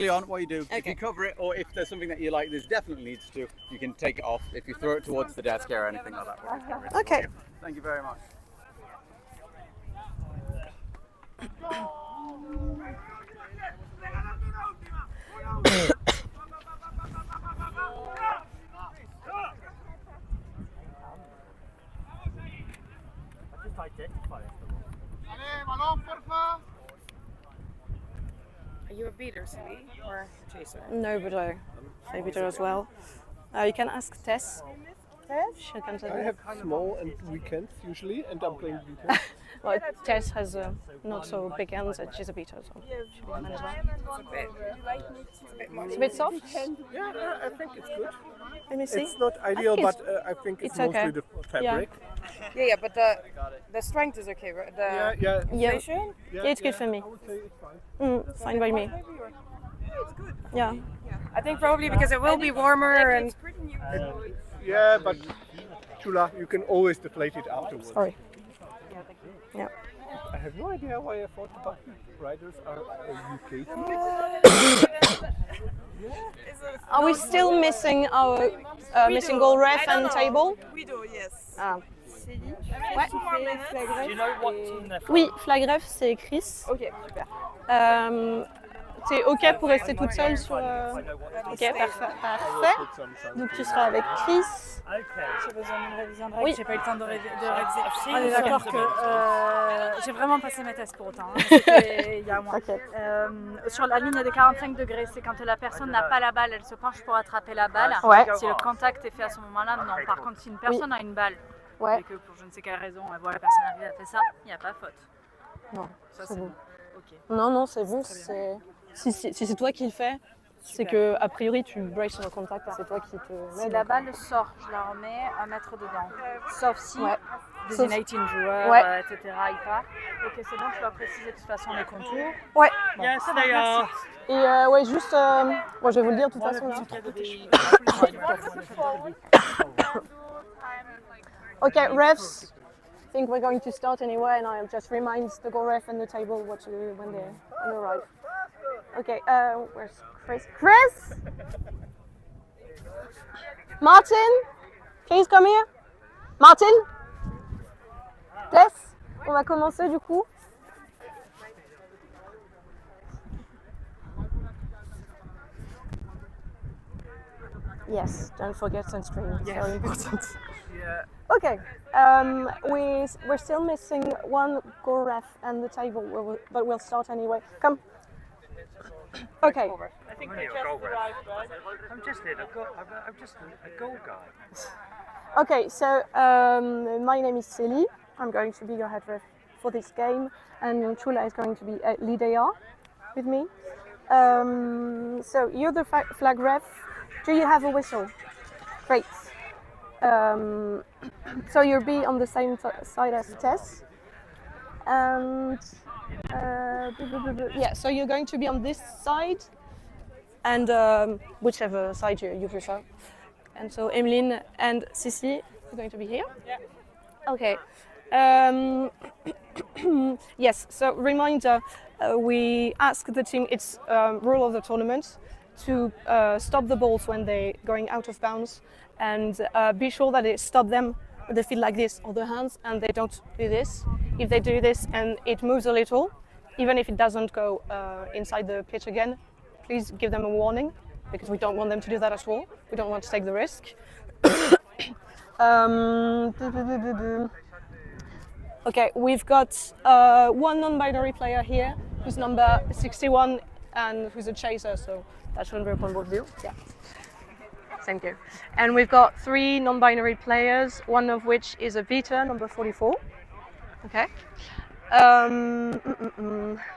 on what you do. Okay. If you cover it, or if there's something that you like, there's definitely needs to, you can take it off. If you throw it towards the desk or anything like that. Okay. Thank you very much. Are you a beater, Cindy, or a chaser? No, but I play beater as well. You can ask Tess. She can tell I you. have small and weekends usually, and I'm playing beater. Well, Tess has not so big hands, and she's a beater, so she'll be fine as well. It's a bit soft. Yeah, I think it's good. Let me see. It's not ideal, but I think it's mostly okay. the fabric. Yeah, but the strength is okay, right? Yeah. Yeah, it's good for me. I would say it's fine. Fine by me. Yeah. I think probably because it will be warmer and. Yeah, but Chula, you can always deflate it afterwards. Sorry. Yeah. I have no idea why I thought the Buckbeak riders are UK. Are we still missing our missing goal ref and table? We do, yes. Ouais. Oui, flag ref, c'est Chris. Ok, super. T'es OK pour rester toute seule sur... Ok, parfait. Donc tu seras avec Chris. J'ai besoin d'une révision de règles, Oui. j'ai pas eu le temps de réviser. On est d'accord d'accord que j'ai vraiment passé mes tests pour autant. Hein. C'était il y a un mois. Sur la ligne des 45 degrés, c'est quand la personne n'a pas la balle, elle se penche pour attraper la balle. Ouais. Si le contact est fait à ce moment-là, non. Par contre, si une personne a une balle et que pour je ne sais quelle raison, elle voit la personne arriver, elle fait ça, il n'y a pas faute. Non, Ça, c'est bon. Ok. Non, c'est bon. Si c'est toi qui le fais, c'est que a priori tu braces sur le contact et c'est toi qui te mets. Si la balle sort, je la remets à mettre dedans. Sauf si designating joueur, etc. il part. Ok, c'est bon, tu vas préciser de toute façon les contours. Ouais. Bon. Yes, they are. Et ouais, juste, moi je vais vous le dire de toute façon là. Okay, refs. I think we're going to start anyway, and I'll just remind the goal ref and the table what to do when they arrive. Okay, where's Chris? Chris! Martin, please come here. Martin? Tess, on va commencer du coup. Yes, don't forget sunscreen, it's very important. Yeah. Okay, we're still missing one goal ref and the table, but we'll start anyway. Come. Okay. I think we just arrived, right? I'm just a goal guy. Okay, so my name is Celie. I'm going to be your head ref for this game, and Chula is going to be lead AR with me. So you're the flag ref. Do you have a whistle? Great. So you'll be on the same side as Tess. And yeah, so you're going to be on this side, and whichever side you prefer. And so Emeline and Sissi are going to be here. Yeah. Okay. Yes. So reminder: we ask the team. It's rule of the tournament to stop the balls when they're going out of bounds, and be sure that they stop them with the feet like this or the hands, and they don't do this. If they do this and it moves a little, even if it doesn't go inside the pitch again, please give them a warning, because we don't want them to do that at all. We don't want to take the risk. Okay, we've got one non-binary player here, who's number 61 and who's a chaser, so that shouldn't be a problem with you. Yeah. Thank you. And we've got 3 non-binary players, one of which is a beater, number 44. Okay.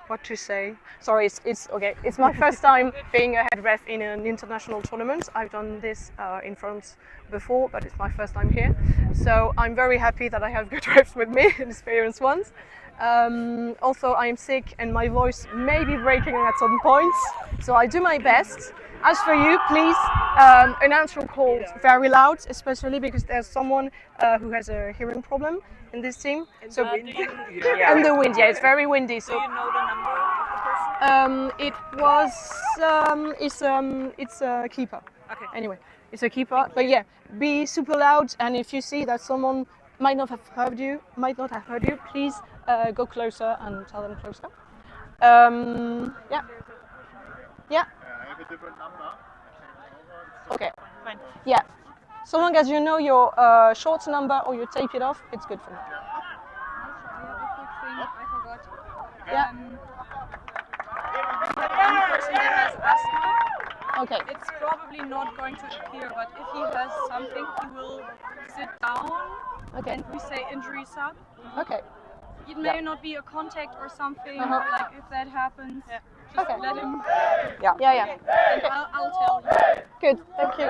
What to say? Sorry, it's okay. It's my first time being a head ref in an international tournament. I've done this in France before, but it's my first time here. So I'm very happy that I have good refs with me, experienced ones. Also, I'm sick and my voice may be breaking at some points, so I do my best. As for you, please announce your call very loud, especially because there's someone who has a hearing problem in this team. So and the wind, yeah, it's very windy. So Do you know the number of the It was it's a keeper. Okay. Anyway, it's a keeper. But yeah, be super loud, and if you see that someone might not have heard you, please go closer and tell them closer. Yeah. Yeah. I have a different number. Okay. Fine. Yeah. So long as you know your short number or you tape it off, it's good for me. I have a quick thing I forgot. Yeah. One person that has asthma, Okay. it's probably not going to appear, but if he has something, he will sit down Okay. and we say injury sub. Okay. It may not be a contact or something, like if that happens, just Okay. let him, Yeah. Yeah. and I'll tell you. Good. Thank you.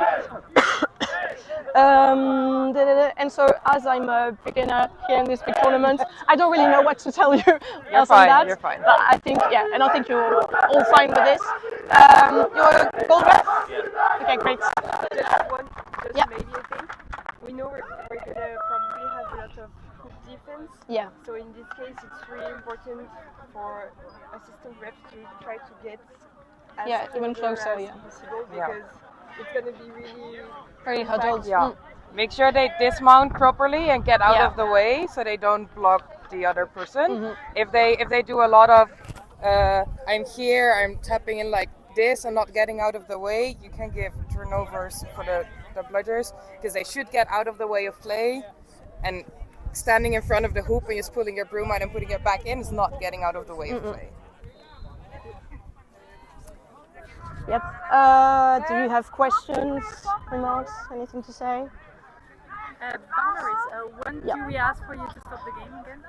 And so, as I'm a beginner here in this big tournament, I don't really know what to tell you else on that. You're fine. But I think, and I think you're all fine with this. You're a goal ref? Okay, great. Yeah. Maybe a thing. We know we're gonna probably have a lot of hoop defense. Yeah. So in this case, it's really important for assistant refs to try to get as even closer, as yeah. possible Yeah. because it's gonna be really Very huddled. Yeah. Make sure they dismount properly and get out Yeah. of the way so they don't block the other person. Mm-hmm. If they do a lot of I'm here, I'm tapping in like this and not getting out of the way, you can give turnovers for the bludgers because they should get out of the way of play, and standing in front of the hoop and just pulling your broom out and putting it back in is not getting out of the way of play. Yep. Do you have questions, remarks, anything to say? Boundaries. When do we ask for you to stop the game again?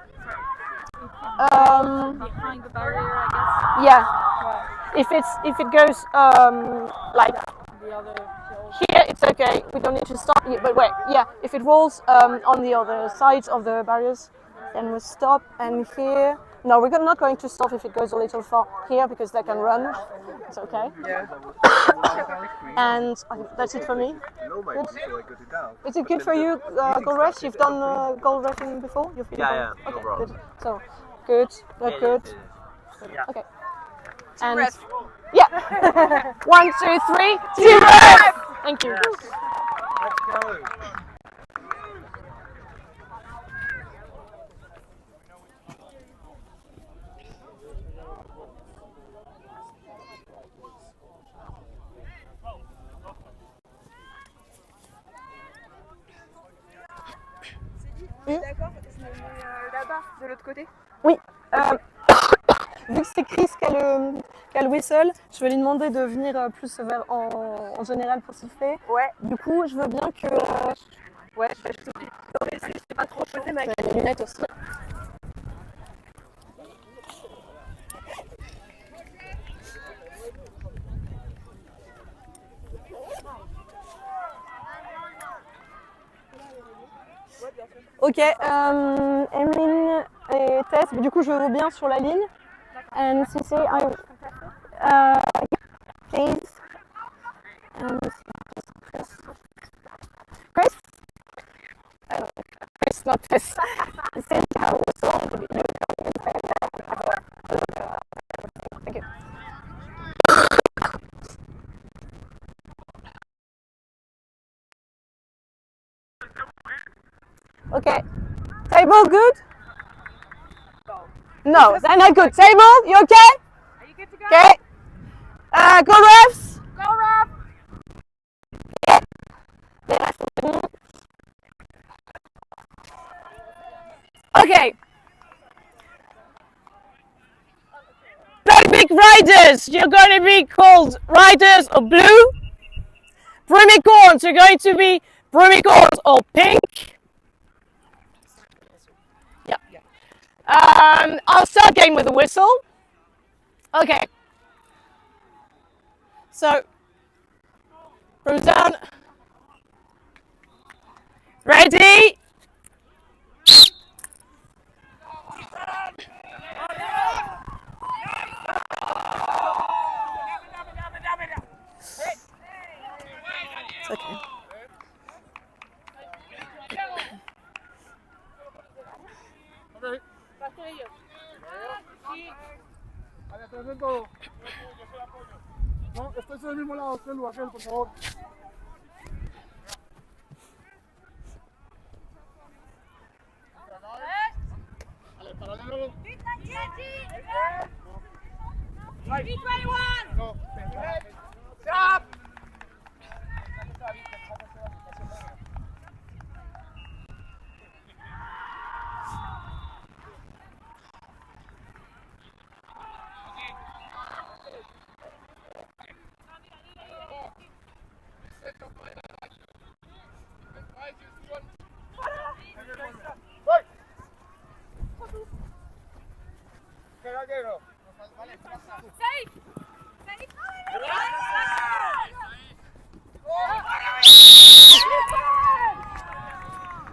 Behind the barrier, I guess. Yeah. If it goes like The other field. here, it's okay. We don't need to stop it. But wait, yeah. If it rolls on the other sides of the barriers, then we stop. And here, no, we're not going to stop if it goes a little far here because they can run. It's okay. Yeah. And I think that's it for me. Good. So I got it down. Is it good for you, goal refs? You've done goal refing before? You're feeling Yeah, fine? no Okay, problem. good. So, good, not good. Yeah. Okay. And yeah. 1, 2, 3, team ref! Thank you. Let's go. d'accord, je me mets là-bas, de l'autre côté. Oui. Vu que c'est Chris qui a le whistle, je vais lui demander de venir plus en général pour siffler. Ouais. Du coup, je veux bien que... Ouais, je sais pas trop poser ma les lunettes aussi. Ok, Emeline et Tess, du coup je veux bien sur la ligne. And Cissé, please. And Chris? Chris, not Tess. Thank you. Okay. Table good? No, they're not good. Table, you okay? Are you good to go? Okay. Go refs. Go, Rob! Okay. Buckbeak riders, you're going to be called riders of blue. Broomicorns, you're going to be Broomicorns or pink. Yeah. I'll start game with a whistle. Okay. So, brooms down. Ready? It's okay. Cerren todo. No, estés en el mismo lado, Salou, aquel, por favor. Vale, paralelo. No. Stop!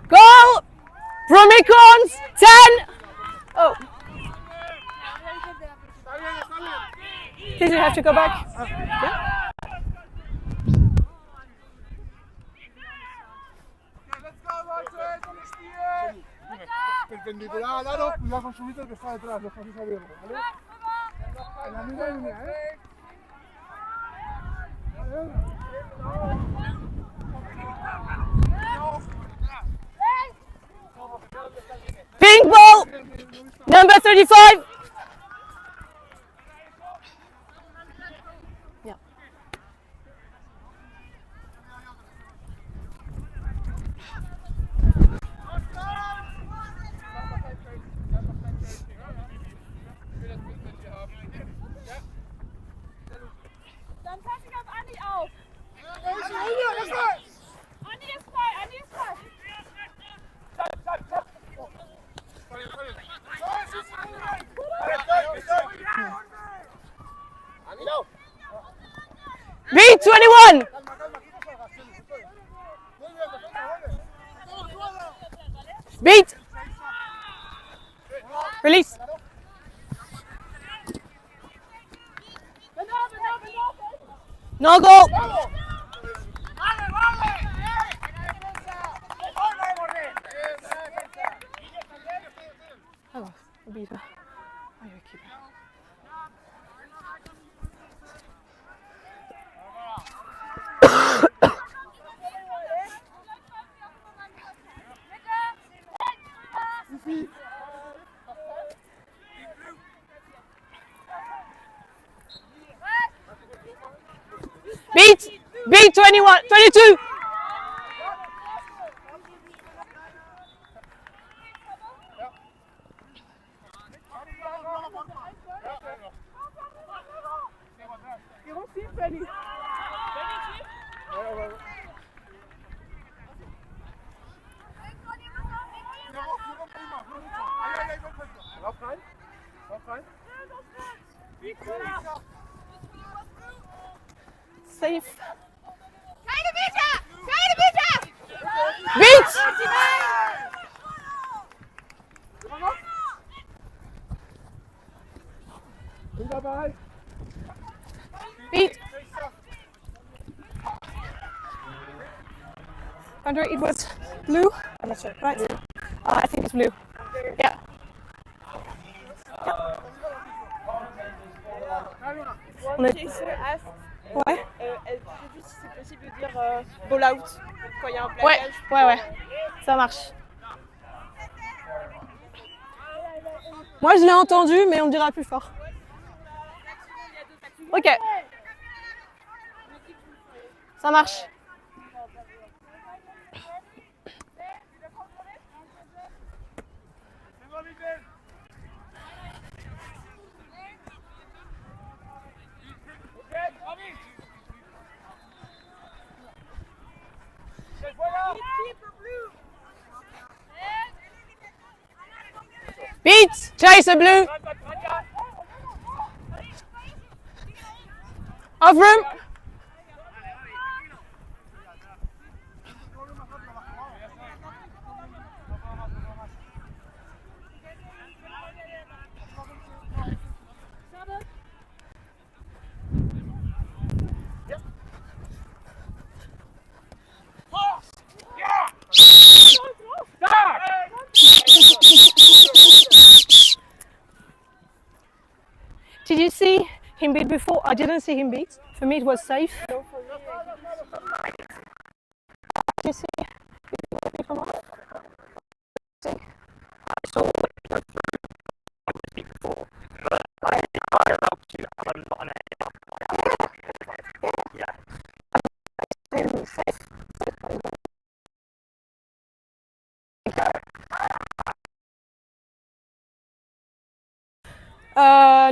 Goal! Broomicorns 10! Oh. Did you have to go back? Yeah. Perpendicular al aro, cuidado con su mito que está detrás, los pasos abiertos, ¿vale? En la misma línea, ¿eh? Pink ball! Number 35! Yeah. Dann pass ich auf Andi auf. Andi ist frei, Andi ist frei. B21! Beat! Release! No goal! Oh, beat. Beat! Beat 21, 22! Safe. Beat! Beat! Andre, it was blue? I'm not sure, right? I think it's blue. Yeah. Ouais. Elle fait juste si c'est possible de dire ball out quand il y a un plaquage. Ouais, ça marche. Moi je l'ai entendu, mais on me dira plus fort. Ok. Ça marche. Beat! Chase a blue! Off room! Did you see before, I didn't see him beat. For me, it was safe. No, for me, Do you see? Come on.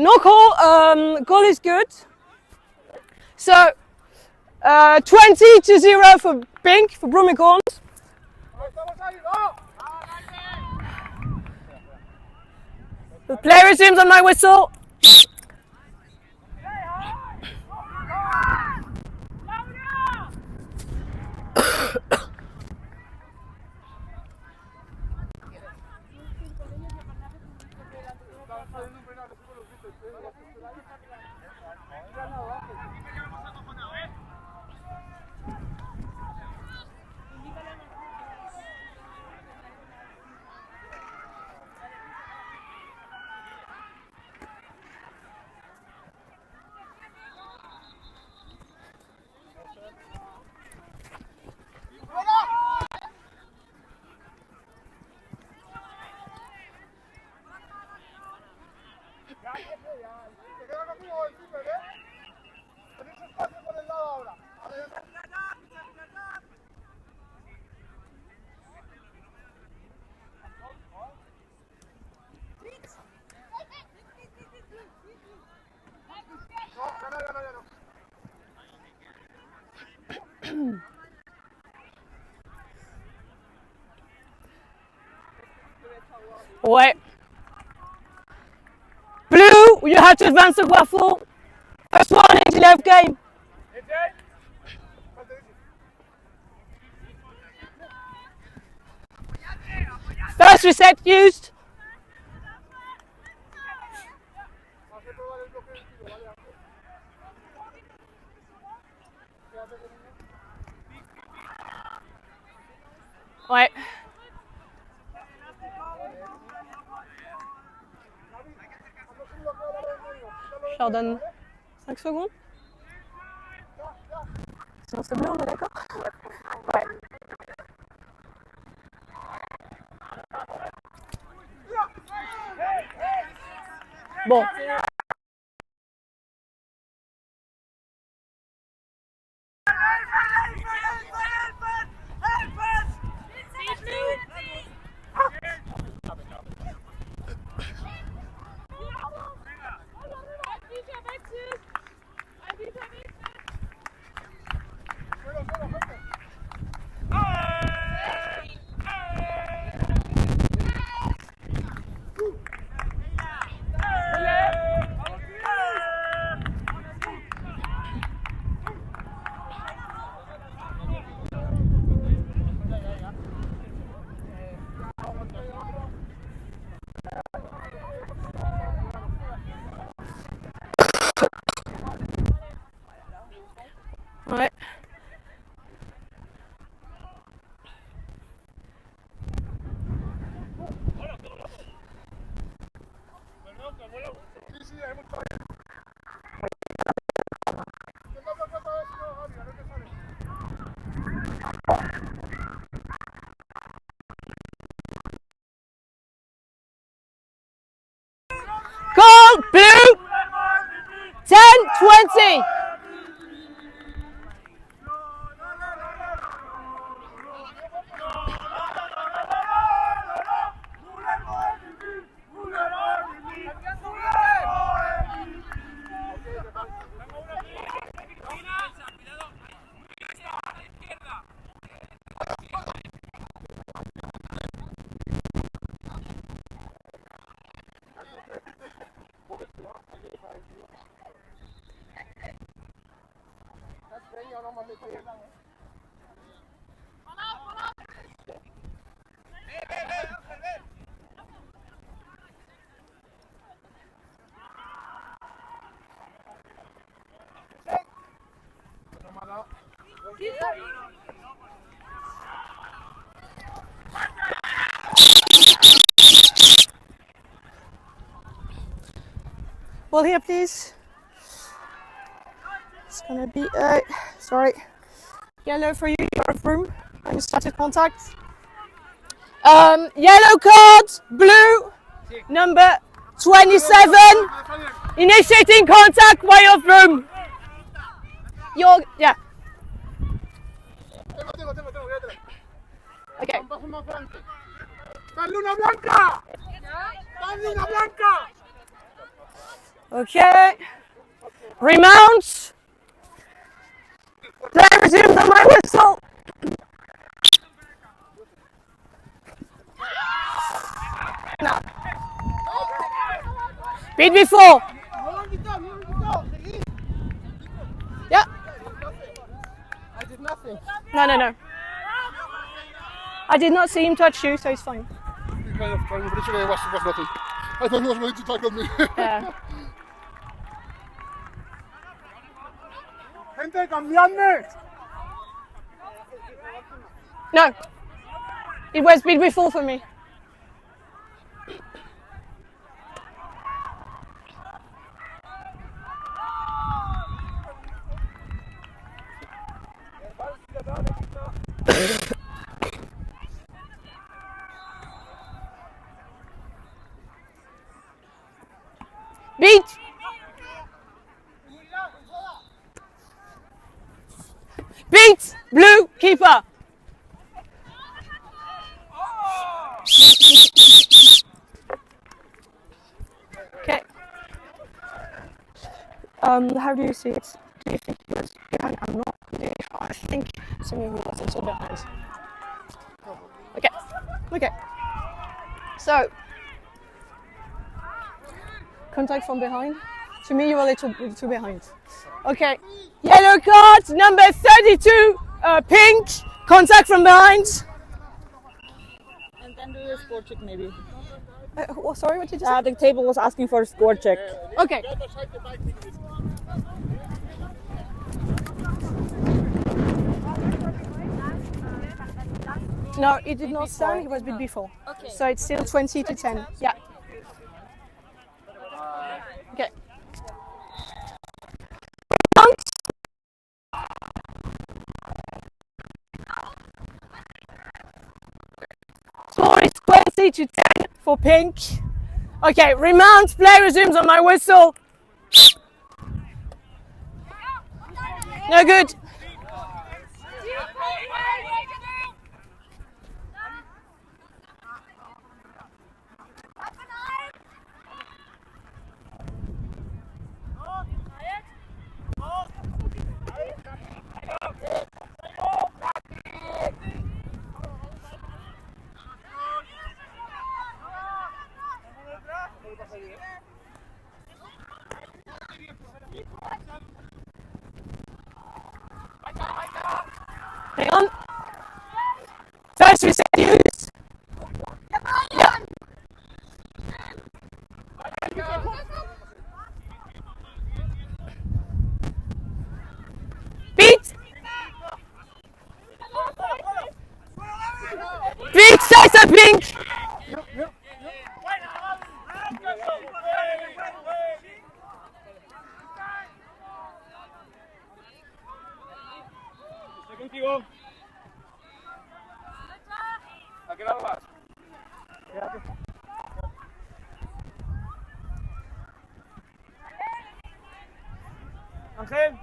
No call. Goal is good. So 20-0 for pink for Broomicorns. The player seems on my whistle. Ouais. Blue, you have to advance the waffle. First one in the left game. First reset used. Ouais. Je leur donne 5 secondes. Sinon c'est bleu, on est d'accord? Ouais. Bon. Ouais. Goal, blue, 10-20. Ball here, please. gonna be sorry. Yellow for you, you're through. And you started contact. Yellow card, blue, number 27. Initiating contact while you're through. Yeah. Okay. Okay. Remount. Play resumes on my whistle. No. Beat before. Yeah. I did nothing. No. I did not see him touch you, so it's fine. He kind of tried, but it was nothing. I thought he was going to tackle me. Yeah. Gente, cambiadme. No. It was beat before for me. Beat! Beat! Blue keeper! Okay. How do you see it? Do you think he was behind? I'm not really sure. I think something was also behind. Okay. So, contact from behind. To me, you were a little behind. Okay. Yellow card, number 32, pink. Contact from behind. And then do a score check maybe. Sorry, what did you say? The table was asking for a score check. Okay. No, it did not stand. It was beat before. Okay. So it's still 20 to 10. Yeah. Okay. Score is 20 to 10 for pink. Okay, remount, play resumes on my whistle. No good. Hang on. First reset use. Yeah. Beat. Beat says a pink. Contigo. ¿A qué lado vas? Ángel.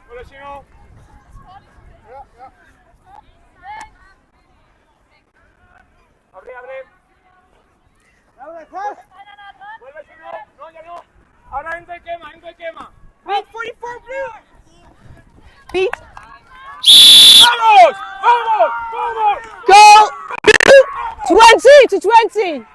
Hola, Chino. Abre. Vuelve, Chino. No, ya no. Ahora entra y quema. Beat 44 blue. Beat. ¡Vamos! Goal. 20 to 20.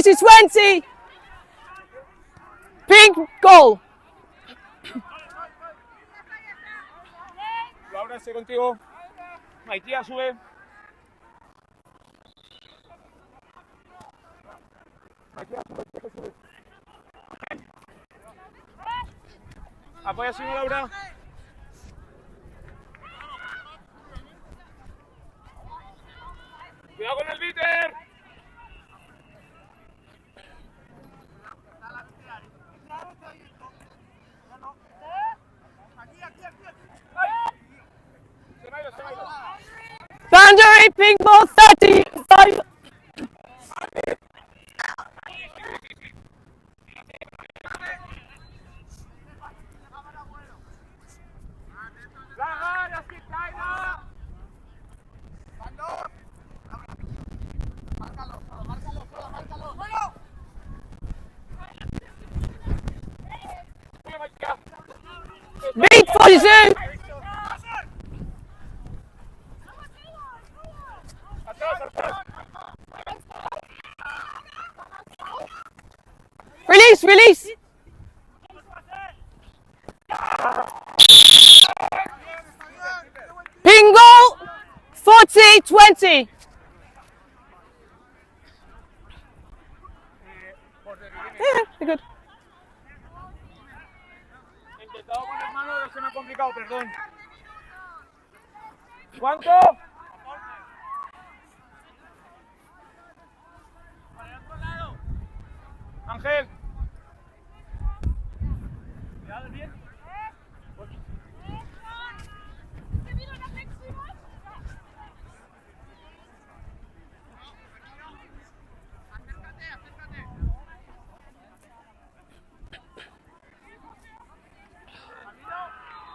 To 20. Pink goal. Laura, estoy contigo. Maitía, sube. Apoya, señor Laura. Cuidado con el bitter. Boundary, ping ball 35. Beat 42. Release, release. Ping ball 40-20. Yeah, they're good. Intentado con las manos, se me ha complicado, perdón. ¿Cuánto? Ángel. Cuidado, bien.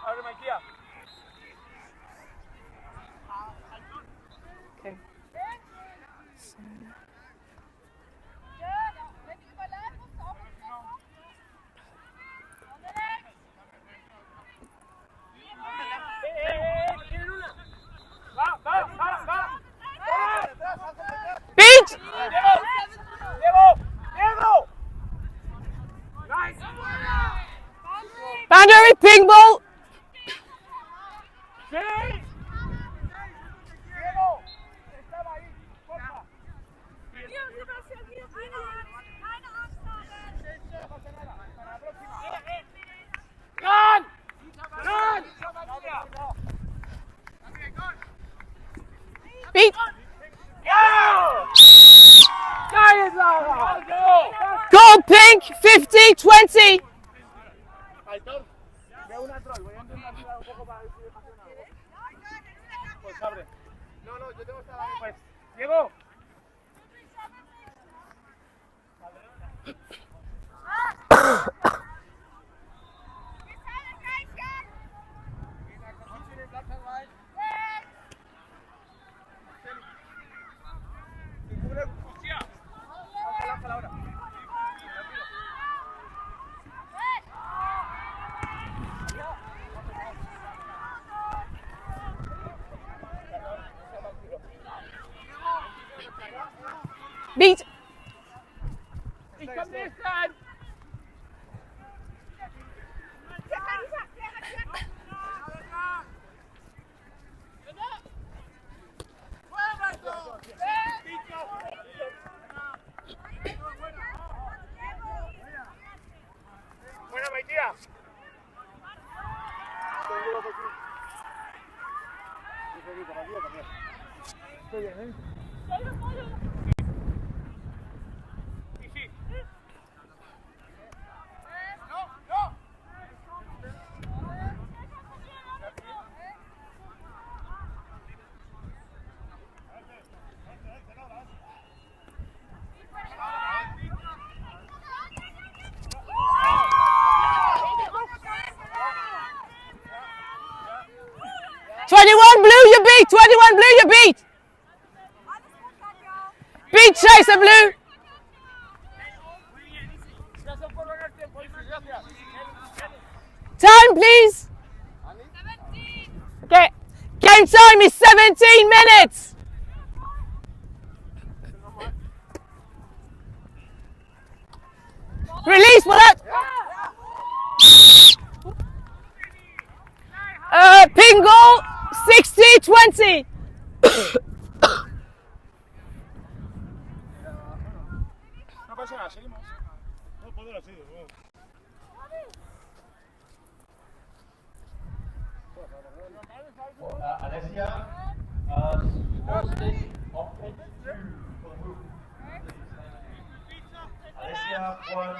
Abre, Maikía. Okay. Beat! Boundary, ping ball. Beat! Goal pink 50-20. Veo una troll, voy a intentar tirar un poco para ver si le pasa algo. Pues abre. No, yo tengo esta. Pues, Diego. Beat! Buena, Maitía. Estoy bien, ¿eh? Sí, sí. No. 21 blue, you beat! 21 blue, you beat! Beat Chaser blue! Time, please! Okay, game time is 17 minutes! Release for that! Ping goal 60-20! No pasa nada, seguimos. No puedo así, no. Alessia, vorsichtig auf Page 2 for the move. Alessia, one.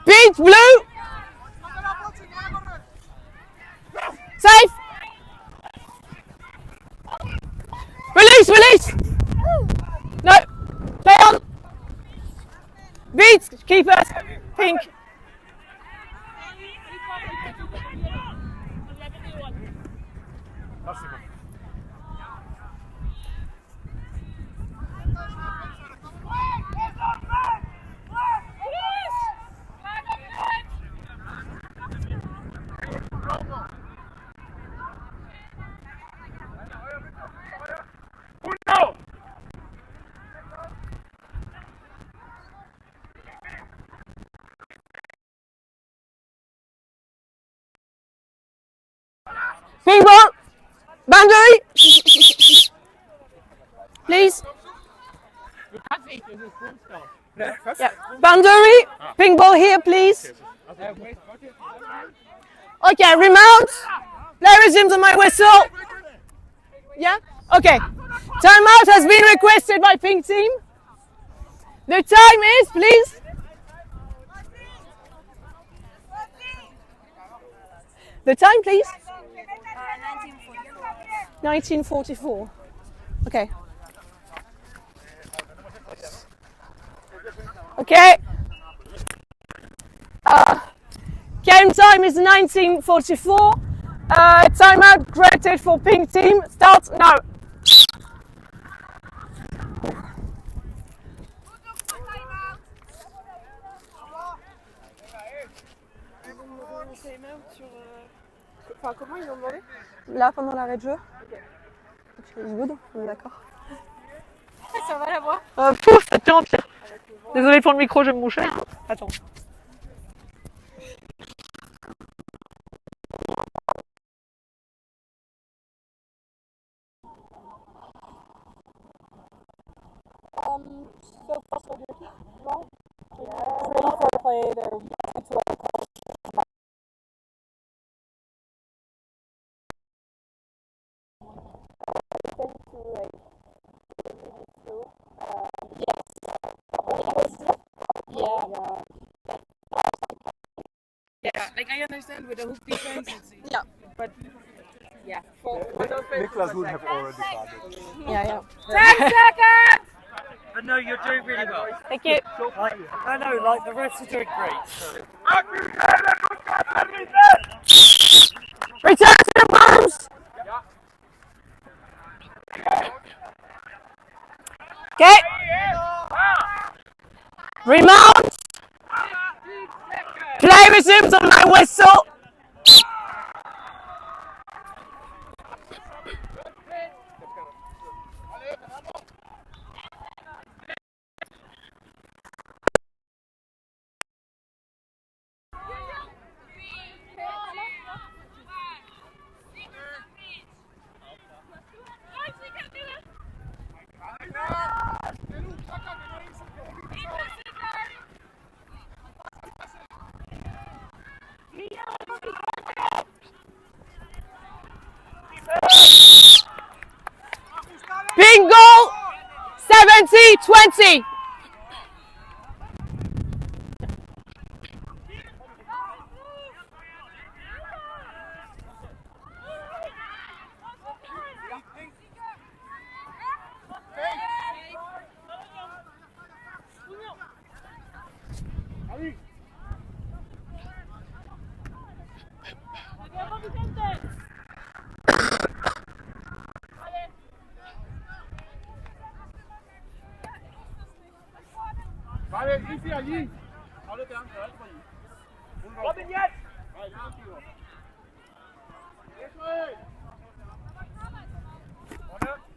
Beat blue. Safe. Release, release. No. Stay on. Beat. Keep us. Pink. Ping ball. Boundary. Please. Yeah. Boundary. Ping ball here, please. Okay, remount. Play resumes on my whistle. Yeah? Okay. Timeout has been requested by pink team. The time is, please. The time, please. 1944. Okay. Okay. Game time is 1944. Timeout granted for pink team. Start now. Enfin, comment ils l'ont demandé? Là, pendant l'arrêt de jeu. C'est good, on est d'accord. Ça va la voix? Ça tient en pire. Désolée pour le micro, je vais me moucher. Attends. So far so good. Well, ready for play. They're Yeah, like I understand with the hook defense. Yeah. But yeah. Niklas would have already carded. Yeah. 10 seconds! But no, you're doing really well. Thank you. I know, like the refs are doing great. Return to the bombs. Okay. Remount. Play resumes on my whistle. Bingo! 70-20. Vale, easy allí. Robin jetzt!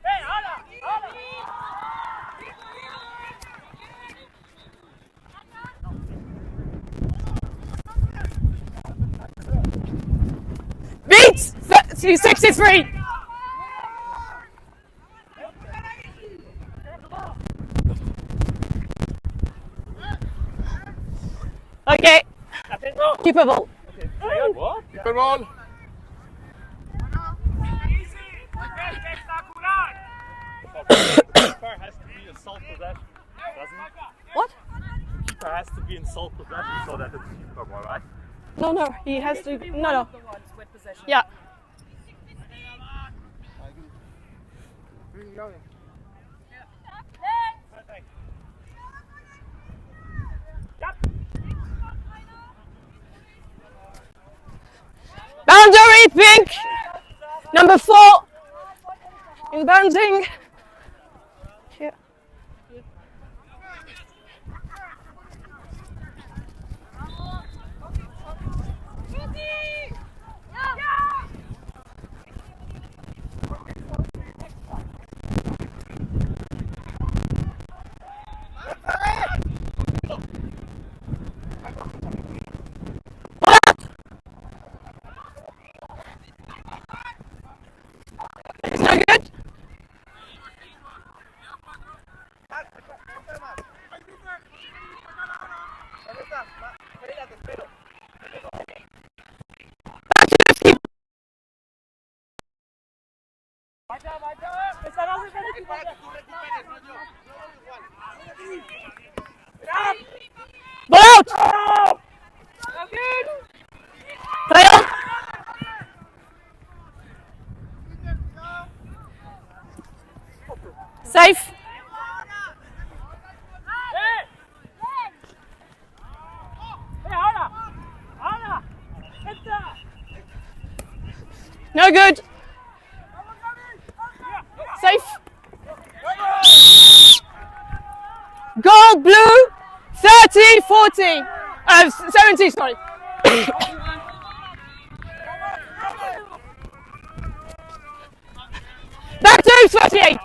Hey, Ala! Beat 63. Okay. Keep a ball. What? Keeper ball. Keeper has to be in sole possession, doesn't he? What? Keeper has to be in sole possession so that it's keeper ball, right? No, he has to. No. Yeah. Boundary pink. Number 4. Inbounding. Here. It's not good. Ball out! Play on! Safe! No good! Safe! Goal blue! 30, 40! 70, sorry. Back to hoops, 48!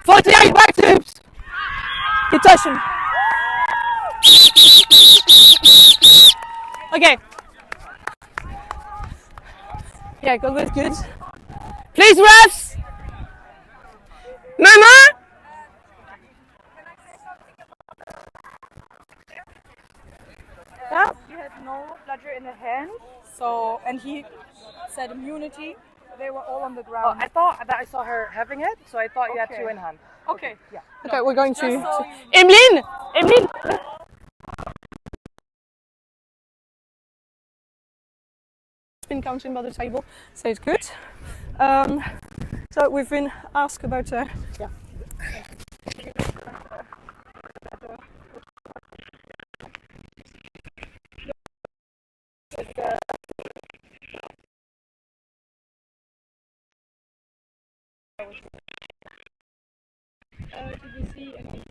48, back to hoops! Good touching. Okay. Yeah, go good, good. Please, refs! Mama! Yeah, he had no bludger in the hand, so, and he said immunity. They were all on the ground. I thought that I saw her having it, so I thought you had Okay. 2 in hand. Okay. Yeah. Okay, we're going to. Just so Emeline! Emeline! It's been counting by the table, so it's good. So we've been asked about. Yeah. Did you see any?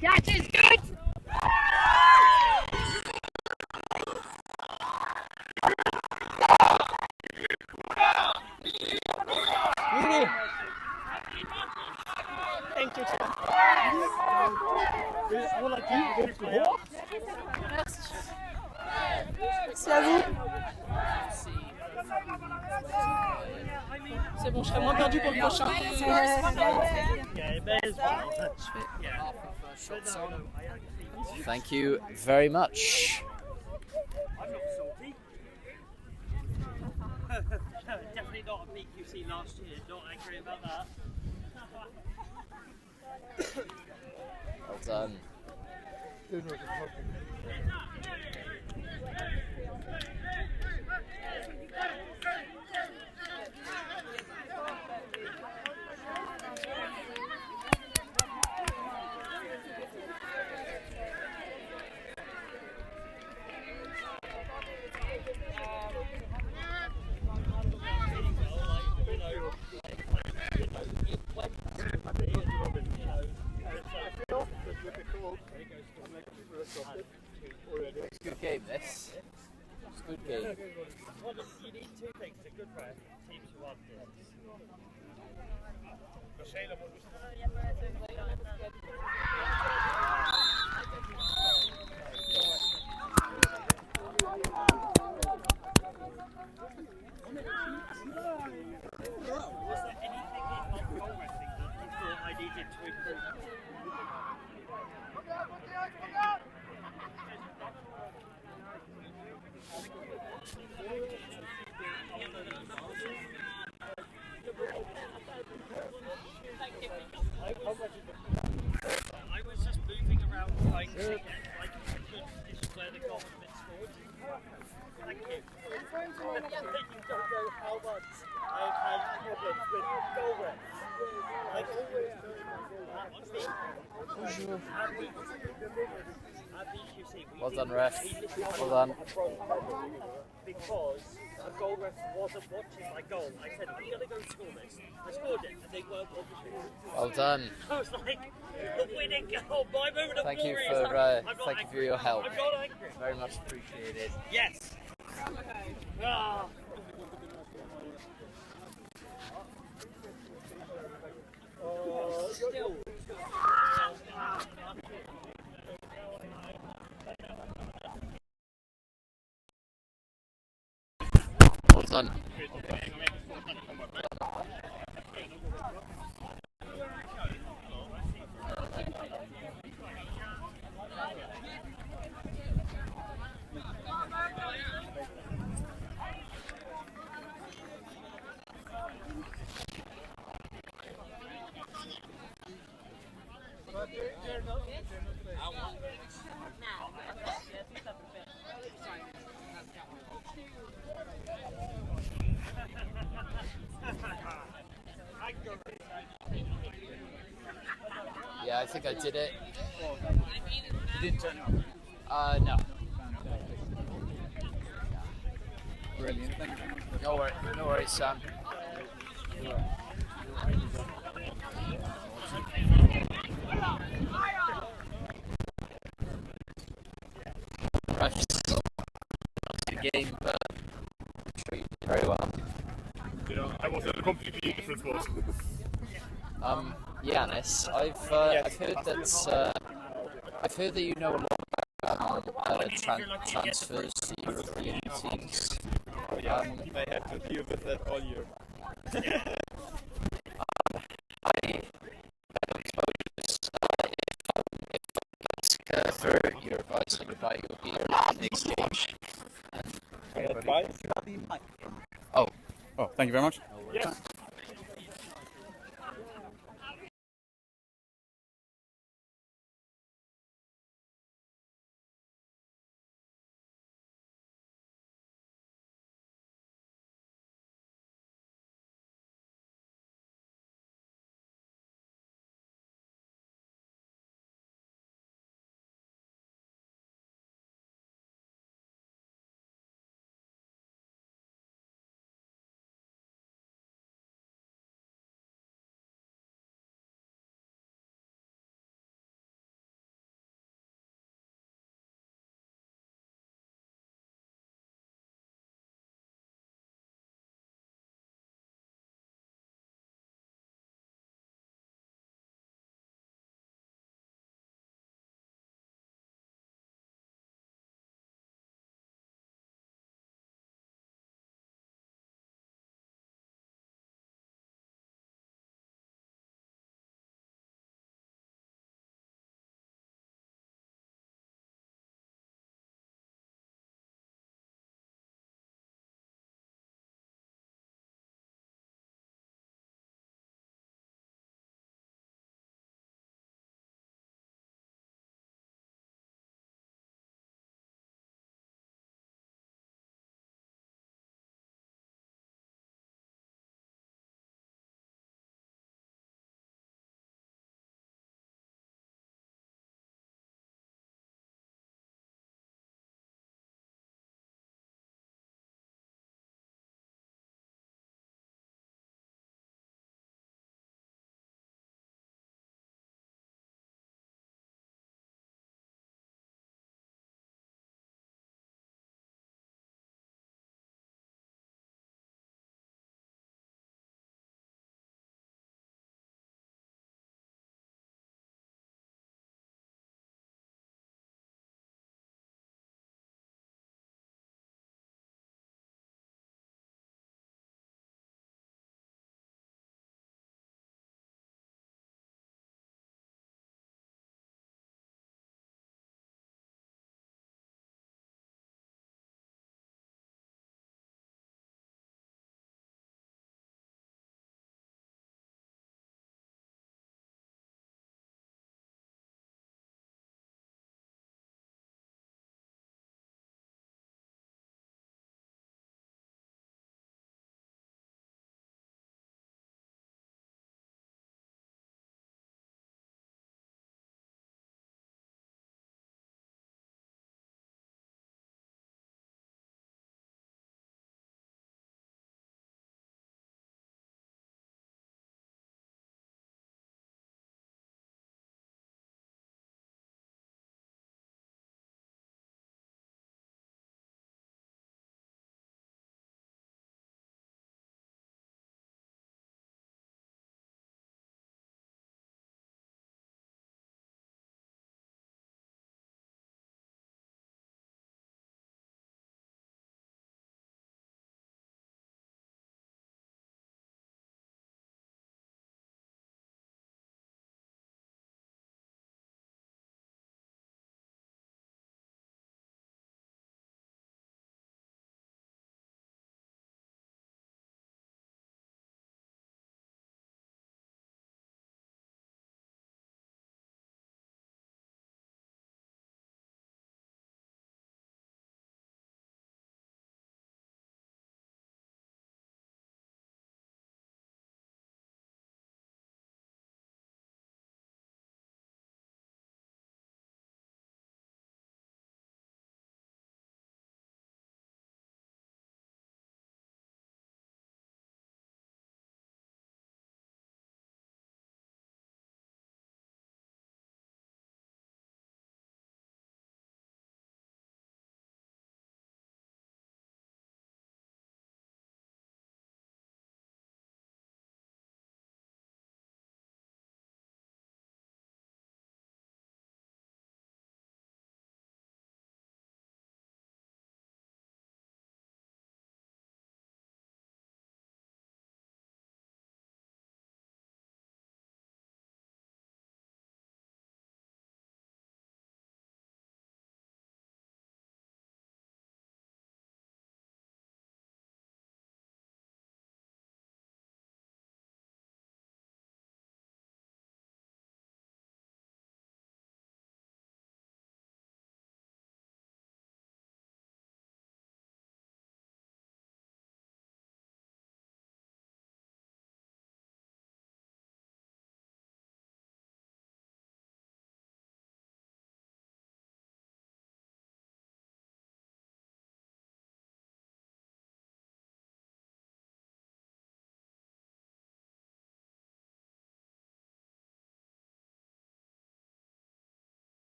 That is good! Thank you, Tim. Merci à vous. C'est bon, je serai moins perdu pour le prochain. Thank you very much. Definitely not a peak you've seen last year. Not angry about that. Well done. It's a good game, this. It's a good game. You need two things: a good ref, teams who want this. Was there anything in non-goal wrestling that you thought I needed to improve? I was just moving around trying to get this is where the goal had been scored. Thank you. You don't know how much I've had problems with goal refs. Like Well done, ref. Well done. Because a goal ref wasn't watching my goal. I said, I'm going to go score this. I scored it, and they weren't watching. Well done. I was like, the winning goal, my moment of Thank you glory. thank you for your help. I'm not angry. Very much appreciated. Yes. Ah. Still. Well done. Yeah, I think I did it. You didn't turn it on. No. Brilliant. Thank you very much. No worries, Sam. Right. The game, but I'm sure you did very well. Yeah, I was in a completely different sport. Yanis, I've heard that I've heard that you know a lot about transfers to European teams. I have to deal with that all year. I don't suppose if I ask for your advice on why you would be your next stage. Advice? Oh, thank you very much. Yes.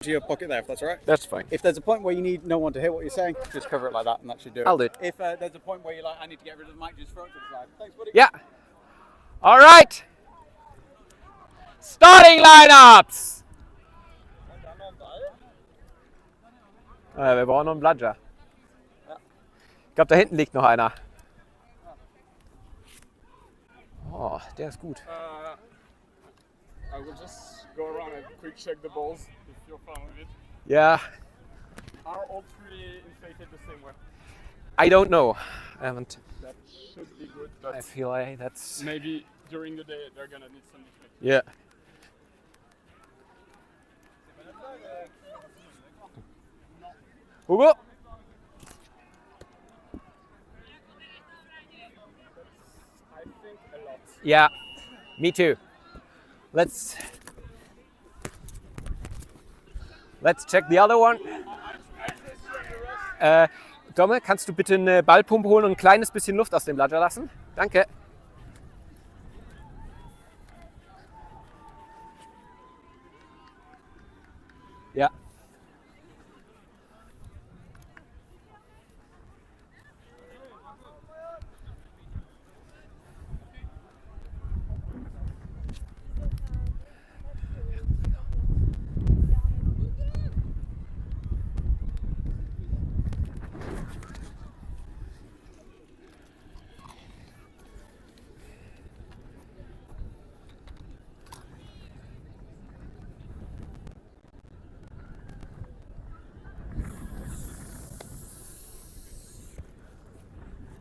to your pocket there, if that's all right. That's fine. If there's a point where you need no one to hear what you're saying, just cover it like that, and that should do it. I'll do it. If there's a point where you're like, I need to get rid of the mic, just throw it to the side. Thanks, buddy. Yeah. All right. Starting lineups. Wir brauchen noch einen Bludger. Ich glaube, da hinten liegt noch einer. Oh, der ist gut. I will just go around and quick check the balls if you're fine with it. Yeah. Are all three inflated the same way? I don't know. I haven't. That should be good. But I feel like that's. maybe during the day they're gonna need some deflect. Yeah. Hugo. I think a lot. Yeah. Me too. Let's check the other one. Domme, kannst du bitte eine Ballpumpe holen und ein kleines bisschen Luft aus dem Bludger lassen? Danke. Ja.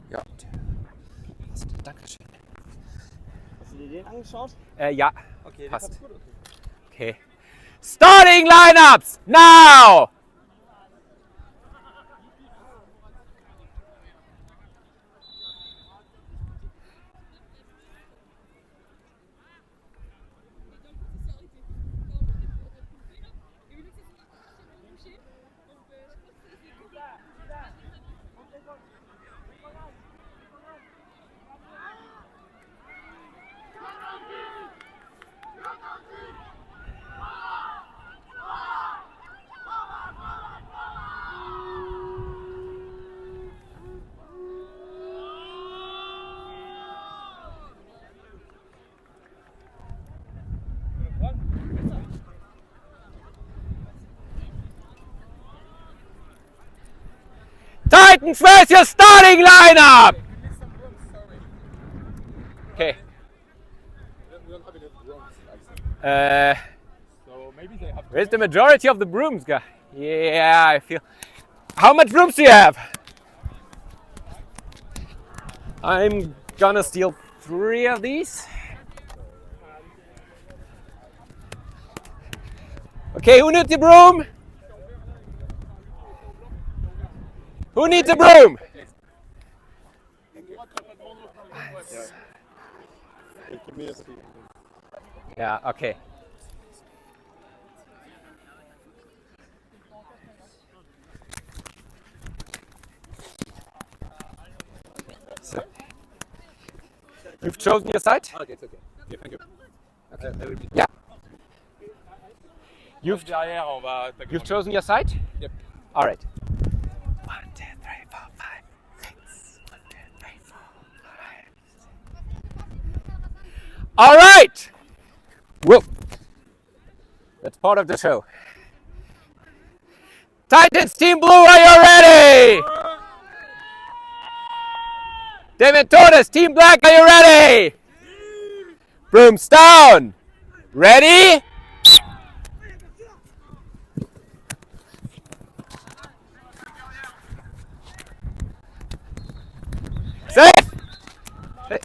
Ja. Dankeschön. Hast du dir den angeschaut? Ja. Okay, passt. Gut, Okay. Starting lineups now! Titans, where's your starting lineup? Okay. We don't have enough brooms, So maybe they have. Where's the majority of the brooms, guy? Yeah, I feel. How much brooms do you have? I'm gonna steal 3 of these. Okay, who needs a broom? Who needs a broom? Yeah, okay. So, you've chosen your side? Okay, it's okay. Yeah, thank you. Okay. Yeah. You've chosen your side? Yep. All right. 1, 2, 3, 4, 5, 6. 1, 2, 3, 4, 5. All right. Whoa. That's part of the show. Titans Team Blue, are you ready? Dementores Team Black, are you ready? Brooms down. Ready? Safe. Et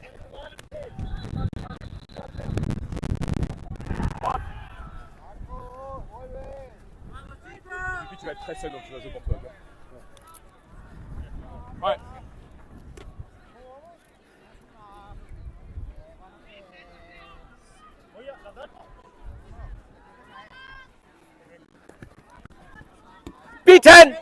puis tu vas être très seul donc tu vas jouer pour toi. Ouais. Beaten!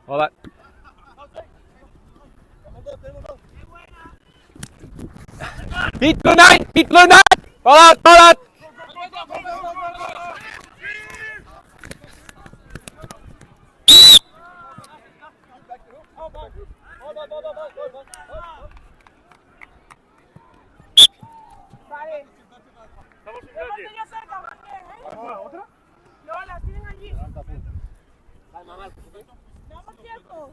Hold on. Beat blue 9! Beat blue 9! Ball out! Ball out! No, las tienen allí. No, por cierto.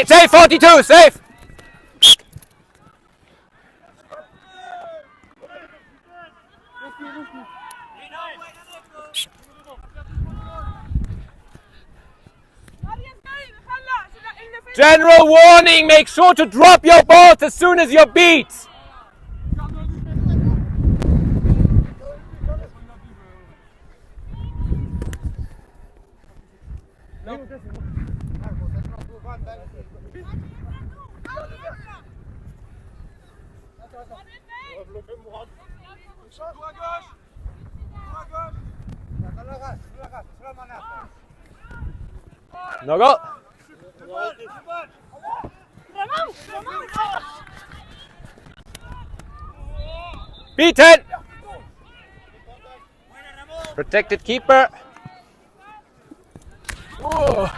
Safe 42! Safe! General warning, make sure to drop your balls as soon as you're beat. No go. Beaten. Protected keeper. Oh.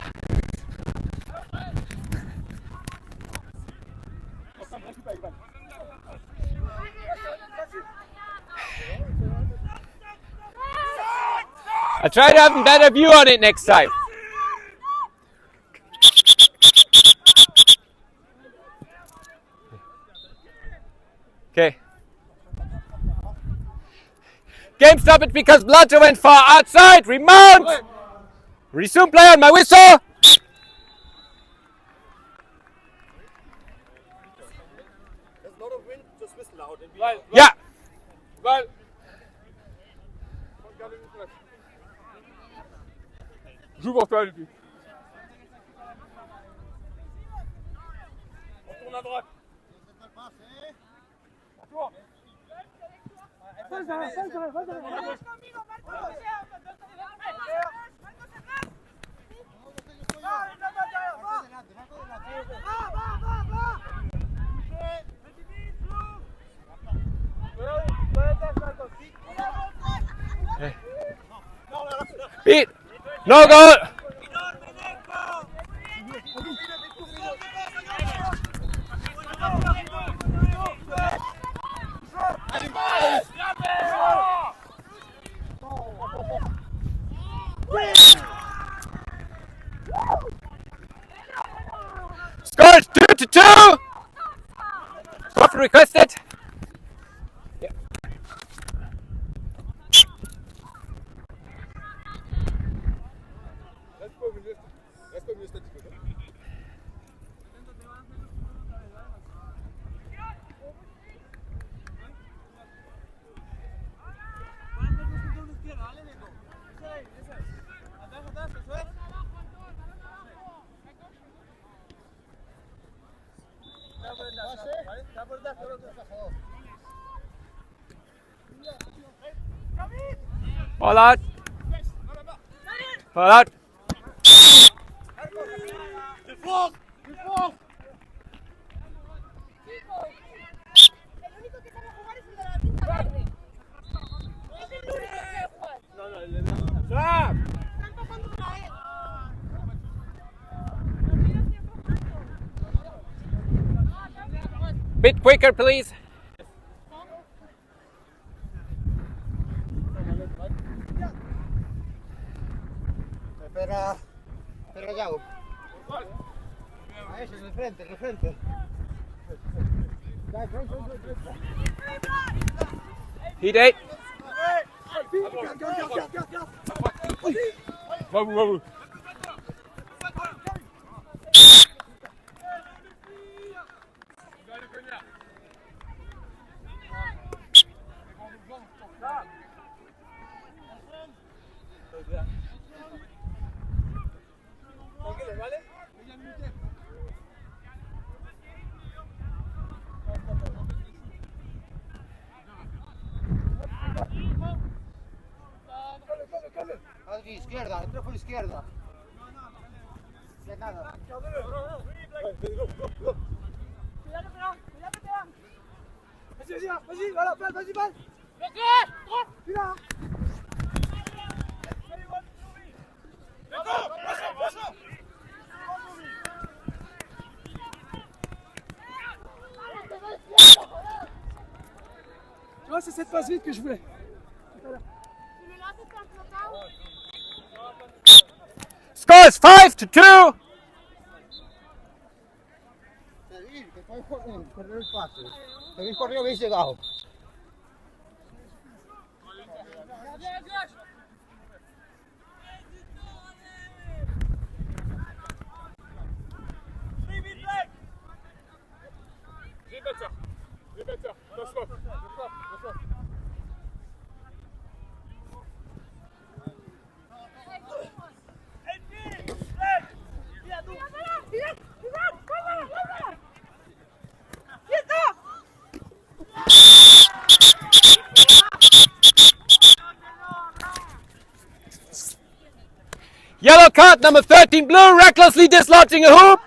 I'll try to have a better view on it next time. Okay. Game stop it because Bludger went far outside. Remount. Resume play on my whistle. There's a lot of wind, just whistle out. Yeah. Well. Joue pour toi, Lupi. On tourne à droite. Beat. No goal. Scores 2-2. Score requested. Yeah. Ball out. Ball out. Bit quicker, please. Espera Yago. A eso, en el frente, en el frente. Heat 8. Vamos, vamos. izquierda, entró por izquierda. Ya nada. Vas-y, voilà, vas-y, vas-y. Tira. Tu vois, c'est cette passe vite que je voulais. Score is 5-2. Habéis corrido, habéis llegado. Yellow card number 13 blue, recklessly dislodging a hoop.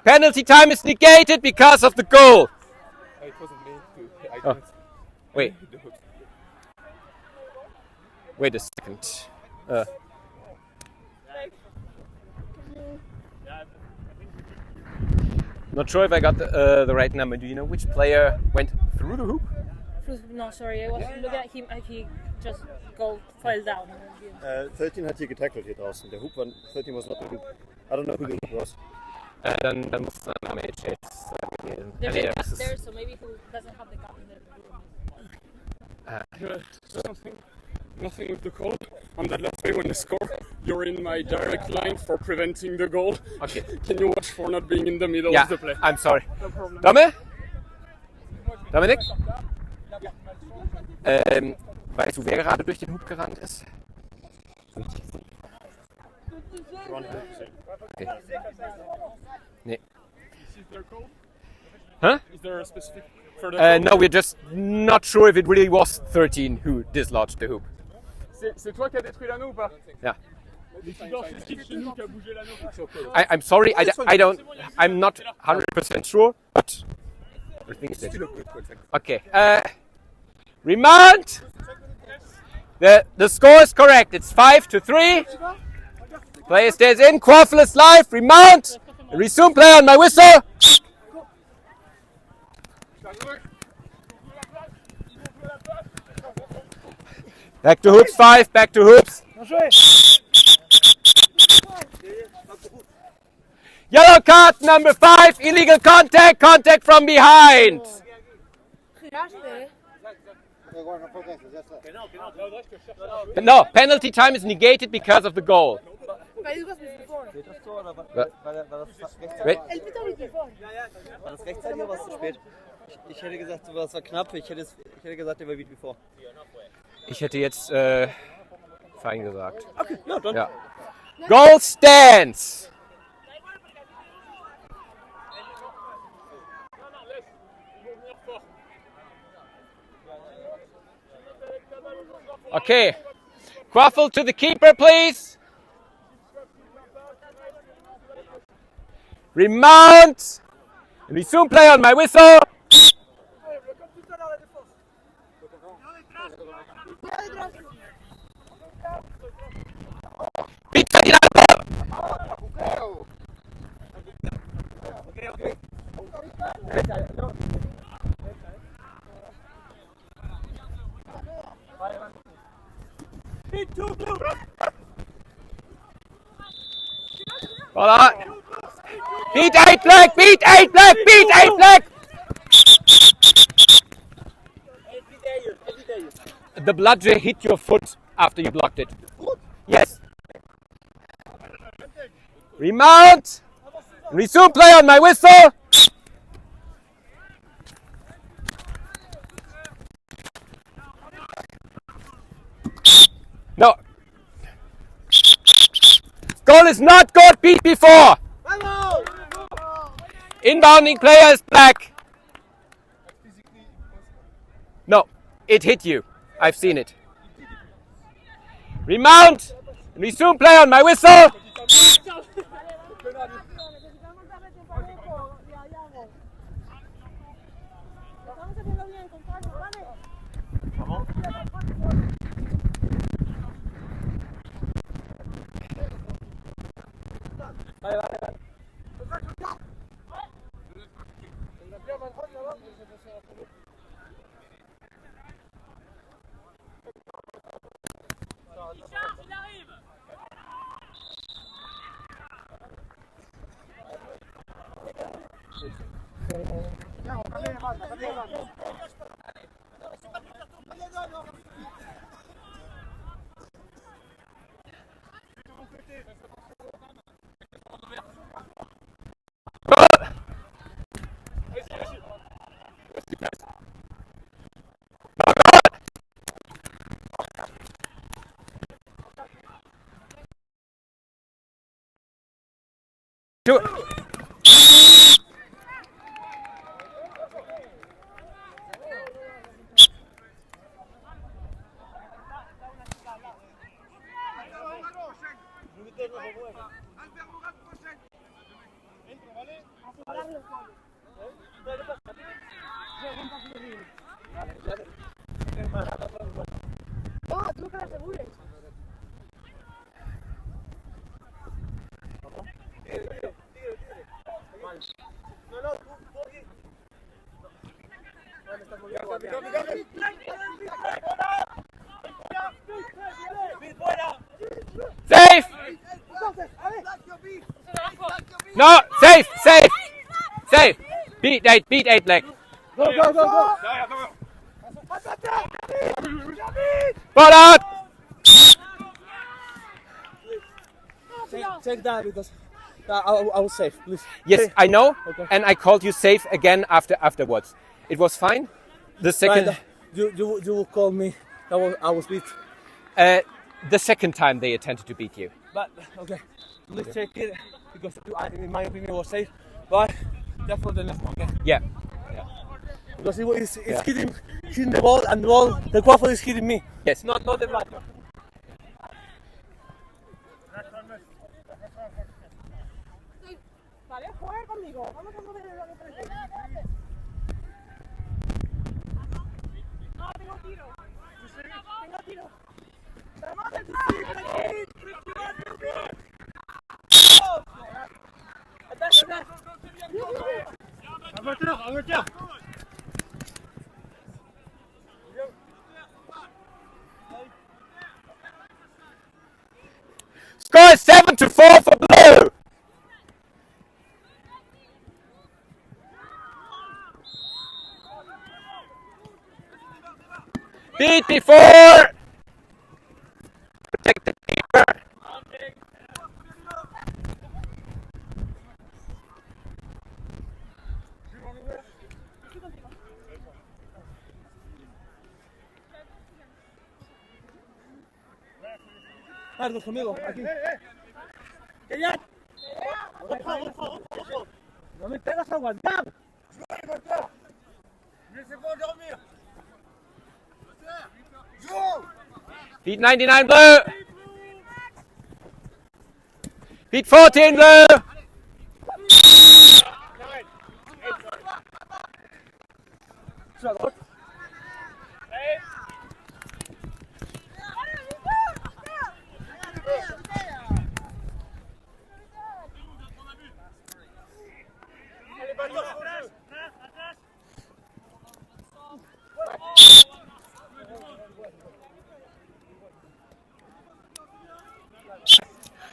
Penalty time is negated because of the goal. It wasn't me. Oh. Wait. Wait a second. Not sure if I got the right number. Do you know which player went through the hoop? No, sorry, I was looking at him if he just fell down. 13 hat hier getackelt hier draußen. Der Hoop war, 13 was not the hoop. I don't know who the hoop was. Dann muss der Name jetzt gewesen. There's a cup there, so maybe who doesn't have the cup in the room. Nothing with the call. On that last play when they score, you're in my direct line for preventing the goal. Okay. Can you watch for not being in the middle Yeah, of the play? I'm sorry. No problem. Dominik? Weißt du, wer gerade durch den Hoop gerannt ist? Okay. Nee. Huh? Is there a specific No, we're just not sure if it really was 13 who dislodged the hoop. C'est toi qui as détruit l'anneau ou pas? Yeah. I'm sorry, I'm not 100% sure, but I think it's it. Okay. Remand! The score is correct. It's 5-3. Player stays in. Quaffle is live. Remand! Resume play on my whistle. Back to hoops 5. Back to hoops. Yellow card number 5. Illegal contact. Contact from behind. No, penalty time is negated because of the goal. Wait. War das rechtzeitig oder war es zu spät? Ich hätte gesagt, das war knapp. Ich hätte gesagt, der war wie bevor. Ich hätte jetzt fein gesagt. Okay, ja, dann. Ja. Goal stands. Okay. Quaffle to the keeper, please. Remount. Resume play on my whistle. Voilà. Beat 8 black, beat 8 black, beat 8 black. The bludger hit your foot after you blocked it. Yes. Remount. Resume play on my whistle. No. Goal is not good. Beat before. Inbounding player is black. No, it hit you. I've seen it. Remount. Resume play on my whistle. Do it. Safe! No, safe, safe, safe. Beat 8 leg. Go, go, go, go. Ball out. Take that because I was safe, please. Yes, I know, and I called you safe again afterwards. It was fine. The second, Right, you will call me. I was beat. the second time they attempted to beat you. But okay, let's check it because in my opinion it was safe. But just for the next one, okay? Yeah. Because it's hitting the ball and the quaffle is hitting me. Yes. Not the batter. Vale, juega conmigo. Vamos a mover el frente. No, tengo tiro. Tengo tiro. ¡Vamos atrás! Score 7-4 for blue. Beat before. Protect the keeper. Carlos, conmigo, aquí. No me pegas a aguantar. Beat 99 blue. Beat 14 blue.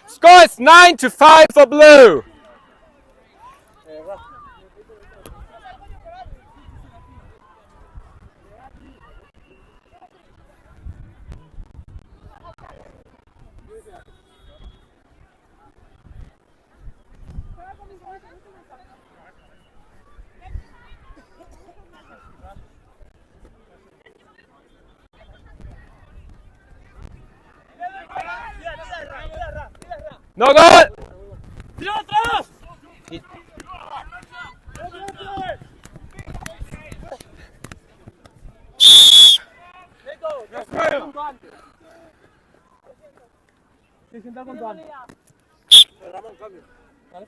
Score is 9-5 for blue. No goal! Sí, sienta con Juan. Ramón, cambio. ¿Vale?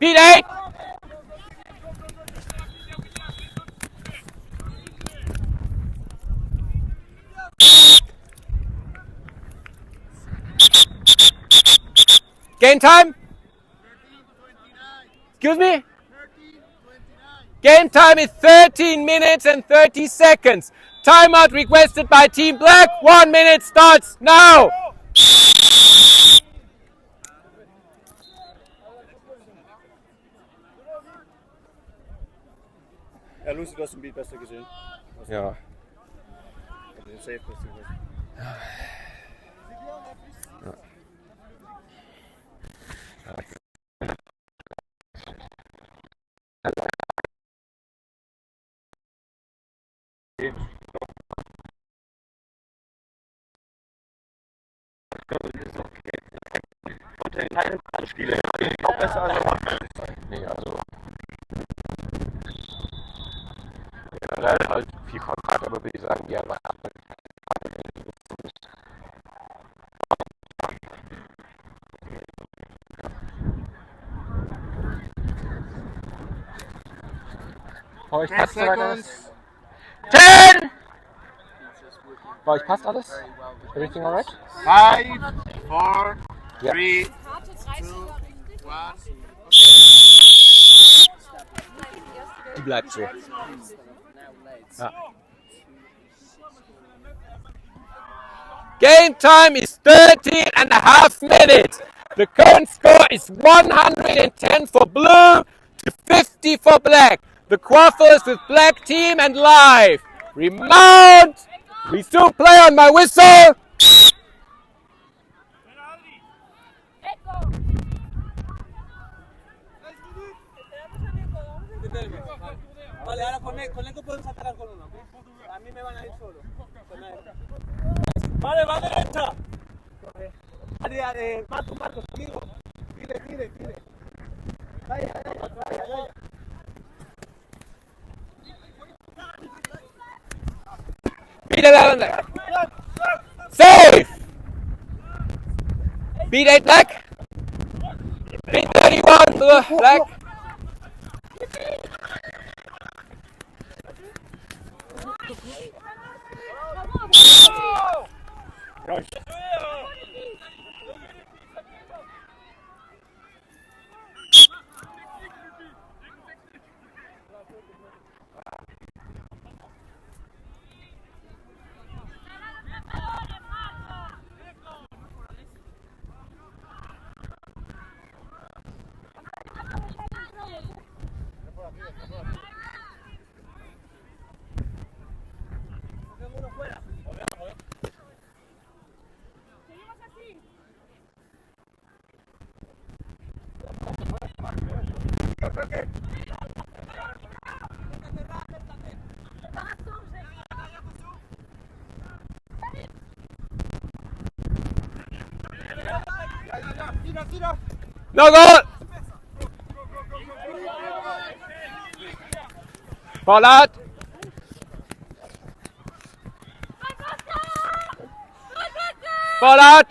Beat 8! Game time? Excuse me? Game time is 13 minutes and 30 seconds. Timeout requested by Team Black. 1 minute starts now. Ja, Lucy, du hast den Beat besser gesehen. Also, ja. Den Safe besser gesehen. Ja. Unter den Teilen alle Spiele auch besser als nee, also generell halt viel Quadrat, aber würde ich sagen, ja, aber Bei euch passt alles? 10! Bei euch passt alles? Everything alright? 5, 4, 3, 2, 1. Bleibt so. Ja. Game time is 13.5 minutes. The current score is 110 for blue to 50 for black. The quaffers with black team and live. Remount. We still play on my whistle. Vale, ahora con Eco pueden saltar con uno. A mí me van a ir solo. Vale, va derecha. Marcos, amigo. Tire. Vaya. Beat 11. Safe. Beat 8 black. Beat 31 black. No goal! Ball out! Ball out!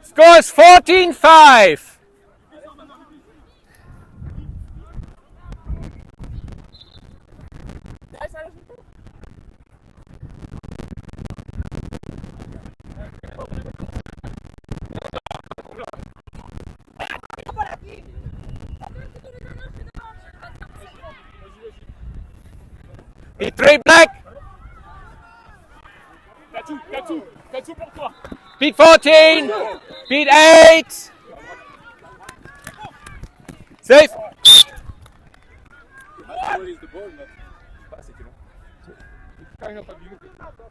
Score is 14-5. Beat 3 black. T'as tout pour toi. Beat 14. Beat 8. Safe.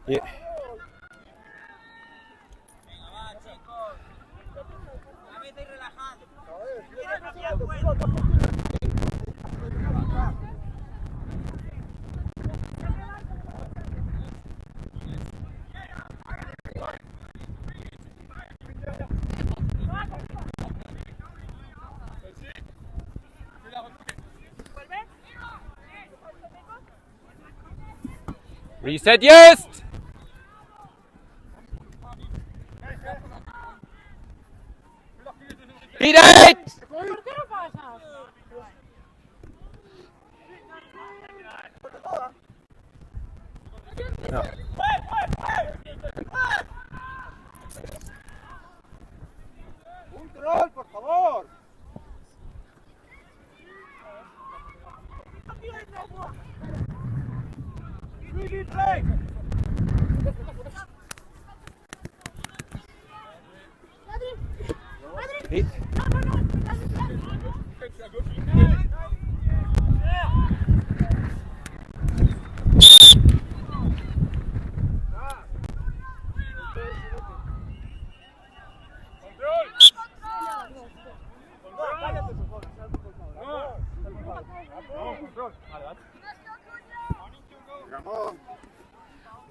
Yeah. Reset, yes! Beat 8! No. Control, por favor. Hit.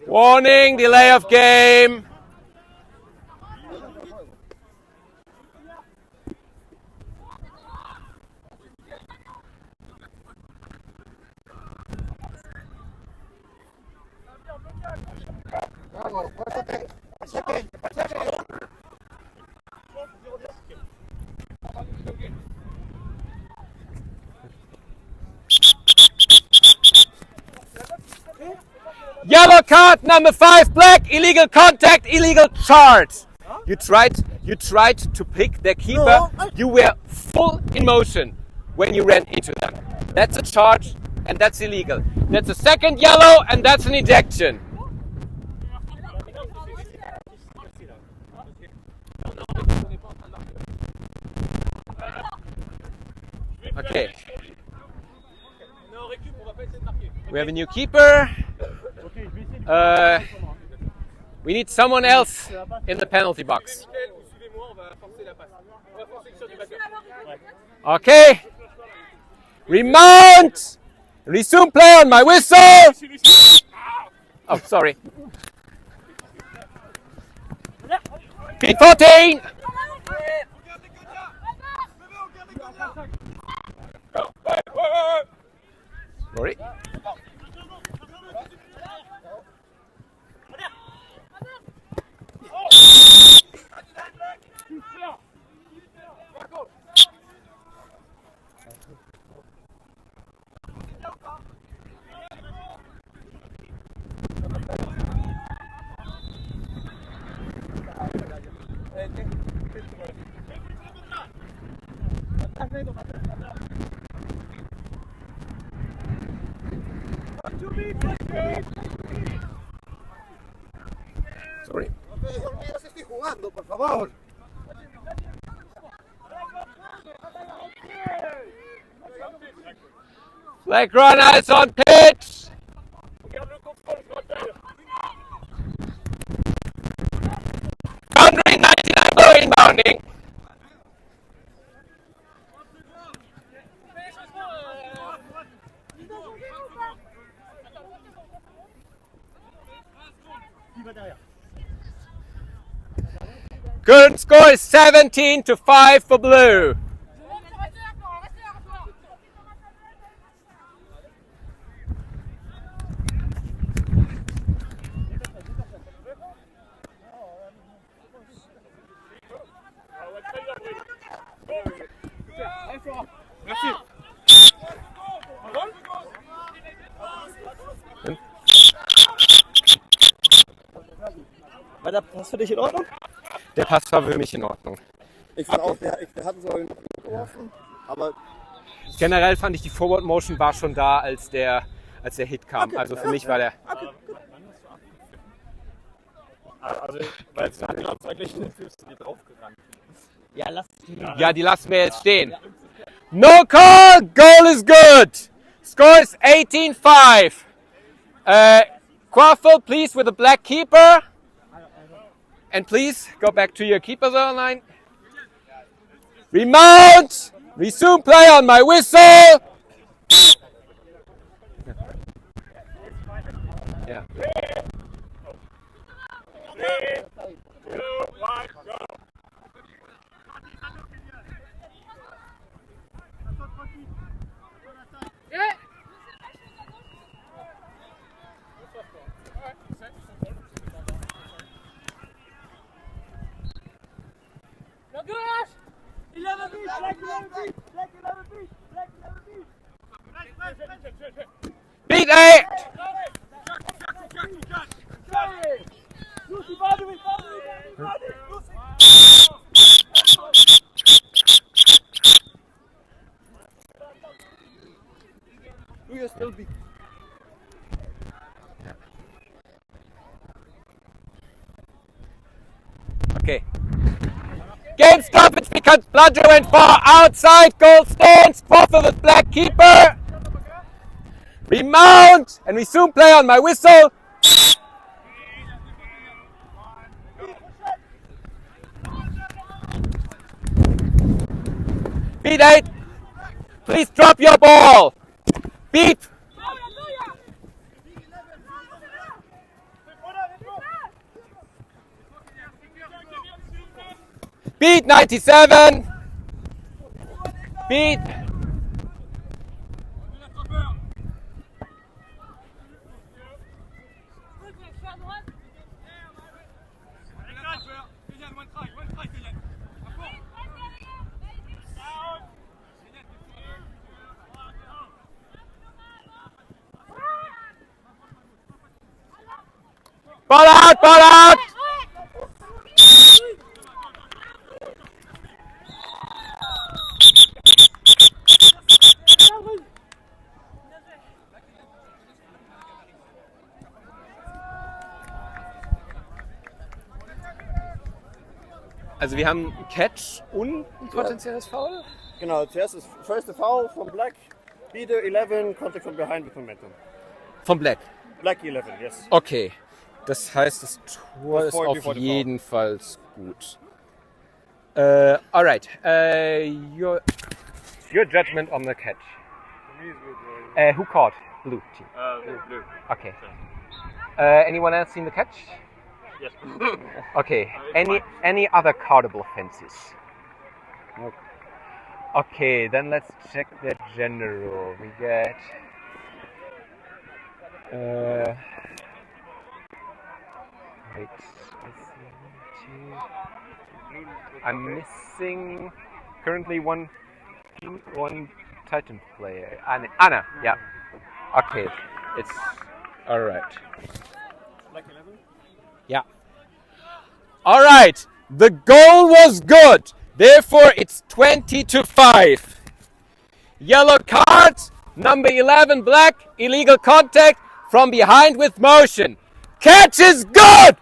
Warning, delay of game. Yellow card number 5, black, illegal contact, illegal charge. You tried to pick their keeper. No. You were full in motion when you ran into them. That's a charge and that's illegal. That's a second yellow and that's an ejection. Okay. We have a new keeper. We need someone else in the penalty box. Okay. Remount. Resume play on my whistle. Oh, sorry. Beat 14. Sorry. Sorry. Estoy jugando, por favor. Flag runner is on pitch. 199 below inbounding. Current score is 17-5 for blue. Merci. War der Pass für dich in Ordnung? Der Pass war für mich in Ordnung. Ich fand auch, der hat so einen geworfen, aber generell fand ich, die Forward Motion war schon da, als der Hit kam. Okay, also für mich war der... Okay, gut. Also, weil es hat eigentlich den Füßen draufgerannt. Ja, die lassen wir jetzt stehen. No call, goal is good. Score is 18-5. Quaffle, please, with a black keeper. And please, go back to your keeper zone line. Remount! Resume play on my whistle! Yeah. Beat 8! Okay. Game stoppage because Bludger went far outside. Goal stands. Quaffle with black keeper. Remount and resume play on my whistle. Beat 8. Please drop your ball. Beat. Beat 97. Beat. Ball out, ball out! Also wir haben einen Catch und ein potenzielles Foul? Genau, zuerst ist first foul from Black, Leader 11, contact from behind with momentum. Vom Black? Black 11, yes. Okay, das heißt, das Tor Das ist folgt auf before the jeden Fall gut. Alright, your judgment on the catch. Who caught? Blue team. Blue. Okay. Anyone else seen the catch? Yes. Okay. Any other cardable offenses? No. Okay, then let's check the general. We get wait. I'm missing currently one Titan player. Anna. Yeah. Okay. It's all right. Black 11? Yeah. All right. The goal was good. Therefore, it's 20-5. Yellow card. Number 11, Black. Illegal contact from behind with motion. Catch is good.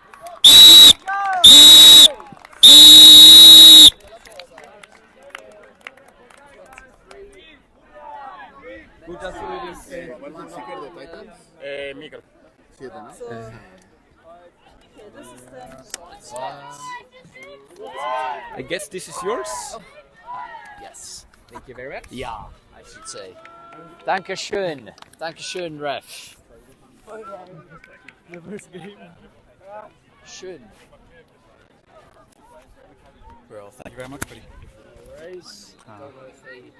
Gut, dass du das Micro. I guess this is yours. Yes. Thank you very much. Ja, I should say. Dankeschön. Dankeschön, Ref. Schön. Well, thank you very much, buddy. No worries.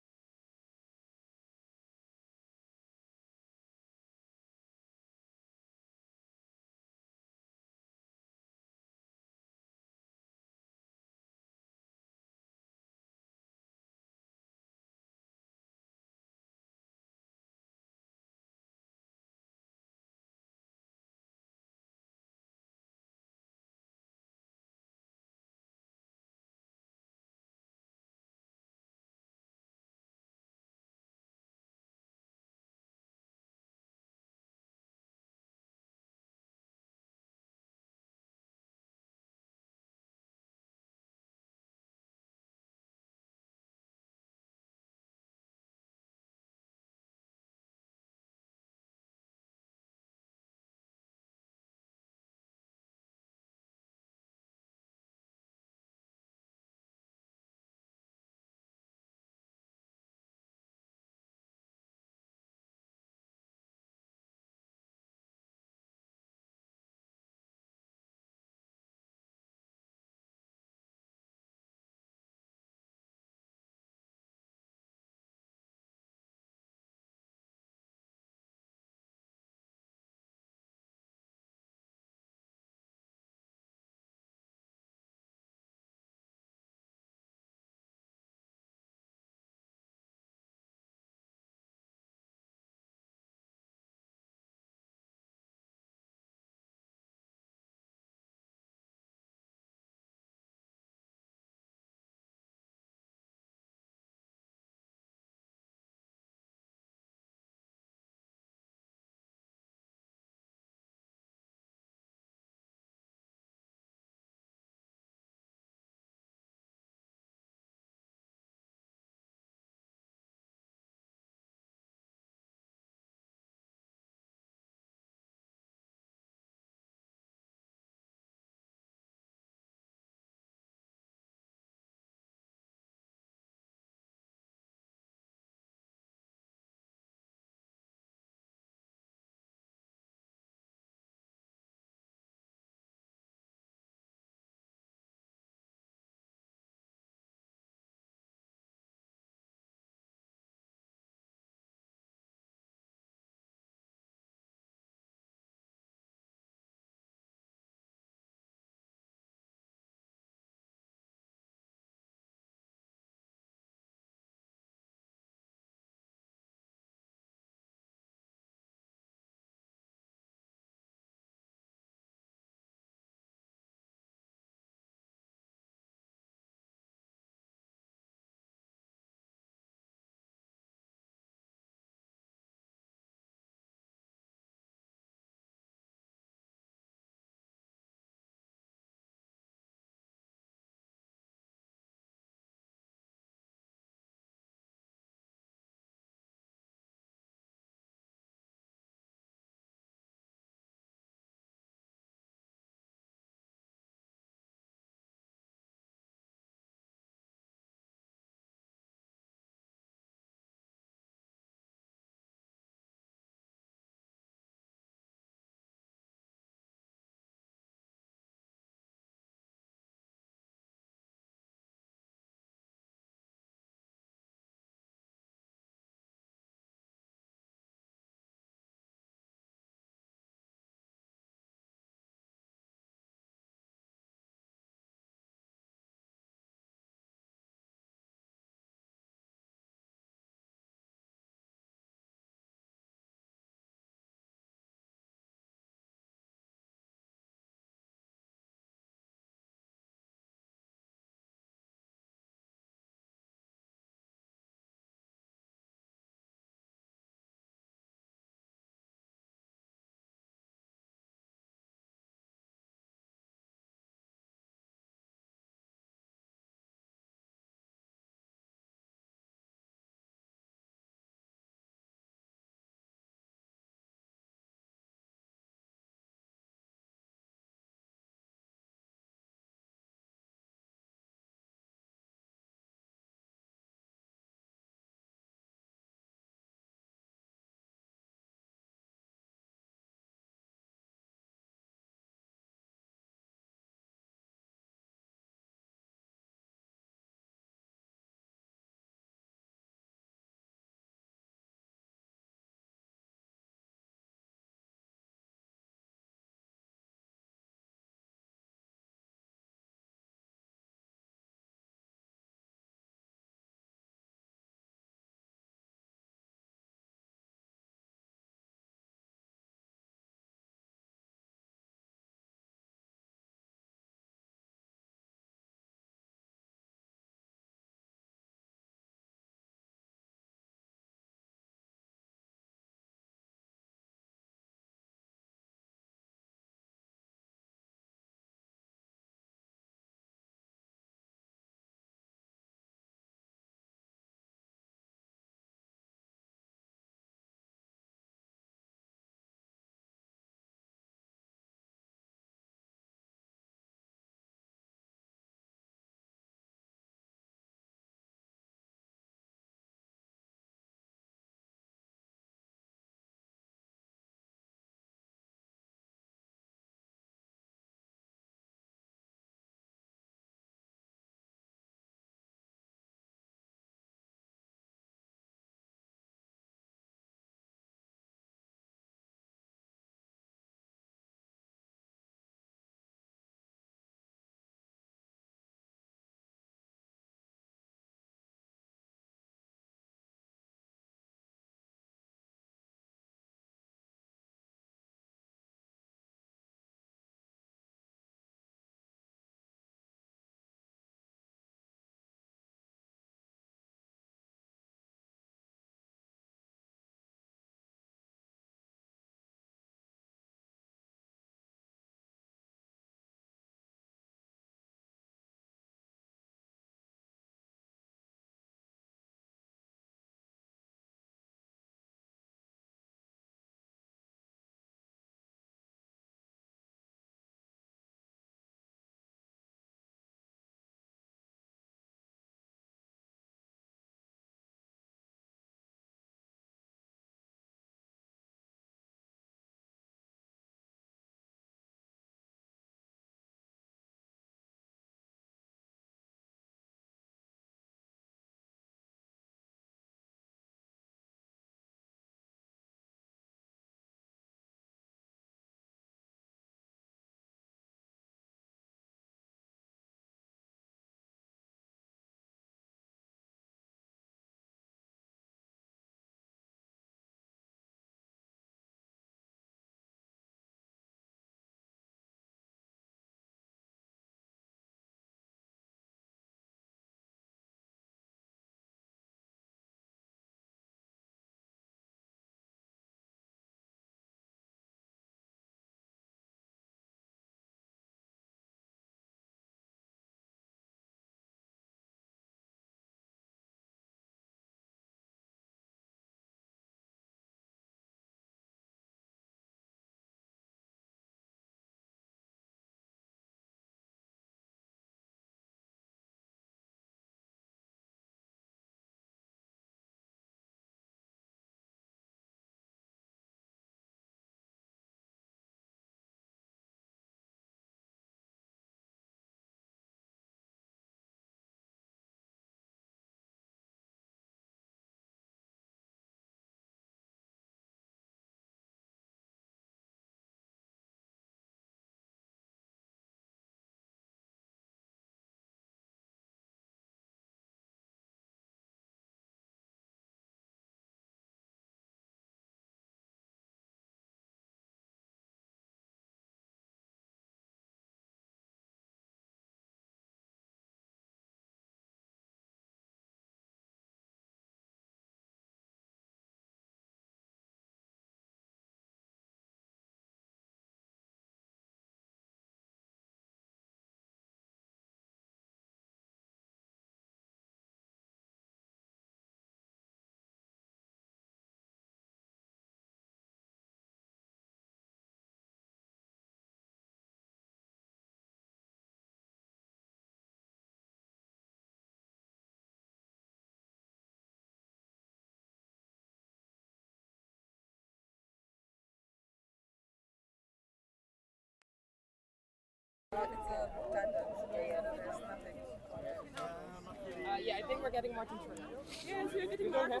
we're getting Martin through. Yes, you're getting Martin.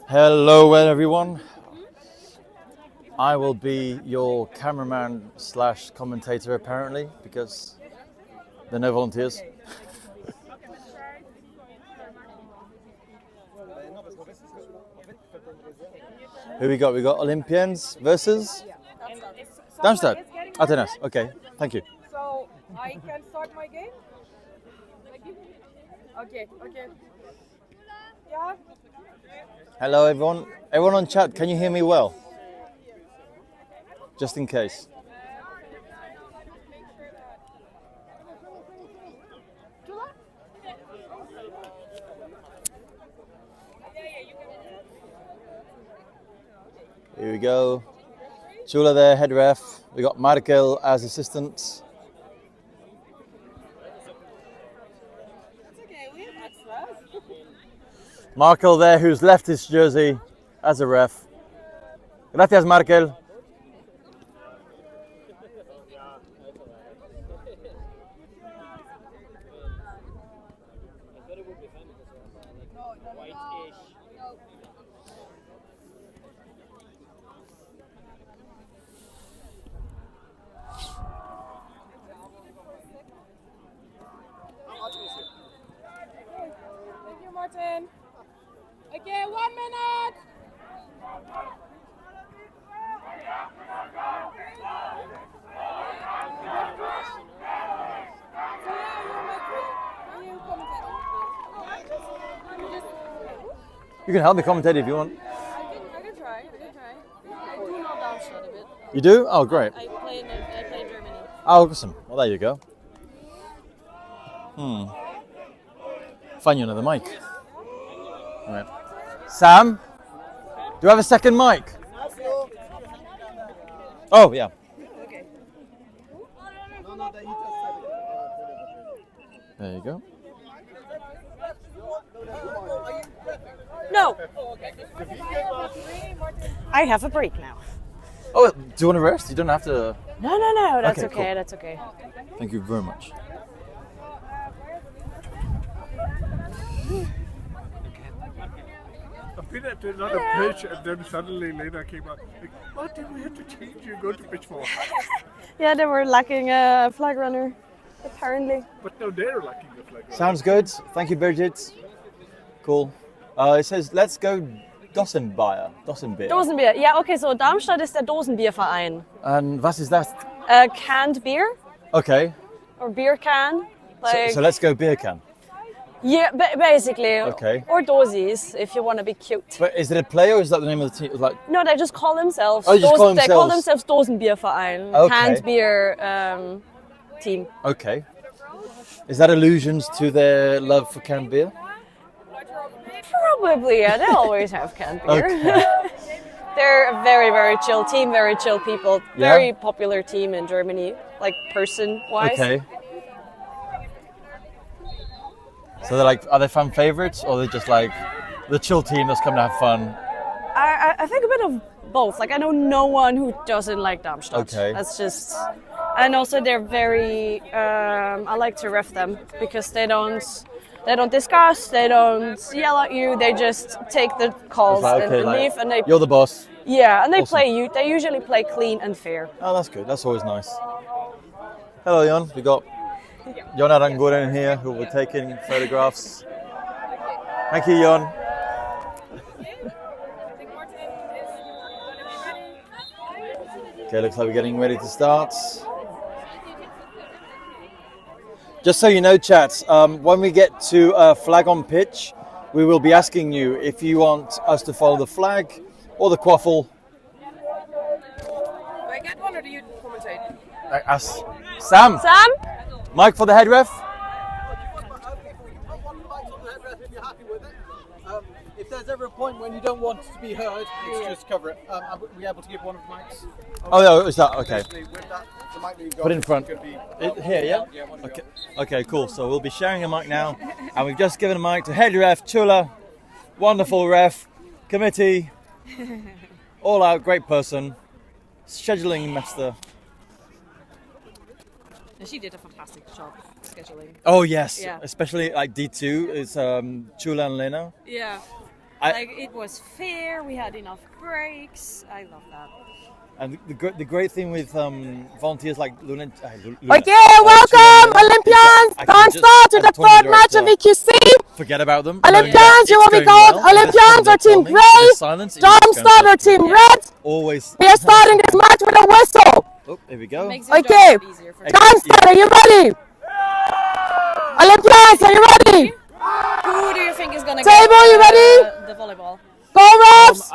Hello everyone. I will be your cameraman slash commentator apparently because there are no volunteers. Who we got? We got Olympiens versus Darmstadt. Athenas. Okay, thank you. So I can start my game? Okay. Yeah. Hello everyone. Everyone on chat, can you hear me well? Just in case. Here we go. Chula there, head ref. We got Markel as assistant. Markel there, who's left his jersey as a ref. Gracias, Markel. Thank you, Martin. Okay, 1 minute. You can help me commentate if you want. I can try. I do know Darmstadt a bit. You do? Oh, great. I play in Germany. Oh, awesome. Well, there you go. Find you another mic. All right. Sam, do you have a second mic? Oh, yeah. There you go. No. I have a break now. Oh, do you want to rest? You don't have to. No. That's Okay, okay. cool. That's okay. Thank you very much. I've been at another pitch and then suddenly later came up, like, what did we have to change you go to pitch 4? Yeah, they were lacking a flag runner, apparently. But no, they're lacking the flag. Sounds good. Thank you, Birgit. Cool. It says, let's go Dosenbier. Dosenbier. Yeah, okay, so Darmstadt ist der Dosenbierverein. And was ist das? Canned beer Okay. or beer can. So let's go beer can. Yeah, basically. Okay. Or dosies, if you want to be cute. But is it a play or is that the name of the team? Like, No, they just call themselves. Oh, they just call They call themselves- themselves Dosenbierverein. Okay. Canned beer team. okay. Is that allusions to their love for canned beer? Probably, yeah. They always have canned beer. Okay. They're a very, very chill team, very chill people. Yeah? Very popular team in Germany, like person-wise. Okay. So they're like, are they fan favorites or are they just like the chill team that's come to have fun? I think a bit of both. Like, I know no one who doesn't like Darmstadt. Okay. That's just... And also they're very... I like to ref them because they don't discuss, they don't yell at you, they just take the calls It's like, okay, and like, leave. And they, you're the boss. yeah, and they Awesome. they usually play clean and fair. Oh, that's good. That's always nice. Hello, Jon. We got Jon Aranguren here who will be taking photographs. Thank you, Jon. Okay, looks like we're getting ready to start. Just so you know, chat, when we get to flag on pitch, we will be asking you if you want us to follow the flag or the quaffle. Do I get one or do you commentate? Ask Sam. Sam? Mike for the head ref. If there's ever a point when you don't want to be heard, it's just cover it. Are we able to give one of the mics? Oh, no, is that okay? Obviously, with that, the mic that you've got Put it in front. could be Here, yeah? Yeah, one of Okay. Okay, cool. So we'll be sharing a mic now. And we've just given a mic to head ref Chula. Wonderful ref. Committee. All out, great person. Scheduling master. And she did a fantastic job. scheduling. Oh yes, Yeah. especially like D2 is Chula and Lena. Yeah. I- It was fair. We had enough breaks. I love that. And the great thing with volunteers like Luna. Okay, welcome Olympians! Darmstadt to the third match of EQC. Forget about them. Olympians, you will be called Olympians or Team Grey. Darmstadt or Team Red. Always. We are starting this match with a whistle. Oh, here we go. Okay, Darmstadt, are you ready? Olympians, are you ready? Who do you think is going to Table, get you ready? the volleyball? Go, Robs!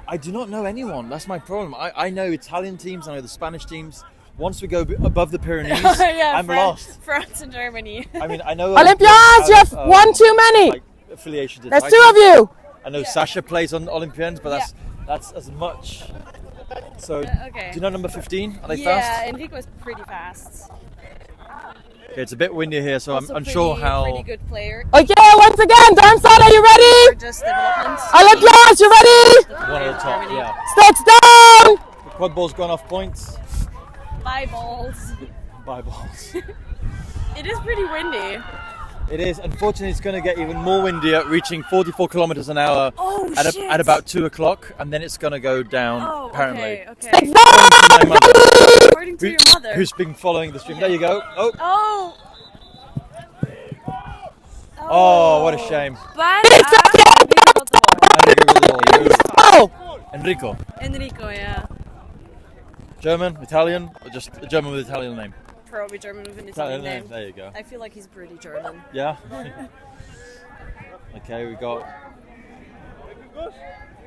I do not know anyone. That's my problem. I know Italian teams. I know the Spanish teams. Once we go above the Pyrenees, Yeah, I'm lost. France and Germany. I mean, I know Olympians, you have one too many. Like, affiliation to There's Titan. 2 of you. I know Sasha plays on Olympiens, but that's as much. So, okay. do you know number 15? Are they Yeah, fast? Enrico is pretty fast. Okay, it's a bit windy here, so Also I'm unsure how. Pretty good player. Okay, once again, Darmstadt, are you ready? Just development. Olympians, you ready? One at the top, yeah. Sticks down. The quad ball's gone off points. Bye balls. Bye balls. It is pretty windy. It is. Unfortunately, it's going to get even more windier, reaching 44 kilometers an hour at about 2 o'clock, and then it's going to go down. Apparently. Okay. According to your mother. Who's been following the stream? There you go. Oh. Oh, what a shame. Enrico. Enrico, yeah. German, Italian, or just a German with Italian name? Probably German with an Italian name. There you go. I feel like he's pretty German. Yeah. Okay, we got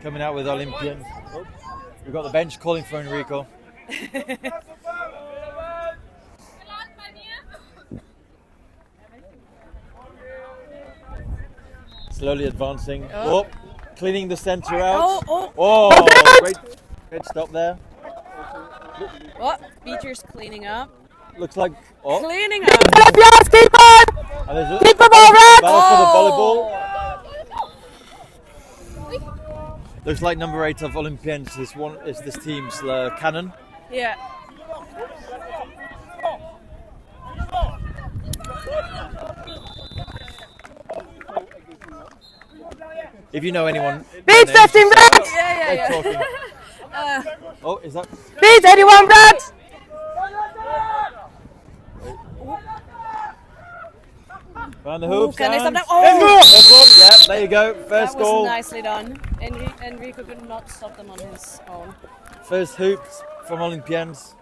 coming out with Olympians. We've got the bench calling for Enrico. Slowly advancing. Oh, cleaning the center out. Great stop there. Oh, Beacher's cleaning up. Looks like Cleaning up. Olympians, keep on. Keep the ball, Red. Battle for the volleyball. Looks like number 8 of Olympiens is this team's cannon. Yeah. If you know anyone. Beat 15 Red. Yeah. Oh, is that? Beat 81 Red. Around the hoops. Can they stop and- that? Oh! First one. Yeah, there you go. First That was goal. nicely done. Enrico could not stop them on his own. First hoops from Olympiens.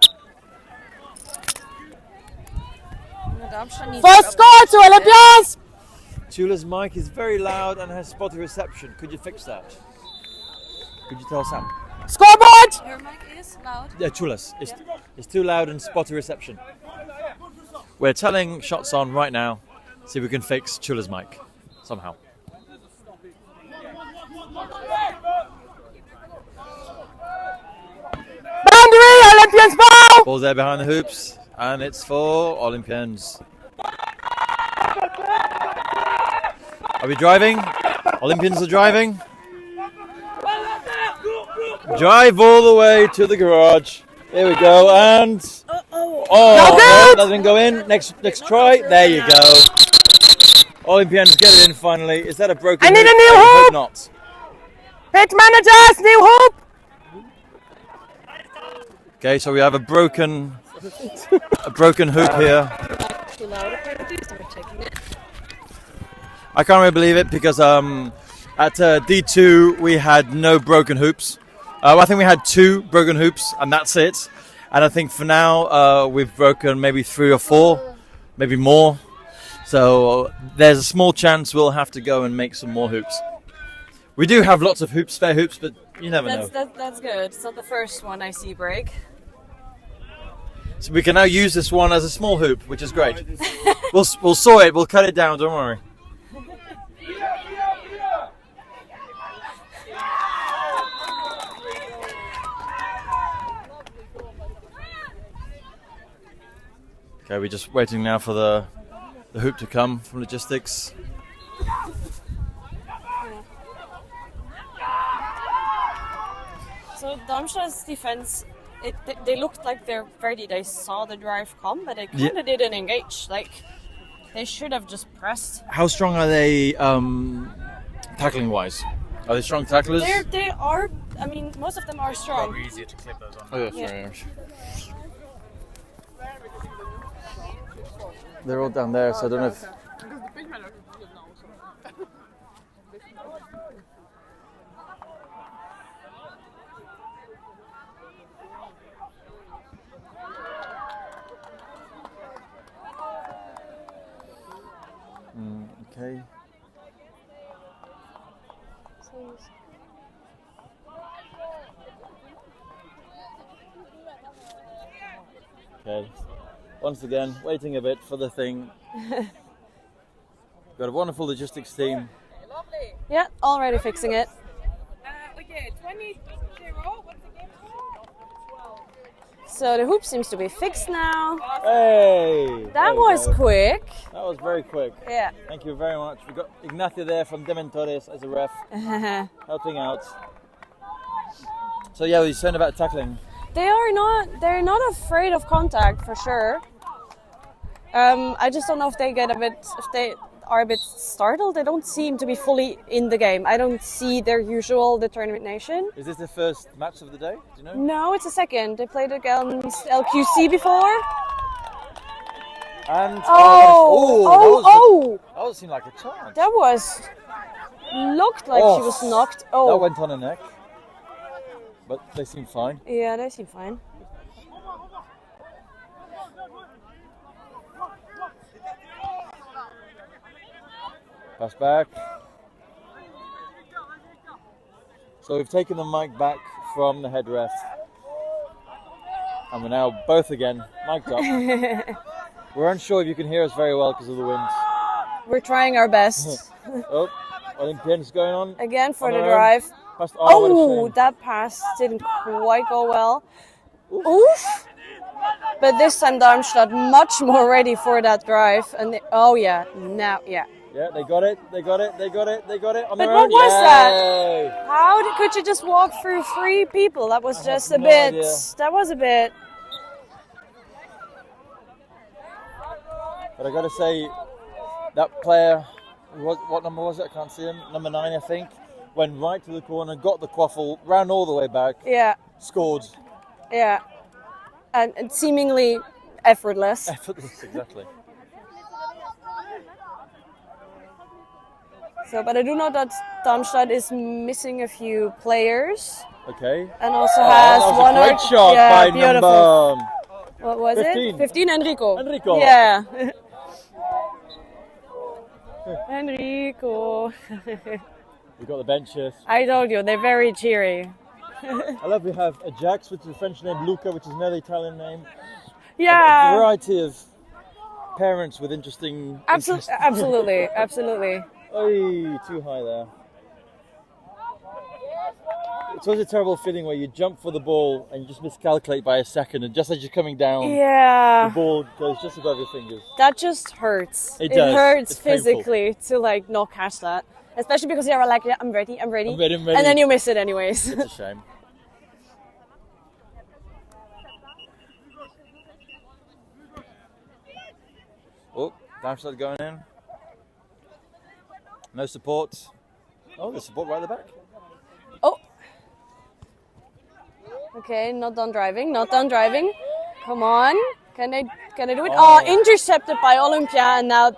First score to Olympians. Chula's mic is very loud and has spotty reception. Could you fix that? Could you tell Sam? Scoreboard. Your mic is loud. Yeah, Chula's. It's too loud and spotty reception. We're telling shots on right now. See if we can fix Chula's mic somehow. Boundary, Olympians ball. Ball's there behind the hoops, and it's for Olympians. Are we driving? Olympians are driving. Drive all the way to the garage. Here we go, and that doesn't go in. Next try. There you go. Olympians get it in finally. Is that a broken? I need hoop? a new I hope hoop. not. Pitch managers, new hoop. Okay, so we have a broken hoop here. I can't really believe it because at D2 we had no broken hoops. I think we had 2 broken hoops and that's it. And I think for now we've broken maybe 3 or 4, maybe more. So there's a small chance we'll have to go and make some more hoops. We do have lots of hoops, spare hoops, but you never know. That's good. It's not the first one I see break. So we can now use this one as a small hoop, which is great. We'll saw it. We'll cut it down. Don't worry. Okay, we're just waiting now for the hoop to come from logistics. So Darmstadt's defense they looked like they're ready. They saw the drive come, but they kind of didn't engage. Like, they should have just pressed. How strong are they tackling wise? Are they strong tacklers? They are. I mean, most of them are strong. Probably easier to clip those on. Oh, yeah, sorry. They're all down there, so I don't know if... Okay. Okay. Once again, waiting a bit for the thing. Got a wonderful logistics team. Yeah, already fixing it. Okay, 20-0. What's the game score? So the hoop seems to be fixed now. Hey! That was quick. That was very quick. Yeah. Thank you very much. We got Ignacio there from Dementores as a ref, helping out. So yeah, we're saying about tackling. They're not afraid of contact for sure. I just don't know if they are a bit startled. They don't seem to be fully in the game. I don't see their usual determination. Is this the first match of the day? Do you know? No, it's the second. They played against LQC before. And that would seem like a chance. That looked like she was knocked. Oh, that went on her neck. But they seem fine. Yeah, they seem fine. Pass back. So we've taken the mic back from the head ref. And we're now both again mic'd up. We're unsure if you can hear us very well because of the wind. We're trying our best. Oh, Olympiens going on. Again for on the their drive. Oh, that pass didn't quite go well. Oof. But this time Darmstadt much more ready for that drive. And yeah. Yeah, they got it. They got it. On But their what own. was Yay. that? How could you just walk through 3 people? That was just a bit. Idea. That was a bit. But I got to say, that player, what number was it? I can't see him. Number 9, I think. Went right to the corner, got the quaffle, ran all the way back. Yeah. Scored. Yeah. And seemingly effortless. Effortless, exactly. So, but I do know that Darmstadt is missing a few players. Okay. And also has that was one a great shot by number... What was 15. it? 15, Enrico. Enrico. Yeah. Enrico. We got the benches. I told you, they're very cheery. I love we have a Jax, which is a French name, Luca, which is another Italian name. Yeah. A variety of parents with interesting... Absolutely. Oy, too high there. It's always a terrible feeling where you jump for the ball and you just miscalculate by a second, and just as you're coming down, yeah, the ball goes just above your fingers. That just hurts. It does. Hurts it's physically to like not catch that, especially because you're like, yeah, I'm ready, I'm ready, and then you miss it anyways. It's a shame. Oh, Darmstadt going in. No support. Oh, there's support right at the back. Oh. Okay, not done driving. Come on. Can they do it? Oh, intercepted by Olympia, and now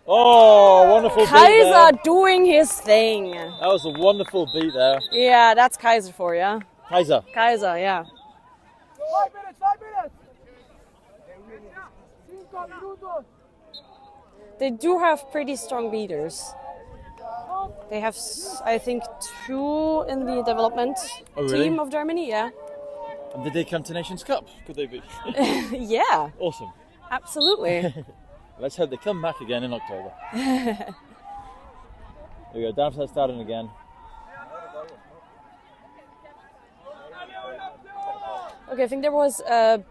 Oh, wonderful beat there. Kaiser doing his thing. That was a wonderful beat there. Yeah, that's Kaiser for you. Kaiser, yeah. 5 minutes. They do have pretty strong beaters. They have, I think, 2 in the development team of Germany, yeah. And did they come to Nations Cup? Could they be? Yeah. Awesome. Absolutely. Let's hope they come back again in October. There we go, Darmstadt starting again. Okay, I think there was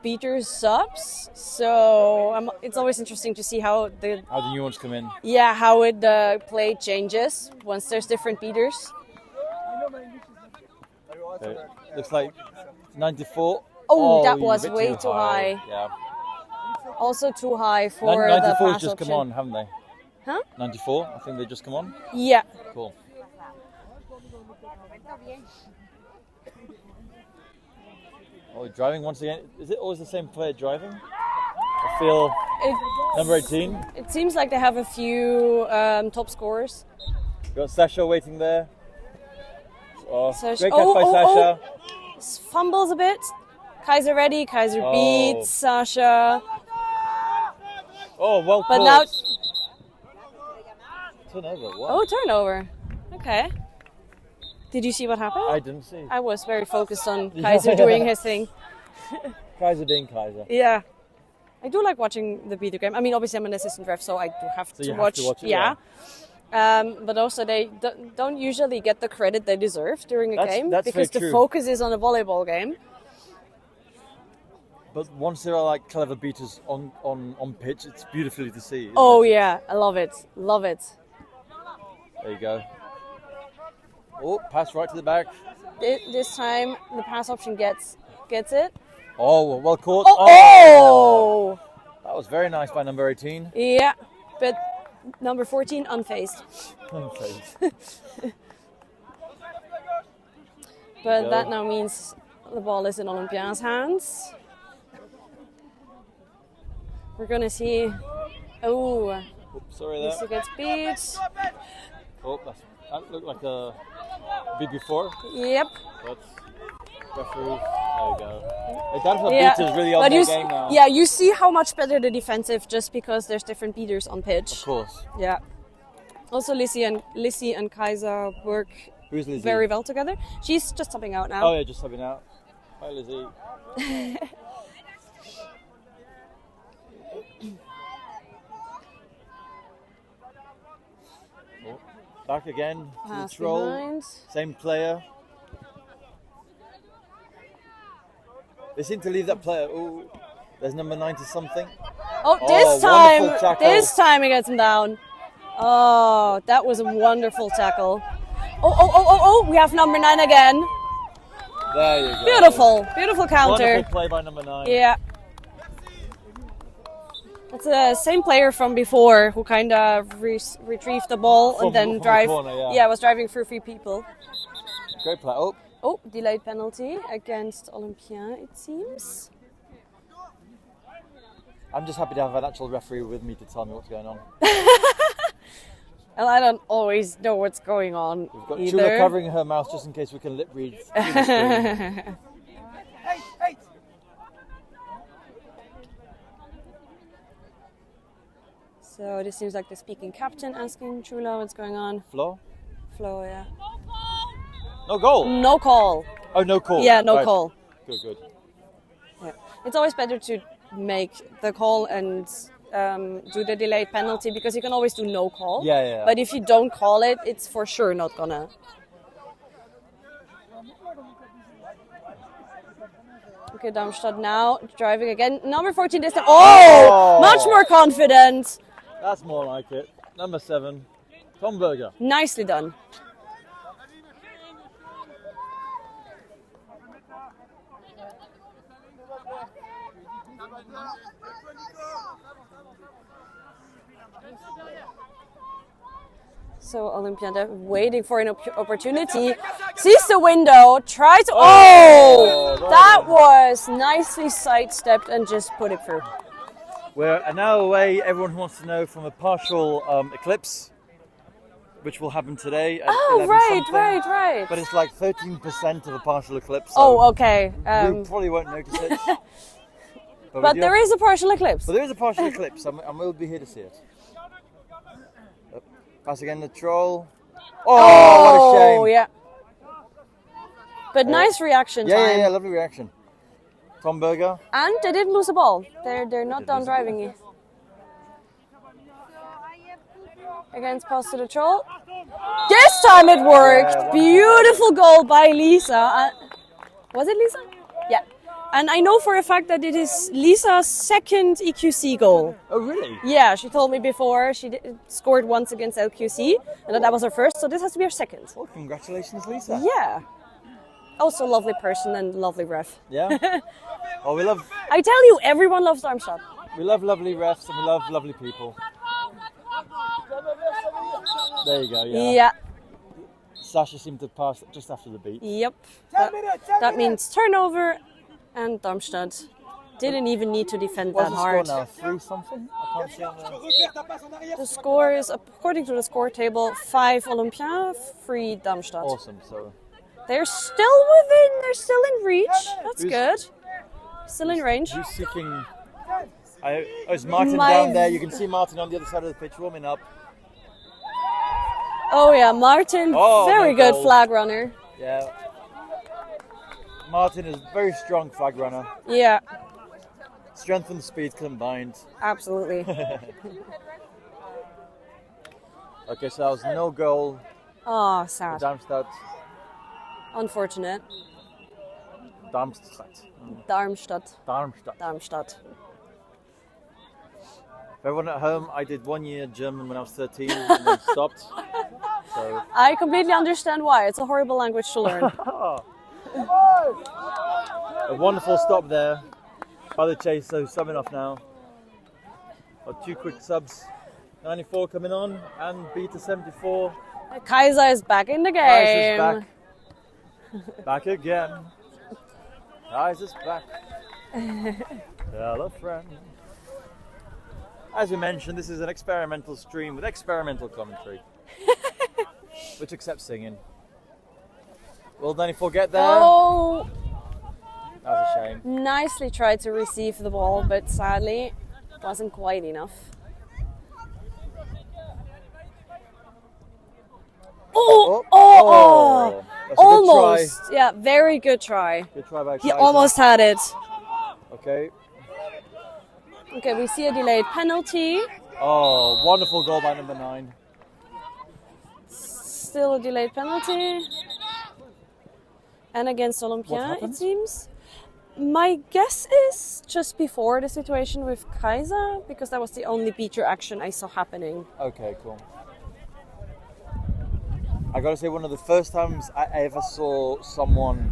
beater subs, so it's always interesting to see how the new ones come in. Yeah, how the play changes once there's different beaters. Okay. Looks like 94. Oh, that you're a was bit way too high. Yeah. Also too high for the 94's pass just option. come on, haven't they? Huh? 94, I think they just come on. Yeah. Cool. Oh, driving once again. Is it always the same player driving? I feel number 18. It seems like they have a few top scorers. Got Sasha waiting there. Oh, Sasha- great catch by Sasha. Fumbles a bit. Kaiser ready. Kaiser beats Sasha. Oh, well But caught. now, Turnover, what? oh, turnover. Okay. Did you see what happened? I didn't see. I was very focused on Kaiser doing his thing. Kaiser being Kaiser. Yeah. I do like watching the video game. I mean, obviously I'm an assistant ref, so I do have So to you have watch. to watch it, yeah. But also they don't usually get the credit they deserve during a game that's because very the true. focus is on a volleyball game. But once there are like clever beaters on pitch, it's beautifully to see. isn't Oh it? yeah, I love it. Love it. There you go. Oh, pass right to the back. This time the pass option gets it. Oh, well caught. Oh! That was very nice by number 18. Yeah, but number 14 unfazed. But Go. that now means the ball is in Olympiens' hands. We're gonna see. Oh, Oops, sorry Lisa there. gets beat. Oh, that looked like a bit before. Yep. That's referee. There you go. The Darmstadt Yeah. beaters really on But their you game now. yeah, you see how much better the defensive just because there's different beaters on pitch. Of course. Yeah. Also, Lissy and Kaiser work Who's Lizzie? very well together. She's just stopping out now. Oh yeah, just subbing out. Hi Lizzie. Oh, back again to Pass the troll. behind. Same player. They seem to leave that player. Oh, there's number 90 something. Oh, wonderful tackle. this time he gets him down. Oh, that was a wonderful tackle. Oh, we have number 9 again. There you go. Beautiful counter. Wonderful play by number 9. Yeah. It's the same player from before who kind of retrieved the ball From and then the drive. corner, yeah. Was driving through 3 people. Great play. Oh, delayed penalty against Olympiens, it seems. I'm just happy to have an actual referee with me to tell me what's going on. And I don't always know what's going on We've got either. Chula covering her mouth just in case we can lip read through the screen. So this seems like the speaking captain asking Chula what's going on. Flo? Flo, yeah. No goal? No call. Oh, no call. Yeah, no Right. call. Good. Yeah. It's always better to make the call and do the delayed penalty because you can always do no call. Yeah. But if you don't call it, it's for sure not gonna. Okay, Darmstadt now driving again. Number 14 this time. Oh! Much more confident. That's more like it. Number 7, Tom Berger. Nicely done. So Olympia waiting for an opportunity. Sees the window, tries. Oh! That was nicely sidestepped and just put it through. We're an hour away, everyone who wants to know, from a partial eclipse, which will happen today at 11 something. right. But it's like 13% of a partial eclipse. So Oh, okay. we probably won't notice it. But there is a partial eclipse. But there is a partial eclipse, and we'll be here to see it. Pass again the troll. Oh, what a shame. Yeah. But nice reaction time. Yeah, lovely reaction. Tom Berger. And they didn't lose the ball. They're not done driving it. Against pass to the troll. This time it worked. Yeah, Beautiful goal by Lisa. Was it Lisa? Yeah. And I know for a fact that it is Lisa's second EQC goal. Oh, really? Yeah, she told me before she scored once against LQC, and that was her first, so this has to be her second. Well, congratulations, Lisa. Yeah. Also lovely person and lovely ref. Yeah. Oh, we love. I tell you, everyone loves Darmstadt. We love lovely refs and we love lovely people. There you go. Yeah. Yeah. Sasha seemed to pass just after the beat. Yep. That means turnover, and Darmstadt didn't even need to defend What's that the hard. score now? 3 something? I can't see on the... The score is, according to the score table, 5 Olympiens, 3 Darmstadt. Awesome. So They're still within. They're still in reach. That's good. Still in range. Who's seeking? Is Martin My- down there? You can see Martin on the other side of the pitch warming up. Oh yeah, Martin, Oh, very no good goal. flag runner. Yeah. Martin is a very strong flag runner. Yeah, Strength and speed combined. absolutely. Okay, so that was no goal Oh, for sad. Darmstadt. Unfortunate. Darmstadt. Darmstadt. Darmstadt. Darmstadt. For everyone at home, I did 1 year German when I was 13 and then stopped. So I completely understand why. It's a horrible language to learn. a wonderful stop there by the chase, so subbing off now. Got 2 quick subs. 94 coming on and Beta 74. Kaiser is back in the game. Kaiser's back. Back again. Kaiser's back. Tell a friend. As we mentioned, this is an experimental stream with experimental commentary. Which accepts singing. Will 94 get there? Oh, That was a shame. nicely tried to receive the ball, but sadly wasn't quite enough. Oh, oh, That's a good almost. try. Yeah, very good try. Good try by He Kaiser. almost had it. Okay. Okay, we see a delayed penalty. Oh, wonderful goal by number 9. Still a delayed penalty. And against Olympia, it seems. My guess is just before the situation with Kaiser, because that was the only beater action I saw happening. Okay, cool. I gotta say, one of the first times I ever saw someone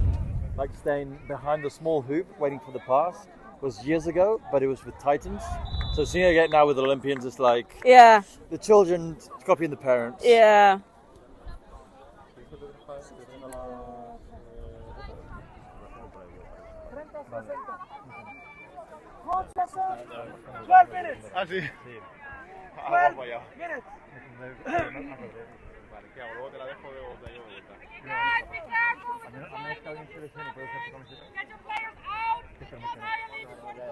like staying behind the small hoop waiting for the pass was years ago, but it was with Titans. So seeing it again now with Olympians, it's like Yeah. the children copying the parents. Yeah. Ah, sí. Vale, Vamos allá. minutes. Vale, ¿qué hago? Luego te la dejo de vuelta.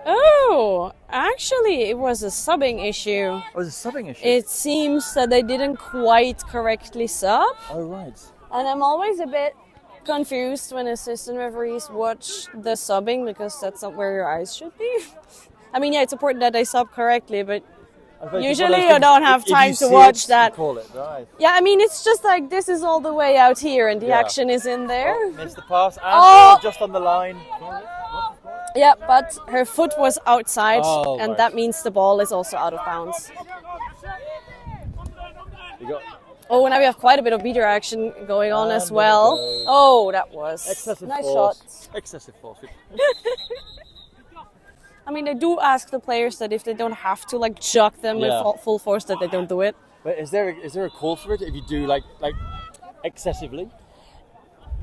Oh, actually, it was a subbing issue. Oh, it was a subbing issue? It seems that they didn't quite correctly sub. Oh, right. And I'm always a bit confused when assistant referees watch the subbing, because that's not where your eyes should be. I mean, yeah, it's important that they sub correctly, but usually you don't have time to watch that. Call it, right. Yeah, I mean, it's just like this is all the way out here and the Yeah. action is in there. Oh, missed the pass and Oh! just on the line. Yeah, but her foot was outside, Oh, and right. that means the ball is also out of bounds. You got Oh, now we have quite a bit of beater action going on as And there well. it goes. Oh, that was excessive nice force. shot. Excessive force. I mean, they do ask the players that if they don't have to like jog them Yeah. with full force, that they don't do it. But is there a call for it if you do like excessively?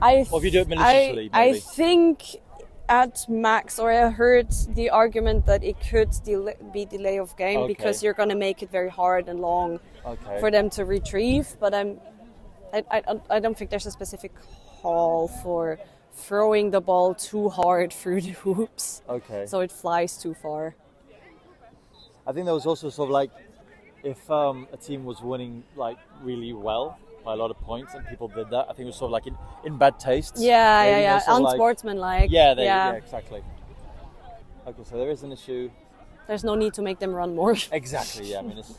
Or if you do it maliciously, I maybe? think at max, or I heard the argument that it could be delay of game Okay. because you're going to make it very hard and long Okay. for them to retrieve. But I don't think there's a specific call for throwing the ball too hard through the hoops. Okay. So it flies too far. I think there was also sort of like if a team was winning like really well by a lot of points and people did that, I think it was sort of like in bad taste. Yeah, Maybe, yeah, you know, yeah. sort of like- Unsportsmanlike. Yeah, Yeah. exactly. Okay, so there is an issue. There's no need to make them run more. Exactly, yeah. I mean, it's,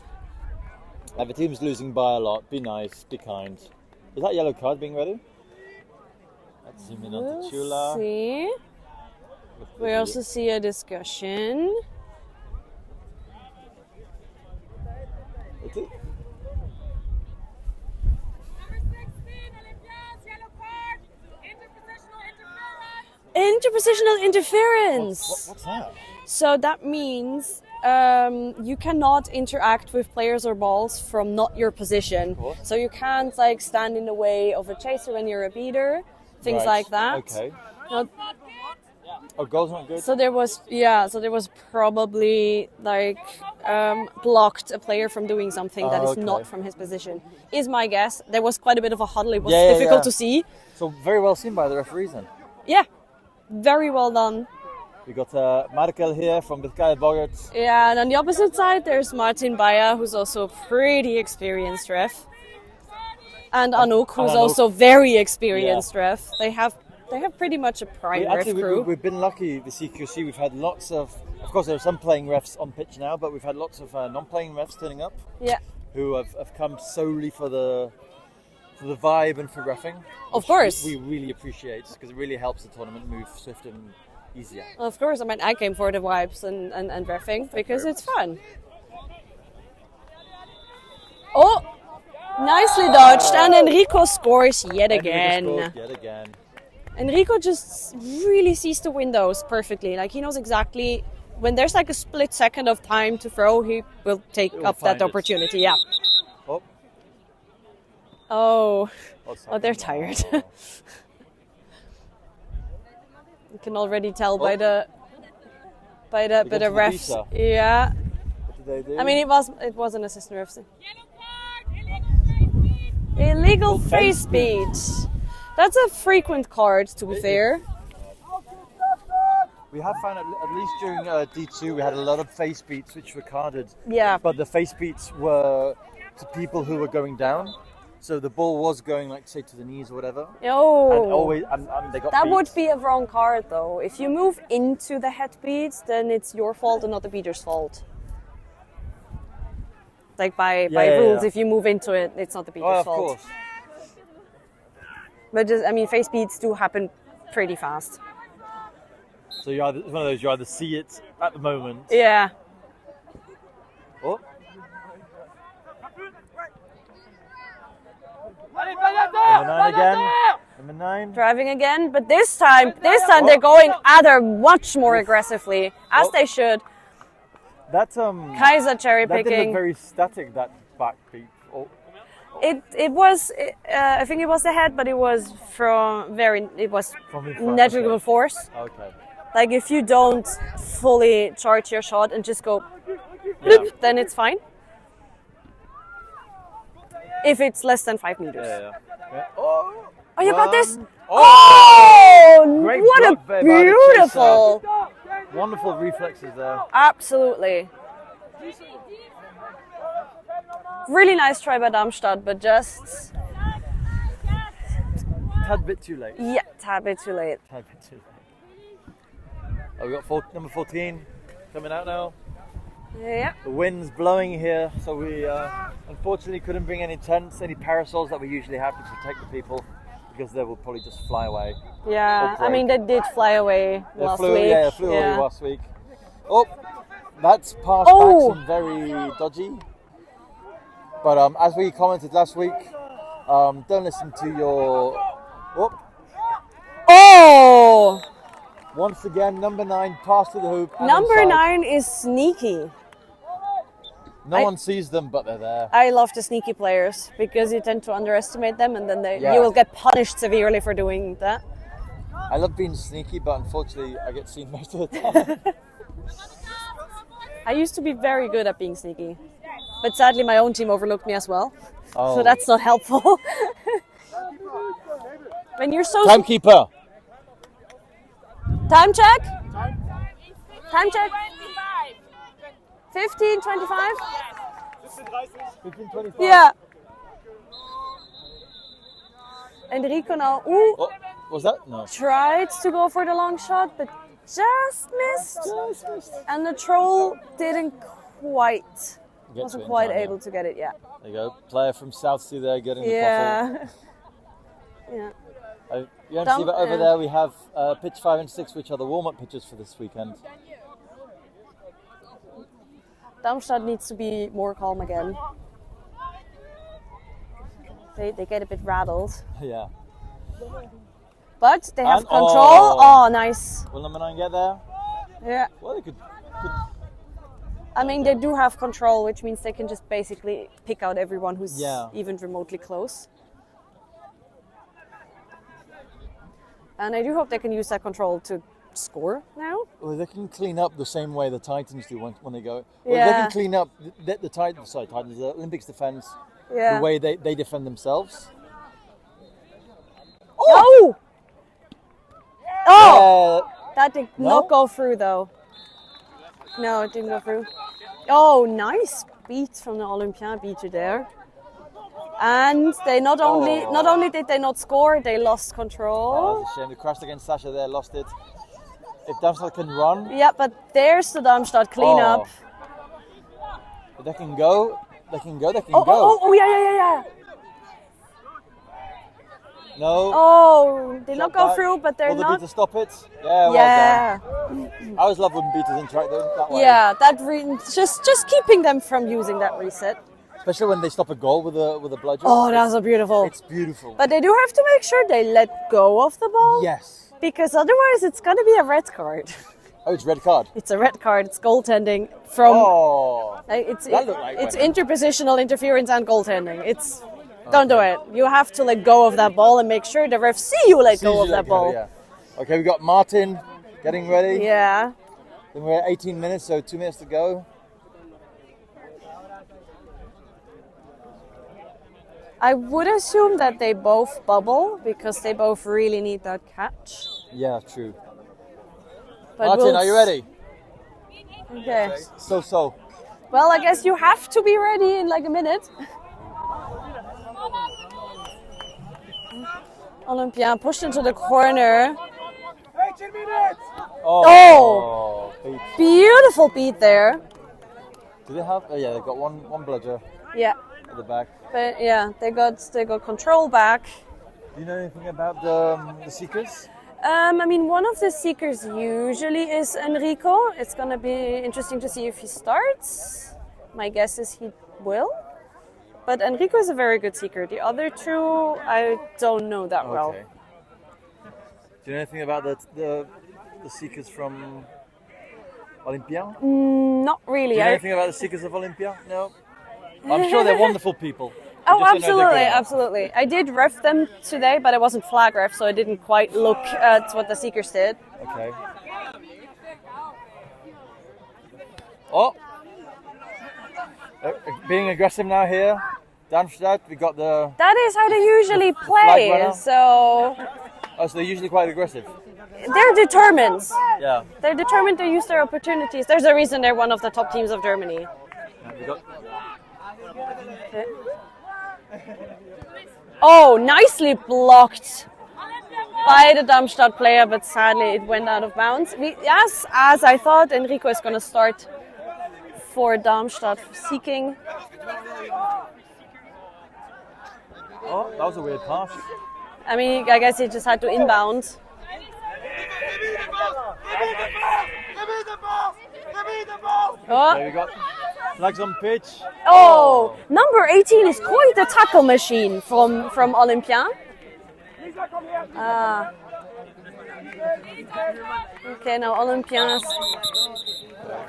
if a team's losing by a lot, be nice, be kind. Is that yellow card being ready? Let's see, Minotaures. We'll see. We also see a discussion. interpositional interference. What's that? So that means you cannot interact with players or balls from not your position. So you can't like stand in the way of a chaser when you're a beater, things Right. like that. Okay. Now, Oh, goal's not good. so there was probably like blocked a player from doing something that is okay. not from his position. Is my guess. There was quite a bit of a huddle. It was Yeah, yeah, difficult yeah. to see. So very well seen by the referees then. Yeah, very well done. We got Markel here from Bizkaia Boggarts. Yeah, and on the opposite side, there's Martin Bayer, who's also a pretty experienced ref, and Anouk, who's Anouk. also very experienced ref. They have pretty much a prime ref Actually, crew. we've been lucky. The CQC, we've had lots of course, there are some playing refs on pitch now, but we've had lots of non-playing refs turning up. Yeah. Who have come solely for the vibe and for reffing. Of course. We really appreciate because it really helps the tournament move swifter and easier. Of course, I mean, I came for the vibes and reffing because it's fun. Oh, nicely dodged, and Enrico scores yet again. Enrico just really sees the windows perfectly. Like, he knows exactly when there's like a split second of time to throw, he will take up that opportunity. Yeah. Oh, they're tired. You can already tell by the refs. Yeah. What did they do? I mean, it was an assistant ref. Illegal face beat. That's a frequent card, to be fair. We have found at least during D2 we had a lot of face beats which were carded. Yeah. But the face beats were to people who were going down. So the ball was going, like, say, to the knees or whatever. Oh. And always, they got that beat. would be a wrong card, though. If you move into the head beats, then it's your fault and not the beater's fault. Like by rules, if you move into it, it's not the beater's fault. Of course. But just, I mean, face beats do happen pretty fast. So it's one of those, you either see it at the moment. Yeah. Oh. Number 9 again. Number 9. Driving again, but this time they're going at her much more aggressively, as they should. That Kaiser cherry that picking. didn't look very static, that backbeat. Oh. It was I think it was the head, but it was from negligible force. Okay. Like, if you don't fully charge your shot and just go bloop, then it's fine. If it's less than 5 meters. Yeah. Oh, you got this? Oh! Great What a block there by the beautiful! chaser. Wonderful reflexes there. Absolutely. Really nice try by Darmstadt, but just Tad bit too late. yeah, tad bit too late. Tad bit too late. Oh, we got number 14 coming out now. Yeah. The wind's blowing here, so we unfortunately couldn't bring any tents, any parasols that we usually have to protect the people, because they will probably just fly away. Yeah, I mean, they did fly away last week. Yeah, they flew away last week. Oh, that's passed back some very dodgy. But as we commented last week, don't listen to your... Oh! Once again, number 9 passed to the hoop. Number 9 is sneaky. No one sees them, but they're there. I love the sneaky players because you tend to underestimate them, and then you will get punished severely for doing that. I love being sneaky, but unfortunately, I get seen most of the time. I used to be very good at being sneaky, but sadly, my own team overlooked me as well. Oh. So that's not helpful. When you're so Timekeeper. Time check. Time check. 15, 25? 15, 25. Yeah. Enrico now Was that? No. tried to go for the long shot, but just missed. And the troll wasn't quite able to get it yet. There you go. Player from South Sea there getting the Yeah. Yeah. You don't see, but over there we have pitch 5 and 6, which are the warm-up pitches for this weekend. Darmstadt needs to be more calm again. They get a bit rattled. Yeah. But they have And- control. Oh, nice. Will number 9 get there? Yeah. Well, they could. I mean, they do have control, which means they can just basically pick out everyone who's Yeah. even remotely close. And I do hope they can use that control to score now. Well, they can clean up the same way the Titans do when they go. Well, they Yeah. can clean up the Titans, the Olympics defense, Yeah. the way they defend themselves. Oh! Oh! Uh, That did No? not go through, though. No, it didn't go through. Oh, nice beat from the Olympiens beater there. And they not only did they not score, they lost control. Oh, that's a shame. They crashed against Sasha there, lost it. If Darmstadt can run, Yeah, but there's the Darmstadt cleanup. if they can go, they can go. Oh, yeah. No. Oh, did not go back. through, but they're Will the not. beater stop it? Yeah, Yeah. well done. I always love when beaters interact that way. Yeah, that just keeping them from using that reset. Especially when they stop a goal with a bludger. Oh, that's so beautiful. It's beautiful. But they do have to make sure they let go of the ball. Yes. Because otherwise it's going to be a red card. Oh, it's red card. It's a red card. It's goaltending from. Oh. It's That looked like it's winning. interpositional interference and goaltending. It's don't do it. You have to let go of that ball and make sure the ref see you let go of that ball. Yeah. Okay, we got Martin getting ready. Yeah. Then we're at 18 minutes, so 2 minutes to go. I would assume that they both bubble because they both really need that catch. Yeah, true. But Martin, we'll are you ready? Okay. So. Well, I guess you have to be ready in like a minute. Olympien pushed into the corner. 18 minutes! Oh! Beat. Beautiful beat there. Do they have? Oh yeah, they've got one bludger Yeah. at the back. But yeah, they got control back. Do you know anything about the Seekers? I mean, one of the Seekers usually is Enrico. It's gonna be interesting to see if he starts. My guess is he will. But Enrico is a very good Seeker. The other two, I don't know that well. Okay. Do you know anything about the Seekers from Olympiens? Not really. Do you know anything about the Seekers of Olympiens? No. I'm sure they're wonderful people. I Oh, just don't know if they're absolutely, good enough. absolutely. I did ref them today, but I wasn't flag ref, so I didn't quite look at what the Seekers did. Okay. Oh. Being aggressive now here. Darmstadt, we got the... That is how they usually flag play, runner. so Oh, so they're usually quite aggressive. they're determined. Yeah. They're determined to use their opportunities. There's a reason they're one of the top teams of Germany. We got... Okay. Oh, nicely blocked by the Darmstadt player, but sadly it went out of bounds. Yes, as I thought, Enrico is going to start for Darmstadt seeking. Oh, that was a weird pass. I mean, I guess he just had to inbound. Oh. There we got flags on pitch. Oh, number 18 is quite the tackle machine from Olympiens. Ah. Okay, now Olympiens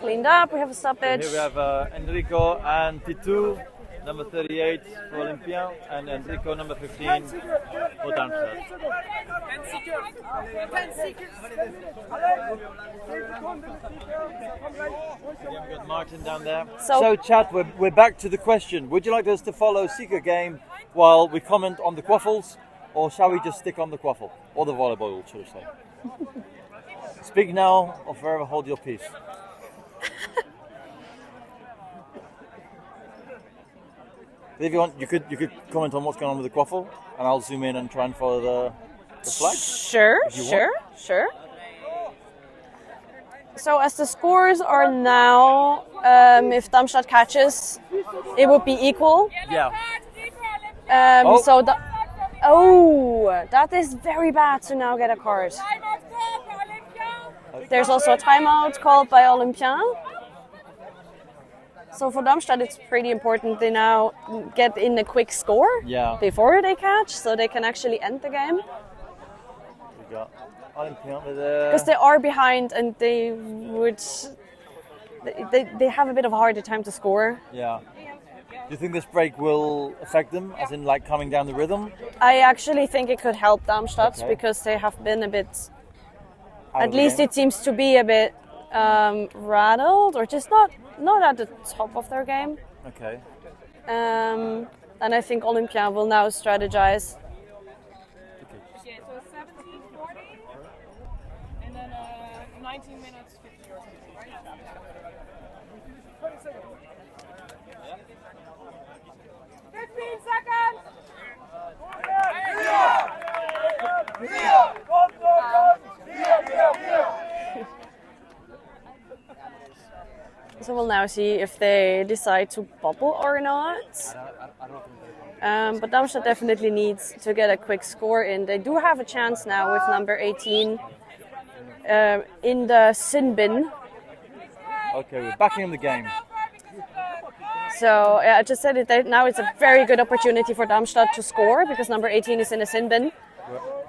cleaned up. We have a stoppage. Here we have Enrico and Titu, number 38 for Olympiens, and Enrico, number 15 for Darmstadt. We got Martin down there. So chat, we're back to the question. Would you like us to follow Seeker game while we comment on the quaffles, or shall we just stick on the quaffle? Or the volleyball, should I say. Speak now or forever hold your peace. If you want, you could comment on what's going on with the quaffle, and I'll zoom in and try and follow the flag. Sure. So as the scores are now, if Darmstadt catches, it would be equal. Yeah. So that is very bad to now get a card. There's also a timeout called by Olympiens. So for Darmstadt, it's pretty important they now get in a quick score before they catch, so they can actually end the game. got Olympiens with a... Because they are behind and they would... They have a bit of a harder time to score. Yeah. Do you think this break will affect them, as in like coming down the rhythm? I actually think it could help Darmstadt Okay. because they have been a bit... Out At of the least game? it seems to be a bit rattled or just not at the top of their game. Okay. And I think Olympiens will now strategize. Okay, so 17:40 and then 19 minutes 50 or something, right? 15 seconds! So we'll now see if they decide to bubble or not. But Darmstadt definitely needs to get a quick score in. They do have a chance now with number 18 in the sin bin. Okay, we're backing in the game. So I just said it. Now it's a very good opportunity for Darmstadt to score because number 18 is in a sin bin.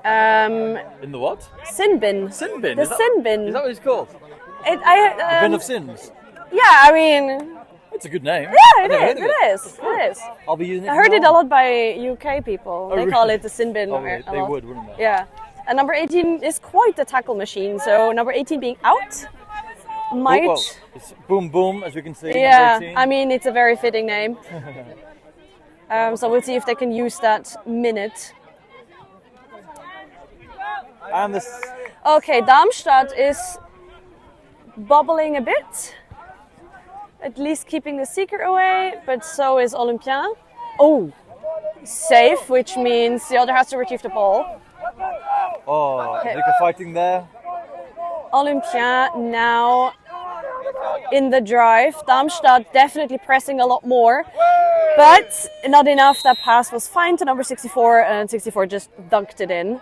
In the what? Sin bin. Sin bin? The Is that- sin bin. Is that what it's called? The bin of sins? Yeah, I mean... It's a good name. Yeah, I've never heard of it is. I'll be using it I from heard it now a on. lot by UK people. Oh, They really? call it the sin bin. Oh, a they lot. would, wouldn't they? Yeah. And number 18 is quite the tackle machine. So number 18 being out might... Oh, well, it's boom boom, as we can see. Yeah, number 18. I mean, it's a very fitting name. So we'll see if they can use that minute. And this... Okay, Darmstadt is bubbling a bit. At least keeping the seeker away, but so is Olympiens. Oh, safe, which means the other has to retrieve the ball. Oh, Okay. Nika fighting there. Olympiens now in the drive. Darmstadt definitely pressing a lot more, but not enough. That pass was fine to number 64, and 64 just dunked it in.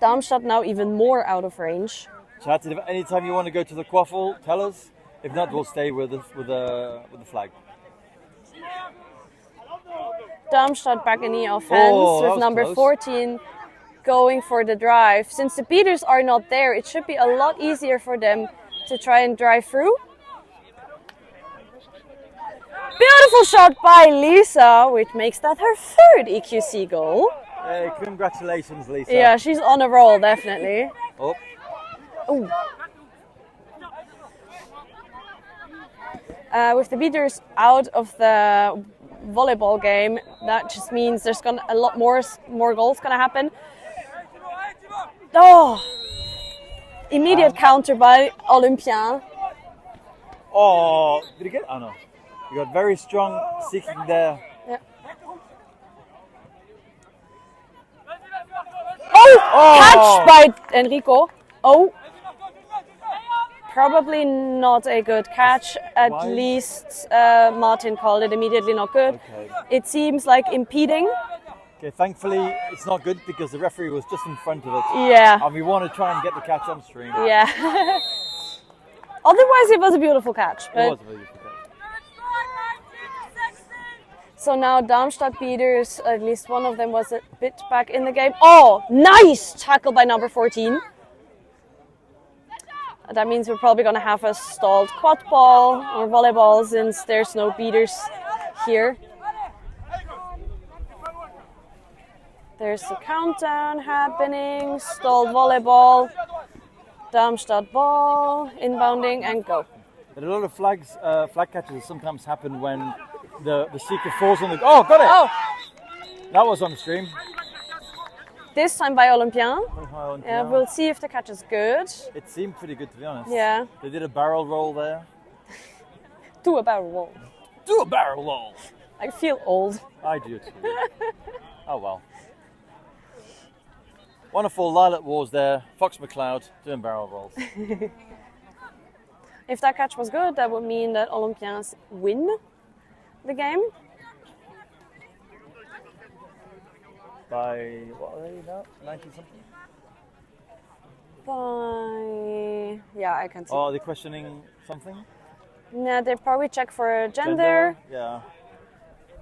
Darmstadt now even more out of range. Chat, if anytime you want to go to the quaffle, tell us. If not, we'll stay with the flag. Darmstadt back in the offense Oh, that with was number close. 14 going for the drive. Since the beaters are not there, it should be a lot easier for them to try and drive through. Beautiful shot by Lisa, which makes that her third EQC goal. Hey, congratulations, Lisa. Yeah, she's on a roll, definitely. Oh. Ooh. With the beaters out of the volleyball game, that just means there's gonna a lot more goals gonna happen. Oh! Immediate counter by Olympiens. Oh, did he get? Oh no. You got very strong seeking there. Yeah. Oh! Catch by Enrico. Oh! Probably not a good catch. At Why? least Martin called it immediately not good. Okay. It seems like impeding. Okay, thankfully it's not good because the referee was just in front of it. Yeah. And we want to try and get the catch on stream. Yeah. Otherwise, it was a beautiful catch. It But was a very good catch. so now Darmstadt beaters, at least one of them was a bit back in the game. Oh, nice tackle by number 14. That means we're probably going to have a stalled quad ball or volleyball since there's no beaters here. There's a countdown happening, stalled volleyball, Darmstadt ball, inbounding and go. But a lot of flag catches sometimes happen when the seeker falls on the... Oh, got it! Oh! That was on the stream. This time by Olympiens. Olympiens. Yeah, we'll see if the catch is good. It seemed pretty good, to be honest. Yeah. They did a barrel roll there. Do a barrel roll. Do a barrel roll! I feel old. I do too. Oh well. Wonderful lilac wars there. Fox McCloud doing barrel rolls. If that catch was good, that would mean that Olympiens win the game. By, what are they now? 90 something? By... Yeah, I can see. Oh, are they questioning something? Yeah, they probably check for gender. Yeah.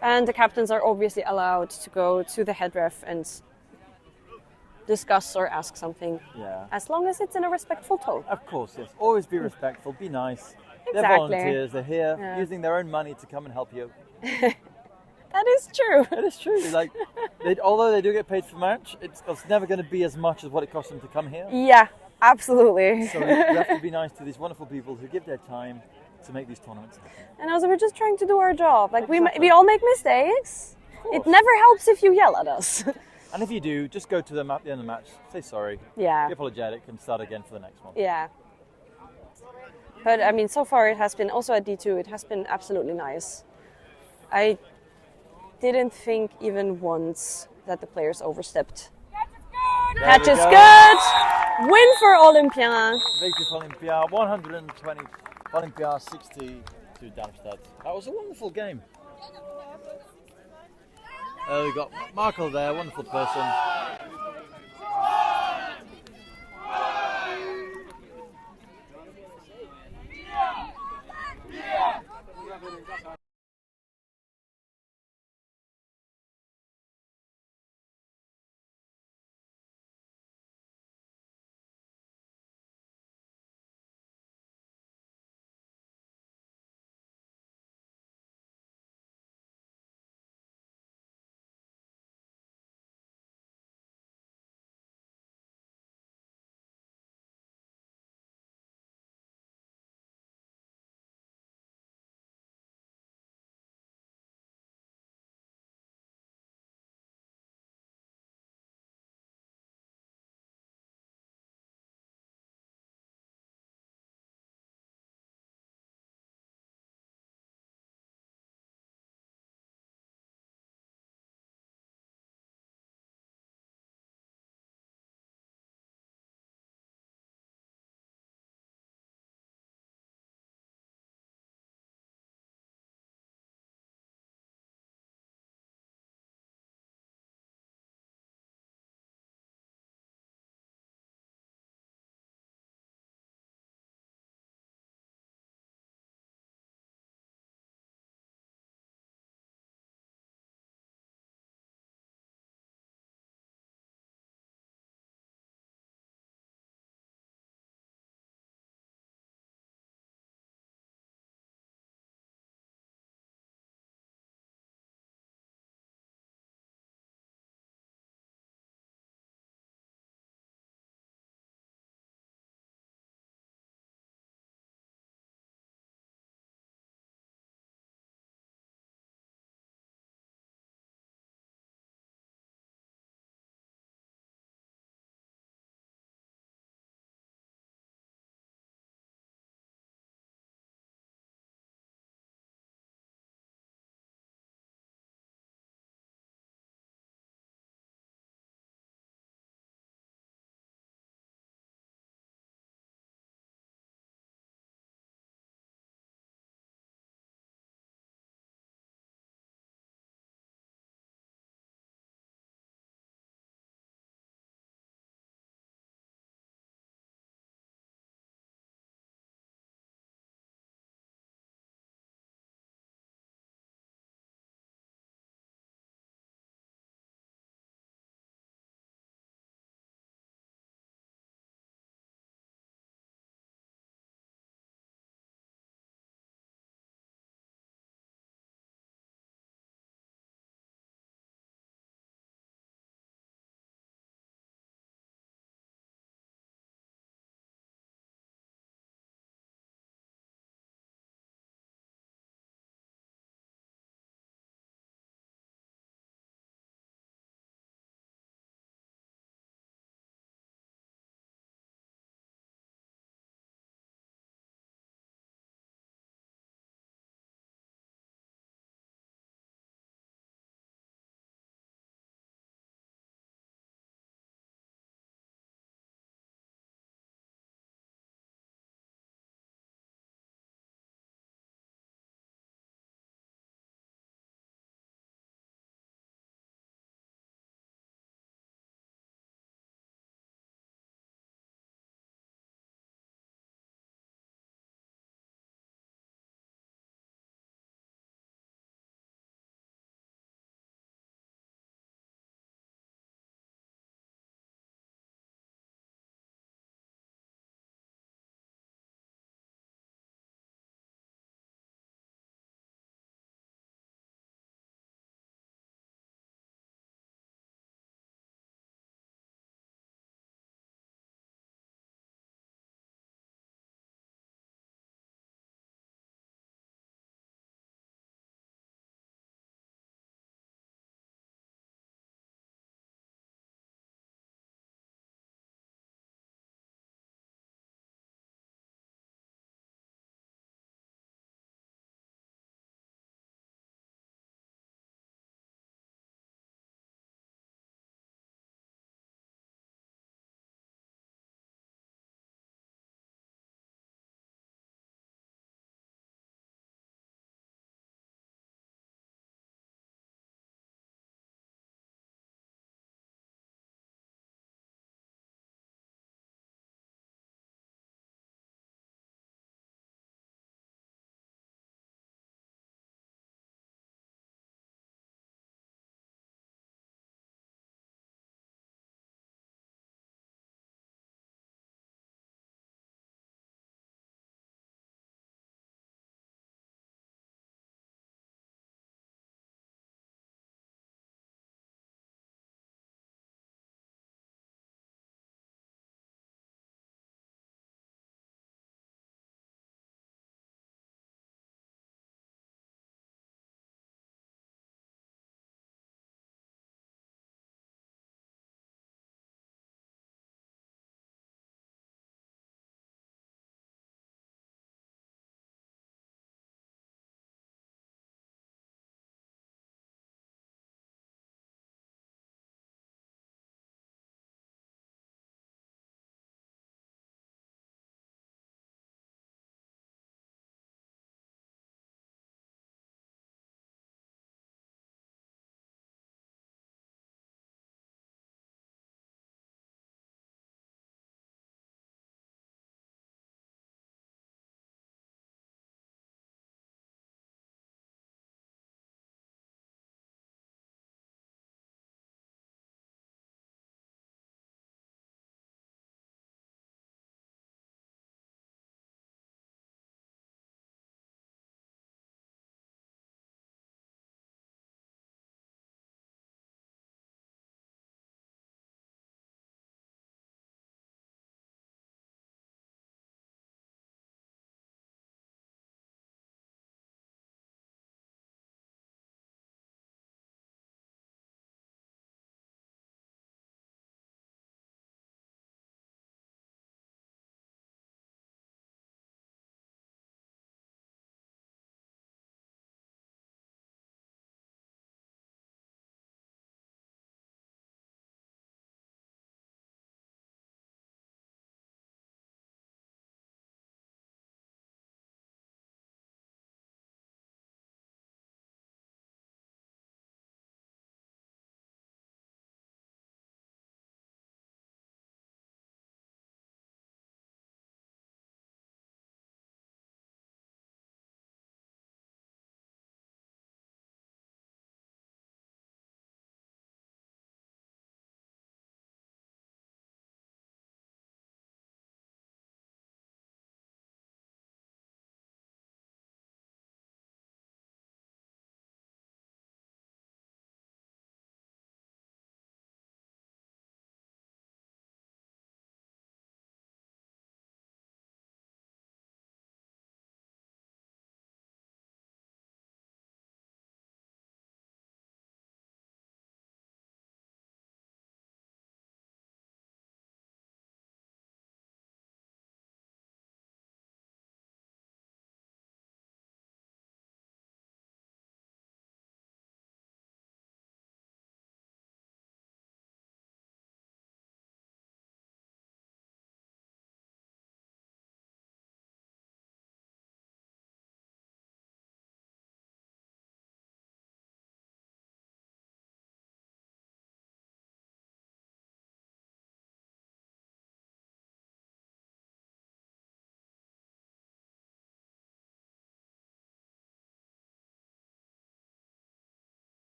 And the captains are obviously allowed to go to the head ref and discuss or ask something. Yeah. As long as it's in a respectful tone. Of course, yes. Always be respectful, be nice. They're Exactly. volunteers, they're here Yeah. using their own money to come and help you. That is true. It is true. Like, although they do get paid for match, it's never going to be as much as what it costs them to come here. Yeah, absolutely. So we have to be nice to these wonderful people who give their time to make these tournaments happen. And also, we're just trying to do our job. Like, we all make mistakes. It never helps if you yell at us. And if you do, just go to them at the end of the match, say sorry, Yeah. be apologetic, and start again for the next one. Yeah. But I mean, so far it has been, also at D2, it has been absolutely nice. I didn't think even once that the players overstepped. Catch is good! Win for Olympiens! Victory for Olympia, 120, Olympia 60 to Darmstadt. That was a wonderful game. We got Marco there, wonderful person.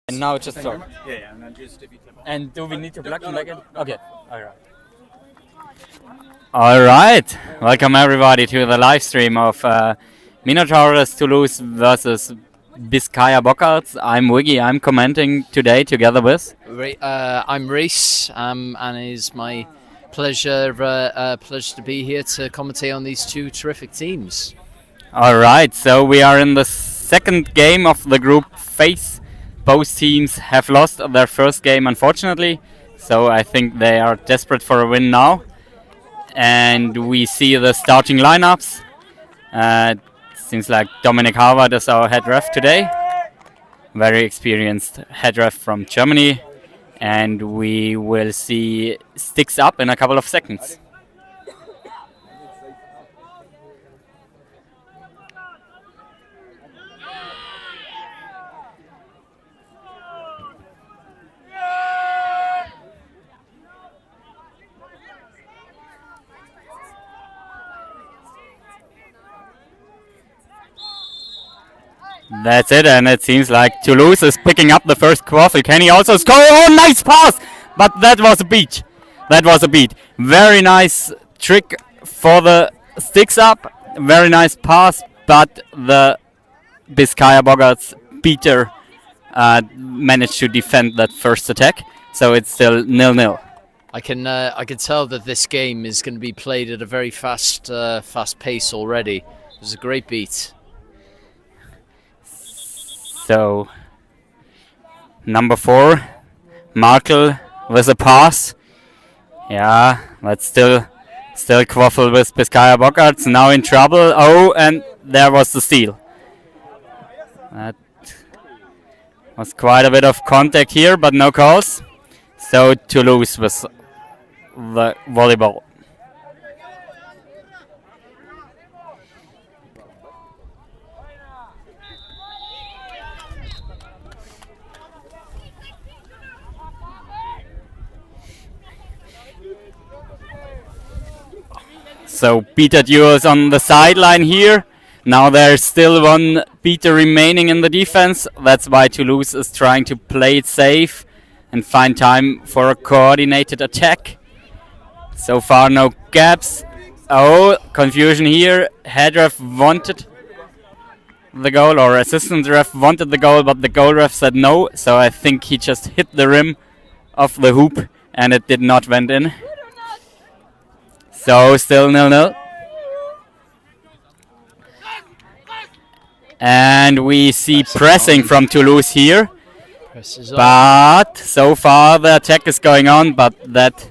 And now just start. Yeah, and then just if you click. And do we need to block him again? Okay, alright. Alright, welcome everybody to the live stream of Minotaures Toulouse versus Bizkaia Boggarts. I'm Wiggy, I'm commenting today together with... I'm Reese, and it's my pleasure to be here to commentate on these two terrific teams. Alright, so we are in the second game of the group phase. Both teams have lost their first game, unfortunately, so I think they are desperate for a win now. And we see the starting lineups. Seems like Dominic Harvard is our head ref today. Very experienced head ref from Germany. And we will see sticks up in a couple of seconds. That's it, and it seems like Toulouse is picking up the first quaffle. Can he also score? Oh, nice pass! But that was a beat. That was a beat. Very nice trick for the sticks up. Very nice pass, but the Bizkaia Boggarts beater managed to defend that first attack. So it's still 0-0. I can tell that this game is going to be played at a very fast pace already. It was a great beat. So, number 4, Markel with a pass. Yeah, but still quaffle with Bizkaia Boggarts. Now in trouble. Oh, and there was the steal. That was quite a bit of contact here, but no calls. So Toulouse with the volleyball. So beater duels on the sideline here. Now there's still one beater remaining in the defense. That's why Toulouse is trying to play it safe and find time for a coordinated attack. So far no gaps. Oh, confusion here. Head ref wanted the goal, or assistant ref wanted the goal, but the goal ref said no. So I think he just hit the rim of the hoop and it did not went in. So still 0-0. And we see pressing from Toulouse here. But so far the attack is going on, but that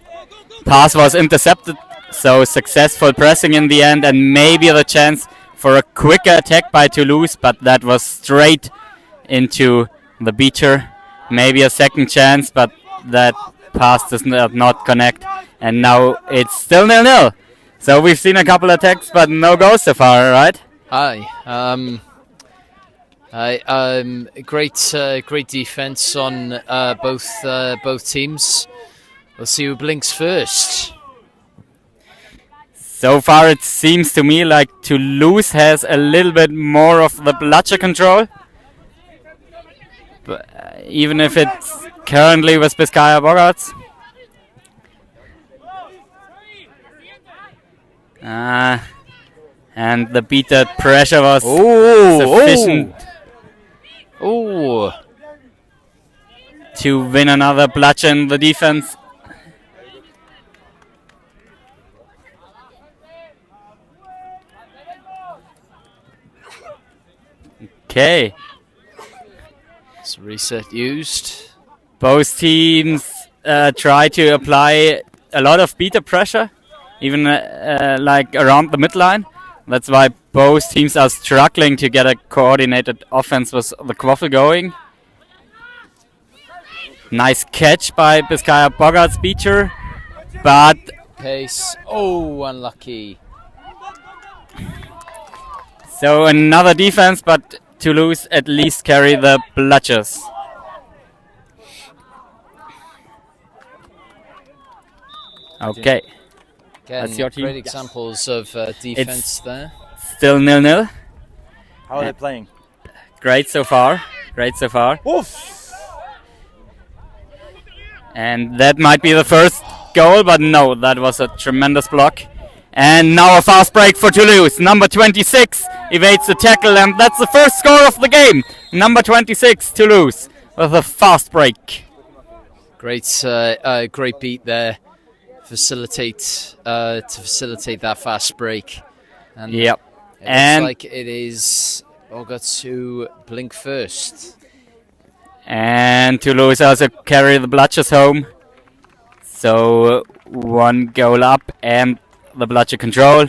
pass was intercepted. So successful pressing in the end, and maybe the chance for a quicker attack by Toulouse, but that was straight into the beater. Maybe a second chance, but that pass does not connect. And now it's still 0-0. So we've seen a couple attacks, but no goals so far, right? Hi. Great defense on both teams. We'll see who blinks first. So far it seems to me like Toulouse has a little bit more of the bludger control. But, even if it's currently with Bizkaia Boggarts. And the beater pressure was sufficient to win another bludger in the defense. Okay. It's reset used. Both teams try to apply a lot of beater pressure, even like around the midline. That's why both teams are struggling to get a coordinated offense with the quaffle going. Nice catch by Bizkaia Boggarts beater, but pace. Oh, unlucky. So another defense, but Toulouse at least carry the bludgers. Okay. Again, that's your team. great examples of defense there. Still 0-0. How are they playing? Great so far. Great so far. Oof! And that might be the first goal, but no, that was a tremendous block. And now a fast break for Toulouse. Number 26 evades the tackle, and that's the first score of the game. Number 26, Toulouse, with a fast break. Great beat there. To facilitate that fast break. And yep. It looks like it is Boggarts who blink first. And Toulouse also carry the bludgers home. So 1 goal up and the bludger control.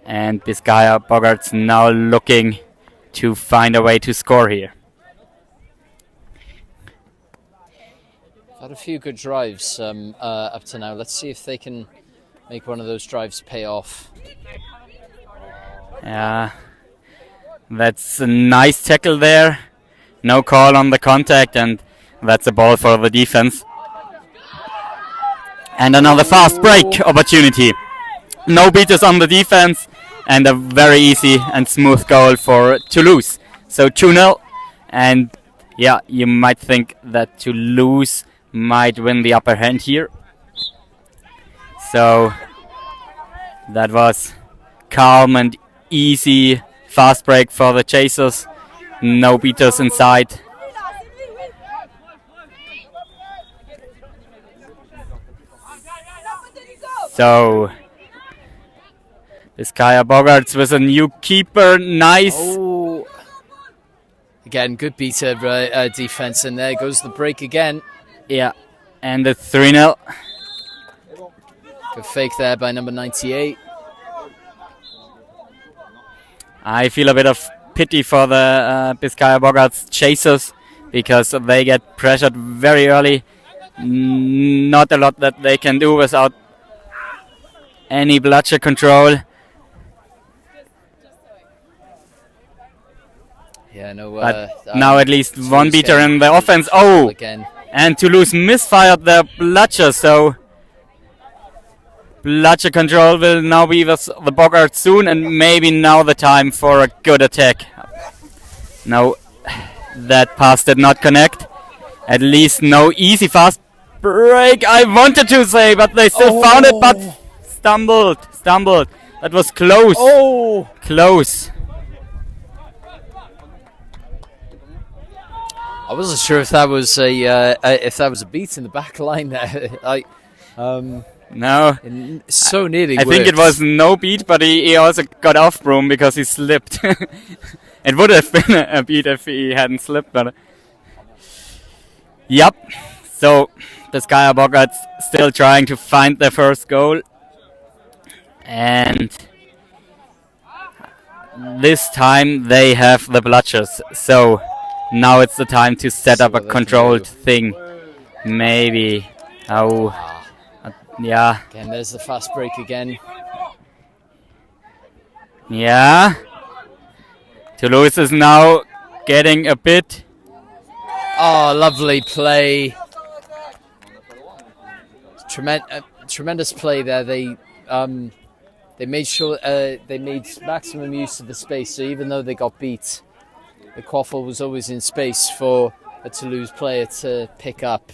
And Bizkaia Boggarts now looking to find a way to score here. Had a few good drives up to now. Let's see if they can make one of those drives pay off. Yeah, that's a nice tackle there. No call on the contact, and that's a ball for the defense. And another fast break opportunity. No beaters on the defense, and a very easy and smooth goal for Toulouse. So 2-0, and yeah, you might think that Toulouse might win the upper hand here. So that was calm and easy fast break for the chasers. No beaters inside. So Bizkaia Boggarts with a new keeper. Nice. Oh. Again, good beater defense, and there goes the break again. Yeah, and it's 3-0. Good fake there by number 98. I feel a bit of pity for the Bizkaia Boggarts chasers because they get pressured very early. Not a lot that they can do without any bludger control. Yeah, no. But now at least one beater in the offense. Oh, again. And Toulouse misfired their bludger, so bludger control will now be with the Boggarts soon, and maybe now the time for a good attack. No, that pass did not connect. At least no easy fast break, I wanted to say, but they still found it, but stumbled. That was close. Oh, close. I wasn't sure if that was a beat in the back line there. No. So nearly I think it was no beat, but he also got off Broom because he slipped. It would have been a beat if he hadn't slipped, but yep. So Bizkaia Boggarts still trying to find their first goal, and this time they have the bludgers. So now it's the time to set up a controlled thing. Maybe. Oh. Yeah. Again, there's the fast break again. Yeah. Toulouse is now getting a bit. Oh, lovely play. Tremendous play there. They made sure they made maximum use of the space. So even though they got beat, the quaffle was always in space for a Toulouse player to pick up.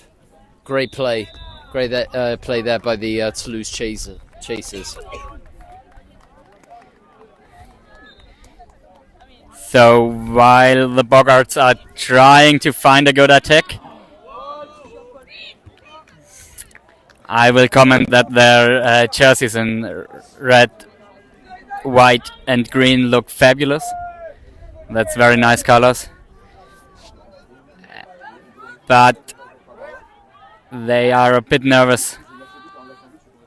Great play. Great play there by the Toulouse chasers. So while the Boggarts are trying to find a good attack, I will comment that their jerseys in red, white and green look fabulous. That's very nice colors. But they are a bit nervous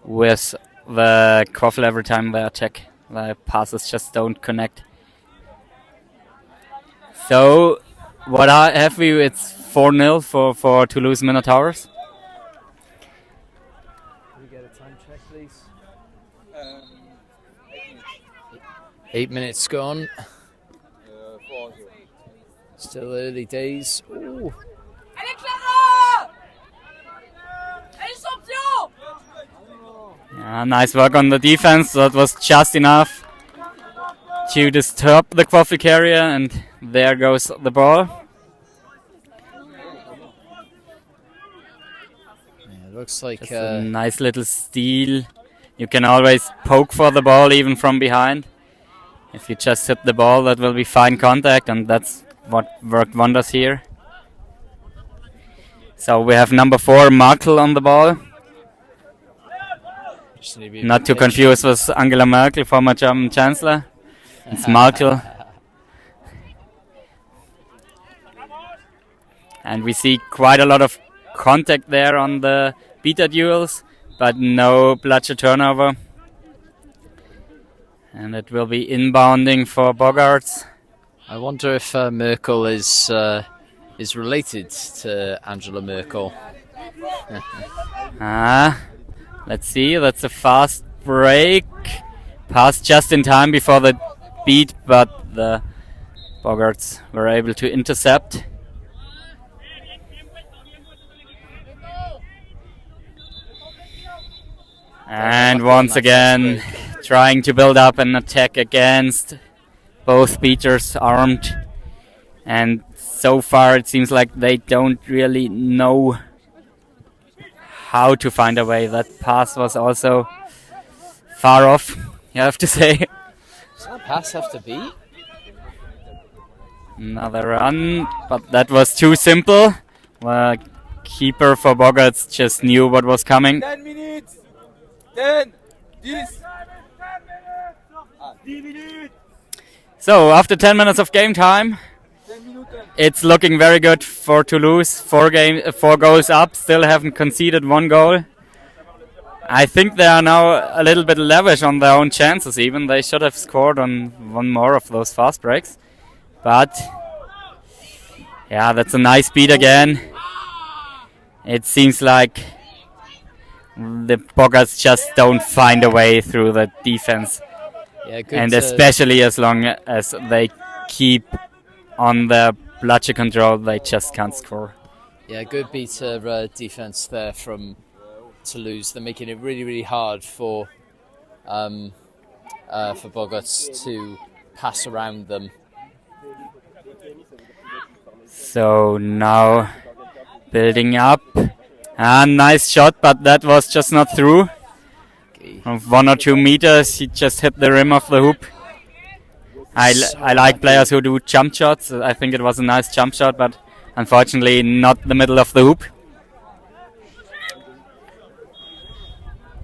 with the quaffle every time they attack. The passes just don't connect. So, what have we? It's 4-0 for Toulouse Minotaures. Can we get a time check, please? 8 minutes gone. Still early days. Ooh. Yeah, nice work on the defense. That was just enough to disturb the quaffle carrier, and there goes the ball. looks like just a nice little steal. You can always poke for the ball even from behind. If you just hit the ball, that will be fine contact, and that's what worked wonders here. So we have number 4, Merkel, on the ball. Not to confuse with Angela Merkel, former German Chancellor. It's Merkel. And we see quite a lot of contact there on the beta duels, but no bloodshed turnover. And it will be inbounding for Boggarts. I wonder if Merkel is related to Angela Merkel. Let's see. That's a fast break. Passed just in time before the beat, but the Boggarts were able to intercept. And once again, trying to build up an attack against both beaters armed. And so far it seems like they don't really know how to find a way. That pass was also far off, you have to say. Does that pass have to beat? Another run, but that was too simple. The keeper for Boggarts just knew what was coming. 10 minutes! 10! 10! So, after 10 minutes of game time, it's looking very good for Toulouse. 4 goals up, still haven't conceded 1 goal. I think they are now a little bit lavish on their own chances even. They should have scored on 1 more of those fast breaks. But, yeah, that's a nice beat again. It seems like the Boggarts just don't find a way through the defense. Yeah, good, and especially as long as they keep on their bloodshed control, they just can't score. Yeah, good beater defense there from Toulouse. They're making it really, really hard for Boggarts to pass around them. So now building up. And nice shot, but that was just not through. From 1 or 2 meters, he just hit the rim of the hoop. I like players who do jump shots. I think it was a nice jump shot, but unfortunately not the middle of the hoop.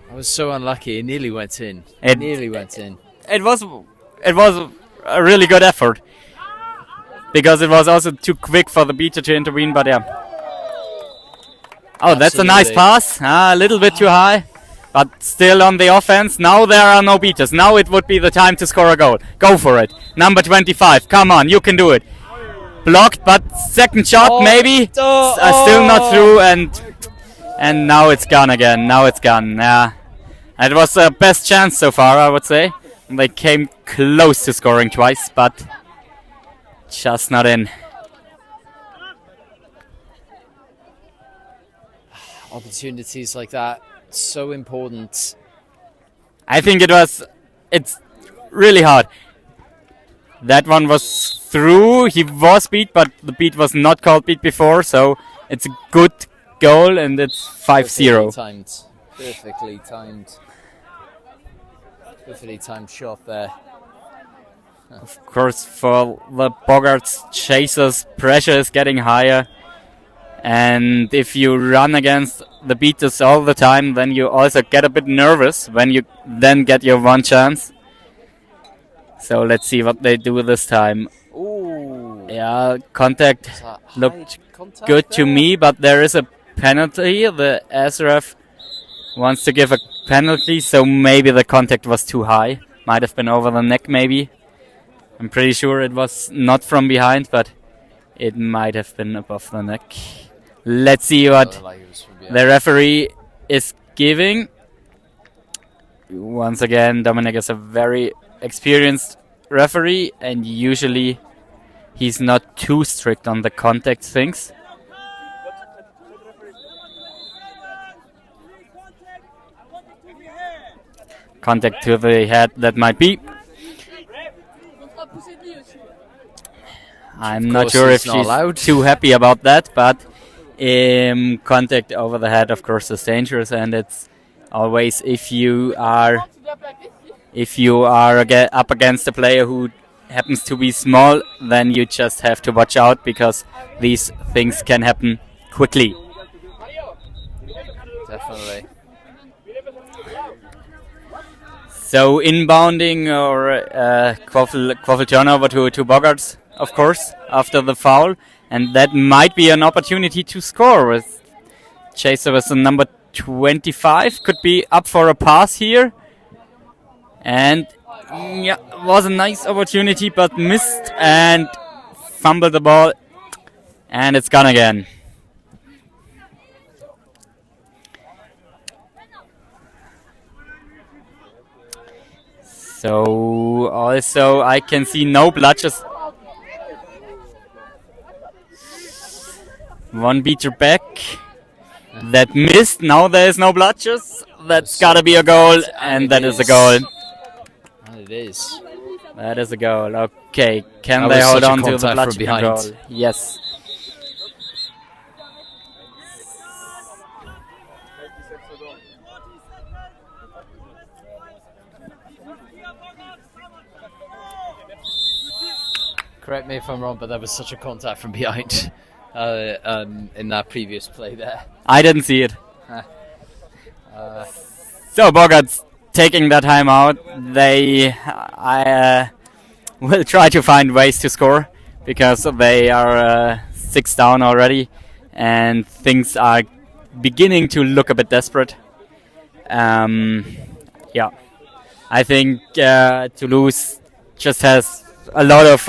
I was so unlucky. It nearly went in. It was a really good effort, because it was also too quick for the beater to intervene. But yeah. Oh, that's a nice pass. A little bit too high, but still on the offense. Now there are no beaters. Now it would be the time to score a goal. Go for it. Number 25. Come on, you can do it. Blocked, but second shot maybe. Still not through, and now it's gone again. Now it's gone. Yeah, it was the best chance so far, I would say. They came close to scoring twice, but just not in. Opportunities like that, so important. I think it's really hard. That one was through, he was beat, but the beat was not called beat before, so it's a good goal, and it's 5-0. Perfectly timed shot there. Of course, for the Boggarts chasers, pressure is getting higher. And if you run against the beaters all the time, then you also get a bit nervous when you then get your 1 chance. So let's see what they do this time. Ooh. Yeah, contact looked good to me, but there is a penalty. The SRF wants to give a penalty, so maybe the contact was too high. Might have been over the neck maybe. I'm pretty sure it was not from behind, but it might have been above the neck. Let's see what the referee is giving. Once again, Dominic is a very experienced referee, and usually he's not too strict on the contact things. Contact to the head, that might be. I'm not sure if she's too happy about that, but contact over the head, of course, is dangerous, and it's always if you are up against a player who happens to be small, then you just have to watch out because these things can happen quickly. Definitely. So inbounding or quaffle turnover to Boggarts, of course, after the foul, and that might be an opportunity to score. With Chaser with the number 25 could be up for a pass here, and yeah, was a nice opportunity but missed and fumbled the ball, and it's gone again. So also I can see no bludgers. One beater back. That missed. Now there is no bludgers. That's gotta be a goal, and that is a goal. And it is. That is a goal. Okay, can That they was hold such a on to the contact bludger from behind. control? Yes. Correct me if I'm wrong, but that was such a contact from behind in that previous play there. I didn't see it. So Boggarts taking that time out. They will try to find ways to score because they are 6 down already, and things are beginning to look a bit desperate. Yeah, I think Toulouse just has a lot of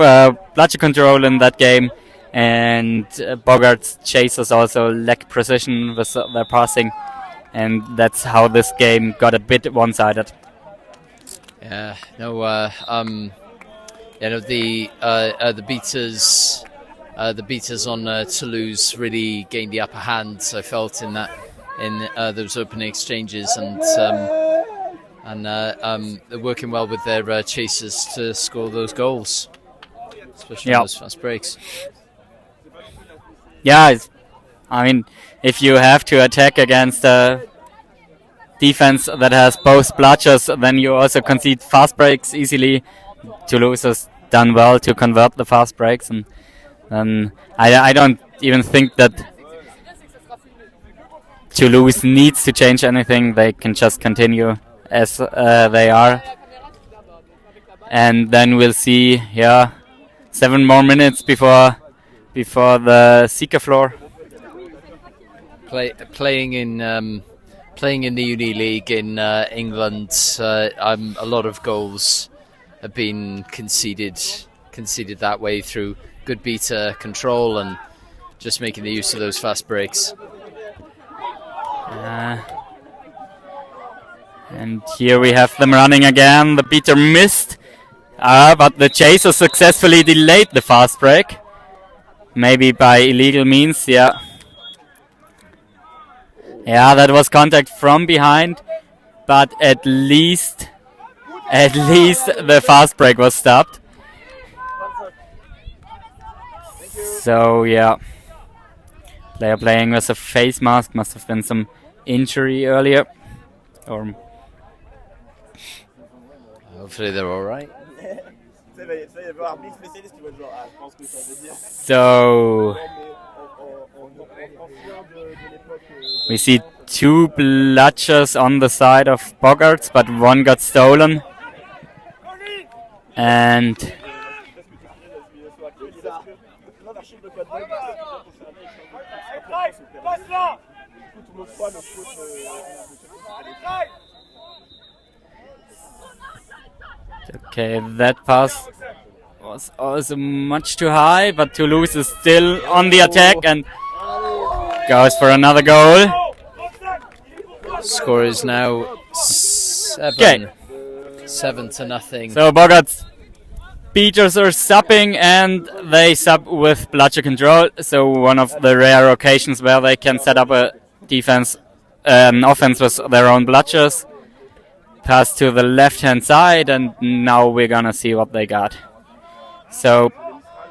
bludger control in that game, and Boggarts Chasers also lack precision with their passing, and that's how this game got a bit one-sided. Yeah, no, the beaters on Toulouse really gained the upper hand. I felt in those opening exchanges, and they're working well with their chasers to score those goals, especially those fast breaks. Yeah, I mean, if you have to attack against a defense that has both bludgers, then you also concede fast breaks easily. Toulouse has done well to convert the fast breaks, and then I don't even think that Toulouse needs to change anything. They can just continue as they are, and then we'll see 7 more minutes before the Seeker floor. Playing in the Uni League in England, a lot of goals have been conceded that way through good beater control and just making the use of those fast breaks. And here we have them running again. The beater missed, but the chaser successfully delayed the fast break. Maybe by illegal means, yeah. Yeah, that was contact from behind, but at least the fast break was stopped. So yeah, player playing with a face mask, must have been some injury earlier, or hopefully they're all right. So we see 2 bludgers on the side of Boggarts, but one got stolen. And okay, that pass was also much too high, but Toulouse is still on the attack and goes for another goal. Score is now 7-0. So Boggarts beaters are subbing, and they sub with bludger control. So one of the rare occasions where they can set up a offense with their own bludgers. Pass to the left-hand side, and now we're gonna see what they got. So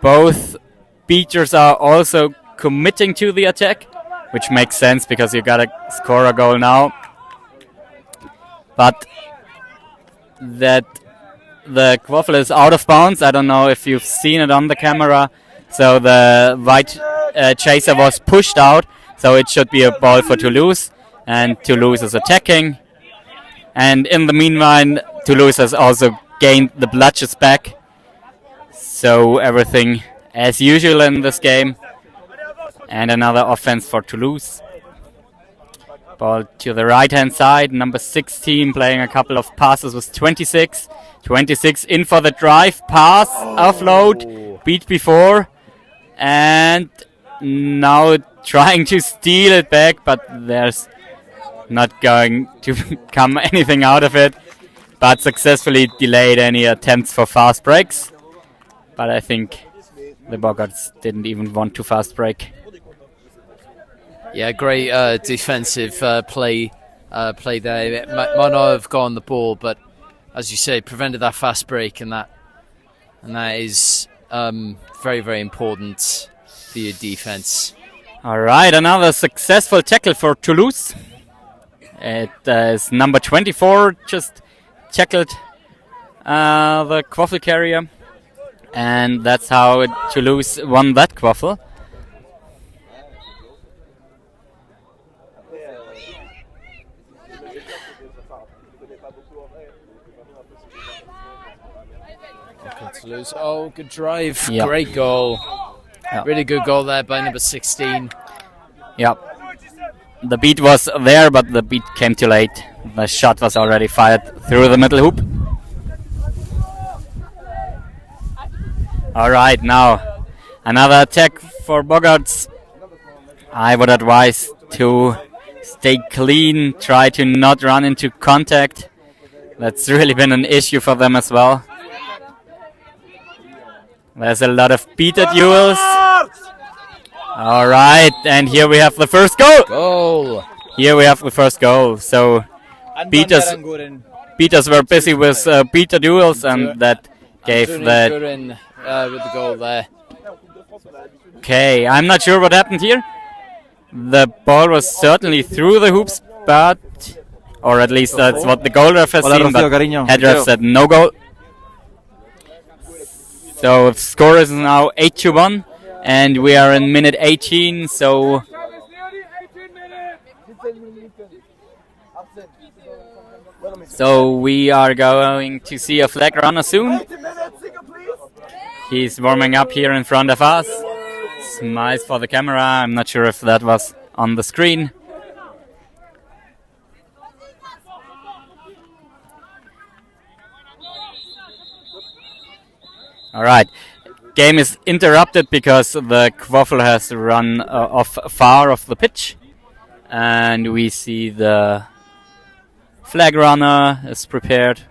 both beaters are also committing to the attack, which makes sense because you gotta score a goal now. But that the quaffle is out of bounds. I don't know if you've seen it on the camera. So the white chaser was pushed out, so it should be a ball for Toulouse, and Toulouse is attacking. And in the meanwhile, Toulouse has also gained the bludgers back. So everything as usual in this game. And another offense for Toulouse. Ball to the right-hand side. Number 16 playing a couple of passes with 26. 26 in for the drive. Pass, offload, beat before. And now trying to steal it back, but there's not going to come anything out of it. But successfully delayed any attempts for fast breaks. But I think the Boggarts didn't even want to fast break. Yeah, great defensive play there. Might not have gone the ball, but as you say, prevented that fast break, and that is very, very important for your defense. All right, another successful tackle for Toulouse. It is number 24 just tackled the quaffle carrier, and that's how Toulouse won that quaffle. Toulouse. Oh, good drive. Yep. Great goal. Yep. Really good goal there by number 16. Yep. The beat was there, but the beat came too late. The shot was already fired through the middle hoop. Alright, now another attack for Boggarts. I would advise to stay clean, try to not run into contact. That's really been an issue for them as well. There's a lot of beater duels. Alright, and here we have the first goal! Here we have the first goal. So beaters were busy with beater duels, and that gave that. With the goal there. Okay, I'm not sure what happened here. The ball was certainly through the hoops, but, or at least that's what the goal ref has seen, but head ref said no goal. So the score is now 8-1, and we are in minute 18, so we are going to see a flag runner soon. He's warming up here in front of us. Smiles for the camera. I'm not sure if that was on the screen. All right. Game is interrupted because the quaffle has run off far off the pitch. And we see the flag runner is prepared.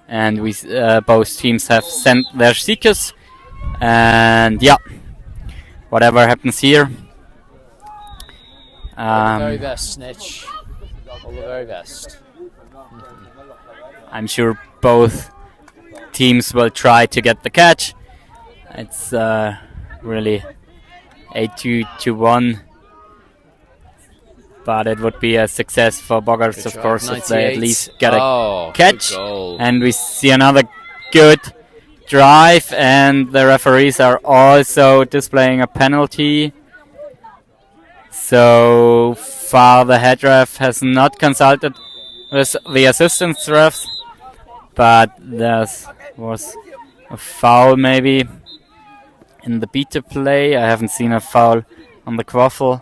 And we both teams have sent their seekers. And yeah, whatever happens here. All the very best, Snitch. All the very best. I'm sure both teams will try to get the catch. It's really 8-1. But it would be a success for Boggarts, of course, if they at least get a catch. And we see another good drive, and the referees are also displaying a penalty. So far the head ref has not consulted with the assistant refs, but there was a foul maybe in the beater play. I haven't seen a foul on the quaffle.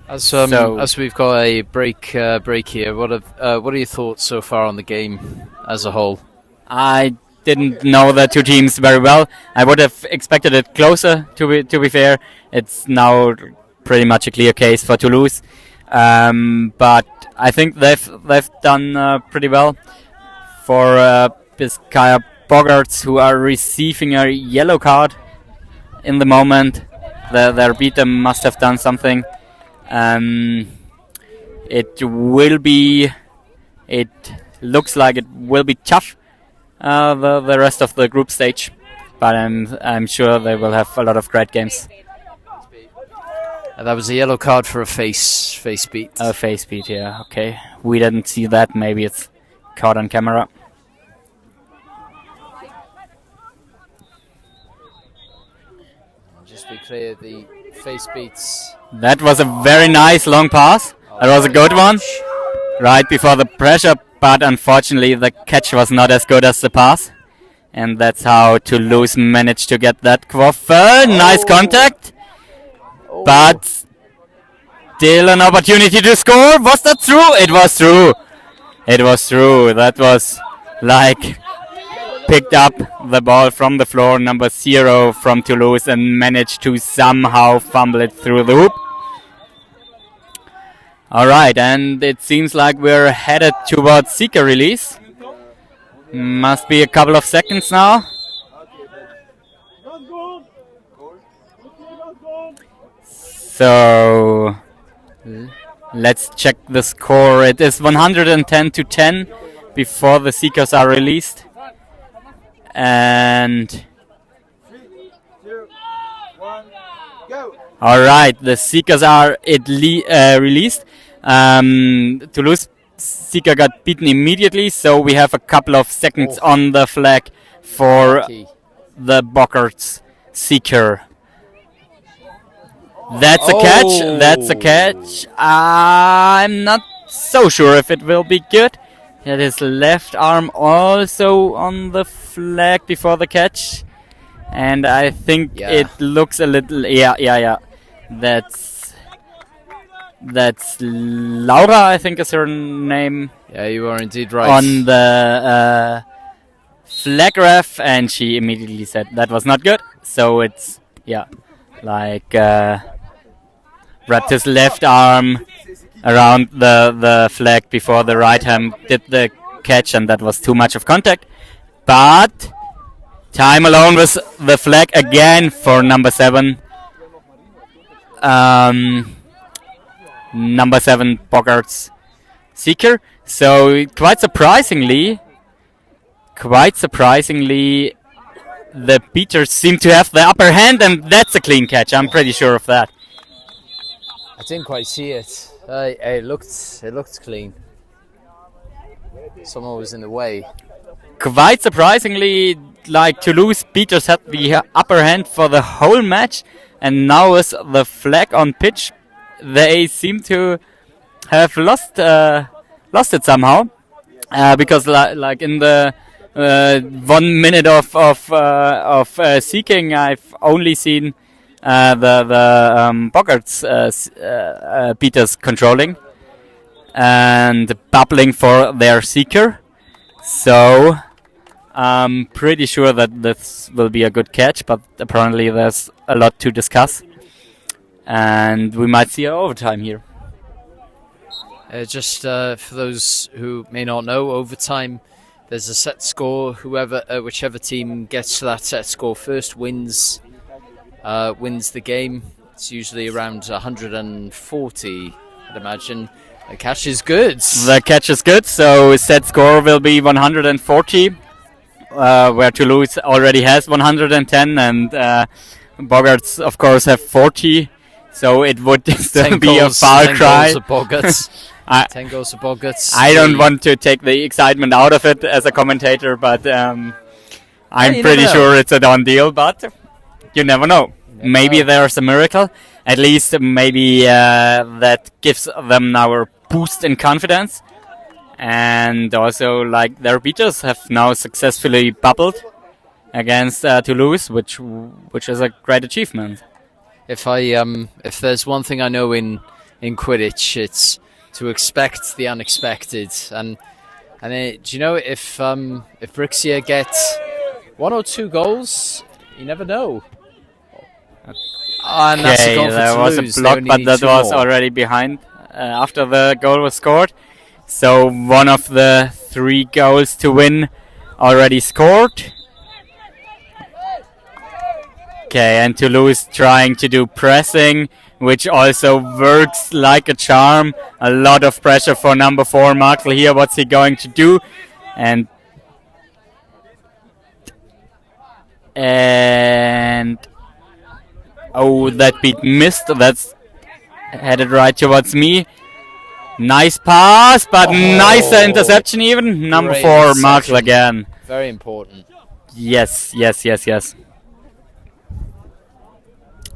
As we've got a break here, what are your thoughts so far on the game as a whole? I didn't know the two teams very well. I would have expected it closer. To be fair, it's now pretty much a clear case for Toulouse, but I think they've done pretty well. For Bizkaia Boggarts, who are receiving a yellow card in the moment, their beater must have done something. it will be. It looks like it will be tough. The rest of the group stage, but I'm sure they will have a lot of great games. That was a yellow card for a face beat. A face beat, yeah. Okay, we didn't see that. Maybe it's caught on camera. Just be clear, the face beats. That was a very nice long pass. That was a good one. Right before the pressure, but unfortunately the catch was not as good as the pass. And that's how Toulouse managed to get that quaffle. Nice contact. But still an opportunity to score. Was that true? It was true. It was true. That was like picked up the ball from the floor, number 0 from Toulouse, and managed to somehow fumble it through the hoop. Alright, and it seems like we're headed towards seeker release. Must be a couple of seconds now. So let's check the score. It is 110-10 before the seekers are released. And alright, the seekers are released. Toulouse seeker got beaten immediately, so we have a couple of seconds on the flag for the Boggarts seeker. That's a catch. That's a catch. I'm not so sure if it will be good. Had his left arm also on the flag before the catch, and I think it looks a little. Yeah. That's Laura, I think is her name. Yeah, you are indeed right. On the flag ref, and she immediately said that was not good. So it's wrapped his left arm around the flag before the right hand did the catch, and that was too much of contact. But time alone with the flag again for number 7. Number 7 Boggarts seeker. So quite surprisingly, the beaters seem to have the upper hand, and that's a clean catch. I'm pretty sure of that. I didn't quite see it. It looked clean. Someone was in the way. Quite surprisingly, like Toulouse beaters had the upper hand for the whole match, and now with the flag on pitch, they seem to have lost it somehow. Because like in the 1 minute of seeking, I've only seen the Boggarts beaters controlling and bubbling for their seeker. So I'm pretty sure that this will be a good catch, but apparently there's a lot to discuss, and we might see an overtime here. Just for those who may not know, overtime, there's a set score. Whichever team gets to that set score first wins the game. It's usually around 140, I'd imagine. The catch is good. The catch is good, so set score will be 140, where Toulouse already has 110, and Boggarts, of course, have 40. So it would still be a far cry. 10 goals to Boggarts. I don't want to take the excitement out of it as a commentator, but I'm pretty sure it's a done deal. But you never know. Maybe there's a miracle. At least maybe that gives them now a boost in confidence. And also, like, their beaters have now successfully bubbled against Toulouse, which is a great achievement. If there's one thing I know in Quidditch, it's to expect the unexpected. And do you know, if Brixia gets 1 or 2 goals, you never know. And that's a goal for there Toulouse. was a block, but that was already behind after the goal was scored. So one of the 3 goals to win already scored. Okay, and Toulouse trying to do pressing, which also works like a charm. A lot of pressure for number 4, Markle here. What's he going to do? And oh, that beat missed. That's headed right towards me. Nice pass, but nicer interception even. Number 4, Markle again. Very important. Yes, yes, yes, yes.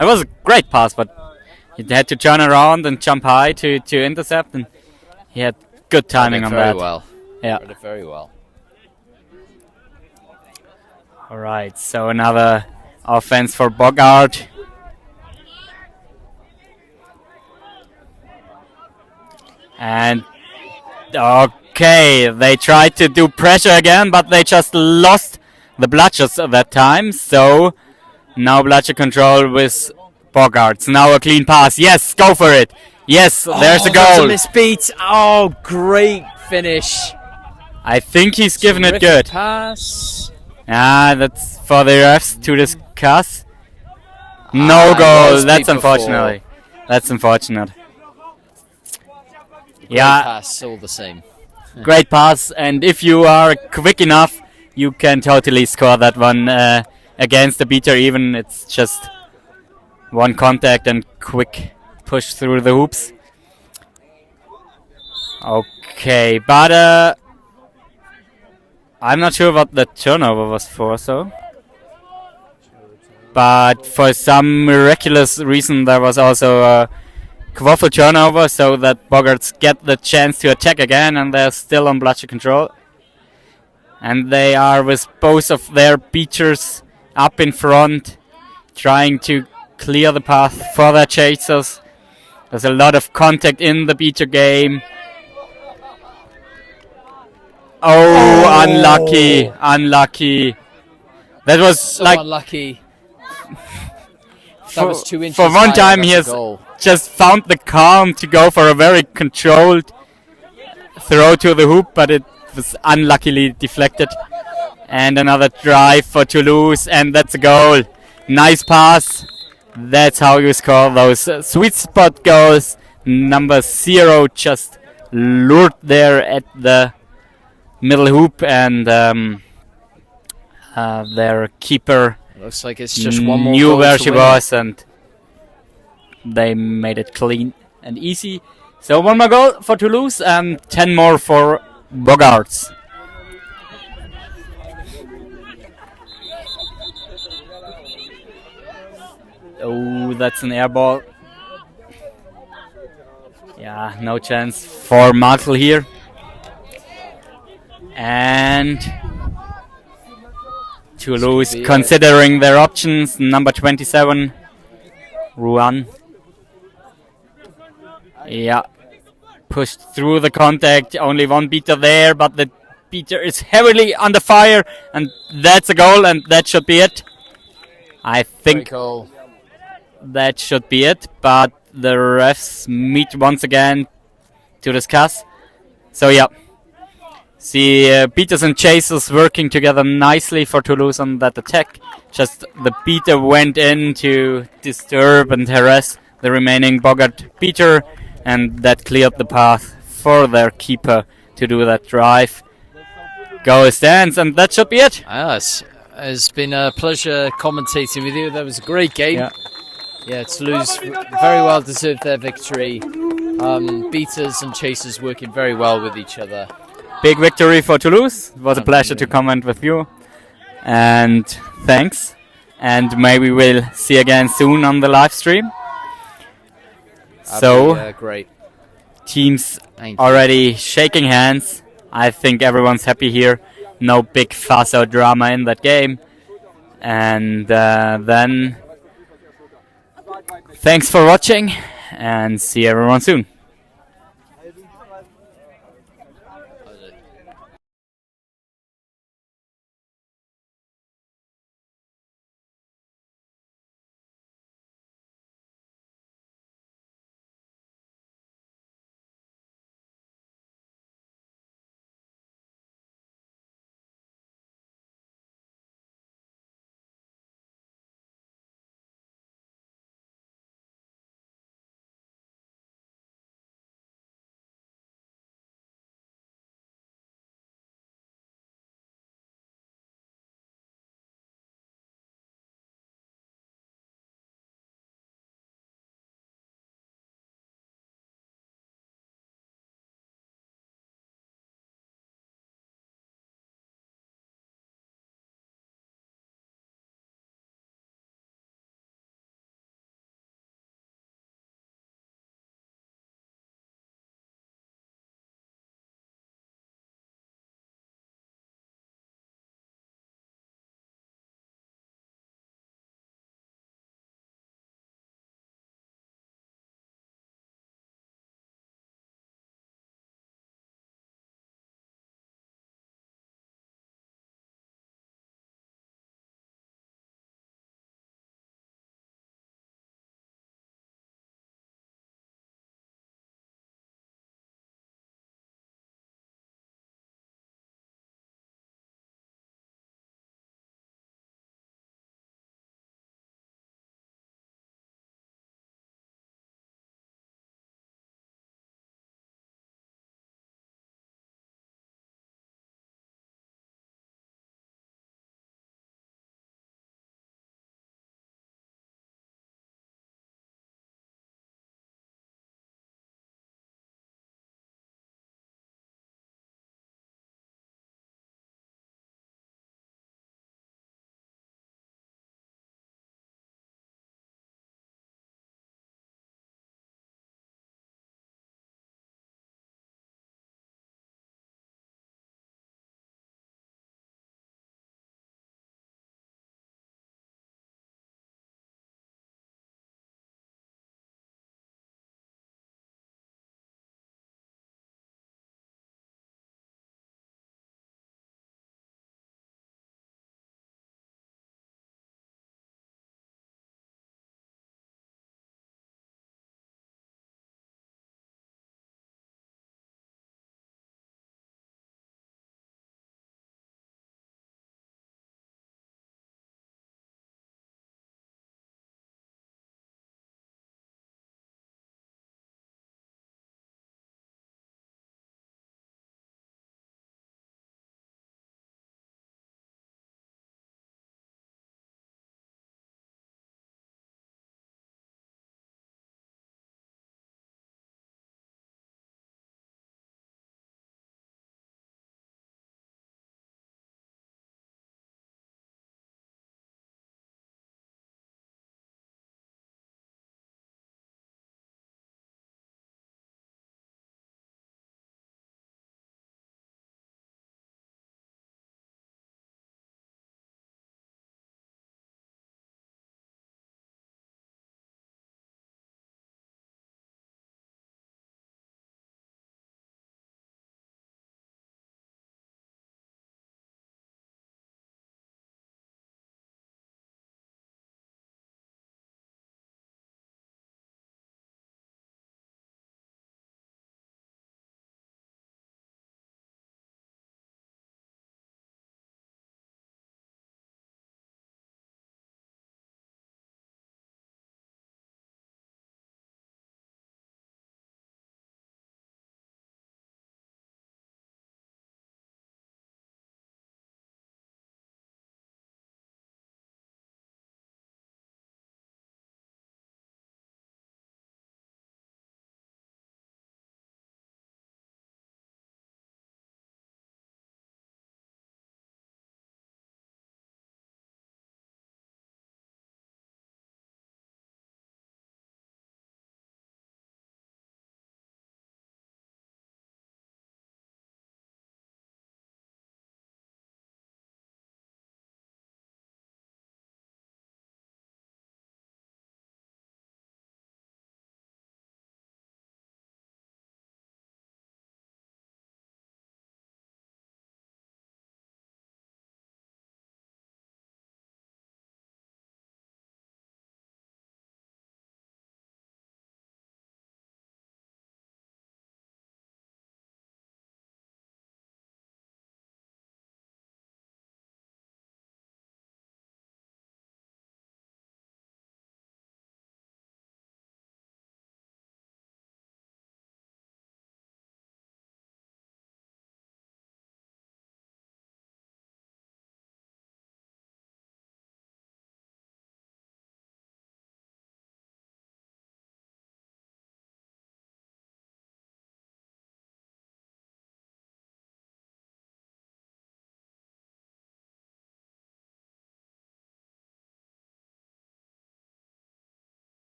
It was a great pass, but he had to turn around and jump high to intercept, and he had good timing on that. Very well. Yeah. Read it very well. All right, so another offense for Boggarts. And okay, they tried to do pressure again, but they just lost the bludgers at that time. So now bludger control with Boggarts. Now a clean pass. Yes, go for it. Yes, there's a goal. That's a misbeat. Oh, great finish. I think he's given it good. Pass. That's for the refs to discuss. No goal. That's unfortunately. That's unfortunate. Great pass, all the same. Great pass, and if you are quick enough, you can totally score that one against the beater. Even it's just one contact and quick push through the hoops. Okay, but I'm not sure what the turnover was for, so. But for some miraculous reason, there was also a Quaffle turnover, so that Boggarts get the chance to attack again, and they're still on bludger control. And they are with both of their beaters up in front, trying to clear the path for their chasers. There's a lot of contact in the beater game. Oh, unlucky, unlucky. That was so like unlucky. That was 2 inches for one higher, time that's he a has goal. just found the calm to go for a very controlled throw to the hoop, but it was unluckily deflected. And another drive for Toulouse, and that's a goal. Nice pass. That's how you score those sweet spot goals. Number 0 just lured there at the middle hoop, and their keeper Looks like it's just one more knew goal where to she win. was, and they made it clean and easy. So 1 more goal for Toulouse and 10 more for Boggarts. Oh, that's an air ball. Yeah, no chance for Markle here. And Toulouse considering their options. Number 27, Ruan. Yeah, pushed through the contact. Only one beater there, but the beater is heavily under fire, and that's a goal, and that should be it. I think that should be it, but the refs meet once again to discuss. So yeah, see beaters and chasers working together nicely for Toulouse on that attack. Just the beater went in to disturb and harass the remaining Boggart beater, and that cleared the path for their keeper to do that drive. Goal stands, and that should be it. Yes, it's been a pleasure commentating with you. That was a great game. Yeah, Toulouse very well deserved their victory. Beaters and chasers working very well with each other. Big victory for Toulouse. It was a pleasure to comment with you. And thanks. And maybe we'll see you again soon on the live stream. So, great. Teams already shaking hands. I think everyone's happy here. No big fuss or drama in that game. And then thanks for watching, and see everyone soon.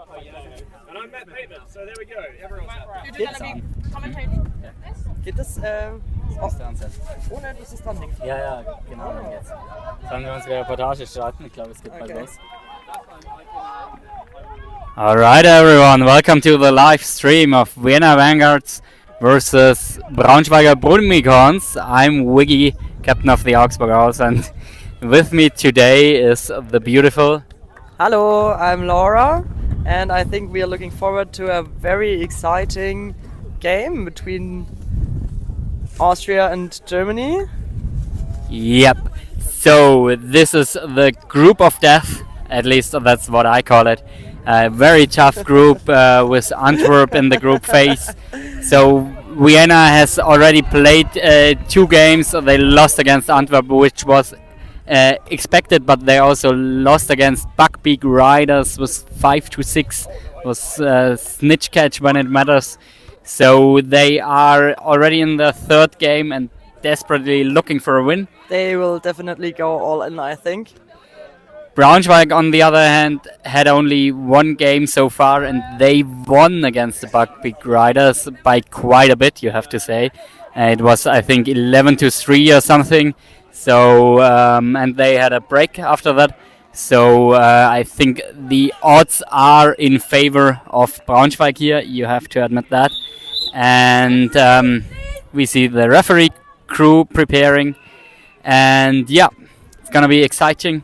And I'm Matt Bateman, so there we go. Everyone's happy. You're gonna be commentating this? Geht es ohne dieses Standing? Ja, ja, genau. Jetzt sollen wir unsere Reportage starten. Ich glaube, es geht bald los. Alright everyone, welcome to the live stream of Vienna Vanguards versus Braunschweiger Broomicorns. I'm Wiggy, captain of the Augsburg Owls, and with me today is the beautiful... Hello, I'm Laura, and I think we are looking forward to a very exciting game between Austria and Germany. Yep, so this is the group of death, at least that's what I call it. A very tough group with Antwerp in the group phase. So Vienna has already played 2 games. They lost against Antwerp, which was expected, but they also lost against Buckbeak Riders with 5-6. Was snitch catch when it matters. So they are already in the 3rd game and desperately looking for a win. They will definitely go all in, I think. Braunschweig, on the other hand, had only 1 game so far, and they won against the Buckbeak Riders by quite a bit, you have to say. It was, I think, 11-3 or something. So, and they had a break after that. So, I think the odds are in favor of Braunschweig here. You have to admit that. And we see the referee crew preparing, and yeah, it's gonna be exciting.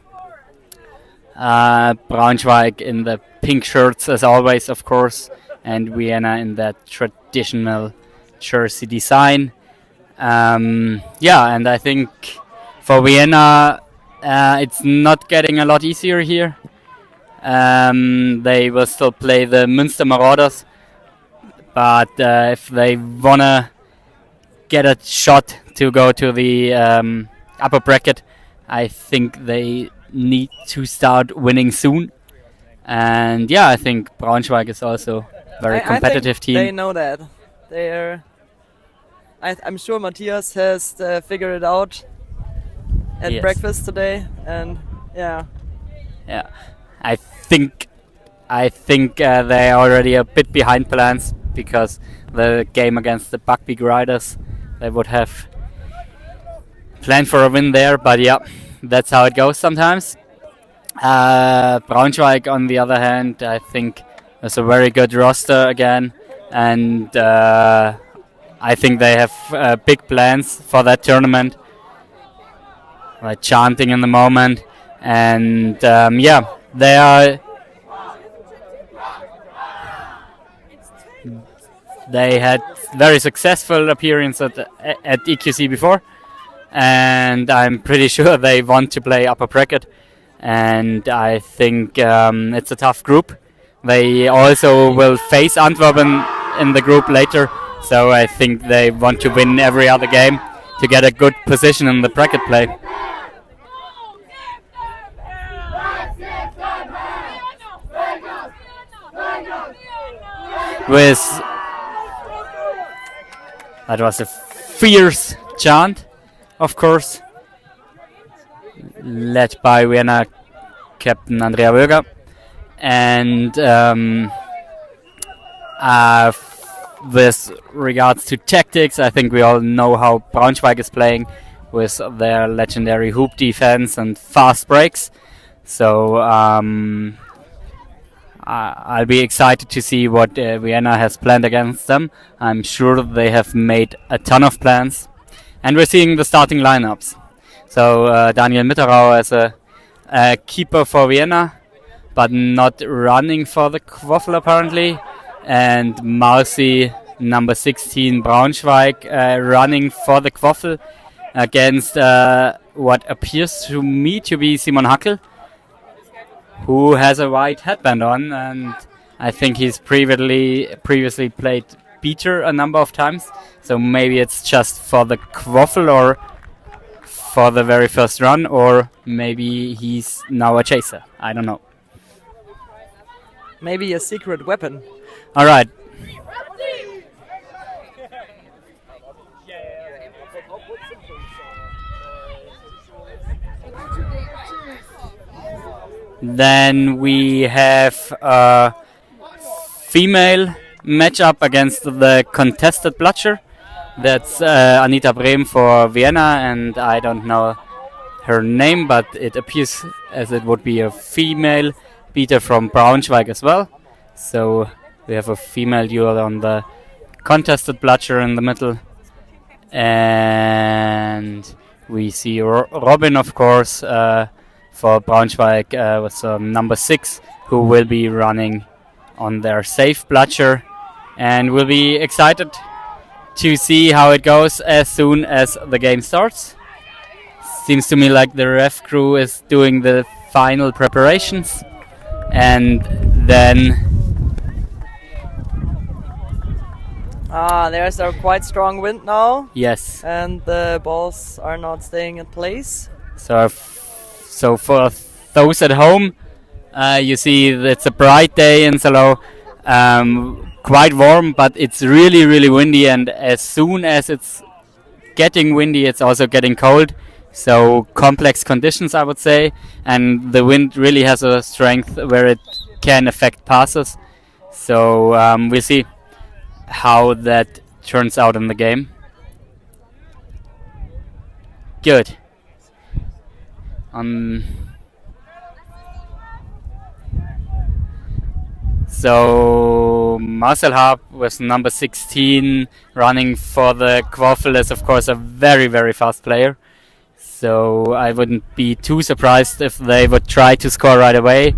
Braunschweig in the pink shirts as always, of course, and Vienna in that traditional jersey design. Yeah, and I think for Vienna it's not getting a lot easier here. They will still play the Münster Marauders, but if they wanna get a shot to go to the upper bracket, I think they need to start winning soon. And yeah, I think Braunschweig is also a very competitive team. They know that. They're. I'm sure Matthias has figured it out at breakfast today, and yeah. Yeah, I think they're already a bit behind plans, because the game against the Buckbeak Riders, they would have planned for a win there, but yeah, that's how it goes sometimes. Braunschweig, on the other hand, I think has a very good roster again, and I think they have big plans for that tournament. Like chanting in the moment, and yeah, they had very successful appearance at EQC before, and I'm pretty sure they want to play upper bracket, and I think it's a tough group. They also will face Antwerp in the group later, so I think they want to win every other game to get a good position in the bracket play. That was a fierce chant, of course, led by Vienna captain Andrea Böger. And with regards to tactics, I think we all know how Braunschweig is playing with their legendary hoop defense and fast breaks. So I'll be excited to see what Vienna has planned against them. I'm sure they have made a ton of plans. And we're seeing the starting lineups. So Daniel Mitterau as a keeper for Vienna, but not running for the Quaffle apparently. And Marcy, number 16, Braunschweig, running for the Quaffle against what appears to me to be Simon Hackel, who has a white headband on, and I think he's previously played beater a number of times, so maybe it's just for the Quaffle or for the very first run, or maybe he's now a chaser. I don't know. Maybe a secret weapon. Alright. Then we have female matchup against the contested bludger. That's Anita Brehm for Vienna, and I don't know her name, but it appears as it would be a female beater from Braunschweiger as well. So we have a female duel on the contested bludger in the middle. And we see Robin, of course, for Braunschweig with number 6, who will be running on their safe bludger. And we'll be excited to see how it goes as soon as the game starts. Seems to me like the ref crew is doing the final preparations. And then... there's a quite strong wind now. Yes. And the balls are not staying in place. So for those at home, you see it's a bright day in Salou. Quite warm, but it's really, really windy. And as soon as it's getting windy, it's also getting cold. So complex conditions, I would say. And the wind really has a strength where it can affect passes. So we'll see how that turns out in the game. Good. So Marcel Harp with number 16 running for the Quaffle is of course a very, very fast player. So I wouldn't be too surprised if they would try to score right away.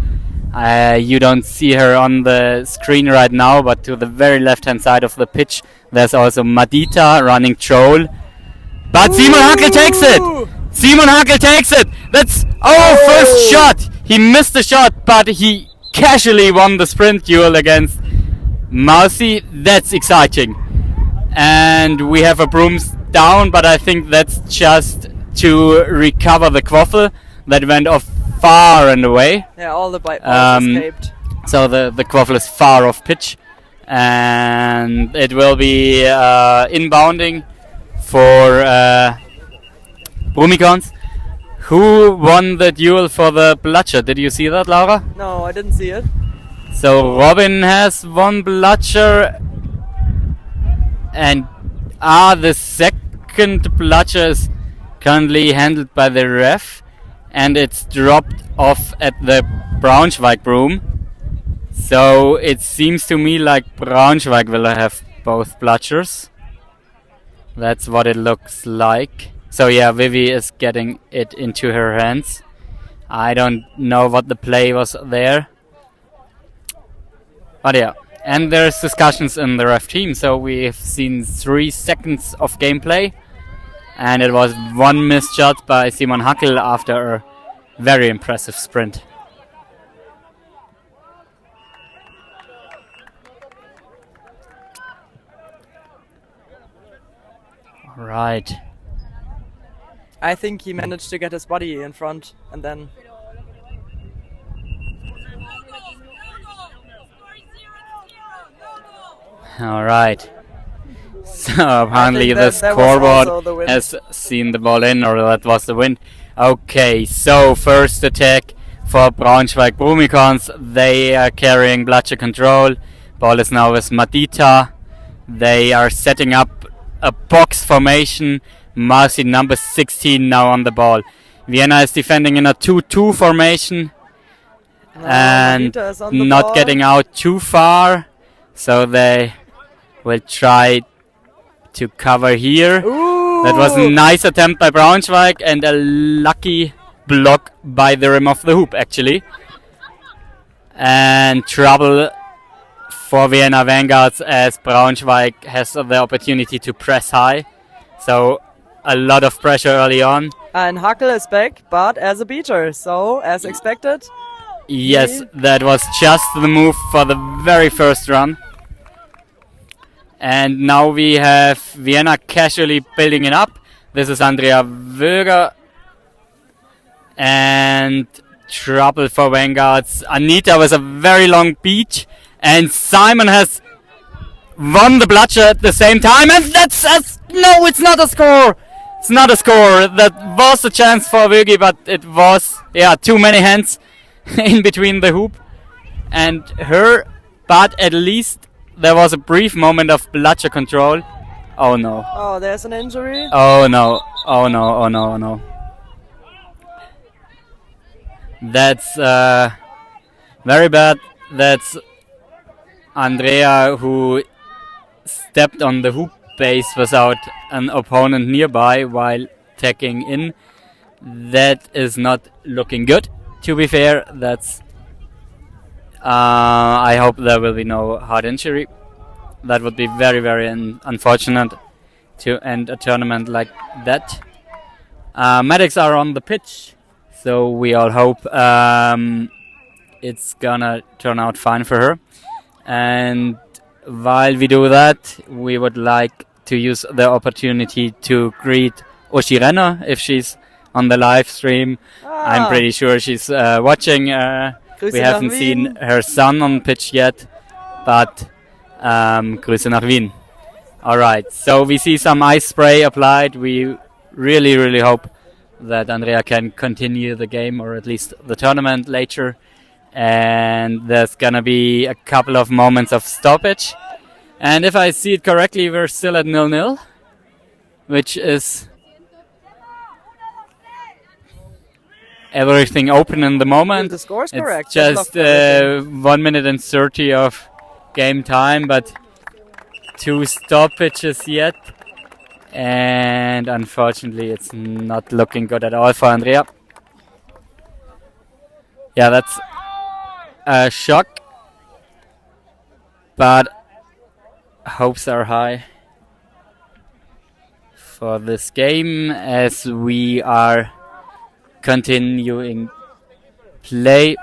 You don't see her on the screen right now, but to the very left-hand side of the pitch, there's also Madita running Troll. But Simon Hackel takes it! Simon Hackel takes it! That's first shot! He missed the shot, but he casually won the sprint duel against Mousy. That's exciting. And we have a brooms down, but I think that's just to recover the Quaffle that went off far and away. Yeah, all the balls escaped. So the Quaffle is far off pitch, and it will be inbounding for Broomicorns. Who won the duel for the bludger? Did you see that, Laura? No, I didn't see it. So Robin has won bludger, and the second bludger is currently handled by the ref, and it's dropped off at the Braunschweig broom. So it seems to me like Braunschweig will have both bludgers. That's what it looks like. So yeah, Vivi is getting it into her hands. I don't know what the play was there. But yeah, and there's discussions in the ref team. So we've seen 3 seconds of gameplay. And it was one missed shot by Simon Hackel after a very impressive sprint. All right. I think he managed to get his body in front and then... All right. So apparently the scoreboard has seen the ball in, or that was the wind. Okay, so first attack for Braunschweig Broomicorns. They are carrying bludger control. Ball is now with Madita. They are setting up a box formation. Marcy number 16 now on the ball. Vienna is defending in a 2-2 formation and not getting out too far. So they will try to cover here. Ooh. That was a nice attempt by Braunschweig and a lucky block by the rim of the hoop actually. And trouble for Vienna Vanguards as Braunschweig has the opportunity to press high. So a lot of pressure early on. And Hackel is back, but as a beater, so as expected. Yes, that was just the move for the very first run. And now we have Vienna casually building it up. This is Andrea Wöger. And trouble for Vanguards. Anita with a very long beat. And Simon has won the bludger at the same time. And that's no, it's not a score. It's not a score. That was a chance for Wögi, but it was, too many hands in between the hoop and her. but at least there was a brief moment of bludger control. Oh no. Oh, there's an injury. Oh no. Oh no. Oh no. Oh no. That's very bad. That's Andrea who stepped on the hoop base without an opponent nearby while tagging in. That is not looking good, to be fair. That's I hope there will be no hard injury. That would be very, very unfortunate to end a tournament like that. Medics are on the pitch, so we all hope it's gonna turn out fine for her. And while we do that, we would like to use the opportunity to greet Oshirena if she's on the live stream. I'm pretty sure she's watching. We haven't seen her son on pitch yet, but Grüße nach Wien. Alright, so we see some ice spray applied. We really, really hope that Andrea can continue the game or at least the tournament later. And there's gonna be a couple of moments of stoppage. And if I see it correctly, we're still at 0-0, which is everything open in the moment. The score is it's correct. Just 1 minute and 30 of game time, but 2 stoppages yet. And unfortunately, it's not looking good at all for Andrea. Yeah, that's a shock, but hopes are high for this game as we are continuing play.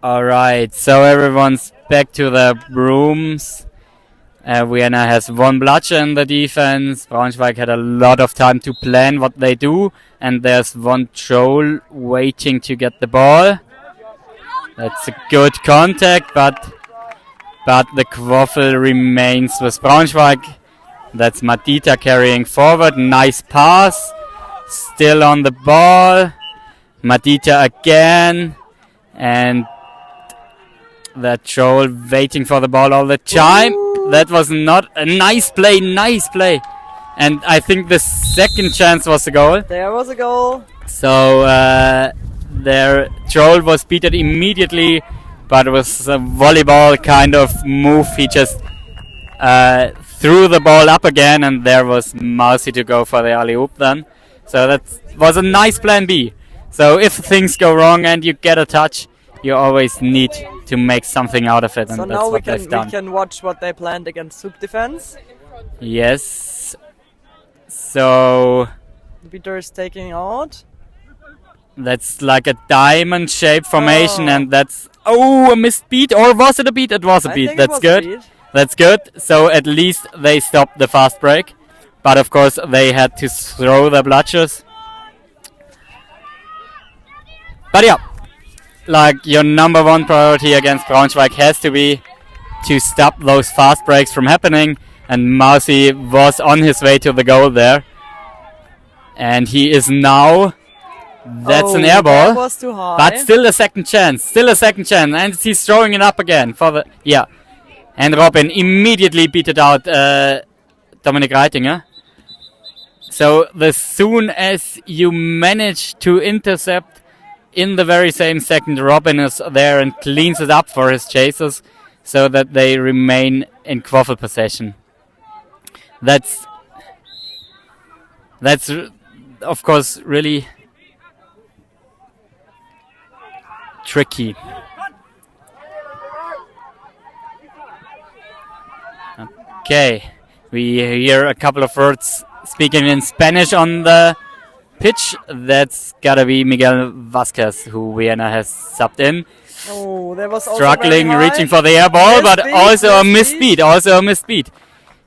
Alright, so everyone's back to their brooms. Vienna has 1 bludger in the defense. Braunschweig had a lot of time to plan what they do, and there's 1 troll waiting to get the ball. That's a good contact, but the quaffle remains with Braunschweig. That's Madita carrying forward. Nice pass. Still on the ball. Madita again. And that troll waiting for the ball all the time. That was not a nice play. And I think the second chance was a goal. There was a goal. So their troll was beaten immediately, but it was a volleyball kind of move. He just threw the ball up again, and there was Mousy to go for the alley-oop then. So that was a nice plan B. So if things go wrong and you get a touch, you always need to make something out of it, and so that's now what they've done. we can watch what they planned against Hoop Defense. Yes. So The beater is taking out. that's like a diamond-shaped formation, and that's a missed beat, or was it a beat? It was a beat. That's good. That's good. So at least they stopped the fast break, but of course they had to throw the bludgers. But yeah, like your number 1 priority against Braunschweig has to be to stop those fast breaks from happening, and Mousy was on his way to the goal there, and he is now. That's an air ball, that was too high. but still a second chance, and he's throwing it up again for the and Robin immediately beat it out Dominik Reitinger. So as soon as you manage to intercept in the very same second, Robin is there and cleans it up for his chasers so that they remain in quaffle possession. That's of course really tricky. Okay, we hear a couple of words speaking in Spanish on the pitch. That's gotta be Miguel Vasquez, who Vienna has subbed in. Oh, there was struggling, reaching for the air ball, but also a missed beat.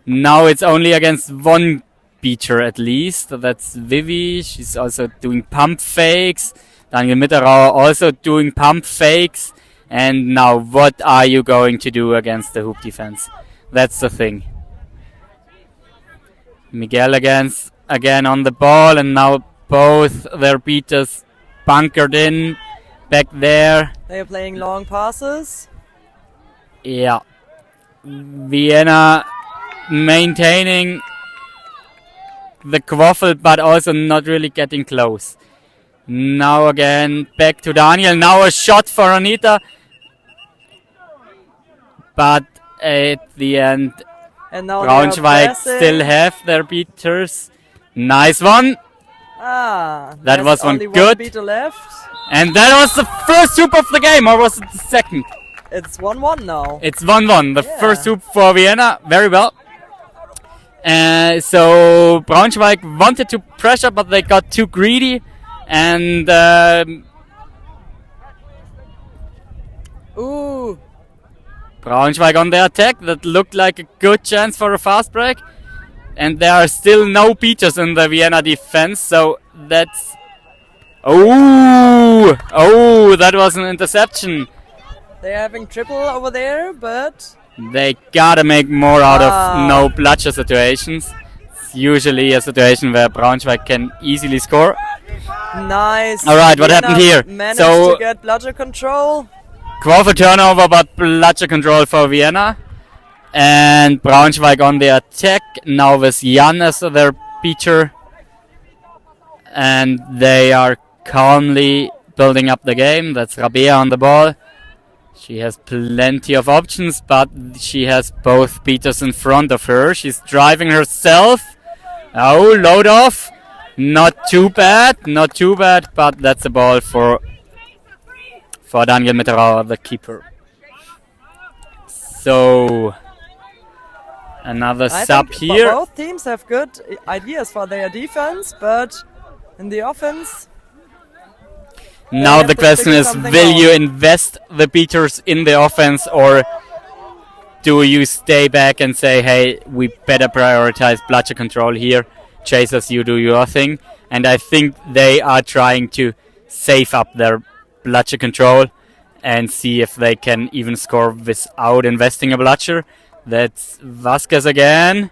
Now it's only against 1 beater at least. That's Vivi. She's also doing pump fakes. Daniel Mitterauer also doing pump fakes. And now what are you going to do against the hoop defense? That's the thing. Miguel again on the ball, and now both their beaters bunkered in back there. They are playing long passes. Yeah. Vienna maintaining the quaffle, but also not really getting close. Now again, back to Daniel. Now a shot for Anita. But at the end, and now Braunschweig still have their beaters. Nice one. That was one good. Beater left. And that was the first hoop of the game, or was it the second? It's 1-1 now. It's 1-1. The first hoop for Vienna. Very well. So Braunschweig wanted to pressure, but they got too greedy. And Braunschweig on the attack. That looked like a good chance for a fast break. And there are still no beaters in the Vienna defense. So that's... Oh, that was an interception. They're having triple over there, but... They gotta make more out of no bloodshed situations. It's usually a situation where Braunschweig can easily score. Nice. Alright, what happened here? Managed So to get bloodshed control. Quaffle turnover, but bloodshed control for Vienna. And Braunschweig on the attack. Now with Jan as their beater. And they are calmly building up the game. That's Rabea on the ball. She has plenty of options, but she has both beaters in front of her. She's driving herself. Oh, load off. Not too bad, but that's a ball for Daniel Mitterauer, the keeper. So, another sub here. Both teams have good ideas for their defense, but in the offense... Now the question is, will you invest the beaters in the offense, or do you stay back and say, hey, we better prioritize bloodshed control here, Chasers, you do your thing. And I think they are trying to save up their bloodshed control and see if they can even score without investing a bloodshed. That's Vasquez again,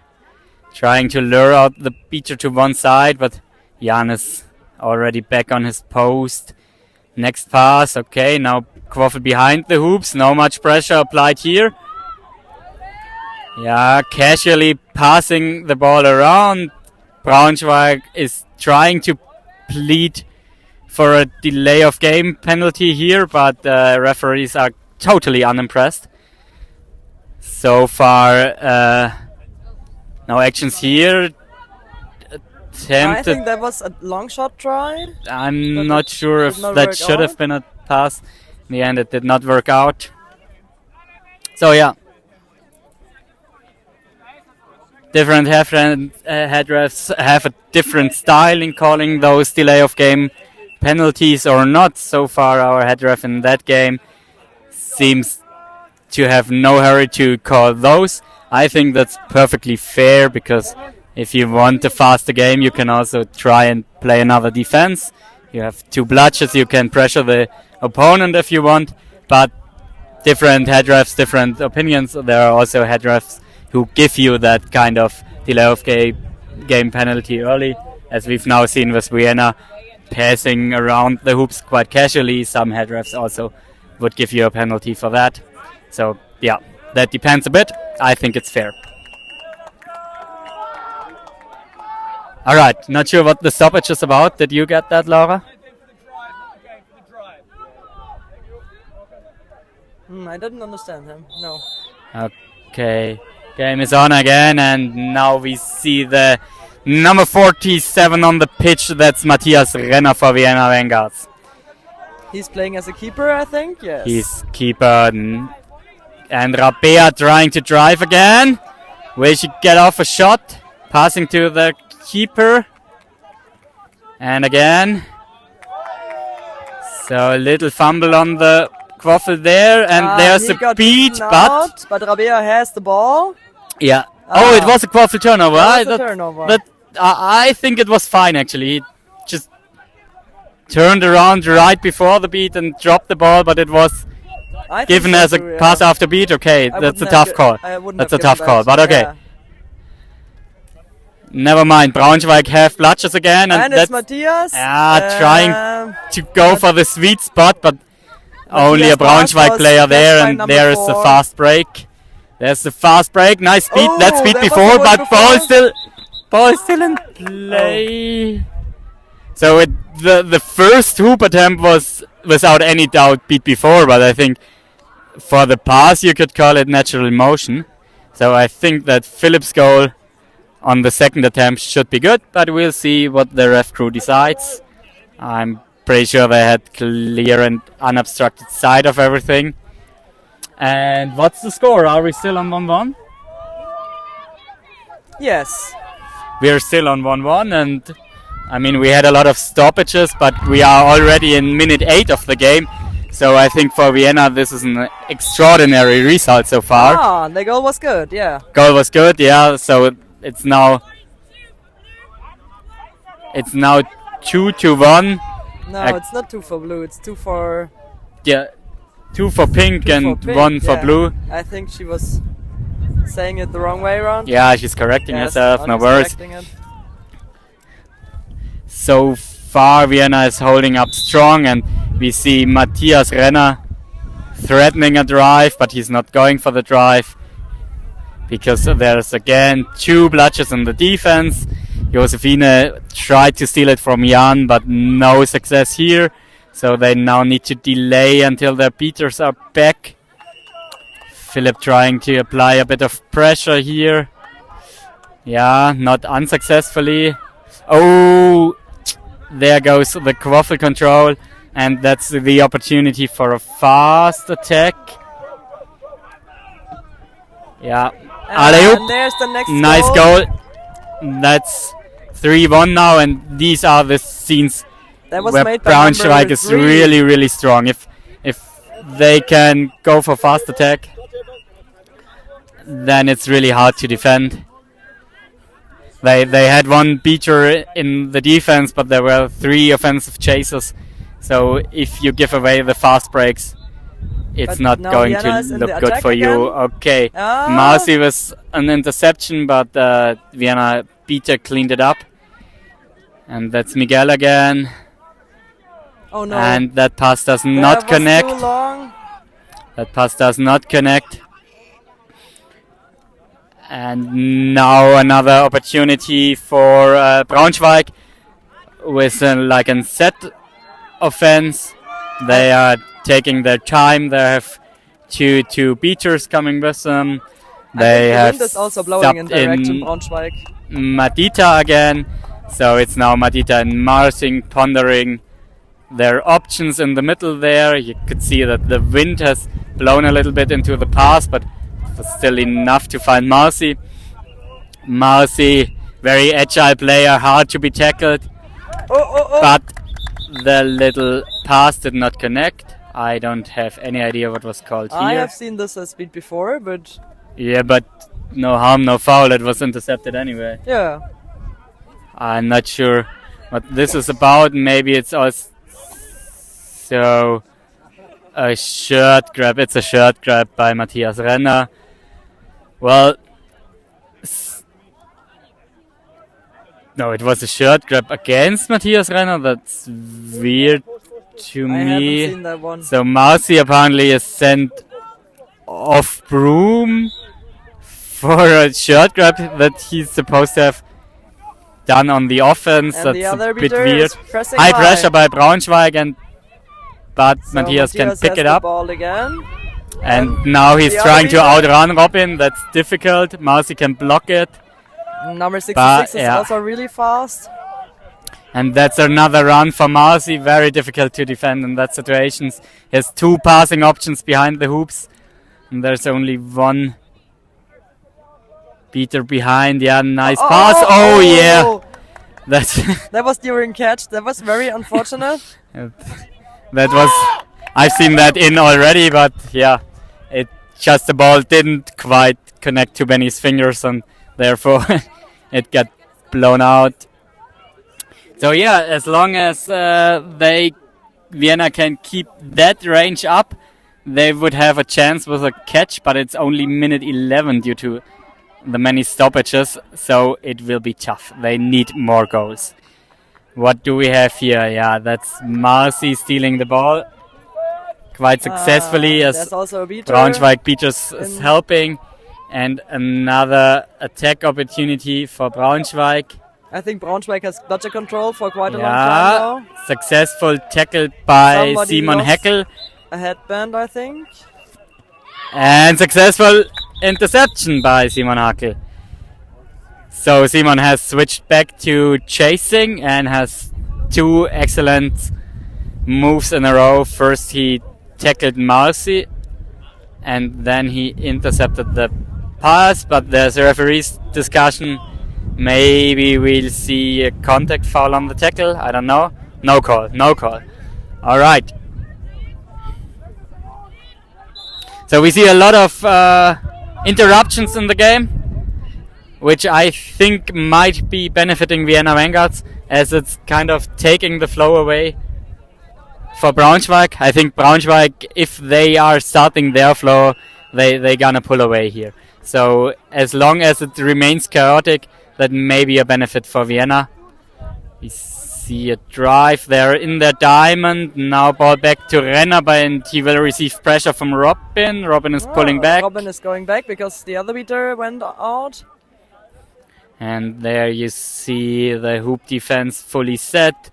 trying to lure out the beater to one side, but Jan is already back on his post. Next pass, okay, now Quaffle behind the hoops, no much pressure applied here. Yeah, casually passing the ball around. Braunschweig is trying to plead for a delay of game penalty here, but referees are totally unimpressed. So far, no actions here. I think that was a long shot try. I'm not sure if that should have been a pass. In the end, it did not work out. So yeah, different head refs have a different style in calling those delay of game penalties or not. So far, our head ref in that game seems to have no hurry to call those. I think that's perfectly fair, because if you want a faster game, you can also try and play another defense. You have two bloodsheds, you can pressure the opponent if you want, but different head refs, different opinions. There are also head refs who give you that kind of delay of game penalty early, as we've now seen with Vienna passing around the hoops quite casually. Some head refs also would give you a penalty for that. So yeah, that depends a bit. I think it's fair. Alright, not sure what the stoppage is about. Did you get that, Laura? I didn't understand him, no. Okay, game is on again, and now we see the number 47 on the pitch. That's Matthias Renner for Vienna Vanguards. He's playing as a keeper, I think, yes. He's keeper, and Rabea trying to drive again. Will she get off a shot? Passing to the keeper, and again, so a little fumble on the Quaffle there, and there's a beat, but Rabea has the ball. Yeah. Oh, it was a Quaffle turnover. I I think it was fine, actually. He just turned around right before the beat and dropped the ball, but it was given as a pass after beat. Okay, that's a tough call. That's a tough call, but okay. Yeah. Never mind, Braunschweig have bloodshed again, and it's Matthias. Trying to go for the sweet spot, but only a Braunschweig player there, and there is the fast break. There's the fast break. Nice speed. That's speed before, but ball is still in play. So the first hoop attempt was without any doubt beat before, but I think for the pass you could call it natural motion. So I think that Philip's goal on the second attempt should be good, but we'll see what the ref crew decides. I'm pretty sure they had clear and unobstructed sight of everything. And what's the score? Are we still on 1-1? Yes. We are still on 1-1, and I mean, we had a lot of stoppages, but we are already in minute 8 of the game. So I think for Vienna, this is an extraordinary result so far. Ah, the goal was good, yeah. Goal was good, yeah. So it's now 2-1. No, it's not 2 for blue. It's 2 for. Yeah, 2 for pink and for pink, 1 for blue. I think she was saying it the wrong way around. Yeah, she's correcting herself. No Anna's worries. correcting it. So far, Vienna is holding up strong, and we see Matthias Renner threatening a drive, but he's not going for the drive because there's again 2 bludgers in the defense. Josephine tried to steal it from Jan, but no success here. So they now need to delay until their beaters are back. Philip trying to apply a bit of pressure here. Yeah, not unsuccessfully. Oh, there goes the quaffle control, and that's the opportunity for a fast attack. Yeah, alley-oop. And there's the next nice goal. That's 3-1 now, and these are the scenes that was where made by Braunschweig is number 3. really, really strong. If they can go for fast attack, then it's really hard to defend. They had 1 beater in the defense, but there were 3 offensive chasers. So if you give away the fast breaks, it's not going to look good for you. Okay, Marcy was an interception, but Vienna beater cleaned it up. And that's Miguel again. Oh no. And that pass does not connect. Too long. That pass does not connect. And now another opportunity for Braunschweig with like a set offense. They are taking their time. They have two beaters coming with them. They have the wind is also blowing in direction Braunschweig. Madita again. So it's now Madita and Marsing pondering their options in the middle there. You could see that the wind has blown a little bit into the pass, but it was still enough to find Marcy. Marcy, very agile player, hard to be tackled. But the little pass did not connect. I don't have any idea what was called here. I have seen this as speed before, but... Yeah, but no harm, no foul. It was intercepted anyway. Yeah. I'm not sure what this is about. Maybe it's also a shirt grab. It's a shirt grab by Matthias Renner. Well, no, it was a shirt grab against Matthias Renner. That's weird to me. I haven't seen that one. So Marcy apparently is sent off Broom for a shirt grab that he's supposed to have done on the offense. And that's the other a bit beater weird. is pressing High high. pressure by Braunschweig, but So Matthias can pick has it the up. ball again. And now he's the other trying to beater- outrun Robin. That's difficult. Marcy can block it. Number 66 But, is yeah. also really fast. And that's another run for Marcy. Very difficult to defend in that situation. He has 2 passing options behind the hoops. And there's only 1 beater behind. Yeah, nice pass. Oh, yeah. That's That was during catch. That was very unfortunate. that was... I've seen that in already, but yeah. It just the ball didn't quite connect to Benny's fingers, and therefore it got blown out. So yeah, as long as Vienna can keep that range up, they would have a chance with a catch, but it's only minute 11 due to the many stoppages, so it will be tough. They need more goals. What do we have here? Yeah, that's Marcy stealing the ball. quite successfully as there's also a beater Braunschweig beaters is helping. And another attack opportunity for Braunschweig. I think Braunschweig has bludger control for quite a long time now. Successful tackle by Somebody Simon lost Heckel. a headband, I think. And successful interception by Simon Heckel. So Simon has switched back to chasing and has 2 excellent moves in a row. First he tackled Marcy and then he intercepted the pass, but there's a referee's discussion. Maybe we'll see a contact foul on the tackle. I don't know. No call. No call. All right. So we see a lot of interruptions in the game, which I think might be benefiting Vienna Vanguards, as it's kind of taking the flow away for Braunschweig. I think Braunschweig, if they are starting their flow, they're gonna pull away here. So as long as it remains chaotic, that may be a benefit for Vienna. We see a drive there in their diamond. Now ball back to Renner, and he will receive pressure from Robin. Robin is pulling back. Robin is going back because the other beater went out. And there you see the hoop defense fully set.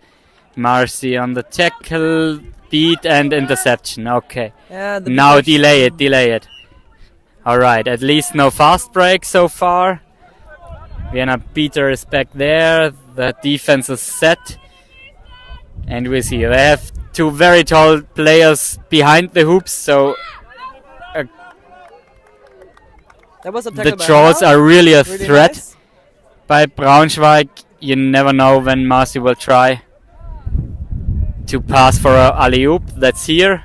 Marcy on the tackle, beat and interception. Okay. Yeah, now delay it. Alright, at least no fast break so far. Vienna beater is back there. The defense is set. And we see they have 2 very tall players behind the hoops, so That was a the tackle by draws Renner. are really a Really threat nice. by Braunschweig. You never know when Marcy will try to pass for a alley-oop. That's here,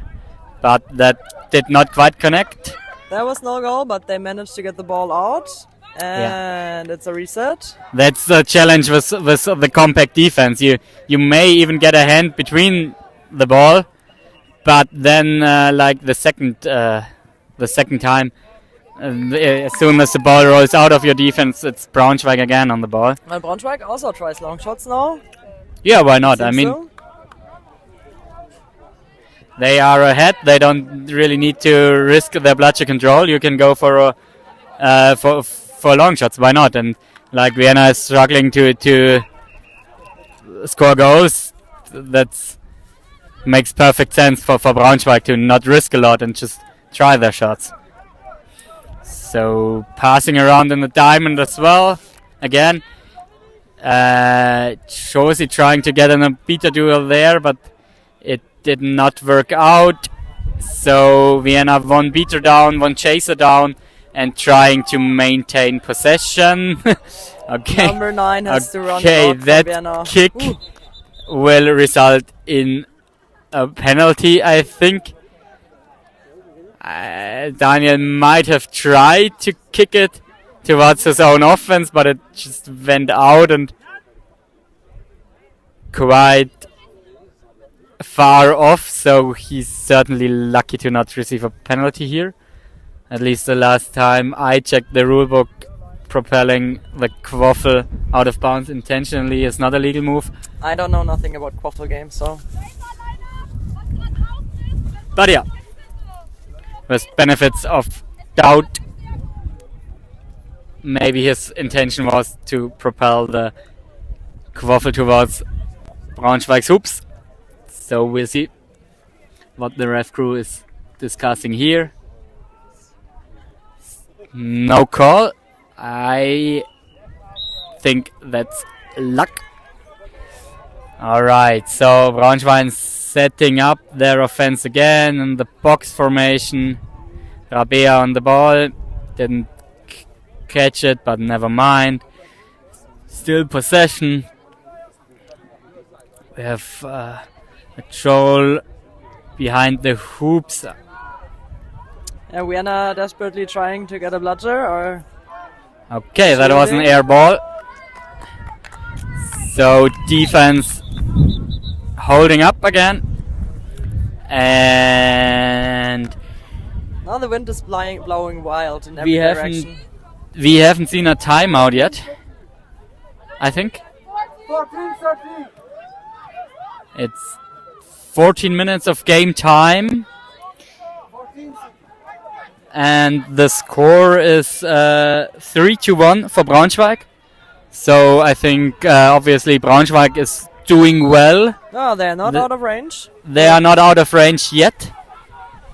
but that did not quite connect. There was no goal, but they managed to get the ball out. And it's a reset. That's the challenge with the compact defense. You may even get a hand between the ball, but then like the second time, as soon as the ball rolls out of your defense, it's Braunschweig again on the ball. And Braunschweig also tries long shots now. Yeah, why not? I Think mean, so? they are ahead. They don't really need to risk their bludger control. You can go for long shots. Why not? And like Vienna is struggling to score goals. That makes perfect sense for Braunschweig to not risk a lot and just try their shots. So passing around in the diamond as well. Again, Josie trying to get in a beater duel there, but it did not work out. So Vienna 1 beater down, 1 chaser down, and trying to maintain possession. Okay. Number 9 has to run Okay, out for that Vienna. kick will result in a penalty, I think. Daniel might have tried to kick it towards his own offense, but it just went out and quite far off, so he's certainly lucky to not receive a penalty here. At least the last time I checked the rulebook, propelling the quaffle out of bounds intentionally is not a legal move. I don't know nothing about quaffle games, so... But yeah, with benefits of doubt, maybe his intention was to propel the quaffle towards Braunschweig's hoops. So we'll see what the ref crew is discussing here. No call. I think that's luck. Alright, so Braunschweig setting up their offense again in the box formation. Rabea on the ball. Didn't catch it, but never mind. Still possession. We have a troll behind the hoops. Vienna desperately trying to get a bludger, or... Okay, that was an air ball. So defense holding up again. And now the wind is blowing wild in every direction. We haven't seen a timeout yet, I think. 14-13. It's 14 minutes of game time. and the score is 3-1 for Braunschweig. So I think obviously Braunschweig is doing well. No, they're not out of range. They are not out of range yet.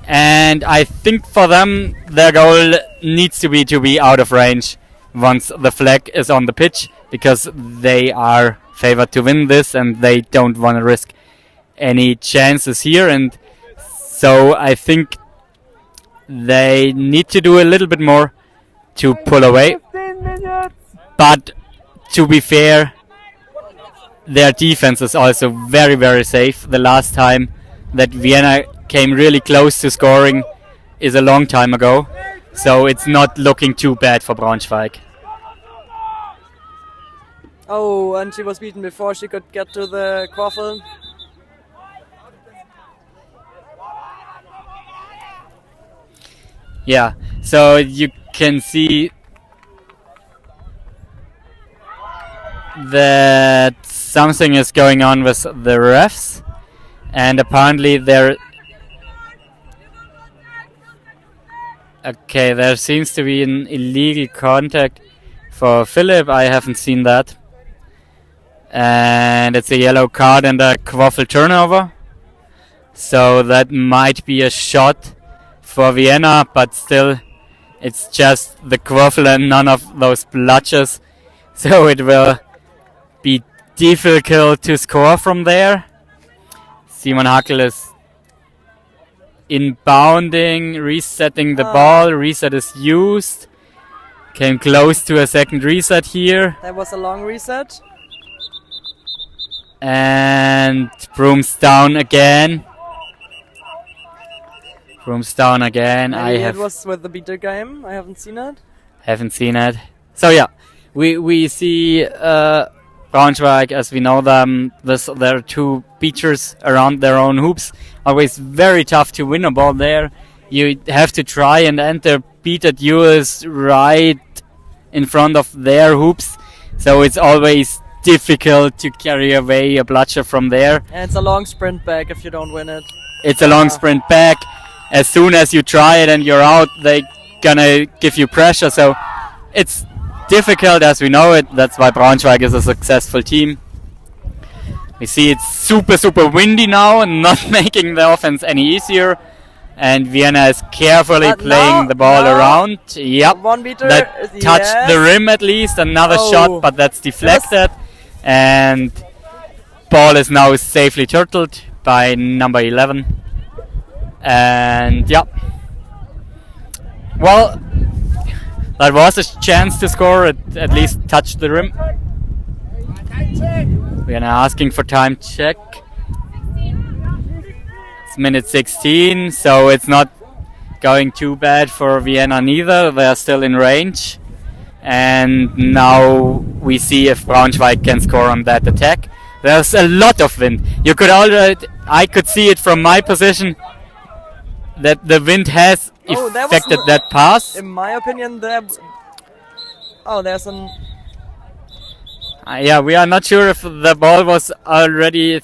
And I think for them, their goal needs to be out of range once the flag is on the pitch, because they are favored to win this and they don't want to risk any chances here. And so I think they need to do a little bit more to pull away. But to be fair, their defense is also very, very safe. The last time that Vienna came really close to scoring is a long time ago. So it's not looking too bad for Braunschweig. Oh, and she was beaten before she could get to the quaffle. Yeah, so you can see that something is going on with the refs, and apparently there seems to be an illegal contact for Philip. I haven't seen that, and it's a yellow card and a quaffle turnover, so that might be a shot for Vienna, but still it's just the quaffle and none of those bludgers, so it will be difficult to score from there. Simon Hackel is inbounding, resetting the ball. Reset is used. Came close to a second reset here. That was a long reset. And Broom's down again. Broom's down again. It was with the beater game. I haven't seen it. Haven't seen it. So yeah, we see Braunschweig as we know them. There are two beaters around their own hoops. Always very tough to win a ball there. You have to try and enter beater duels right in front of their hoops. So it's always difficult to carry away a bludger from there. And it's a long sprint back if you don't win it. It's a long sprint back. As soon as you try it and you're out, they're gonna give you pressure. So it's difficult as we know it. That's why Braunschweig is a successful team. We see it's super, super windy now and not making the offense any easier. And Vienna is carefully playing the ball around. Yep. One beater. That touched the rim at least. Another shot, but that's deflected. And ball is now safely turtled by number 11. And yeah. Well, that was a chance to score. It at least touched the rim. We are now asking for time check. It's minute 16, so it's not going too bad for Vienna neither. They are still in range. And now we see if Braunschweig can score on that attack. There's a lot of wind. I could see it from my position that the wind has affected that pass. In my opinion, there's an... Yeah, we are not sure if the ball was already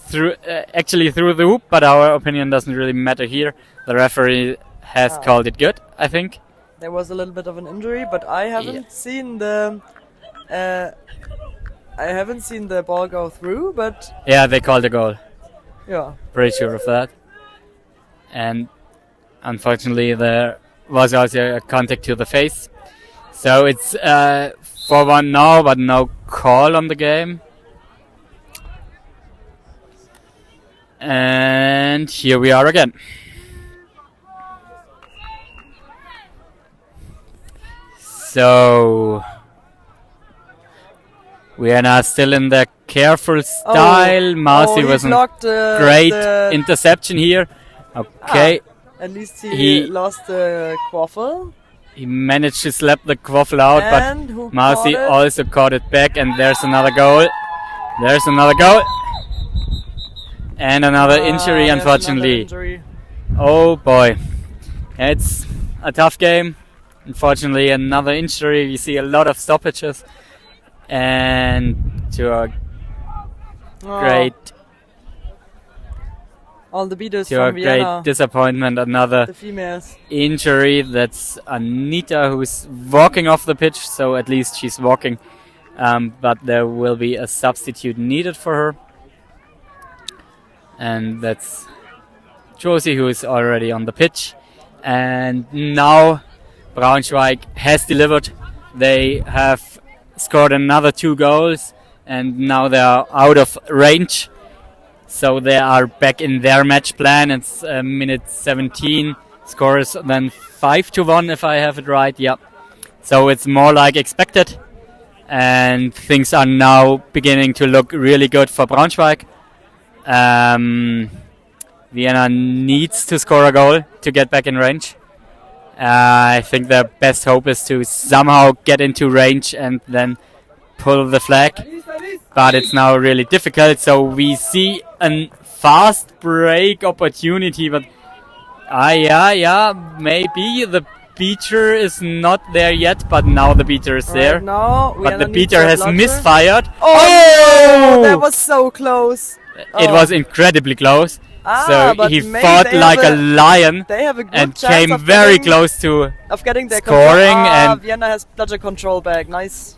actually through the hoop, but our opinion doesn't really matter here. The referee has called it good, I think. There was a little bit of an injury, but I haven't seen the... I haven't seen the ball go through, but... Yeah, they called a goal. Yeah. Pretty sure of that. And unfortunately, there was also a contact to the face. So it's 4-1 now, but no call on the game. And here we are again. So we are now still in the careful style. Marcy was a great interception here. Okay. At least he lost the quaffle. He managed to slap the quaffle out, but Marcy also caught it back, and there's another goal. There's another goal. And another injury, unfortunately. Injury. Oh boy. It's a tough game. Unfortunately, another injury. We see a lot of stoppages. And to a great All the beaters to a from great Vienna. disappointment. Another The females. injury. That's Anita who's walking off the pitch, so at least she's walking. But there will be a substitute needed for her. And that's Josie, who is already on the pitch. And now Braunschweig has delivered. They have scored another 2 goals, and now they are out of range. So they are back in their match plan. It's minute 17. Score is then 5-1, if I have it right. Yeah. So it's more like expected. And things are now beginning to look really good for Braunschweig. Vienna needs to score a goal to get back in range. I think their best hope is to somehow get into range and then pull the flag. But it's now really difficult, so we see a fast break opportunity, but maybe the beater is not there yet, but now the beater is there. Now, but the beater has misfired. Oh, that was so close. It was incredibly close. So but he maybe fought they like have a lion they have a good and chance came of very getting- close to of getting their scoring. control. And Vienna has bludger control back. Nice.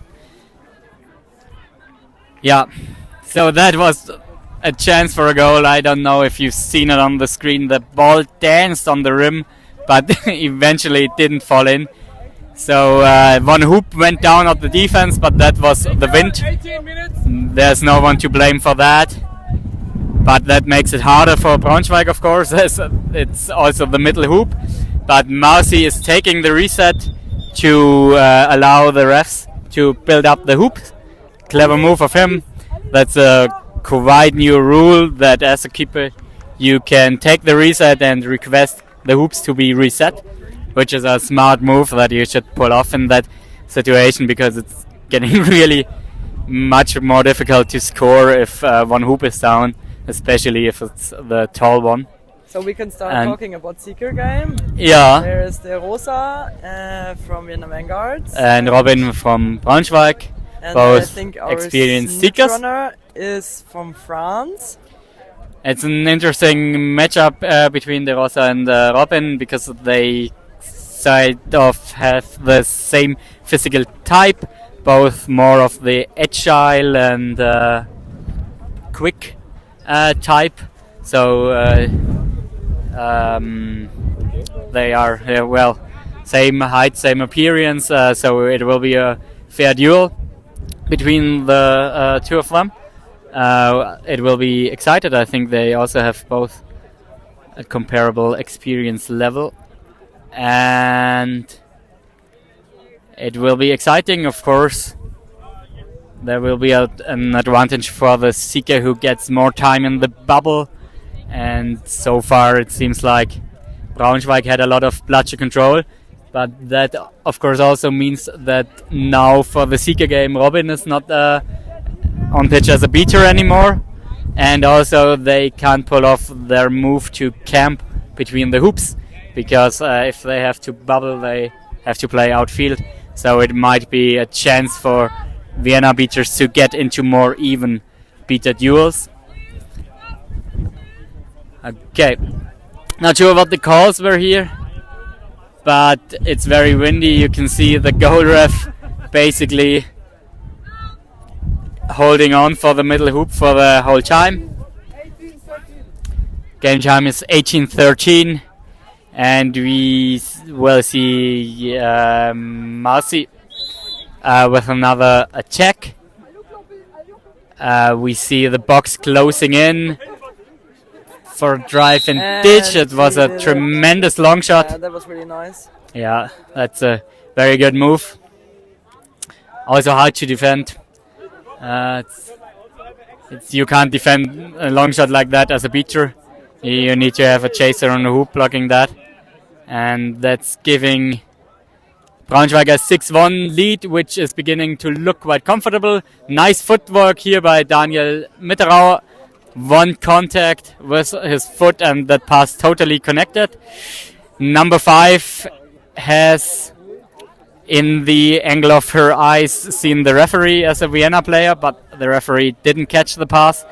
yeah, so that was a chance for a goal. I don't know if you've seen it on the screen. The ball danced on the rim, but eventually it didn't fall in. So one hoop went down at the defense, but that was the wind. There's no one to blame for that. But that makes it harder for Braunschweig, of course. It's also the middle hoop. But Marcy is taking the reset to allow the refs to build up the hoop. Clever move of him. That's a quite new rule that as a keeper you can take the reset and request the hoops to be reset, which is a smart move that you should pull off in that situation, because it's getting really much more difficult to score if one hoop is down, especially if it's the tall one. So we can start And- talking about Seeker game. Yeah. There is the Rosa from Vienna Vanguards. And Robin from Braunschweig, And I both think our experienced snitch seekers. runner is from France. It's an interesting matchup between the Rosa and the Robin, because they sort of have the same physical type, both more of the agile and quick type. So they are well, same height, same appearance. So it will be a fair duel between the two of them. It will be excited. I think they also have both a comparable experience level, and it will be exciting, of course. There will be an advantage for the seeker who gets more time in the bubble, and so far it seems like Braunschweig had a lot of bludger control, but that of course also means that now for the seeker game Robin is not on pitch as a beater anymore, and also they can't pull off their move to camp between the hoops, because if they have to bubble they have to play outfield, so it might be a chance for Vienna beaters to get into more even beater duels. Okay, not sure what the calls were here, but it's very windy. You can see the goal ref basically holding on for the middle hoop for the whole time. Game time is 18:13, and we will see Marcy with another attack. We see the box closing in for a drive and ditch. It was she a did it. tremendous long shot. Yeah, that was really nice. Yeah, that's a very good move. Also hard to defend. You can't defend a long shot like that as a beater. You need to have a chaser on the hoop blocking that. And that's giving Braunschweiger a 6-1 lead, which is beginning to look quite comfortable. Nice footwork here by Daniel Mitterauer. One contact with his foot, and that pass totally connected. Number 5 has, in the angle of her eyes, seen the referee as a Vienna player, but the referee didn't catch the pass.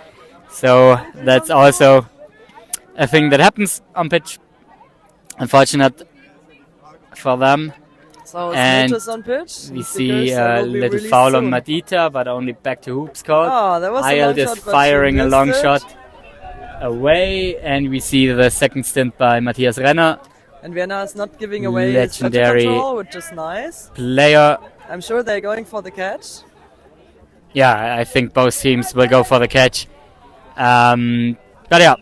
So that's also a thing that happens on pitch. Unfortunate for them. So and Smith is on pitch. we The see girls a will be little released foul on soon. Madita, but only back to hoops called. Oh, that was a long Ayeld is shot, but she firing a missed long it. shot away, and we see the second stint by Matthias Renner. And Vienna is not giving away Legendary its control, which is nice. Player. I'm sure they're going for the catch. Yeah, I think both teams will go for the catch. But yeah,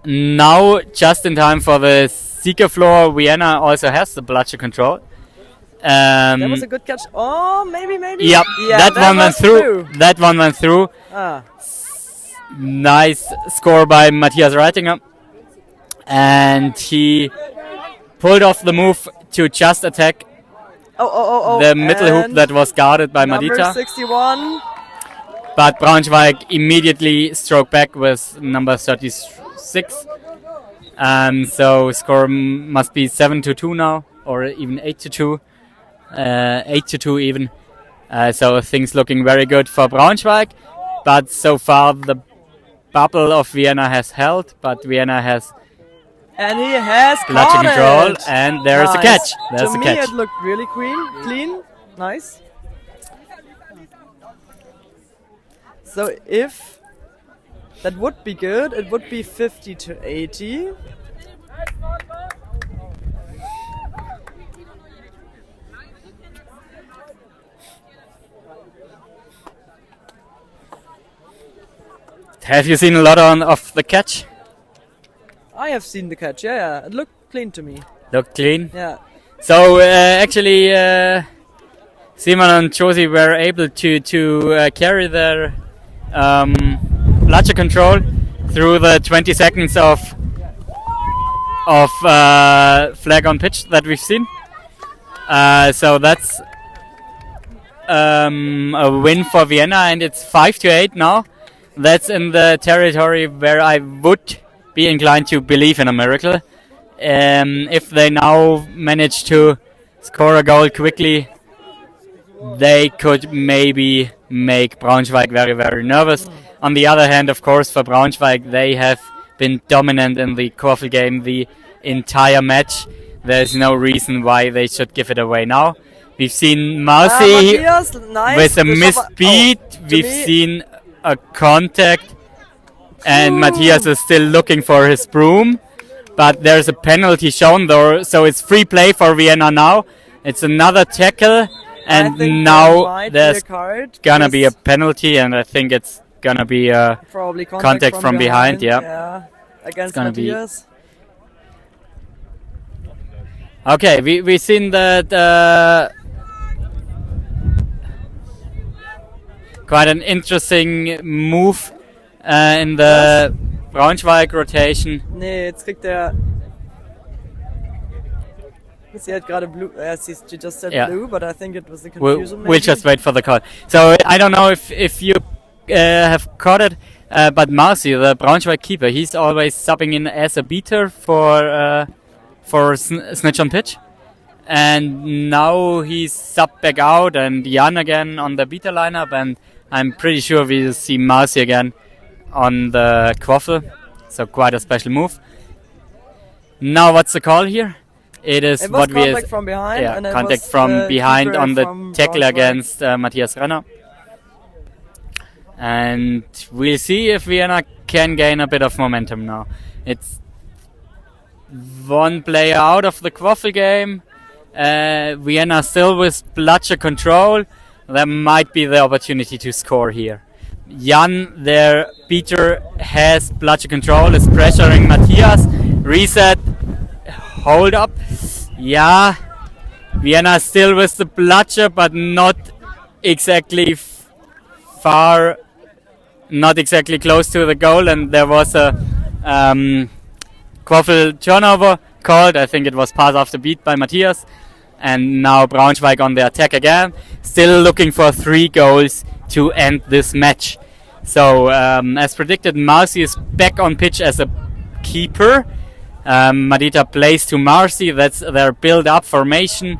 now just in time for the seeker floor, Vienna also has the bludger control. That was a good catch. Oh, maybe. Yep, Yeah, that one went was through. That one went through. Ah. Nice score by Matthias Reitinger. And he pulled off the move to just attack the middle hoop and that was guarded by number Madita. 61. But Braunschweig immediately stroked back with number 36. So score must be 7-2 now, or even 8-2. 8-2 even. So things looking very good for Braunschweig. But so far the bubble of Vienna has held, but Vienna has And he has bludger caught control, it. and there's a Nice. catch. There's to a me, catch. it looked really clean. Nice. So if that would be good, it would be 50-80. Have you seen a lot of the catch? I have seen the catch. Yeah, it looked clean to me. Looked clean? Yeah. So actually Simon and Josie were able to carry their bludger control through the 20 seconds of flag on pitch that we've seen. So that's a win for Vienna, and it's 5-8 now. That's in the territory where I would be inclined to believe in a miracle. If they now manage to score a goal quickly, they could maybe make Braunschweig very, very nervous. On the other hand, of course, for Braunschweig, they have been dominant in the Quaffle game the entire match. There's no reason why they should give it away now. We've seen Marcy Matthias, nice. with a missed beat. We've seen a contact, and Matthias is still looking for his broom, but there's a penalty shown though, so it's free play for Vienna now. It's another tackle, and now there's gonna be a penalty, and I think it's gonna be a Probably contact from behind. Yeah, against gonna be- Matthias. Okay, we've seen that quite an interesting move in the Braunschweig rotation. Nee, jetzt kriegt er. Sie hat gerade blue. She just said Yeah. blue, but I think it was a We'll confusion. maybe. just wait for the call. So I don't know if you have caught it, but Marcy, the Braunschweig keeper, he's always subbing in as a beater for snitch on pitch. And now he's subbed back out, and Jan again on the beater lineup, and I'm pretty sure we'll see Marcy again on the Quaffle. So quite a special move. Now what's the call here? It is It was what we contact from behind, and it contact was from the behind keeper on the from tackle Braunschweig. against Matthias Renner. And we'll see if Vienna can gain a bit of momentum now. It's one player out of the Quaffle game. Vienna still with bludger control. There might be the opportunity to score here. Jan, their beater, has bludger control, is pressuring Matthias. Reset. Hold up. Yeah. Vienna still with the bludger, but not exactly far, not exactly close to the goal. And there was a Quaffle turnover called. I think it was pass off the beat by Matthias. And now Braunschweig on the attack again. Still looking for 3 goals to end this match. So, as predicted, Marcy is back on pitch as a keeper. Madita plays to Marcy. That's their build-up formation.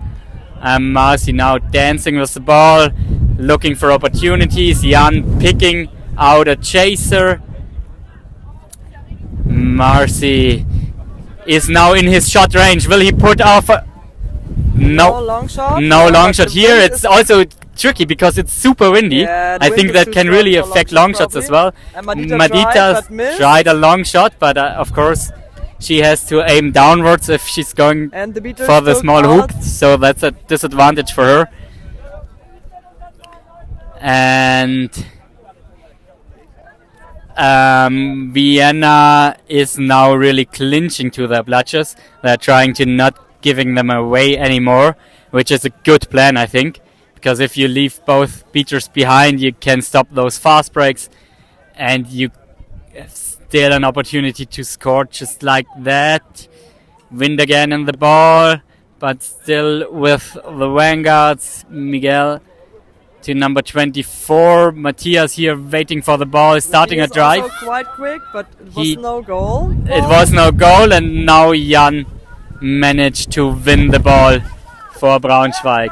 Marcy now dancing with the ball, looking for opportunities. Jan picking out a chaser. Marcy is now in his shot range. Will he put off? No long shot. No long shot here. It's also tricky because it's super windy. Yeah, I think that can really affect long shots as well. Madita tried a long shot, but of course she has to aim downwards if she's going for the small hoop, so that's a disadvantage for her. And Vienna is now really clinching to their bludgers. They're trying to not giving them away anymore, which is a good plan, I think, because if you leave both beaters behind, you can stop those fast breaks, and you have still an opportunity to score just like that. Wind again in the ball, but still with the Vanguards. Miguel to number 24. Matthias here waiting for the ball, starting a drive. Also quite quick, but it was no goal. It was no goal, and now Jan managed to win the ball for Braunschweig.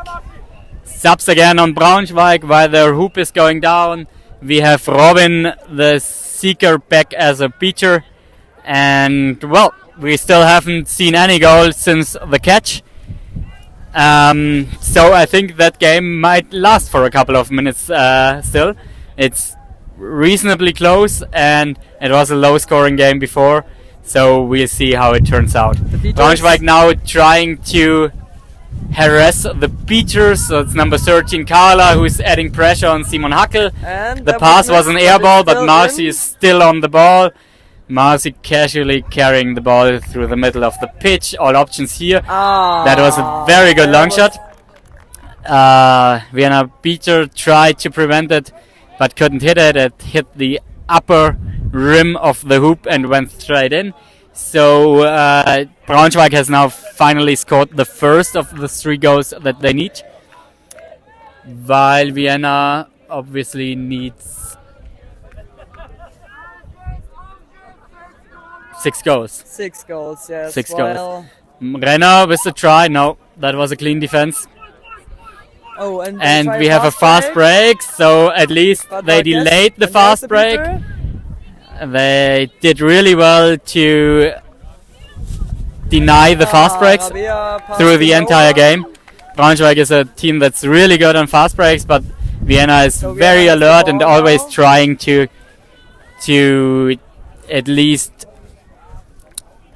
Subs again on Braunschweig while their hoop is going down. We have Robin, the seeker, back as a beater, and well, we still haven't seen any goals since the catch. So I think that game might last for a couple of minutes still. It's reasonably close, and it was a low-scoring game before, so we'll see how it turns out. Braunschweig now trying to harass the beaters, so it's number 13 Carla who's adding pressure on Simon Hackel. The pass was an air ball, but Marcy is still on the ball. Marcy casually carrying the ball through the middle of the pitch. All options here. That was a very good long shot. Vienna beater tried to prevent it, but couldn't hit it. It hit the upper rim of the hoop and went straight in. So Braunschweig has now finally scored the first of the 3 goals that they need, while Vienna obviously needs 6 goals. 6 goals, yes. 6 goals. Renner with the try. No, that was a clean defense. Oh, and we have a fast break, so at least they delayed the fast break. They did really well to deny the fast breaks through the entire game. Braunschweig is a team that's really good on fast breaks, but Vienna is very alert and always trying to at least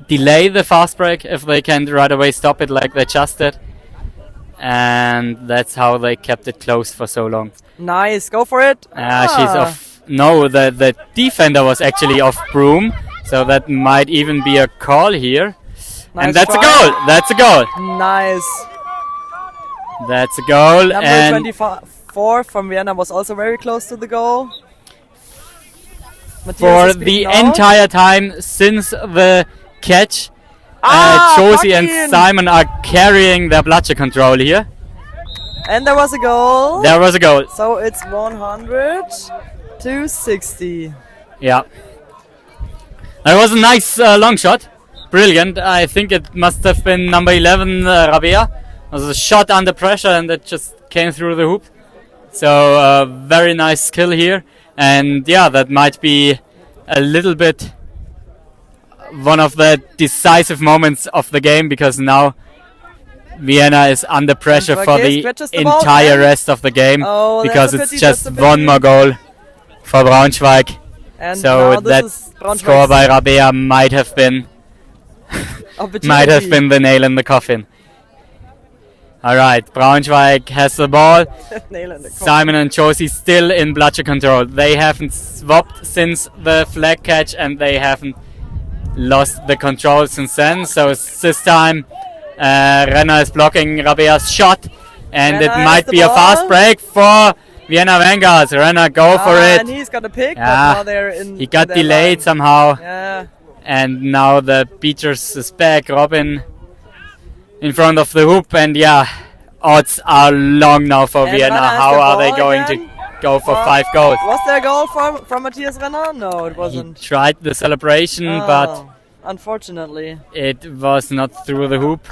delay the fast break if they can right away stop it like they just did. And that's how they kept it close for so long. Nice, go for it. She's off. No, the defender was actually off Broom, so that might even be a call here. Nice and that's try. a goal. That's a goal. Nice. That's a goal. Number and 24 from Vienna was also very close to the goal. For the entire time since the catch, Josie and Simon are carrying their bludger control here. And there was a goal. There was a goal. So it's 100 to 60. Yeah. That was a nice long shot. Brilliant. I think it must have been number 11, Rabea. It was a shot under pressure and it just came through the hoop. So very nice skill here. And yeah, that might be a little bit one of the decisive moments of the game, because now Vienna is under pressure for the entire rest of the game, because it's just one more goal for Braunschweig. And so that score by Rabea might have been the nail in the coffin. Alright, Braunschweig has the ball. Simon and Josie still in bludger control. They haven't swapped since the flag catch, and they haven't lost the control since then. So this time Renner is blocking Rabea's shot, and Renner it might be a fast break for Vienna Vanguards. Renner, go for it. And he's got a pick, but now they're in. He got delayed somehow. Yeah. And now the beaters is back. Robin in front of the hoop, and yeah, odds are long now for Vienna. How are they going to go for 5 goals? Was there a goal from Matthias Renner? No, it wasn't. He tried the celebration, but unfortunately it was not through the hoop.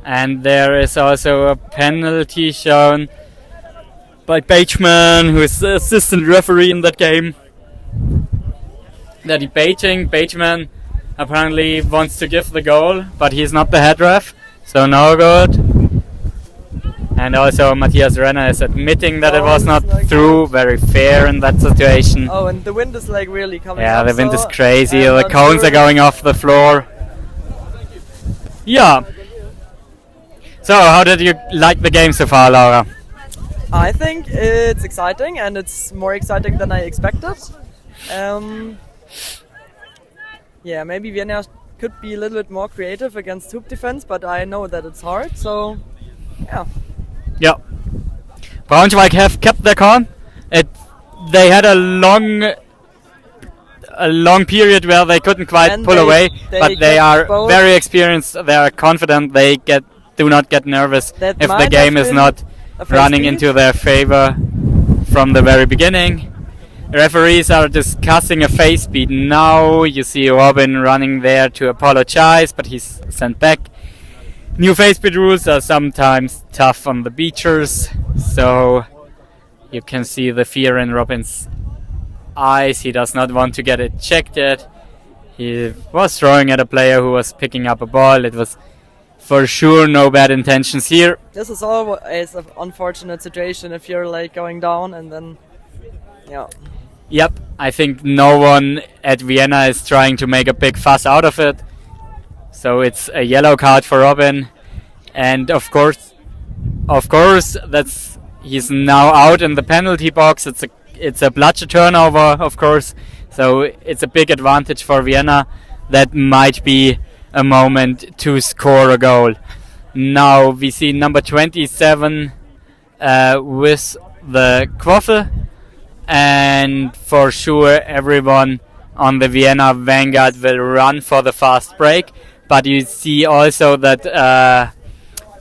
And there is also a penalty shown by Bageman, who is the assistant referee in that game. they're debating. Bateman apparently wants to give the goal, but he's not the head ref, so no good. And also Matthias Renner is admitting that it was not through. Very fair in that situation. Oh, and the wind is like really coming Yeah, up, the wind so is crazy. I'm The not cones sure. are going off the floor. Yeah. So, how did you like the game so far, Laura? I think it's exciting, and it's more exciting than I expected. Yeah, maybe Vienna could be a little bit more creative against hoop defense, but I know that it's hard, so yeah. Yeah. Braunschweig have kept their con. They had a long period where they couldn't quite And pull away, but they kept are both. very experienced. They are confident. They do not get nervous That if the might game have is been not a face running beat. into their favor from the very beginning. Referees are discussing a face beat now. You see Robin running there to apologize, but he's sent back. New face beat rules are sometimes tough on the beachers, so you can see the fear in Robin's eyes. He does not want to get ejected. He was throwing at a player who was picking up a ball. It was for sure no bad intentions here. This is always an unfortunate situation if you're like going down and then, yeah. Yep, I think no one at Vienna is trying to make a big fuss out of it. So it's a yellow card for Robin, and of course, he's now out in the penalty box. It's a bloodshed turnover, of course. So it's a big advantage for Vienna. That might be a moment to score a goal. Now we see number 27 with the quaffle, and for sure everyone on the Vienna Vanguard will run for the fast break. But you see also that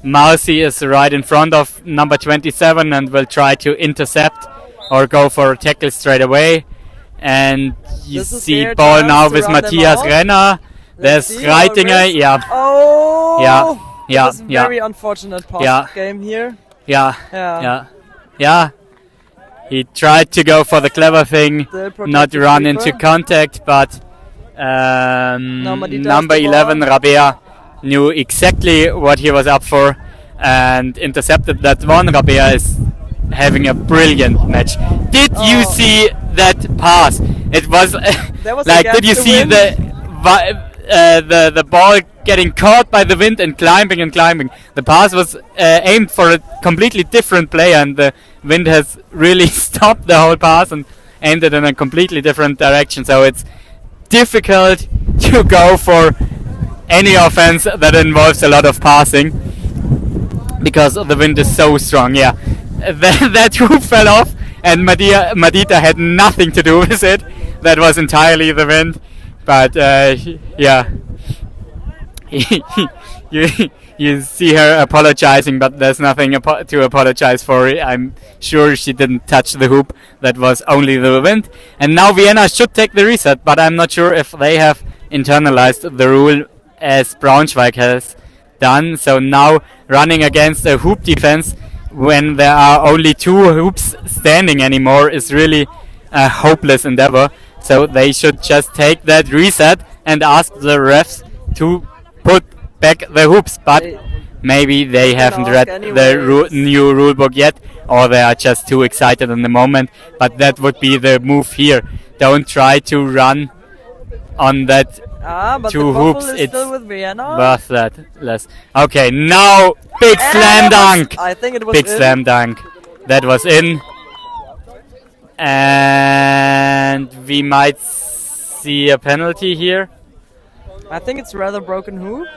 Mousy is right in front of number 27 and will try to intercept or go for a tackle straight away. And you This is see their ball chance now to with run them Matthias out. Renner. There's see, Reitinger, risk. yeah. Oh! Yeah, That was a yeah. very unfortunate pass Yeah. game here. Yeah, Yeah. yeah. He tried to go for the clever thing, protect not the run keeper. into contact, but Nobody does number the 11, ball. Rabea, knew exactly what he was up for and intercepted that one. Rabea is having a brilliant match. Did you see that pass? It was, was like, did against you the see wind. the ball getting caught by the wind and climbing and climbing? The pass was aimed for a completely different player, and the wind has really stopped the whole pass and aimed it in a completely different direction. So it's difficult to go for any offense that involves a lot of passing because the wind is so strong. Yeah, that hoop fell off, and Madita had nothing to do with it. That was entirely the wind. But yeah, you see her apologizing, but there's nothing to apologize for. I'm sure she didn't touch the hoop. That was only the wind. And now Vienna should take the reset, but I'm not sure if they have internalized the rule as Braunschweig has done. So now running against a hoop defense when there are only two hoops standing anymore is really a hopeless endeavor. So they should just take that reset and ask the refs to put back the hoops. But maybe they haven't read the new rule book yet, or they are just too excited in the moment. But that would be the move here. Don't try to run on that But two the hoops. bubble is It's still with Vienna. worth that less. Okay, now big slam dunk. I think it was big in. slam dunk. That was in. And we might see a penalty here. I think it's rather broken hoop.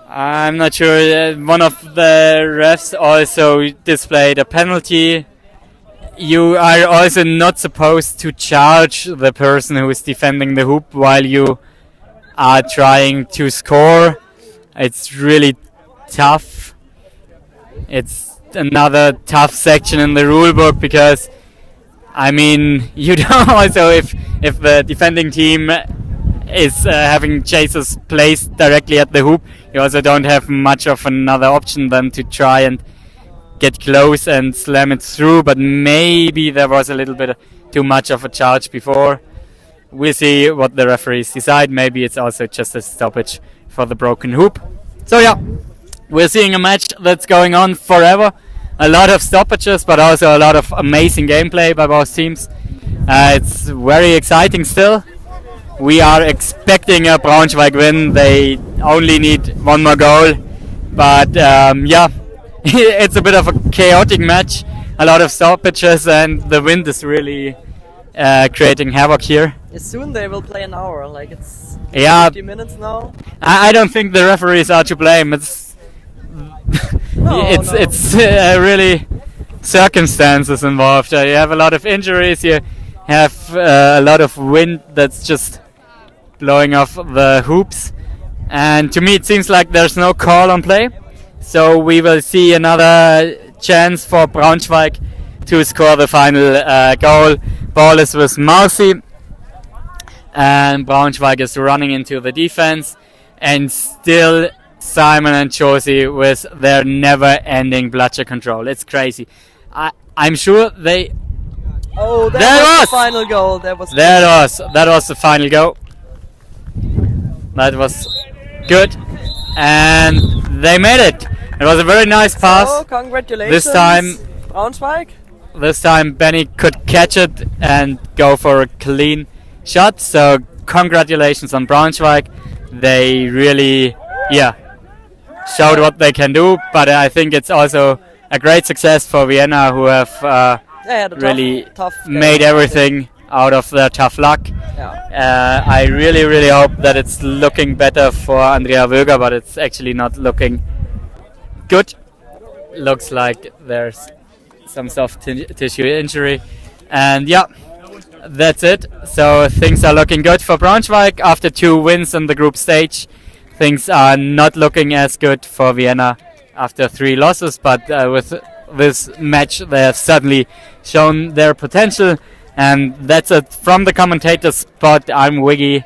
I'm not sure. One of the refs also displayed a penalty. You are also not supposed to charge the person who is defending the hoop while you are trying to score. It's really tough. It's another tough section in the rule book because, I mean, you don't also, if the defending team is having chasers placed directly at the hoop, you also don't have much of another option than to try and get close and slam it through. But maybe there was a little bit too much of a charge before. we'll see what the referees decide. Maybe it's also just a stoppage for the broken hoop. So yeah, we're seeing a match that's going on forever. A lot of stoppages, but also a lot of amazing gameplay by both teams. It's very exciting still. We are expecting a Braunschweig win. They only need one more goal. But yeah, it's a bit of a chaotic match. A lot of stoppages, and the wind is really creating havoc here. Soon they will play an hour. Like it's 50 minutes now. I don't think the referees are to blame. It's it's really circumstances involved. You have a lot of injuries. You have a lot of wind that's just blowing off the hoops. And to me, it seems like there's no call on play. So we will see another chance for Braunschweig to score the final goal. Ball is with Marcy. And Braunschweig is running into the defense. And still Simon and Josie with their never-ending bludger control. It's crazy. I'm sure they... Oh, that was the final goal. That was the final goal. That was good. And they made it. It was a very nice pass. So, congratulations. This time, Braunschweig. This time Benny could catch it and go for a clean shot. So congratulations on Braunschweig. They really, showed what they can do. But I think it's also a great success for Vienna, who have really tough made everything out of their tough luck. I really hope that it's looking better for Andrea Wöger, but it's actually not looking good. Looks like there's some soft tissue injury. And yeah, that's it. So things are looking good for Braunschweig after 2 wins in the group stage. Things are not looking as good for Vienna after 3 losses, but with this match they have certainly shown their potential. And that's it from the commentator spot. I'm Wiggy,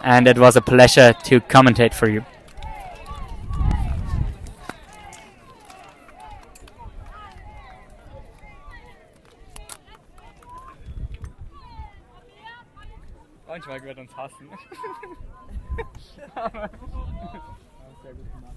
and it was a pleasure to commentate for you. Braunschweig wird uns hassen. Sehr gut gemacht.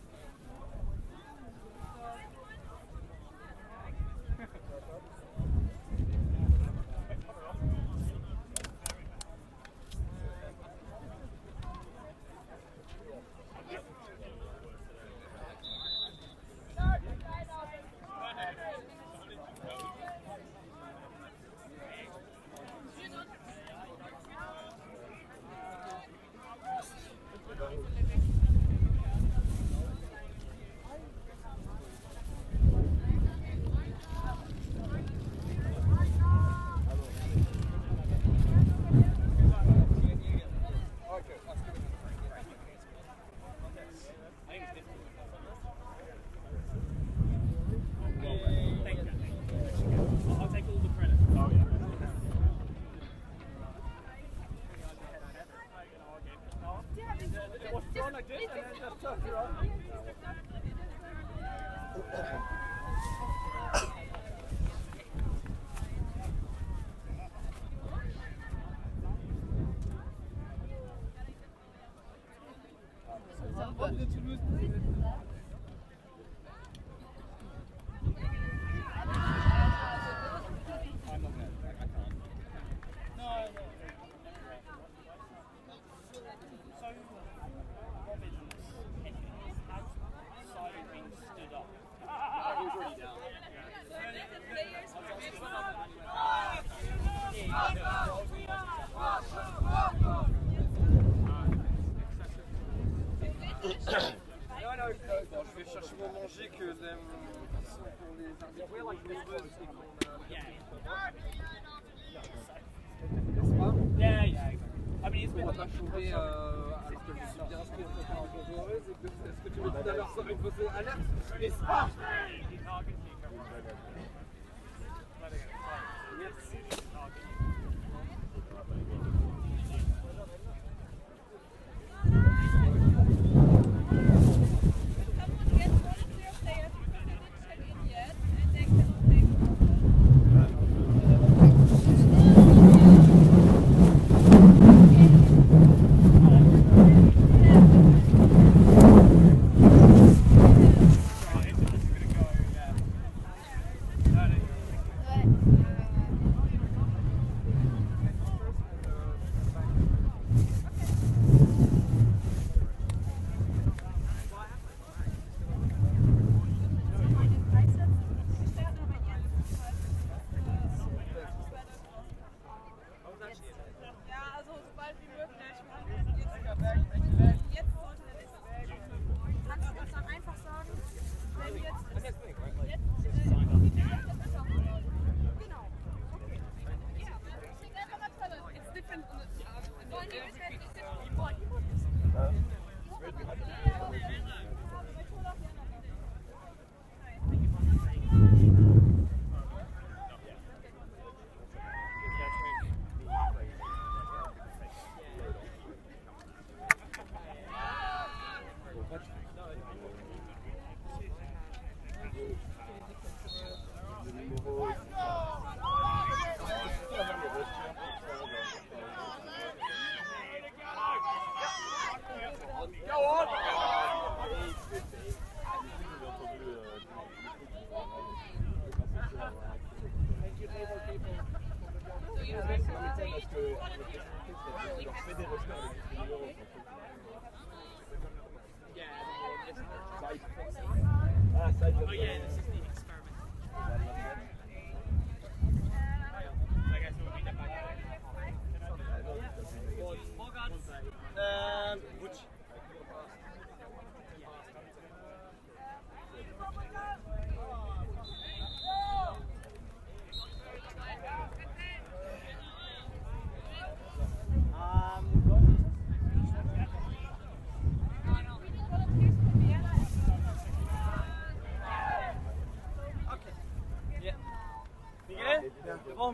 Łódź.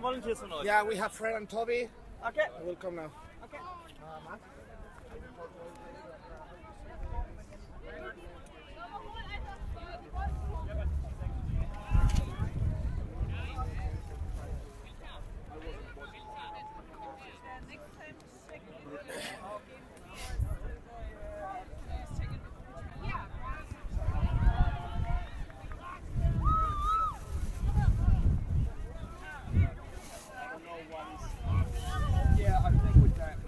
Volunteers or not? Yeah, we have Fred and Toby. Okay. They will come now. Okay. Matt? Yeah, I think with that.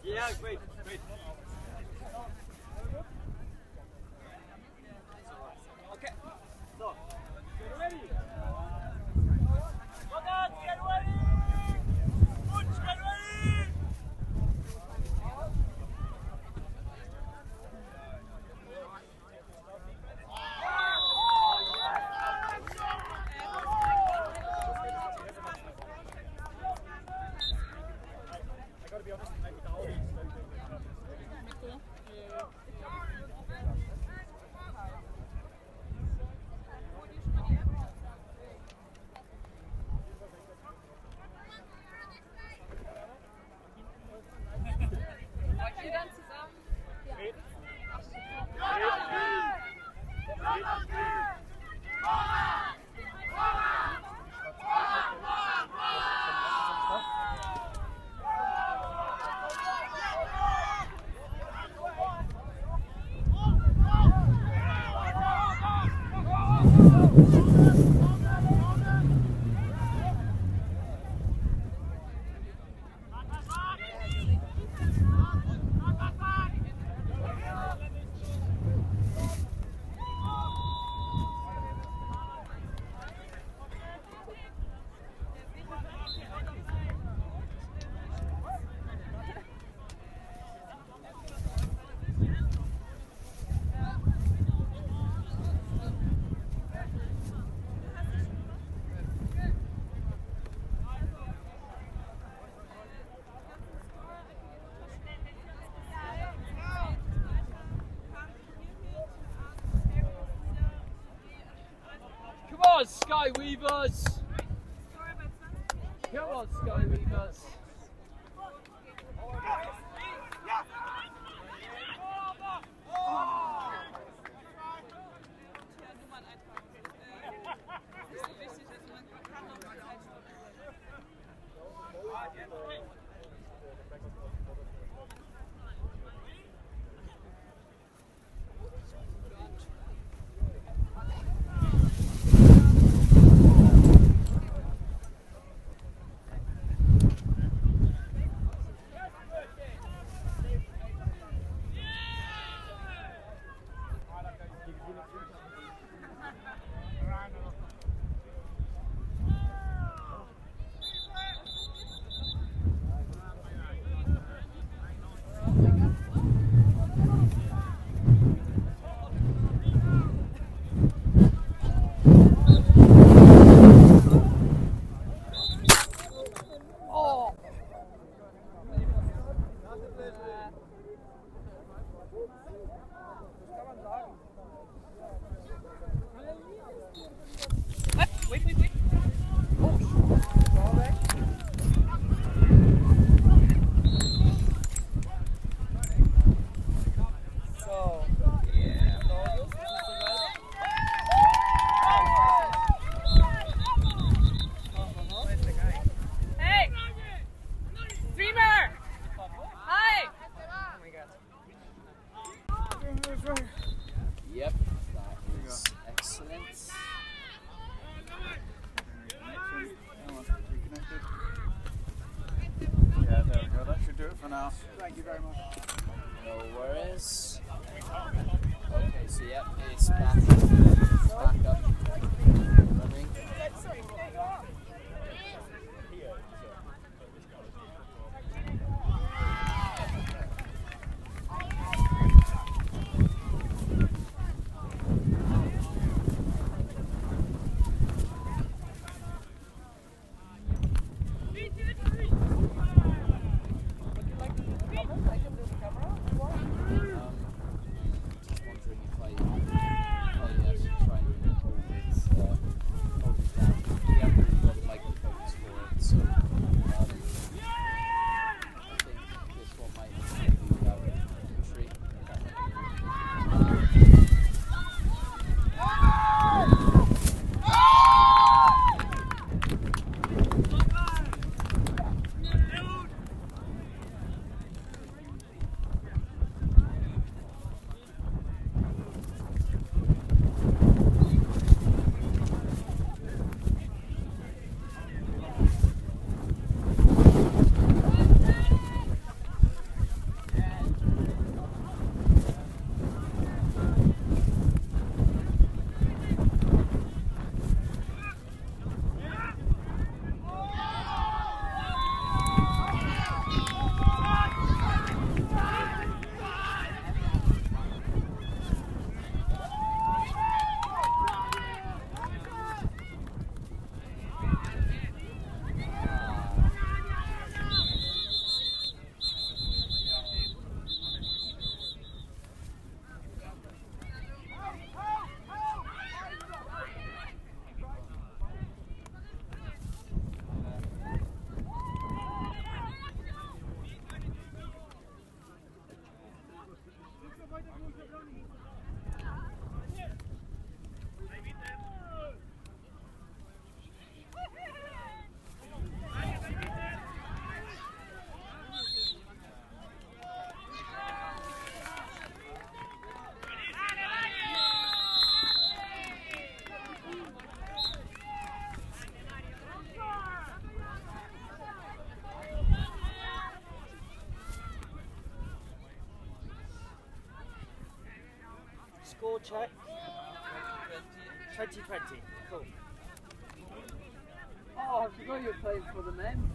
Yeah, great, great. Okay, so, get ready. Boggarts, get ready! Łódź, get ready! I gotta be honest, maybe the whole on, SkyWeavers! Come on, SkyWeavers! Yep, that is excellent. Yeah, there we go. That should do it for now. Thank you very much. No worries. Okay, so yep, it's back up. Running. Score check. 2020. Cool. Oh, I forgot you were playing for the men.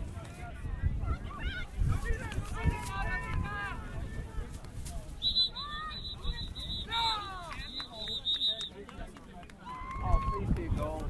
Oh, please do goal.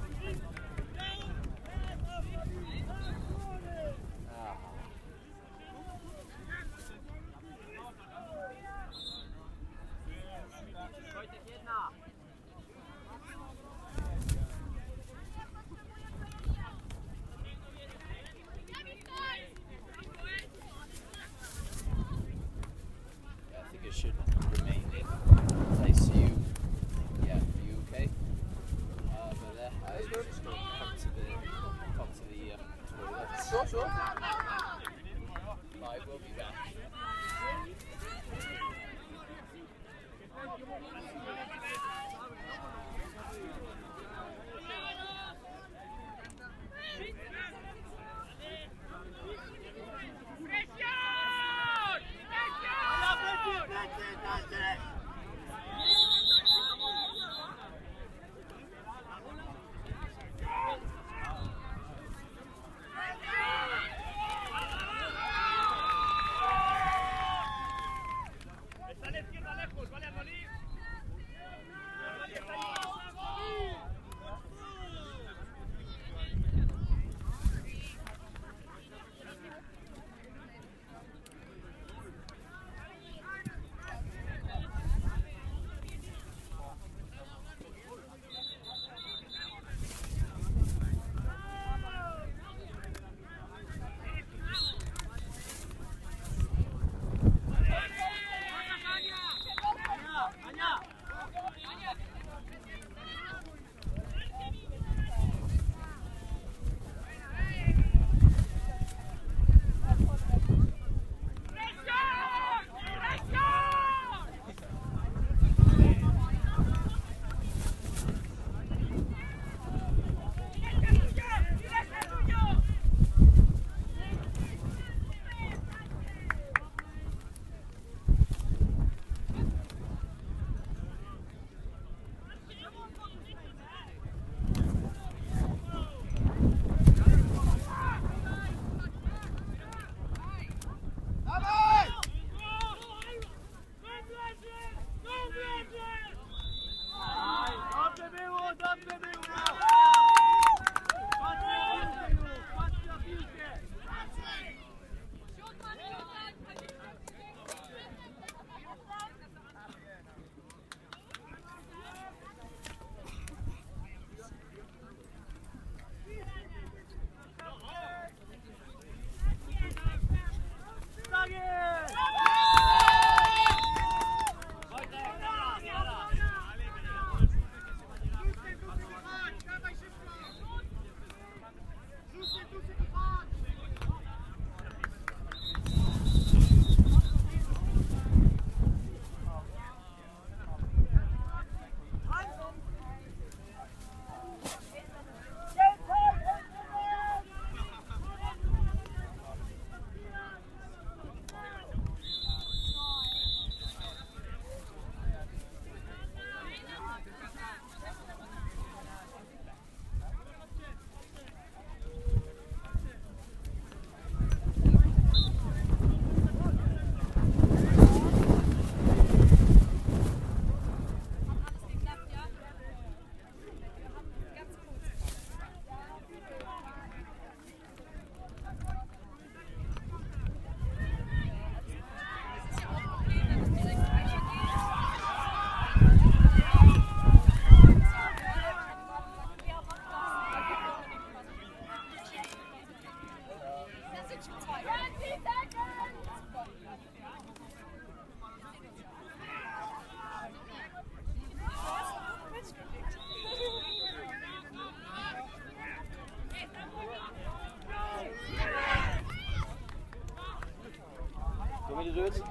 me to do it? You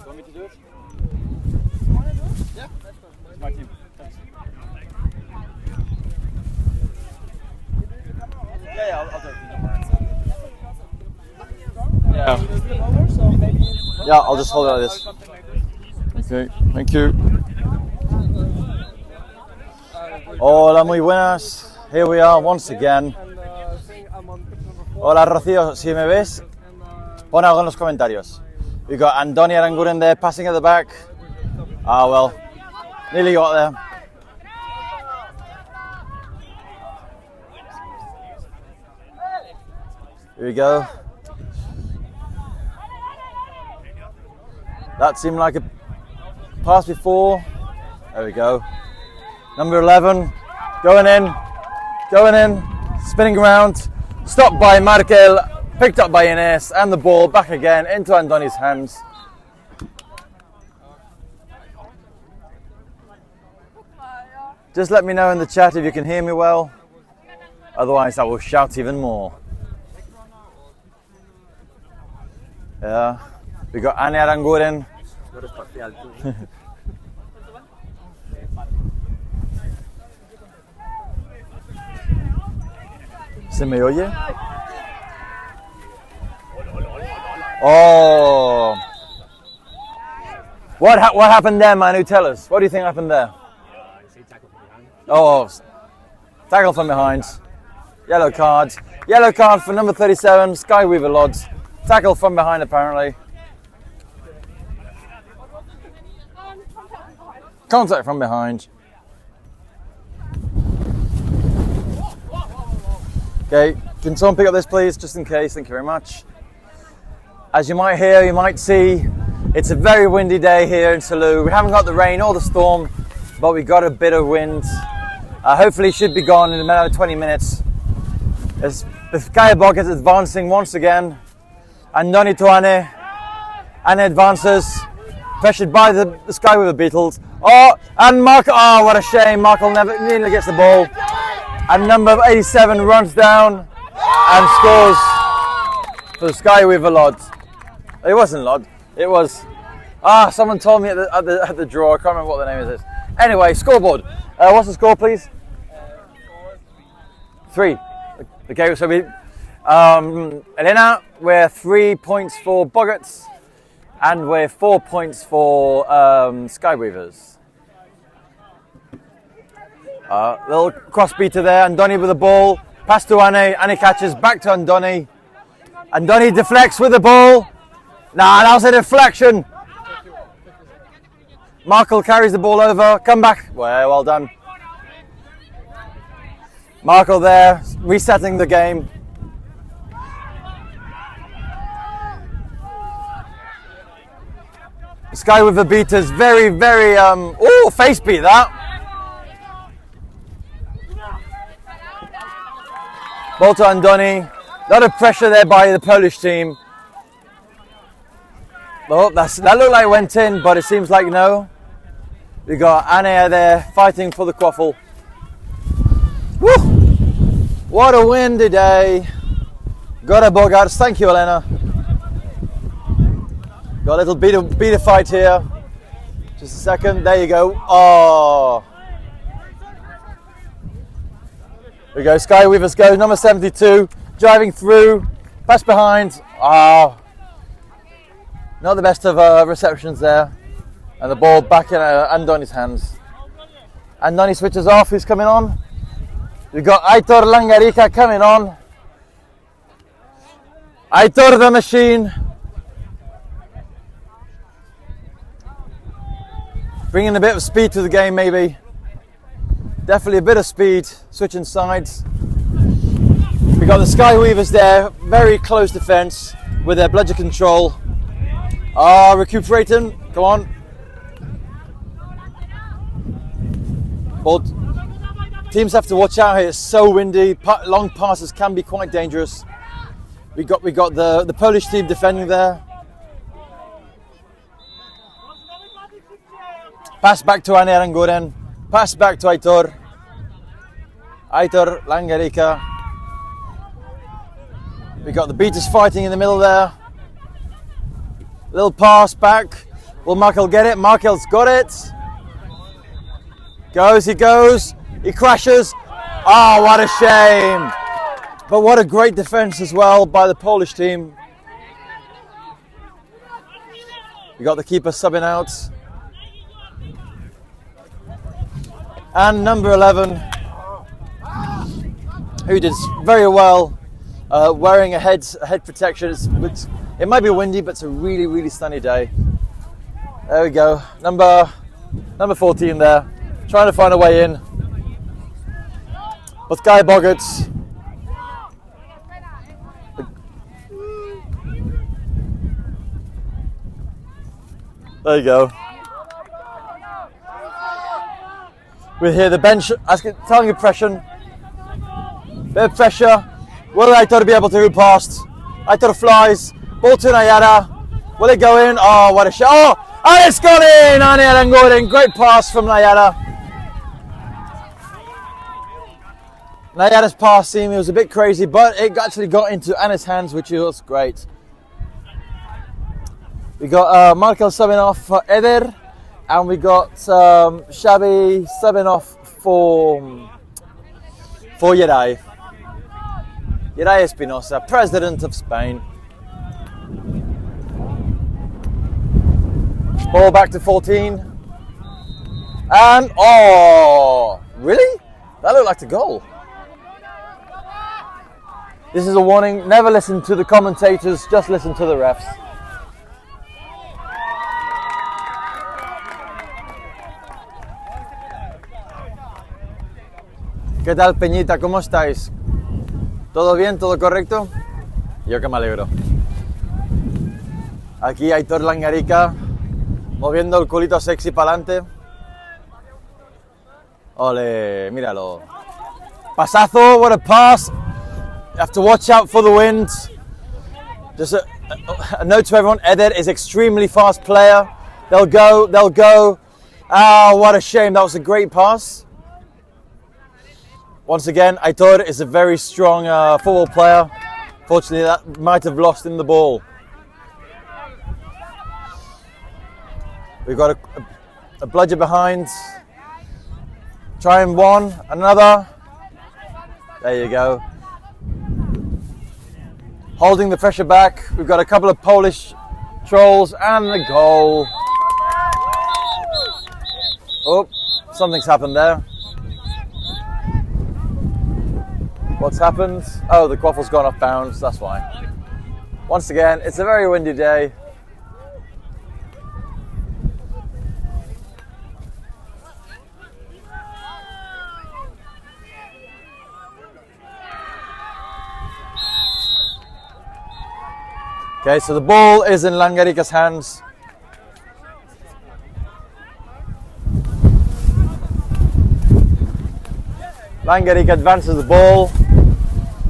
want me to do it? Yeah, that's my team. Thanks. Yeah, I'll do it. Yeah. Yeah, I'll just hold it like this. Okay, thank you. Hola, muy buenas. Here we are once again. Hola, Rocío, si me ves, pon algo en los comentarios. We got Andoni Aranguren there passing at the back. Ah, well, nearly got there. Here we go. That seemed like a pass before. There we go. Number 11, going in, spinning around, stopped by Markel, picked up by Ines, and the ball back again into Andoni's hands. Just let me know in the chat if you can hear me well, otherwise I will shout even more. Yeah, we got Anne Aranguren. ¿Se me oye? Oh. What happened there, Manu? Tell us. What do you think happened there? Oh, tackle from behind. Yellow card. Yellow card for number 37, SkyWeavers Lodz. Tackle from behind, apparently. Contact from behind. Okay, can someone pick up this please, just in case, thank you very much. As you might hear, you might see, it's a very windy day here in Salou. We haven't got the rain or the storm, but we got a bit of wind. Hopefully it should be gone in about 20 minutes. As Bizkaia Boggarts is advancing once again. Andoni to Anne. Anne advances, pressured by the SkyWeavers Beetles. Oh, and Markel, oh what a shame, Markel nearly gets the ball. And number 87 runs down and scores for the SkyWeavers Lodz. It wasn't Lodz, it was, someone told me at the draw, I can't remember what the name is. Anyway, scoreboard. What's the score please? 3. Okay, so we, Elena, we're 3 points for Boggarts and we're 4 points for SkyWeavers. Little cross beater there, Andoni with the ball, pass to Anne, Anne catches, back to Andoni. Andoni deflects with the ball. Nah, that was a deflection. Markel carries the ball over, come back. Well done. Markel there, resetting the game. SkyWeaver beaters, very, very, oh, face beat that. Bolto Andoni, a lot of pressure there by the Polish team. Oh, that looked like it went in, but it seems like no. We got Anea there fighting for the quaffle. Woo! What a windy day. Got a Boggarts, thank you Elena. Got a little beater fight here. Just a second, there you go. Oh. There we go, SkyWeavers goes, number 72, driving through, pass behind. Oh. Not the best of receptions there. And the ball back in Andoni's hands. Andoni switches off, who's coming on? We've got Aitor Langarica coming on. Aitor the machine. Bringing a bit of speed to the game maybe. Definitely a bit of speed, switching sides. We've got the SkyWeavers there, very close defence with their bludger control. Recuperating, come on. But teams have to watch out here, it's so windy, long passes can be quite dangerous. We got the Polish team defending there. Pass back to Ane Aranguren, pass back to Aitor. Aitor Langarica. We got the beaters fighting in the middle there. Little pass back. Will Markel get it? Markel's got it. He goes, he crashes. Oh, what a shame. But what a great defense as well by the Polish team. We got the keeper subbing out. And number 11, who did very well, wearing a head protection. It might be windy, but it's a really, really sunny day. There we go, number 14 there, trying to find a way in. With Guy Boggarts. There you go. We hear the bench telling you pressure. Bit of pressure. Will Aitor be able to hoop past? Aitor flies. Ball to Nayara. Will it go in? Oh, what a shot. Oh, and it's gone in! Ane Aranguren. Great pass from Nayara. Nayara's pass seemed, it was a bit crazy, but it actually got into Anna's hands, which was great. We got Markel subbing off for Eder. And we got Xavi subbing off for Yeray. Yeray Espinosa, president of Spain. Ball back to 14. And, oh, really? That looked like a goal. This is a warning, never listen to the commentators, just listen to the refs. ¿Qué tal, Peñita? ¿Cómo estáis? ¿Todo bien? ¿Todo correcto? Yo que me alegro. Aquí Aitor Langarica moviendo el culito sexy para adelante. Ole, míralo. Pasazo, what a pass. You have to watch out for the wind. Just a note to everyone, Eder is extremely fast player. They'll go. Oh, what a shame, that was a great pass. Once again, Aitor is a very strong football player. Fortunately, that might have lost him the ball. We've got a bludger behind. Try and one, another. There you go. Holding the pressure back. We've got a couple of Polish trolls and the goal. Oh, something's happened there. What's happened? Oh, the quaffle's gone off bounds, that's why. Once again, it's a very windy day. Okay, so the ball is in Langarika's hands. Langarika advances the ball.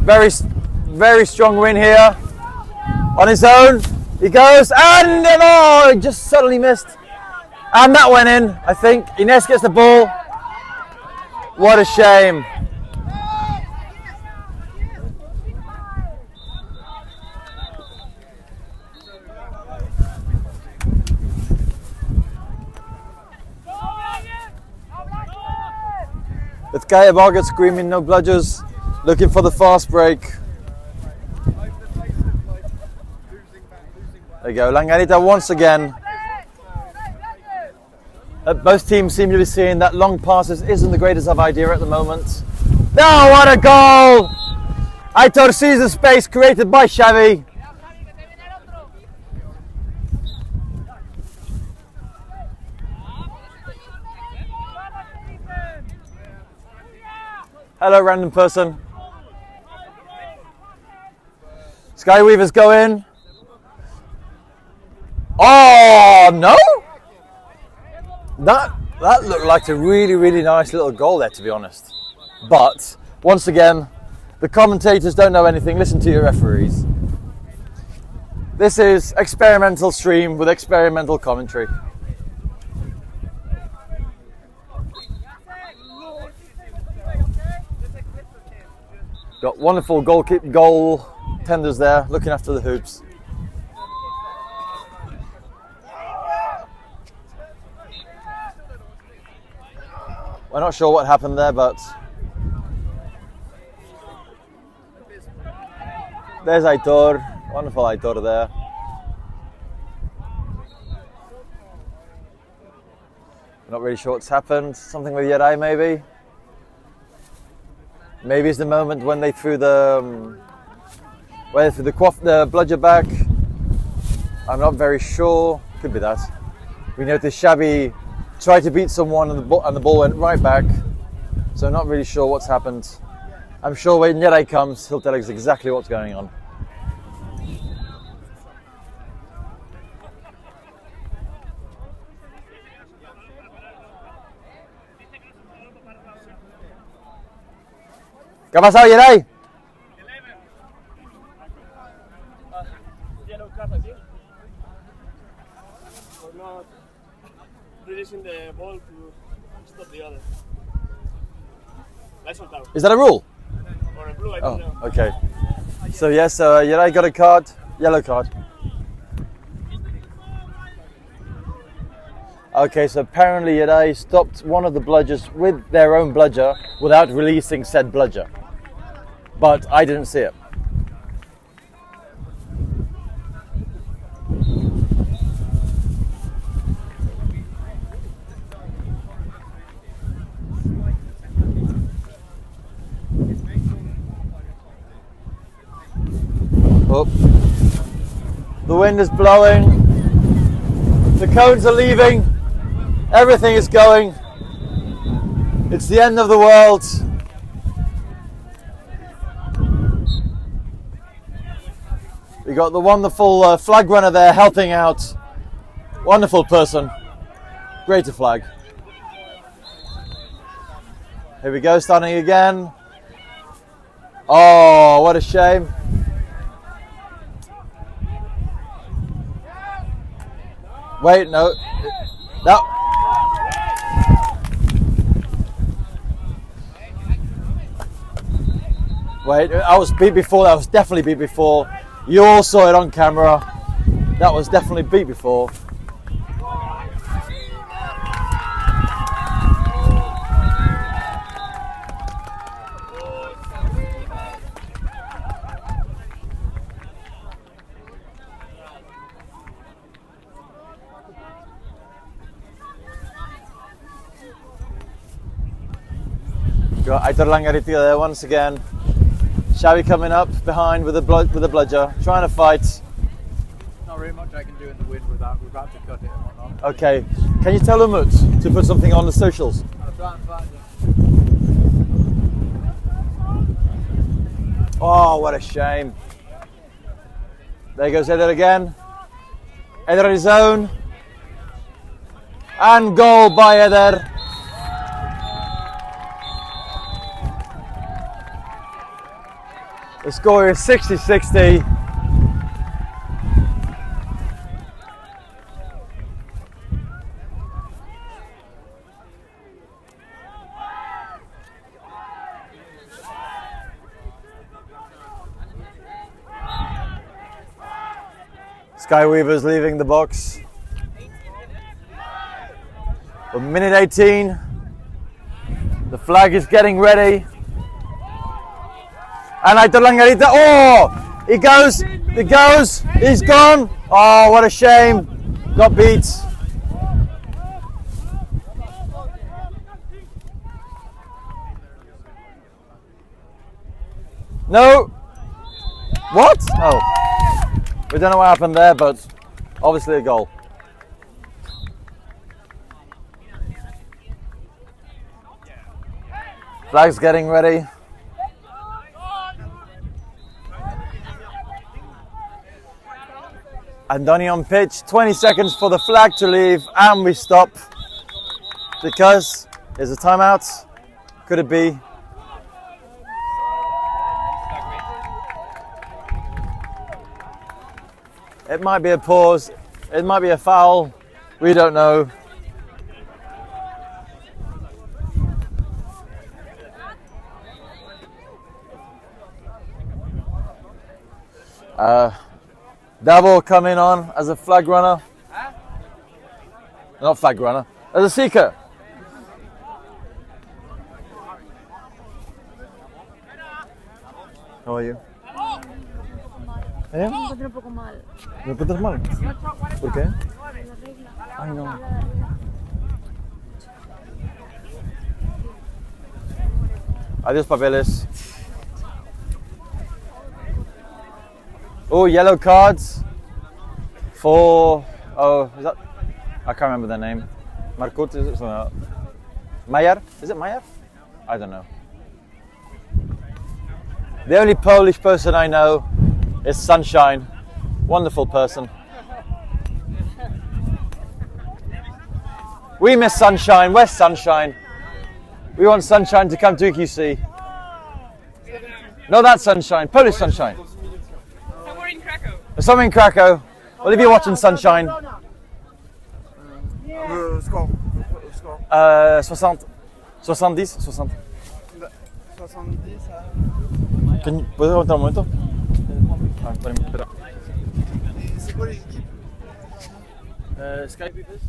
Very strong win here. On his own, he goes, and oh, he just suddenly missed. And that went in, I think. Ines gets the ball. What a shame. Bizkaia Boggarts screaming no bludgers, looking for the fast break. There you go, Langarita once again. Both teams seem to be seeing that long passes isn't the greatest of idea at the moment. Oh, what a goal! Aitor sees the space created by Xavi. Hello, random person. SkyWeavers go in. Oh, no? That looked like a really nice little goal there, to be honest. But, once again, the commentators don't know anything. Listen to your referees. This is experimental stream with experimental commentary. Got wonderful goal tenders there, looking after the hoops. We're not sure what happened there, but there's Aitor, wonderful Aitor there. Not really sure what's happened. Something with Yerai maybe. Maybe it's the moment when they threw the the bludger back. I'm not very sure. Could be that. We noticed Xavi tried to beat someone and the ball went right back. So I'm not really sure what's happened. I'm sure when Yerai comes, he'll tell us exactly what's going on. ¿Qué ha pasado, Yerai? Yellow card, I think. For not releasing the ball to stop the other. Is that a rule? Or a blue, I don't know. Okay. So yes, Yerai got a card, yellow card. Okay, so apparently Yerai stopped one of the bludgers with their own bludger without releasing said bludger. But I didn't see it. Oh. The wind is blowing. The cones are leaving. Everything is going. It's the end of the world. We got the wonderful flag runner there helping out. Wonderful person. Great to flag. Here we go, starting again. Oh, what a shame. Wait, no. No. Wait, I was beat before. That was definitely beat before. You all saw it on camera. That was definitely beat before. Got Aitor Langarita there once again. Xavi coming up behind with the bludger, trying to fight. Not really much I can do in the wind without to cut it and whatnot. Okay, can you tell Umut to put something on the socials? I'll try and find it. Oh, what a shame. There goes Eder again. Eder on his own. And goal by Eder. The score is 60-60. SkyWeavers leaving the box. A minute 18. The flag is getting ready. And Heildelberger, oh! He goes, he's gone. Oh, what a shame. Got beat. No. What? Oh. We don't know what happened there, but obviously a goal. Flag's getting ready. Andoni on pitch, 20 seconds for the flag to leave, and we stop because there's a timeout. Could it be? It might be a pause, it might be a foul, we don't know. Davo coming on as a flag runner. Not flag runner, as a seeker. How are you? ¿Eh? Me encuentro un poco mal. ¿Me encuentras mal? ¿Por qué? Ay, no. Adiós, papeles. Oh, yellow cards for, oh, is that, I can't remember their name. Markut, is it something like that? Mayer? Is it Mayer? I don't know. The only Polish person I know is Sunshine. Wonderful person. We miss Sunshine. Where's Sunshine? We want Sunshine to come to QC. No, that's Sunshine. Polish Sunshine. Somewhere in Krakow. Somewhere in Krakow. Well, if you're watching Sunshine. Score. 60. 70. 60. 70. ¿Puedes aguantar un momento? Ah, espera. C'est quoi les équipes? SkyWeavers.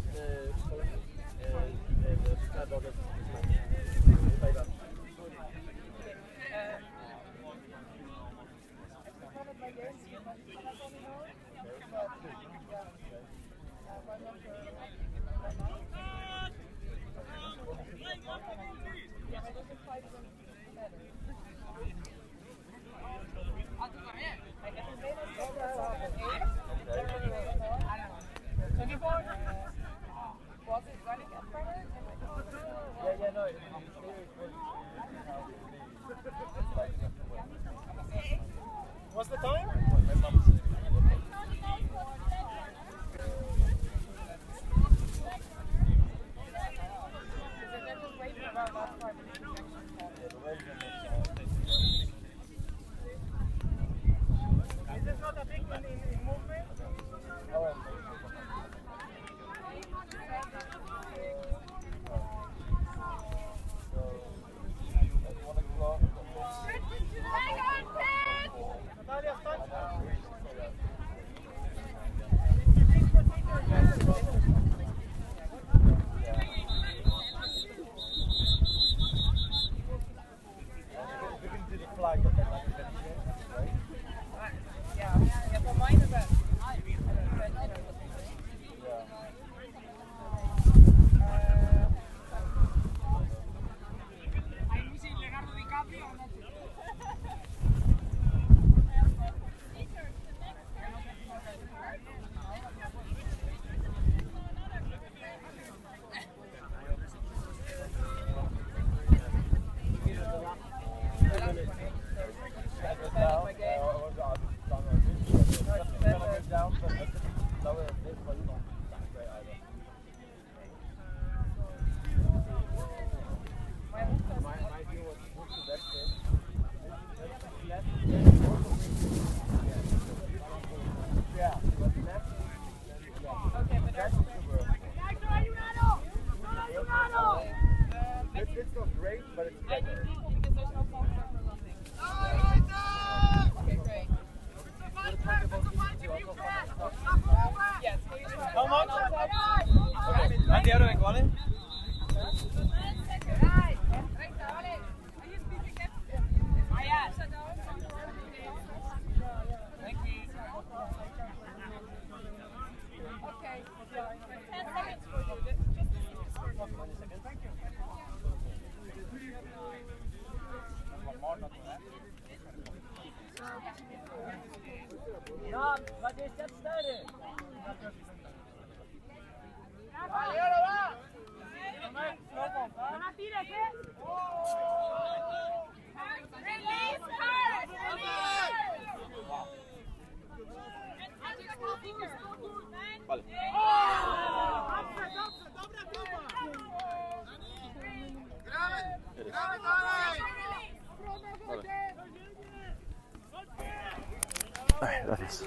What's the time? Gracias.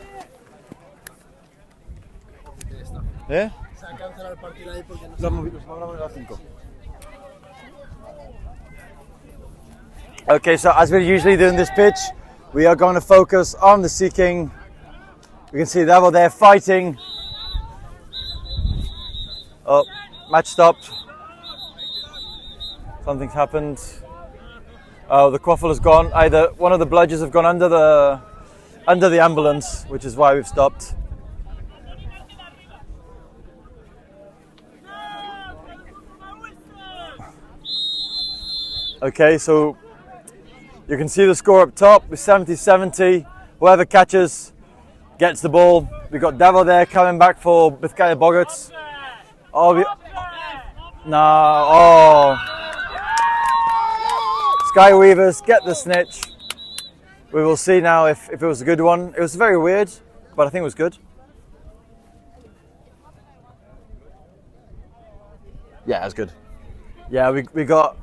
¿Eh? Se ha cancelado el partido ahí porque no Los vamos a las 5. Okay, so as we're usually doing this pitch, we are going to focus on the Seeking. You can see Devil there fighting. Oh, match stopped. Something's happened. Oh, the quaffle has gone. Either one of the bludgers have gone under the ambulance, which is why we've stopped. Okay, so you can see the score up top with 70-70. Whoever catches gets the ball. We've got Devil there coming back for Bizkaia Boggarts. Oh, oh. SkyWeavers get the snitch. We will see now if it was a good one. It was very weird, but I think it was good. Yeah, it was good. Yeah, we got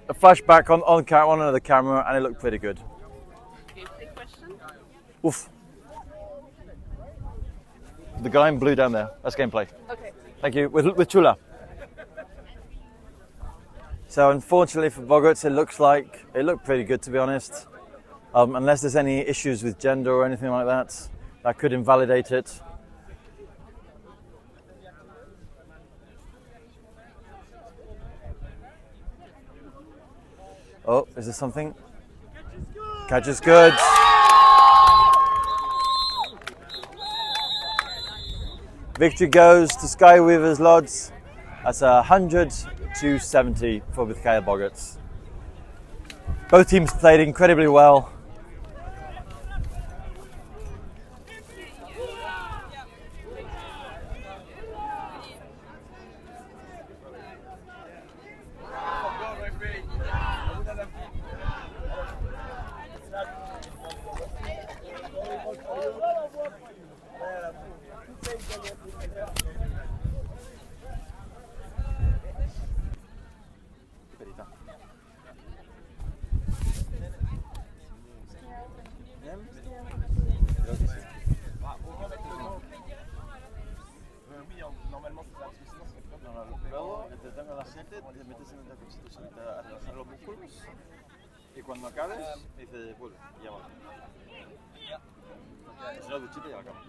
a flashback on another camera, and it looked pretty good. Oof. The guy in blue down there. That's gameplay. Okay. Thank you. With Chula. So unfortunately for Boggarts, it looked pretty good, to be honest. Unless there's any issues with gender or anything like that, that could invalidate it. Oh, is there something? Catch is good. Victory goes to SkyWeavers Lodz. That's 100-70 for Bizkaia Boggarts. Both teams played incredibly well. Y cuando acabes, dice, vuelve, y ya va. Es una duchita y ya acaba.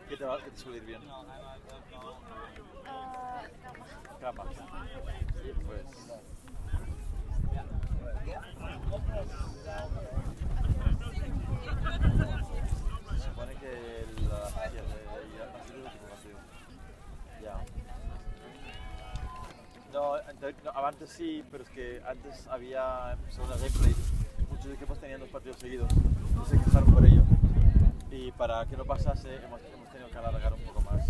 ¿Qué te suele ir bien? Cama. Pues... Se supone que la magia de ya. No, antes sí, pero es que antes había según el gameplay, muchos equipos tenían 2 partidos seguidos y se quejaron por ello. Y para que no pasase, hemos tenido que alargar un poco más.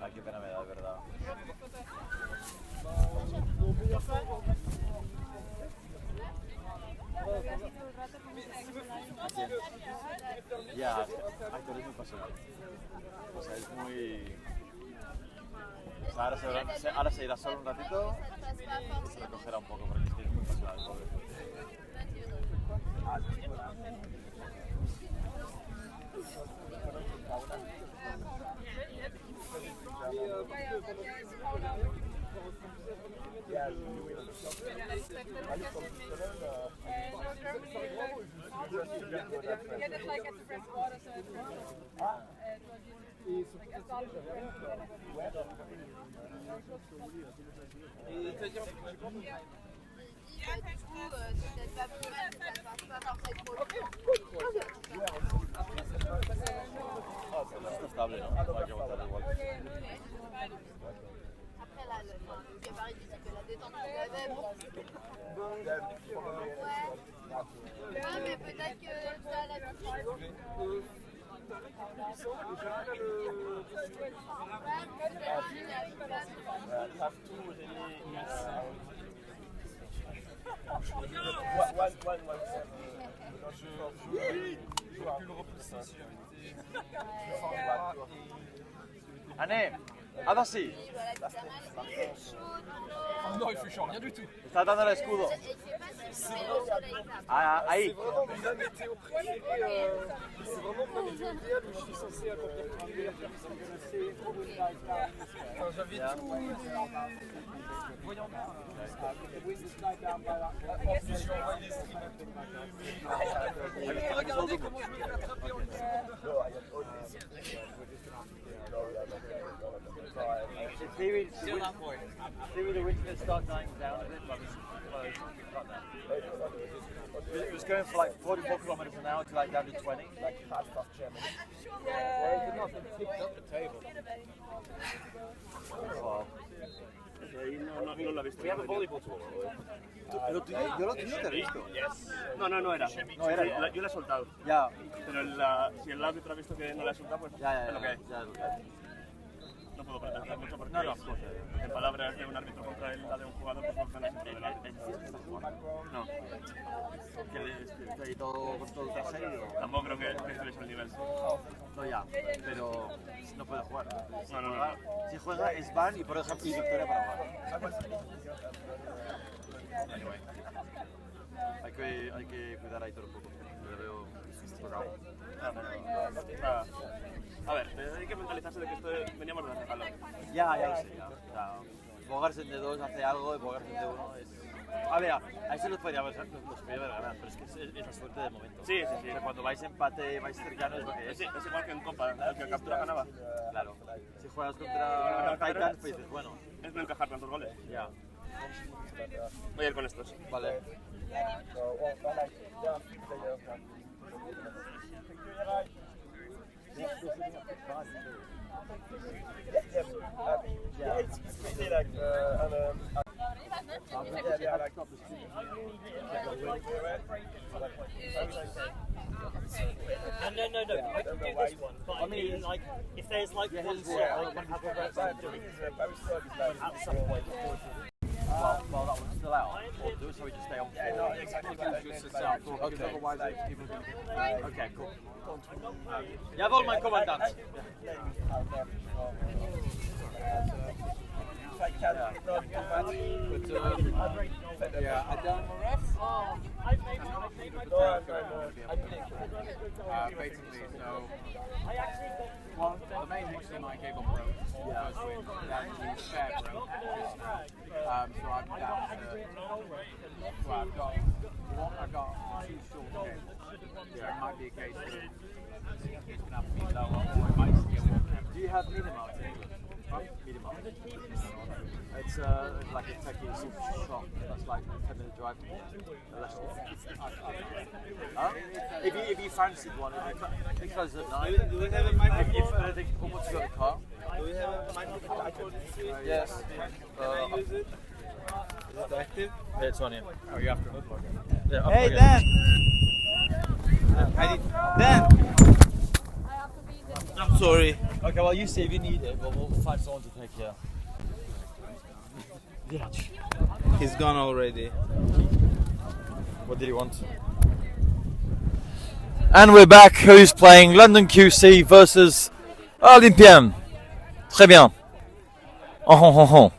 Ay, qué pena me da, de verdad. Ya, Actor es muy pasional. O sea, es muy... O sea, ahora se irá solo un ratito y se recogerá un poco porque es que es muy pasional, pobre. Estable, ¿no? Hay que aguantar igual. Après là, le gabarit du type, la détente du web. Ouais, mais peut-être que ça a l'habitude. Anne, avanci. Oh non, il fait chaud, rien du tout. Está dando el escudo. Ah, ahí. La météo préférée, c'est vraiment ma météo idéale où je suis censé accomplir tout l'hiver, faire s'intéresser. J'avais tout. Voyons bien. En plus, je vais envoyer les streams. Regardez comment je me fais attraper en une seconde. In theory, the wind's going to start dying down a bit, but it's cut now. It was going for like 44 kilometers an hour to like down to 20. Like fast stuff, German. Well, it must have tipped up the table. Wow. No lo he visto. We have a volleyball tournament. Yo lo tenía visto. No era. No era. Yo la he soltado. Ya. Pero si el árbitro ha visto que no la he soltado, pues Ya, es lo que hay. No puedo pretender mucho porque en palabras de un árbitro contra la de un jugador, pues funciona siempre del árbitro. No. Que está ahí todo con todo el trasero. Tampoco creo que estuviese al nivel. No, ya, pero no puede jugar. No. Si juega es ban y por ejemplo y victoria para jugar. Anyway. Hay que cuidar ahí todo un poco. Yo le veo bravo. A ver, hay que mentalizarse de que esto veníamos de hacer calor. Ya sé. Boggarts en D2 hace algo, Boggarts en D1 es... A ver, a eso los podría haber ganado, pero es que es la suerte del momento. Sí. O sea, cuando vais empate, vais cercano es lo que es. Sí, es igual que en Copa, el que captura ganaba. Claro. Si juegas contra Titans, pues dices, bueno. Es no encajar tantos goles. Ya. Voy a ir con estos. Vale. No. I can do this one, but I mean, like, if there's like one set I can have a rep of doing at some point. While that one's still out, or do it so we just stay on. Yeah, no, exactly. Okay. Otherwise, people can... Okay, cool. Jawohl, mein Kommandant. Yeah, I don't basically, so the main reason I gave up rope was with that share rope. So I'm down to, well, I've got 2 short games. So it might be a case of it's going to have to be lower, or it might still walk. Do you have Minotaures in England? Minotaures. It's like a techie sort of shop that's like a 10-minute drive from here. If you fancied one, it closes at 9. Do we have a microphone? If anything, once you got the car. Do we have a microphone? I told you to. Yes. Can I use it? Is it active? Yeah, it's on here. Oh, you have to unplug it. Yeah, hey, Dan! Dan! I'm sorry. Okay, well, you see if you need it, but we'll find someone to take care. Yeah. He's gone already. What did he want? And we're back. Who's playing? London QC versus Olympiens. Très bien. Croissant.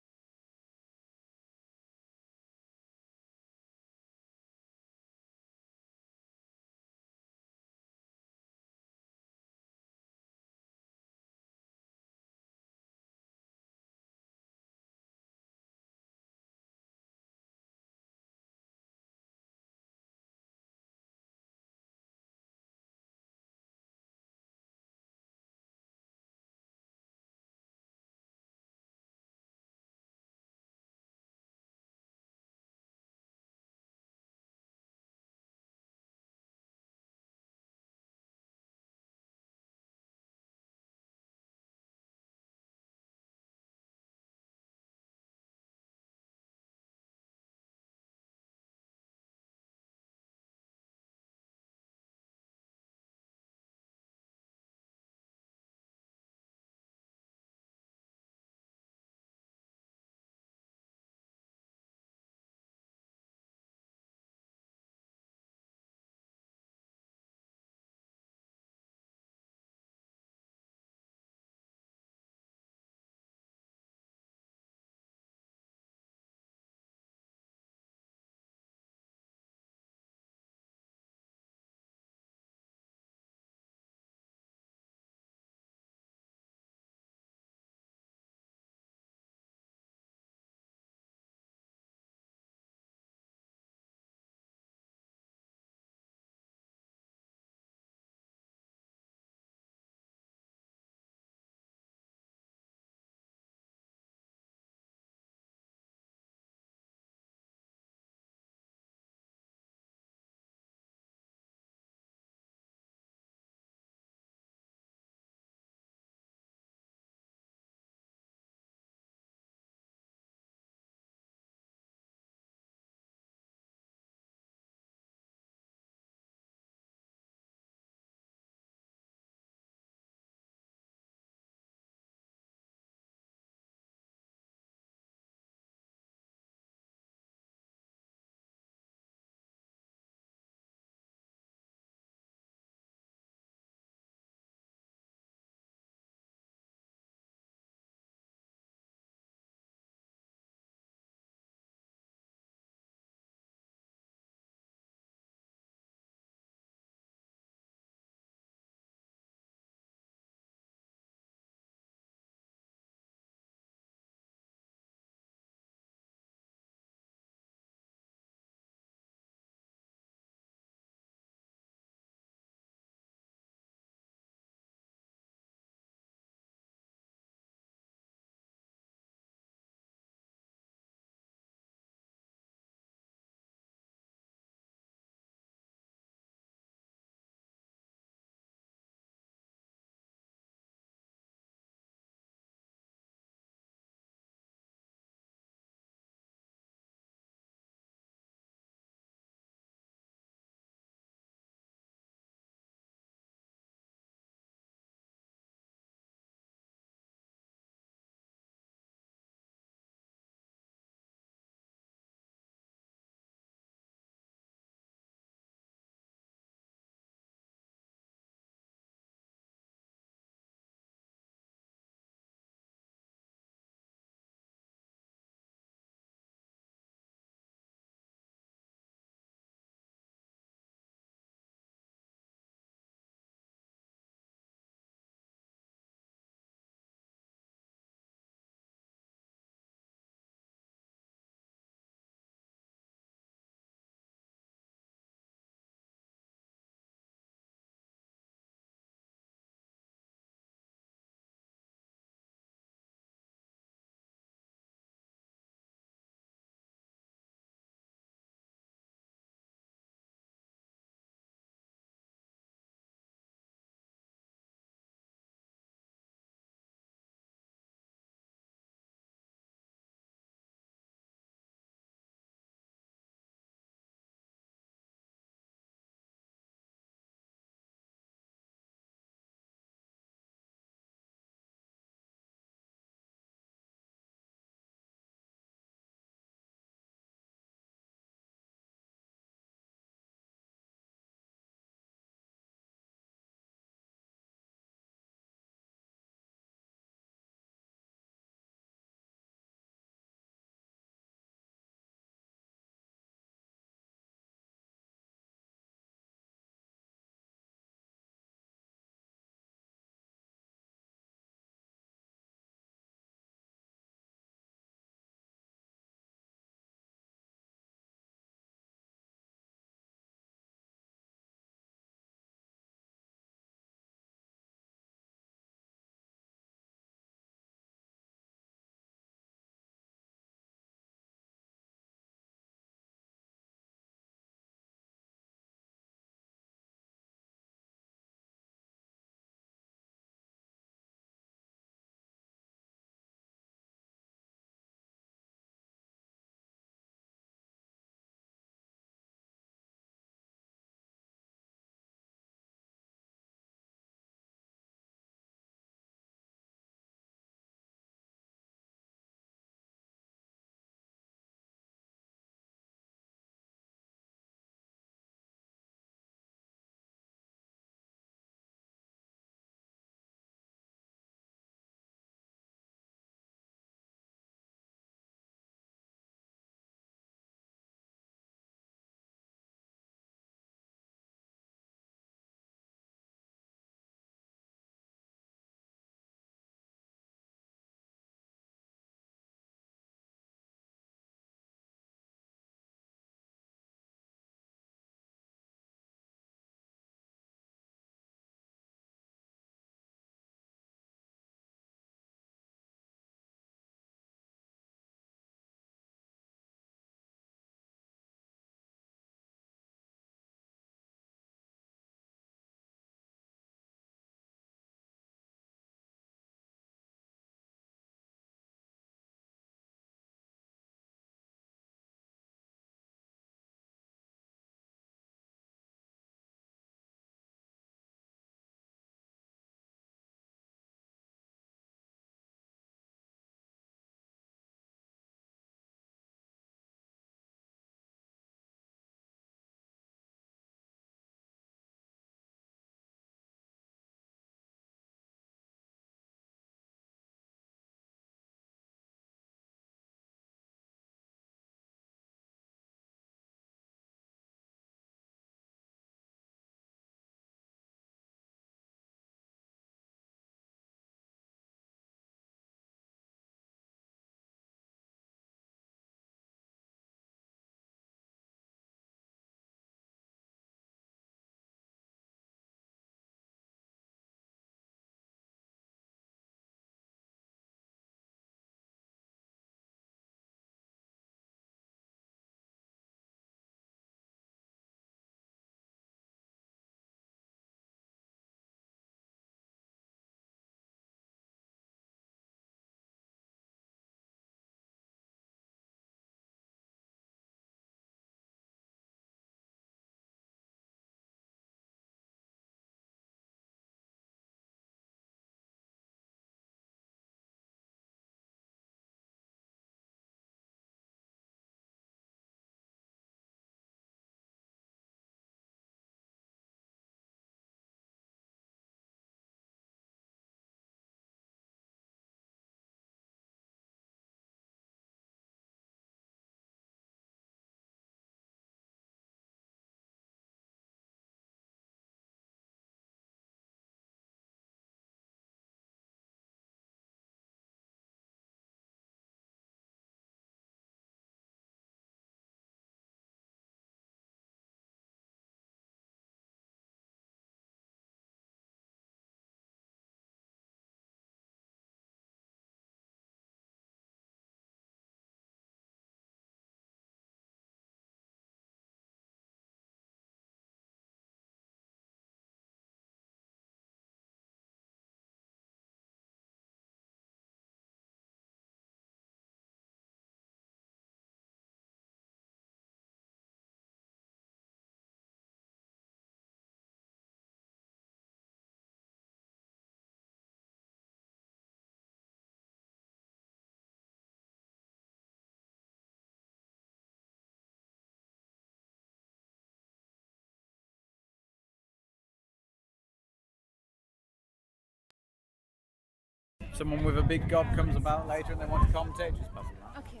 someone with a big gob comes about later and they want to commentate, just pass it on. Okay.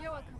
You're welcome.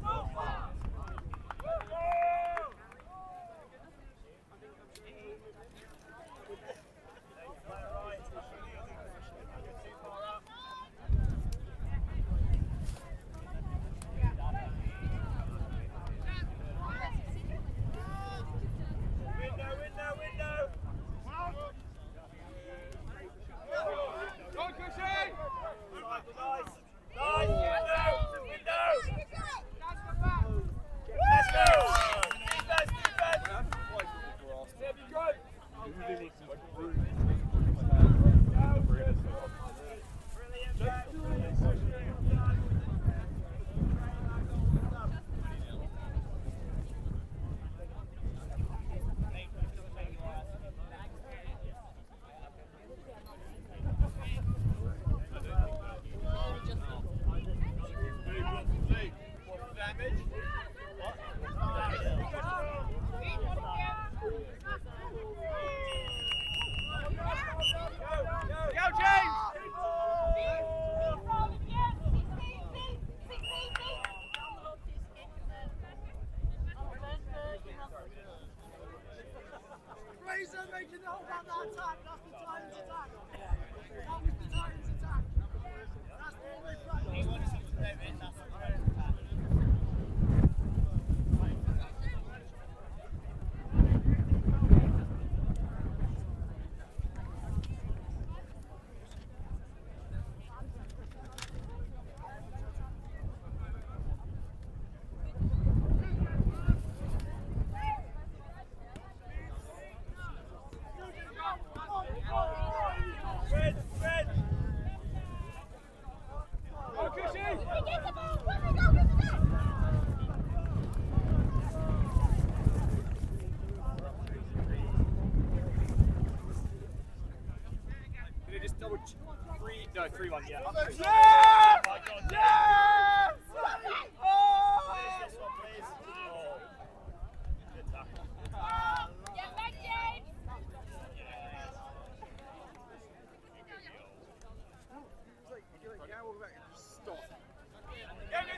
No, 3-1, yeah. Yes! Yes! Oh! This one, please. Oh. Good tackle. Get back, James!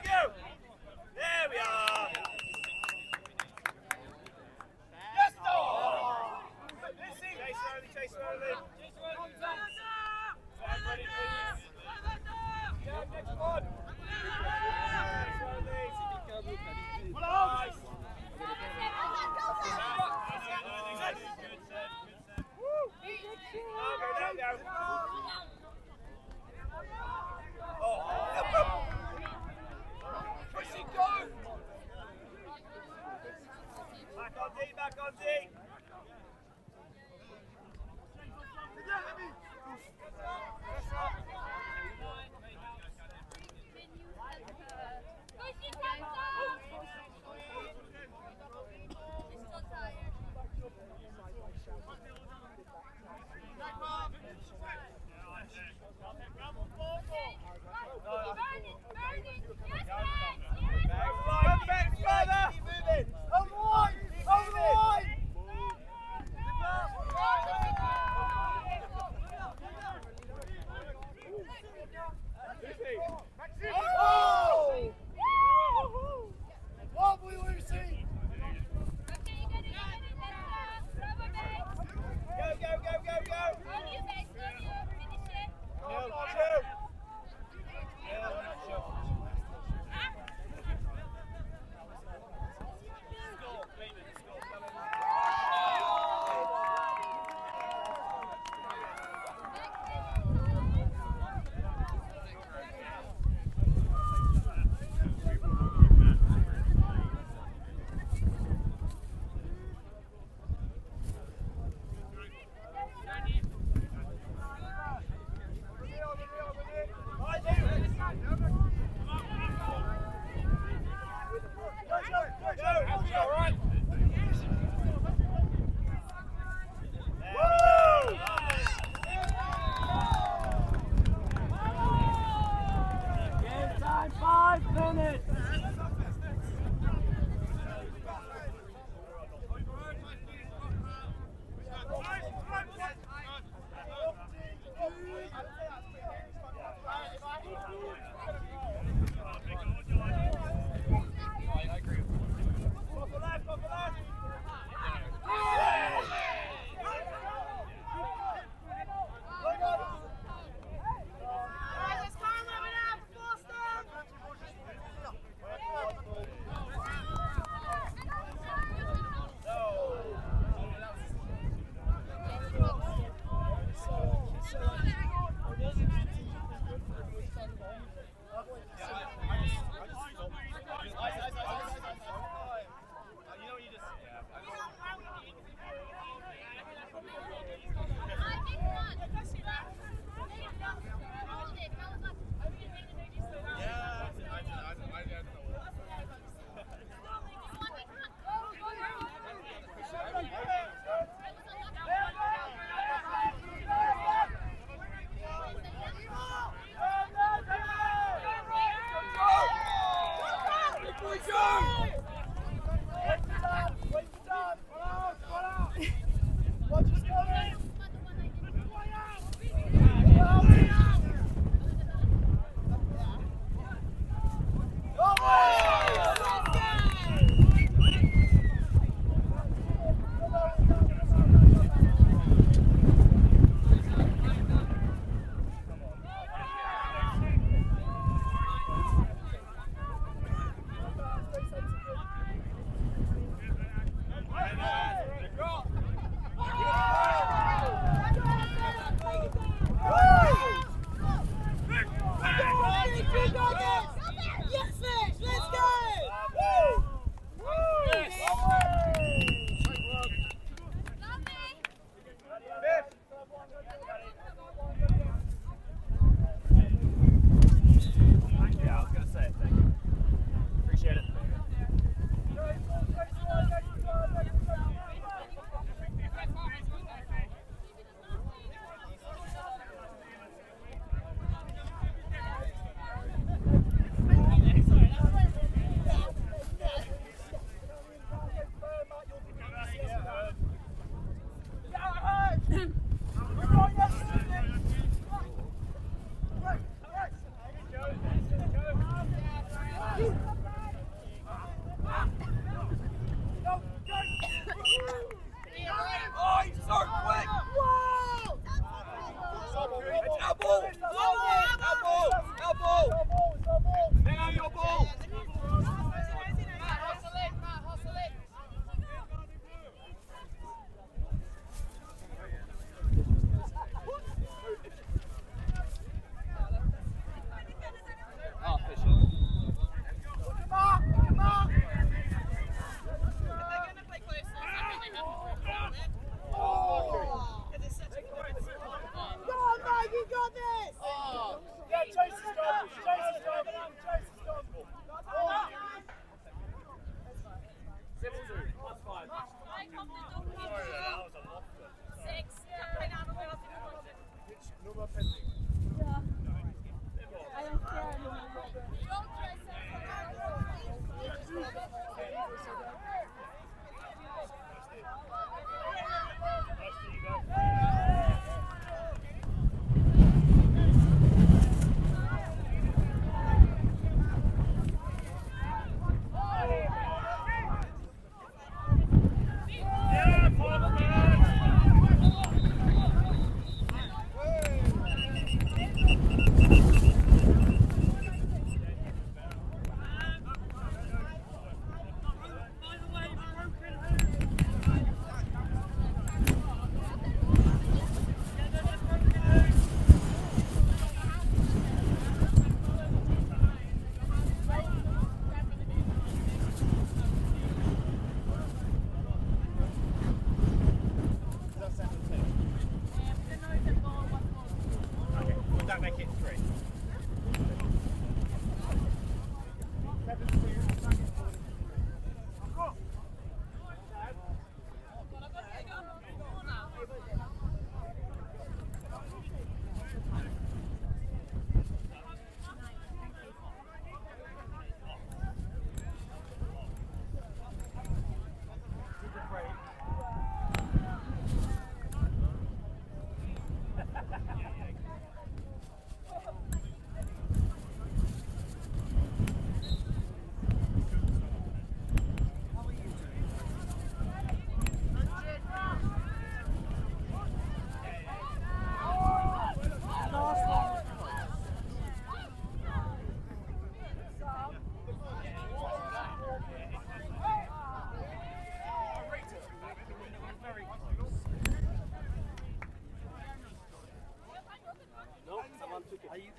Go! There we are! Yes! Oh! Chase slowly. Ready, please. Yeah, next one. Nice. Back on D.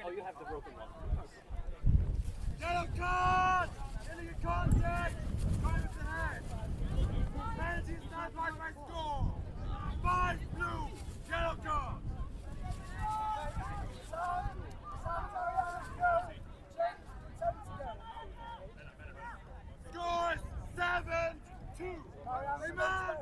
Oh, you have the broken one. Yellow card! Illegal contact! Right with the head! Penalty is not by my score! 5 blue! Yellow card! Score is 7-2! Remand!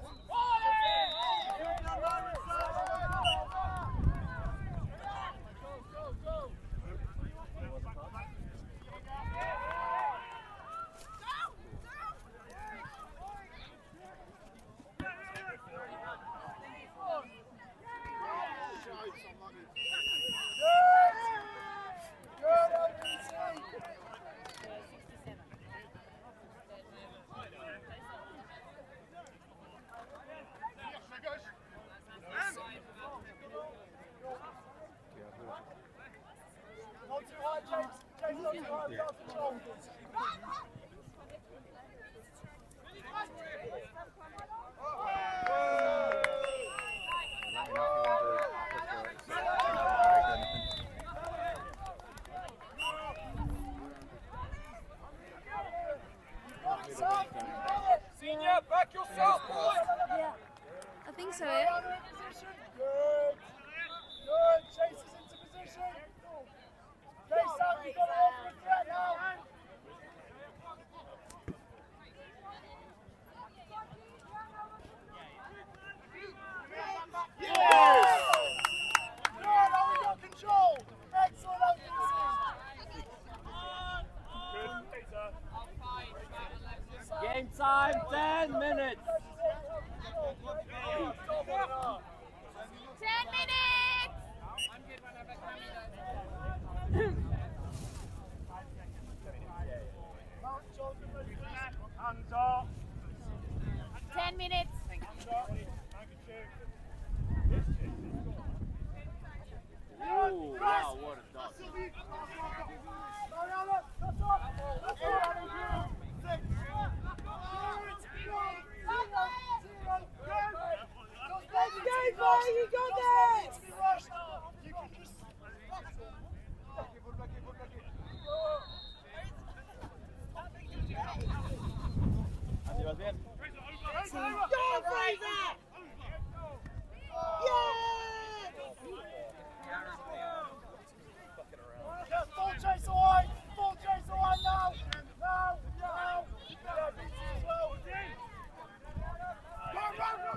think so, yeah. Good. Good. Chasers into position. Chase up. You've got to offer a threat now. Yes! Good. Now we got control. Excellent opening. Game time, 10 minutes. 10 minutes! Hands up. 10 minutes. Ooh, wow, what a dodge. You got this! You can just... Andy, vas bien? Go, Fraser! Yeah, full chase away! Full chase away now! Now! Now! Yeah, beat you as well! Go, go, go!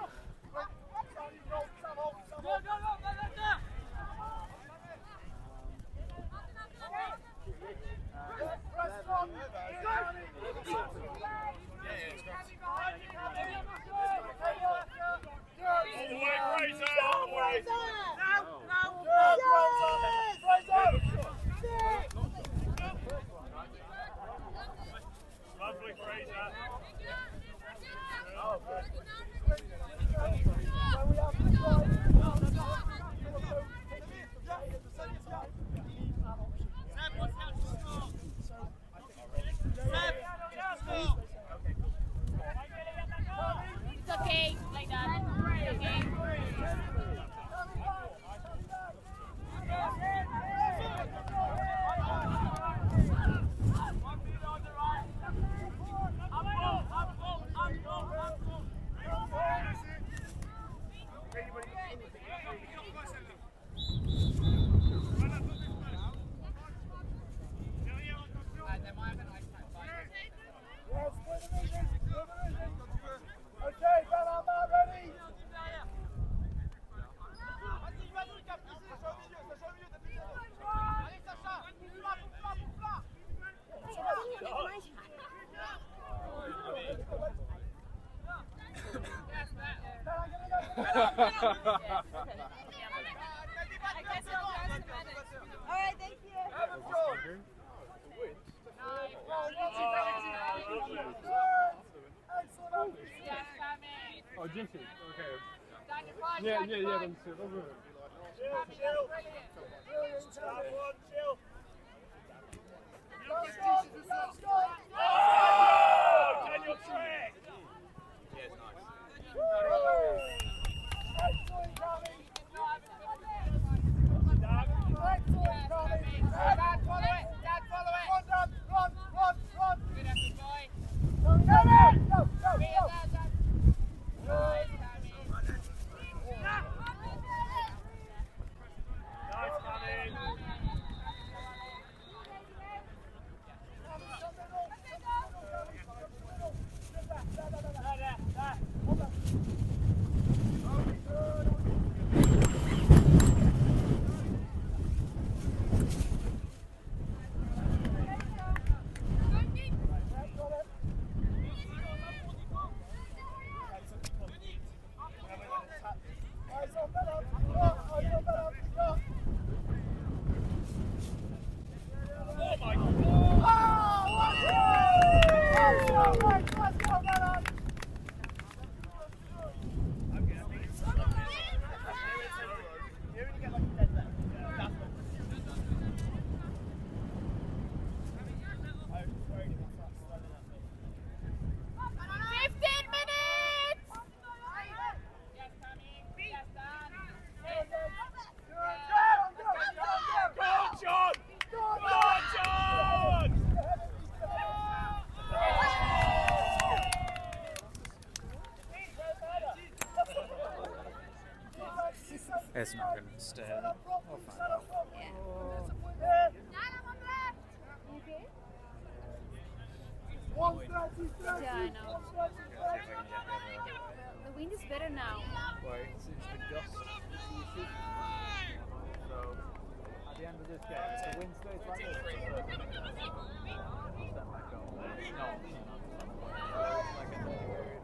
Lovely, Fraser. It's okay, like that. It's okay. Okay, Bernard, ready? Alright, thank you. Oh, Jimmy. Okay. Yeah, that's it. Chill. Let's go. Daniel Trek. Yes, nice. Excellent, Tommy. Excellent, Tommy. Dad, follow it. Run. Good effort, boy. Go. Good. Nice, Tommy. It's not going to stay. We'll find out. Yeah, I know. The wind is better now. Wait, it's the gust. So, at the end of this game, if the wind stays like this, step back up. No. Like in the period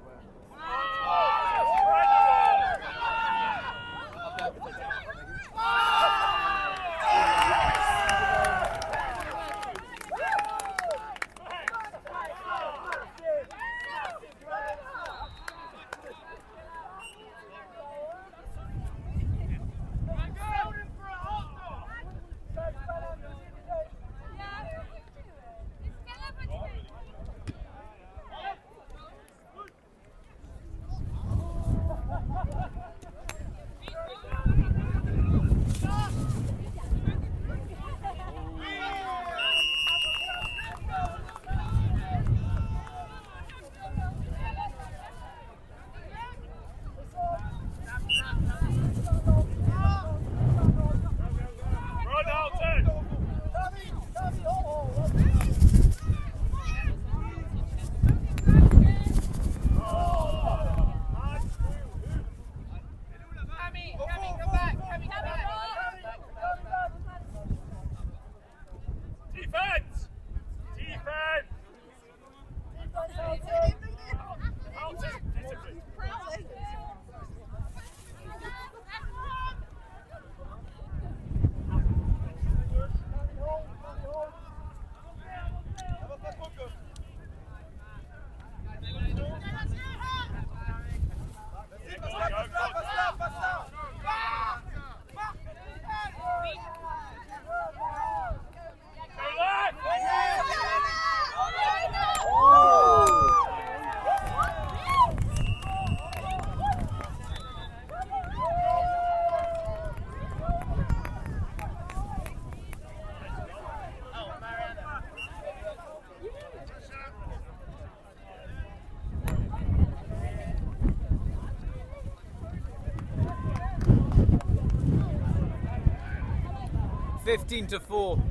to 4.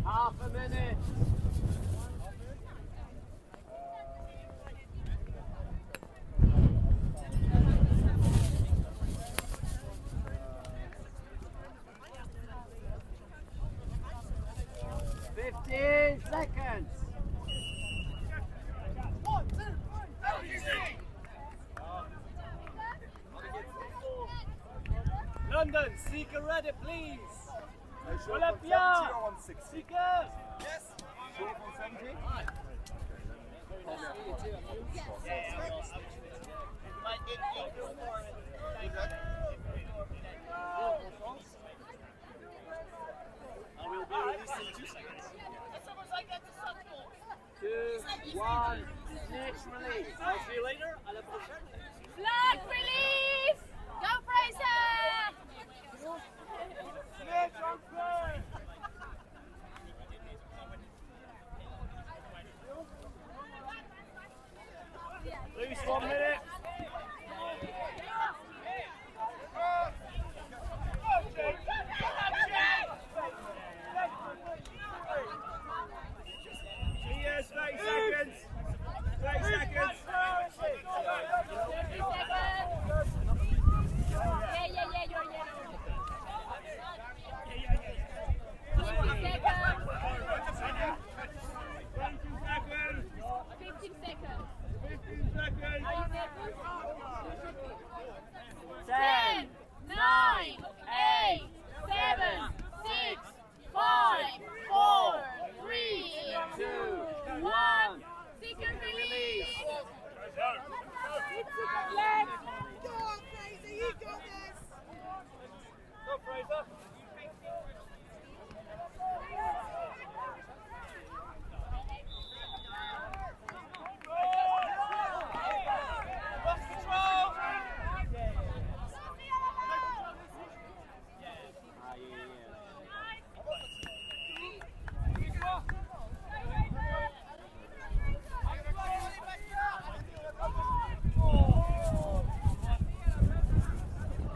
Half a minute. Seconds. 1, 2, 3, London, Seeker ready, please. Olympia! Seeker! Yes! Short on 70? I will be released in 2 seconds. 2, 1, next release. I'll see you later. I love the shirt. Flag release! Go Fraser! Snitch on play! Loose 1 minute. Yes, 30 seconds. 30 seconds. Yeah, you're yellow. 15 seconds. 15 seconds. 10, 9, 8, 7, 6, 5, 4, 3, 2, 1. Second release. Left. Go on, Fraser, you got this. Go, Fraser. Lost control.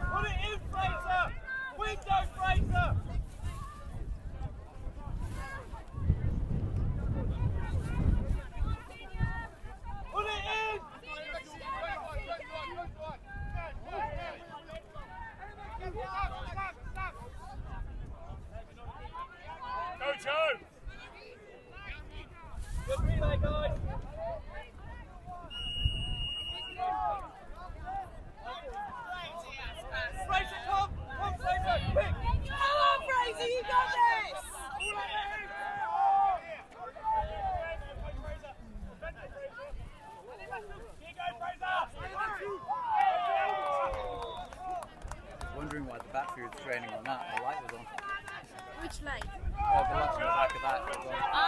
Put it in, Fraser! Window, Fraser! Put it in! Go, Joe! Good relay, guys! Fraser, come! Come, Fraser! Quick! Come on, Fraser, you got this. Wondering why the battery was draining on that. The light was on. Which light? The light on the back of that was on. Ah.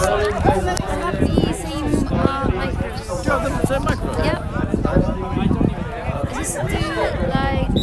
have the same micros. Do you have the same micro? Yeah. Just do like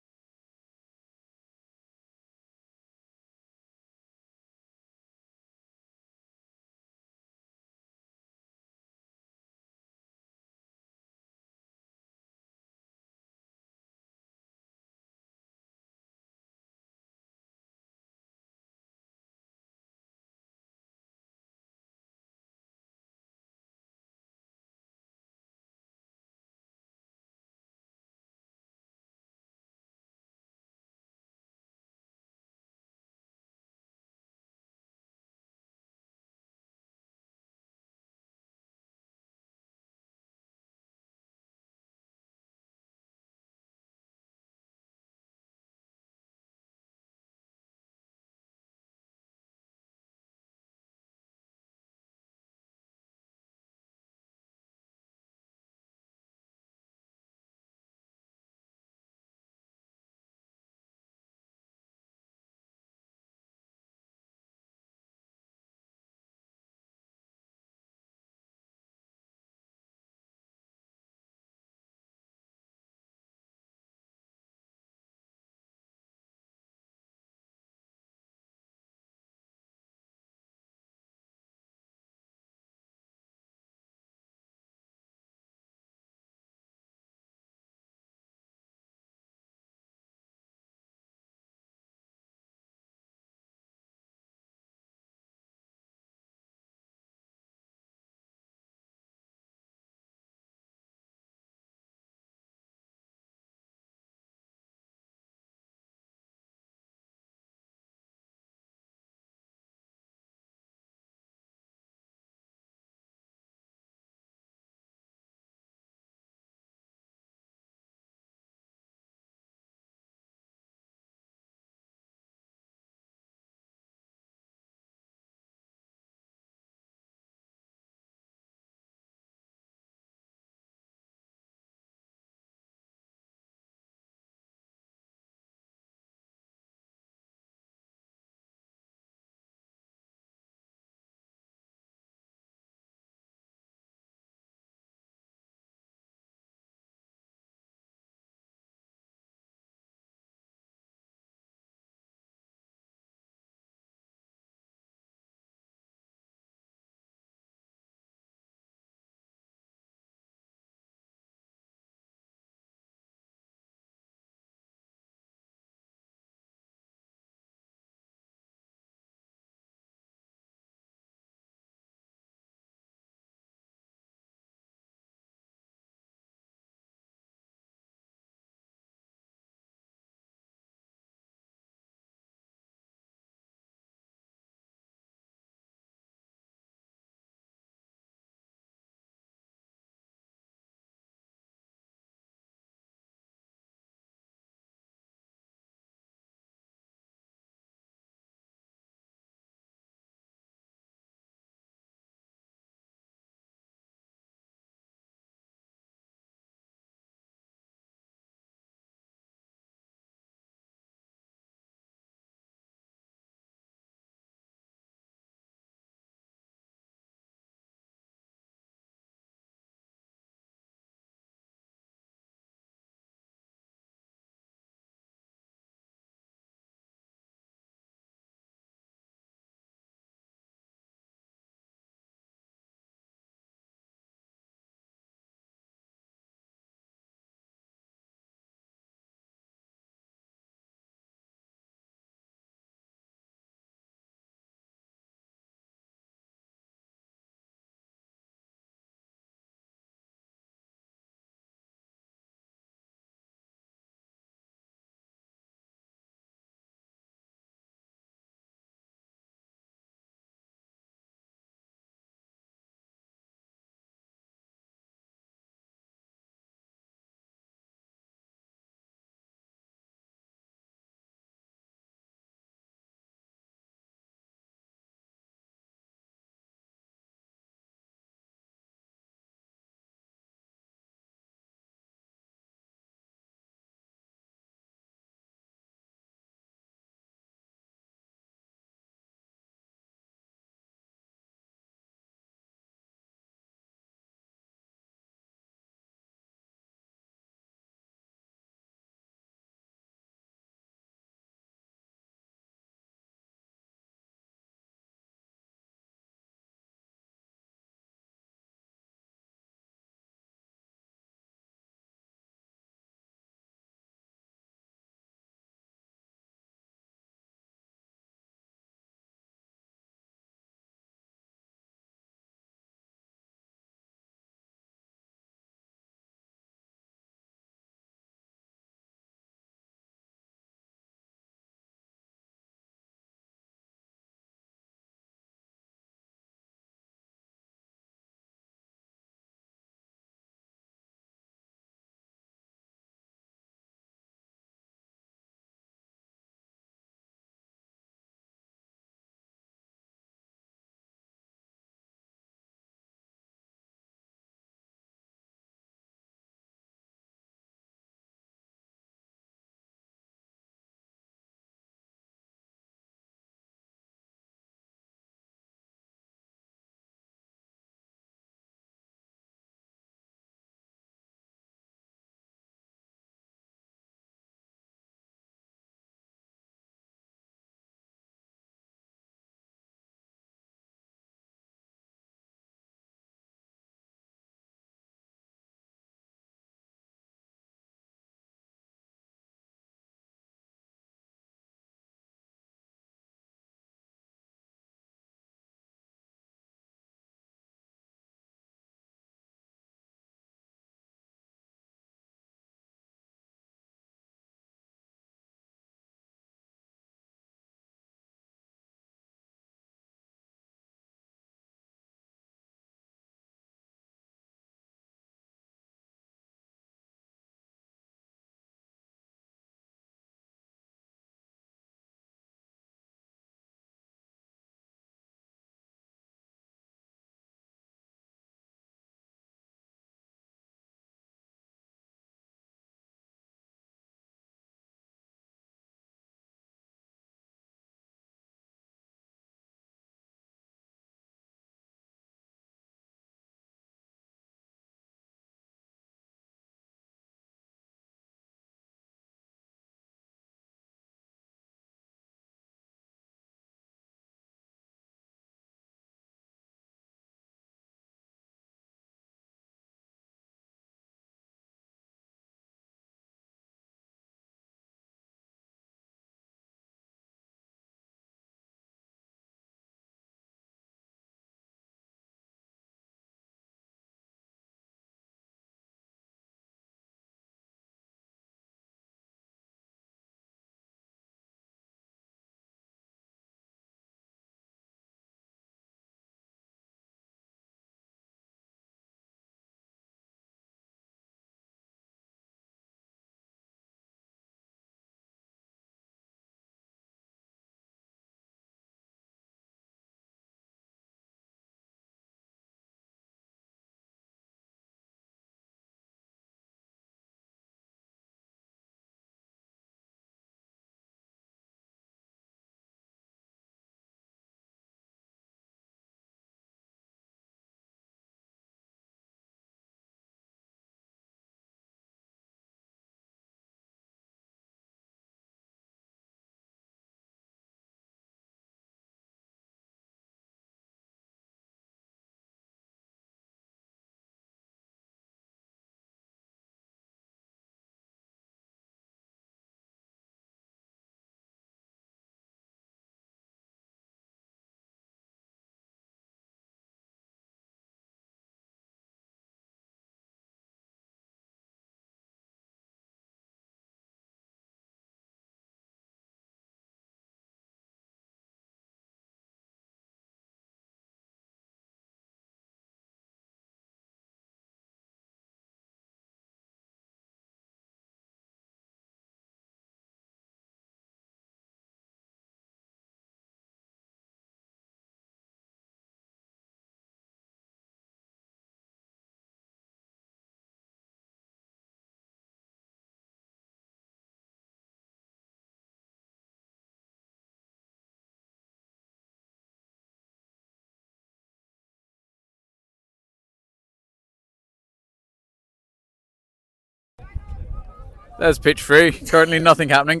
There's pitch 3. Currently nothing happening.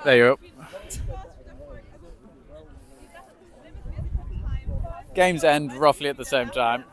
There you go. Games end roughly at the same time.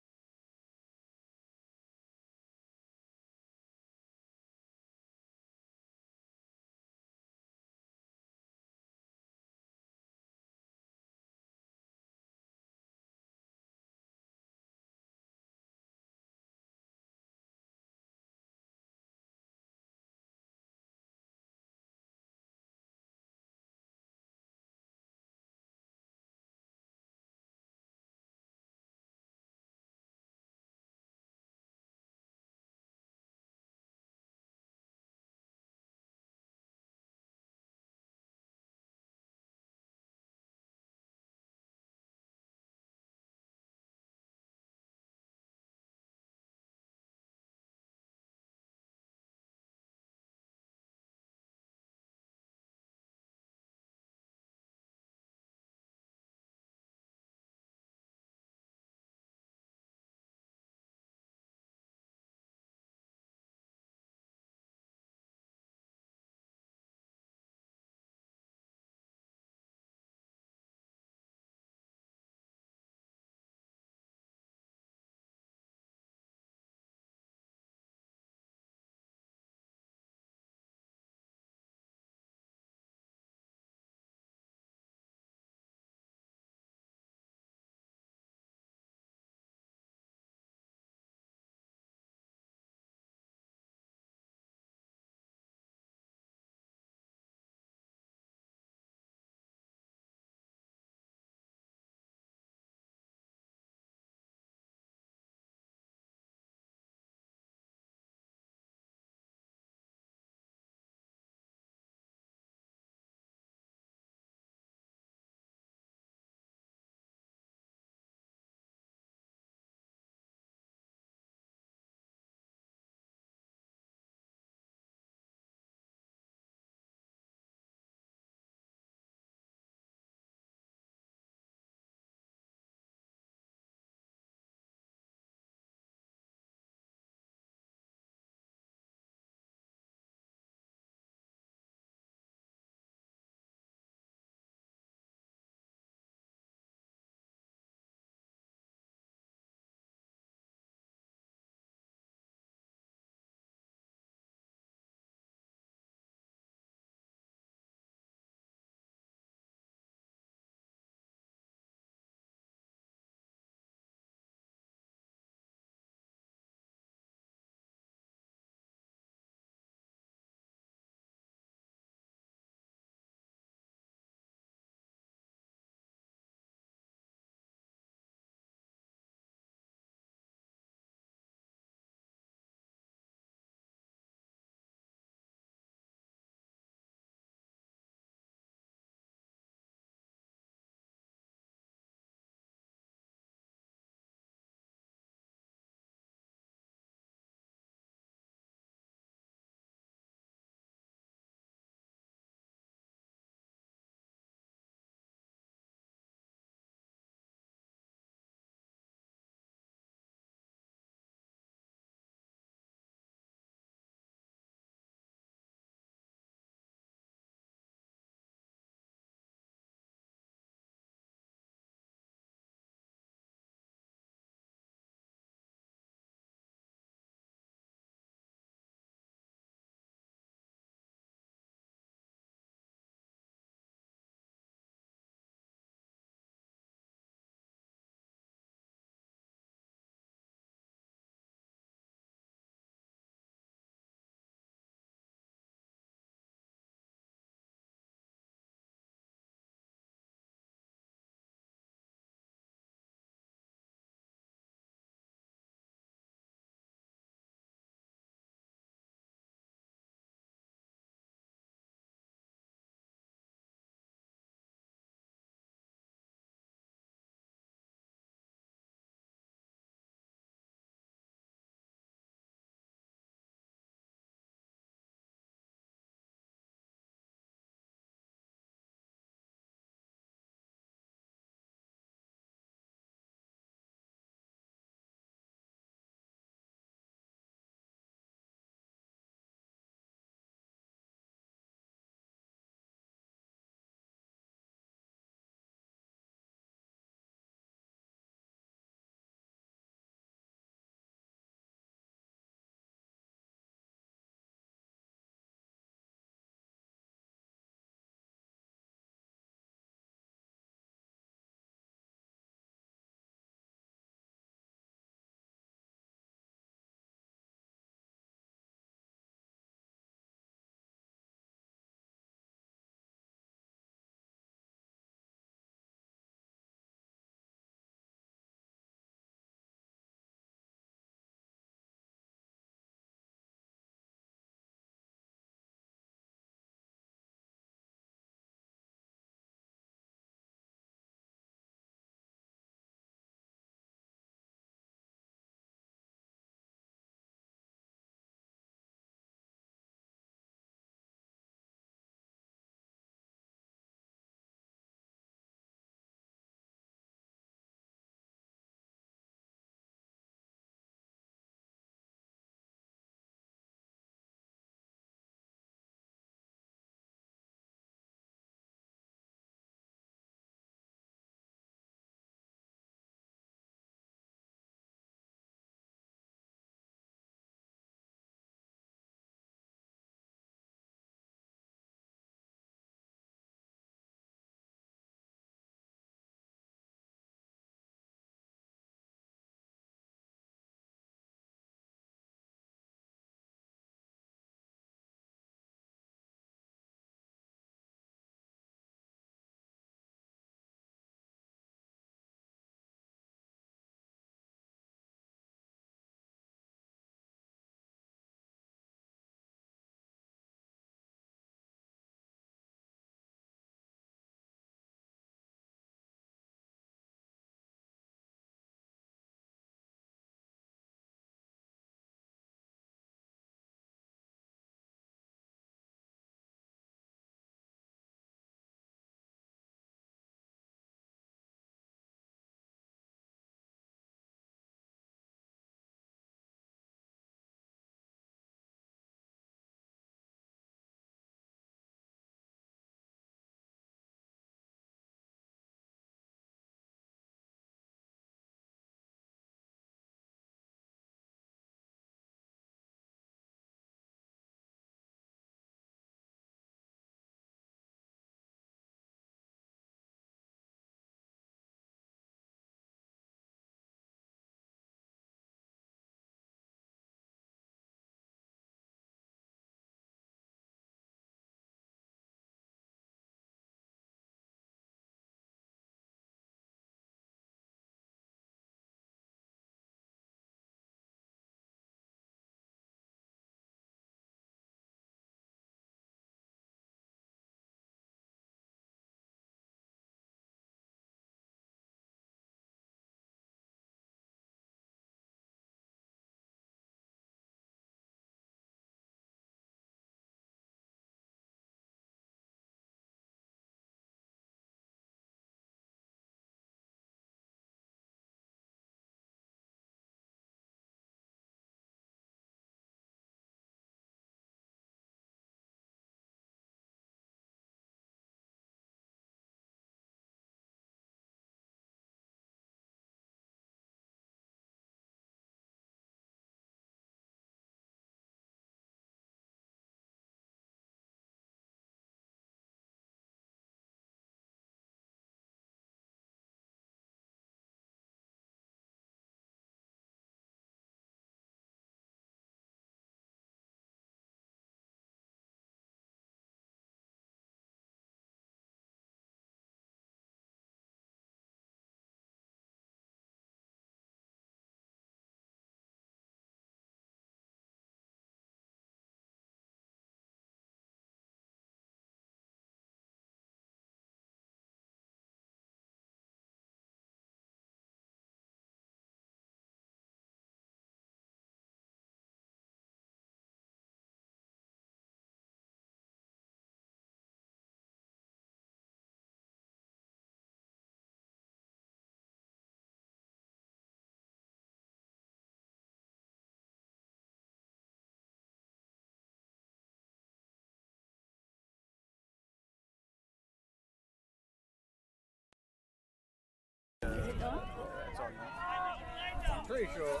pretty sure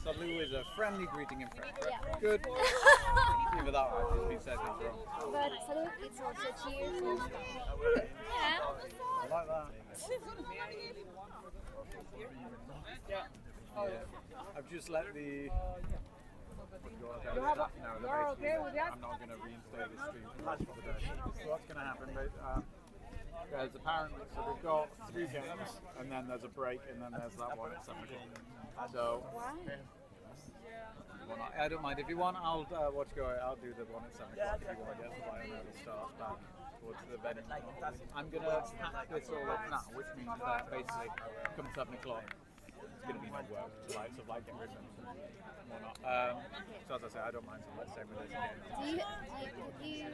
Salou is a friendly greeting in French. Yeah. Good. Even that I've just been said things wrong. But Salou, it's also cheers and stuff. Yeah. I like that. Yeah. I've just let the staff know that basically I'm not going to reinstate this stream for the day. So what's going to happen? There's apparently, so we've got 3 games, and then there's a break, and then there's that one at 7 o'clock. So, I don't mind. If you want, I'll watch go. I'll do the one at 7 o'clock if you want to get the final start back towards the venue. I'm going to pack this all up now, which means that basically come 7 o'clock, it's going to be no work to like, sort of like get rid of them and whatnot. So as I say, I don't mind let's say with this game. Do you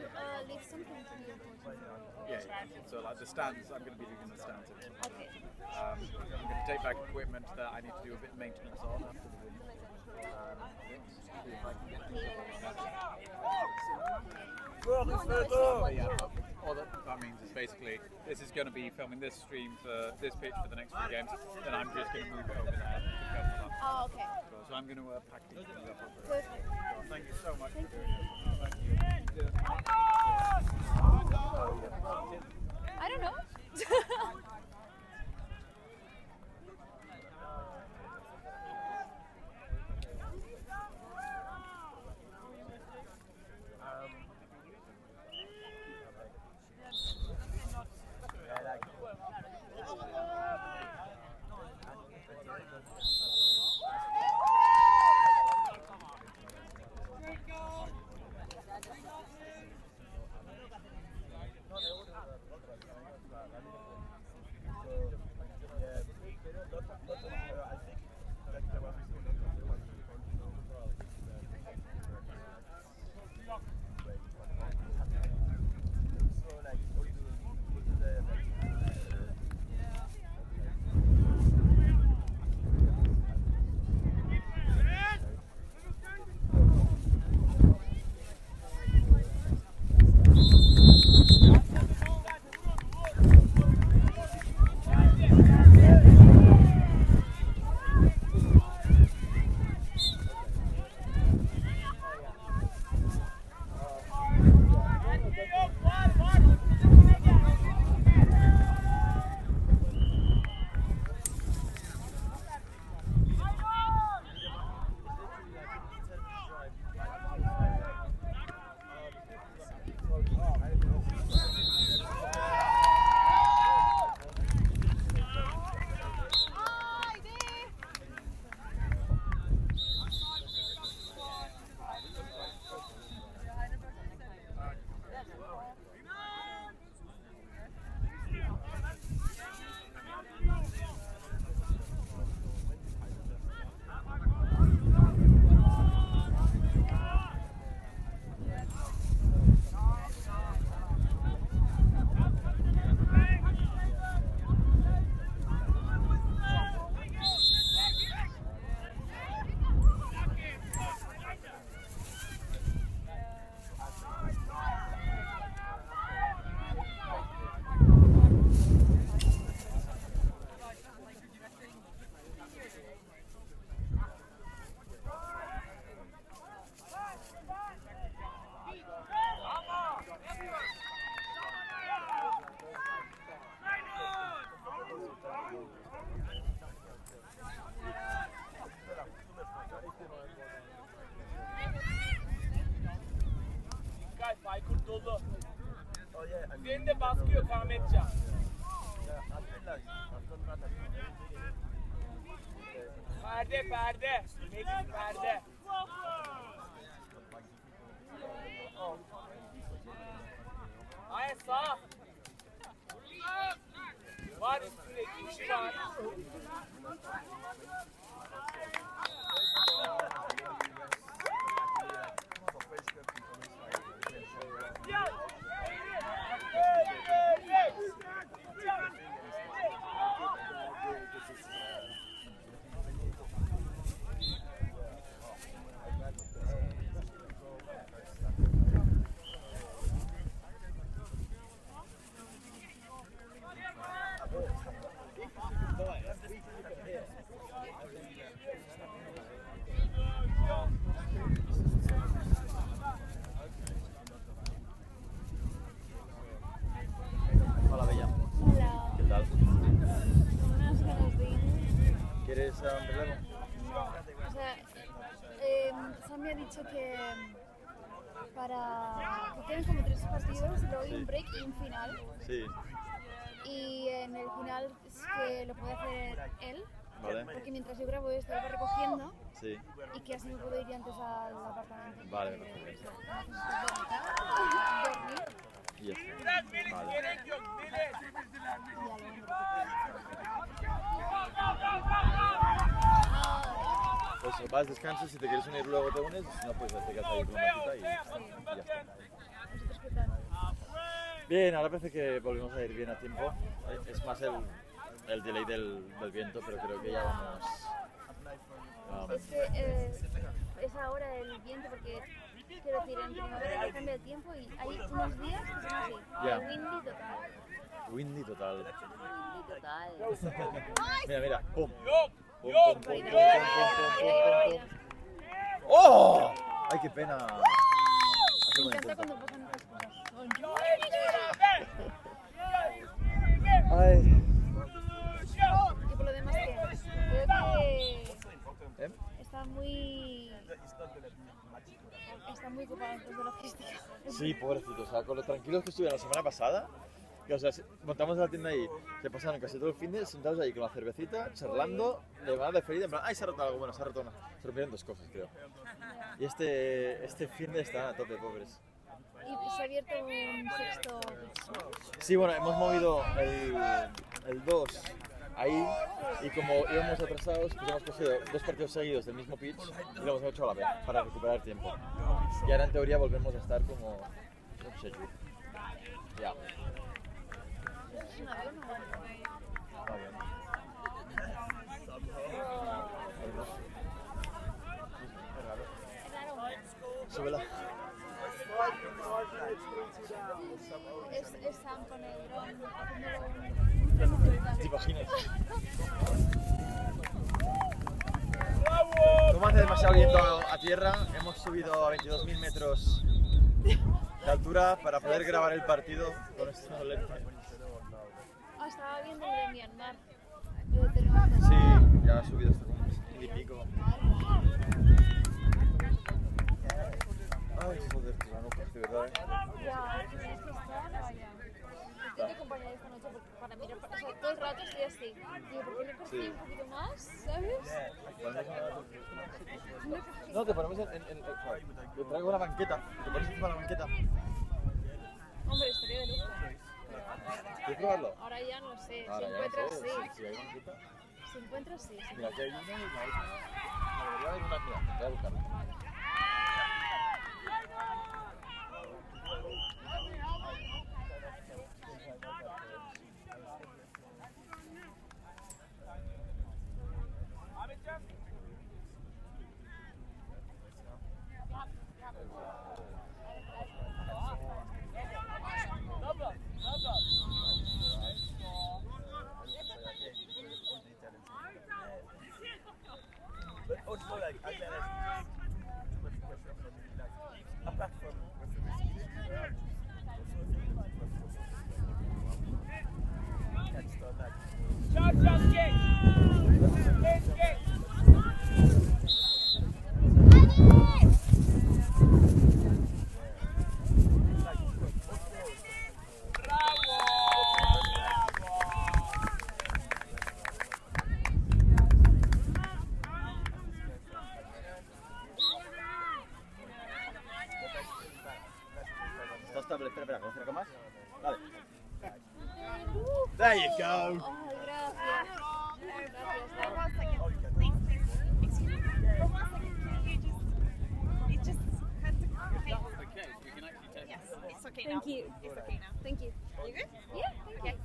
leave something to the opponent? Yeah. So like the stands, I'm going to be doing the stands. Okay. I'm going to take back equipment that I need to do a bit of maintenance on after the win. All that means is basically this is going to be filming this stream for this pitch for the next 3 games. Then I'm just going to move it over there to film that. Oh, okay. So I'm going to pack these things up. Good. Thank you so much for doing it. I don't know. kurtuldu. Üzerinde baskı yok Ahmetcan. Perde perde. Melih perde. Ay sağ. Var üstünde 2 kişi var. que quedan como 3 partidos, luego hay un break y un final. Sí. Y en el final es que lo puede hacer él. Vale. Porque mientras yo grabo esto, lo va recogiendo. Sí. Y que así me puedo ir antes al apartamento. Vale, perfecto. Dormir. Y ya está. Vale. Pues vas, descansas, si te quieres unir luego te unes, si no pues te quedas ahí con la matita y ya está. Bien, ahora parece que volvemos a ir bien a tiempo. Es más el delay del viento, pero creo que ya vamos... Es que es ahora el viento porque, quiero decir, en primavera cambia el tiempo y hay unos días que son así. Ya. Windy total. Windy total. Windy total. Mira, mira, pum. Pum, Yo. pum, pum, pum, pum, pum, pum. ¡Oh! ¡Ay, qué pena! Me encanta cuando pasan estas cosas. Ay. Y por lo demás, ¿qué? Creo que está muy ocupado después de la logística. Sí, pobrecito, o sea, con lo tranquilos que estuvieron la semana pasada, que, o sea, montamos la tienda ahí, se pasaron casi todo el fin de sentados ahí con la cervecita, charlando, le van a referir, en plan, ¡ay, se ha roto algo! Bueno, se ha roto una. Se rompieron 2 cosas, creo. Y este fin de están a tope, pobres. Y se ha abierto un sexto. Sí, bueno, hemos movido el 2 ahí y como íbamos atrasados, pues hemos cogido 2 partidos seguidos del mismo pitch y lo hemos hecho a la vez para recuperar tiempo. Y ahora en teoría volvemos a estar como... no sé, ya. ¿Es un avión o Un avión. Súbela. Es Sam con el dron haciendo ¿Te imaginas? Como hace demasiado viento a tierra, hemos subido a 22.000 metros de altura para poder grabar el partido con estos lentes. Ah, estaba viendo lo de Myanmar. Sí, ya ha subido hasta como 1.000 y pico. Ay, joder, que la nuca, de verdad, Ya, es que está, vaya. Estoy de acompañar esta noche para mirar, o sea, todo el rato estoy así. Digo, ¿por qué no cogí un poquito más? ¿Sabes? No, te ponemos te traigo una banqueta, te pones encima de la banqueta. Hombre, estaría de lujo. ¿Quieres probarlo? Ahora ya no sé, Ahora si ya encuentras no sé, sí. si hay banqueta. Si encuentras sí. Mira, aquí hay una y la otra. Debería haber una, mira, voy a buscarla. But also, like, I get apart from ¿Está estable? Espera, ¿cómo acerca más? Vale. There you go. Thank you. It's okay now. Thank you. You good? Yeah, thank you.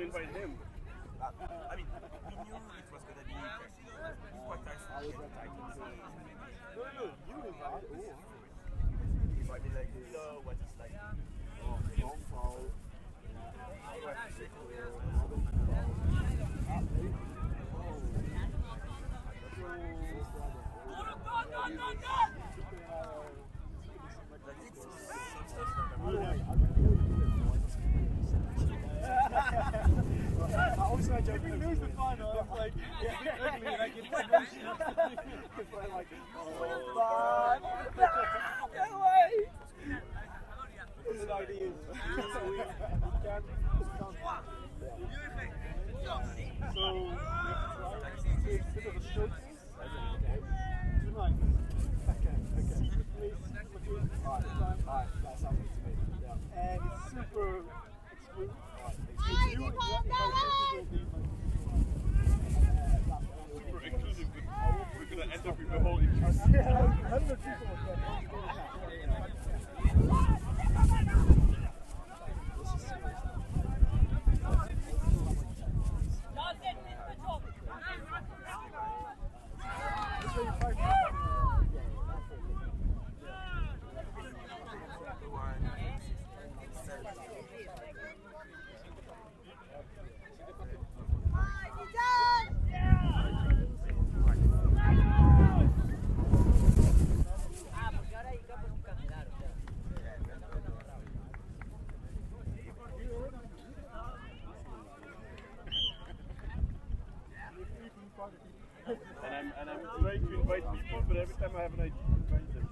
invited him. I mean, we knew it was going to be quite nice. But like, you know what it's like. Also, if we lose the final, it's like, it's a bit ugly, and I can it's like, oh, no way! It's an idea. So, it's a bit of a stroke. Tonight. Okay. Alright, that's happening to me. Yeah. And it's super exclusive. Super inclusive, but we're going to end up with the whole interest. And I'm trying to invite people, but every time I have an idea, I invite them.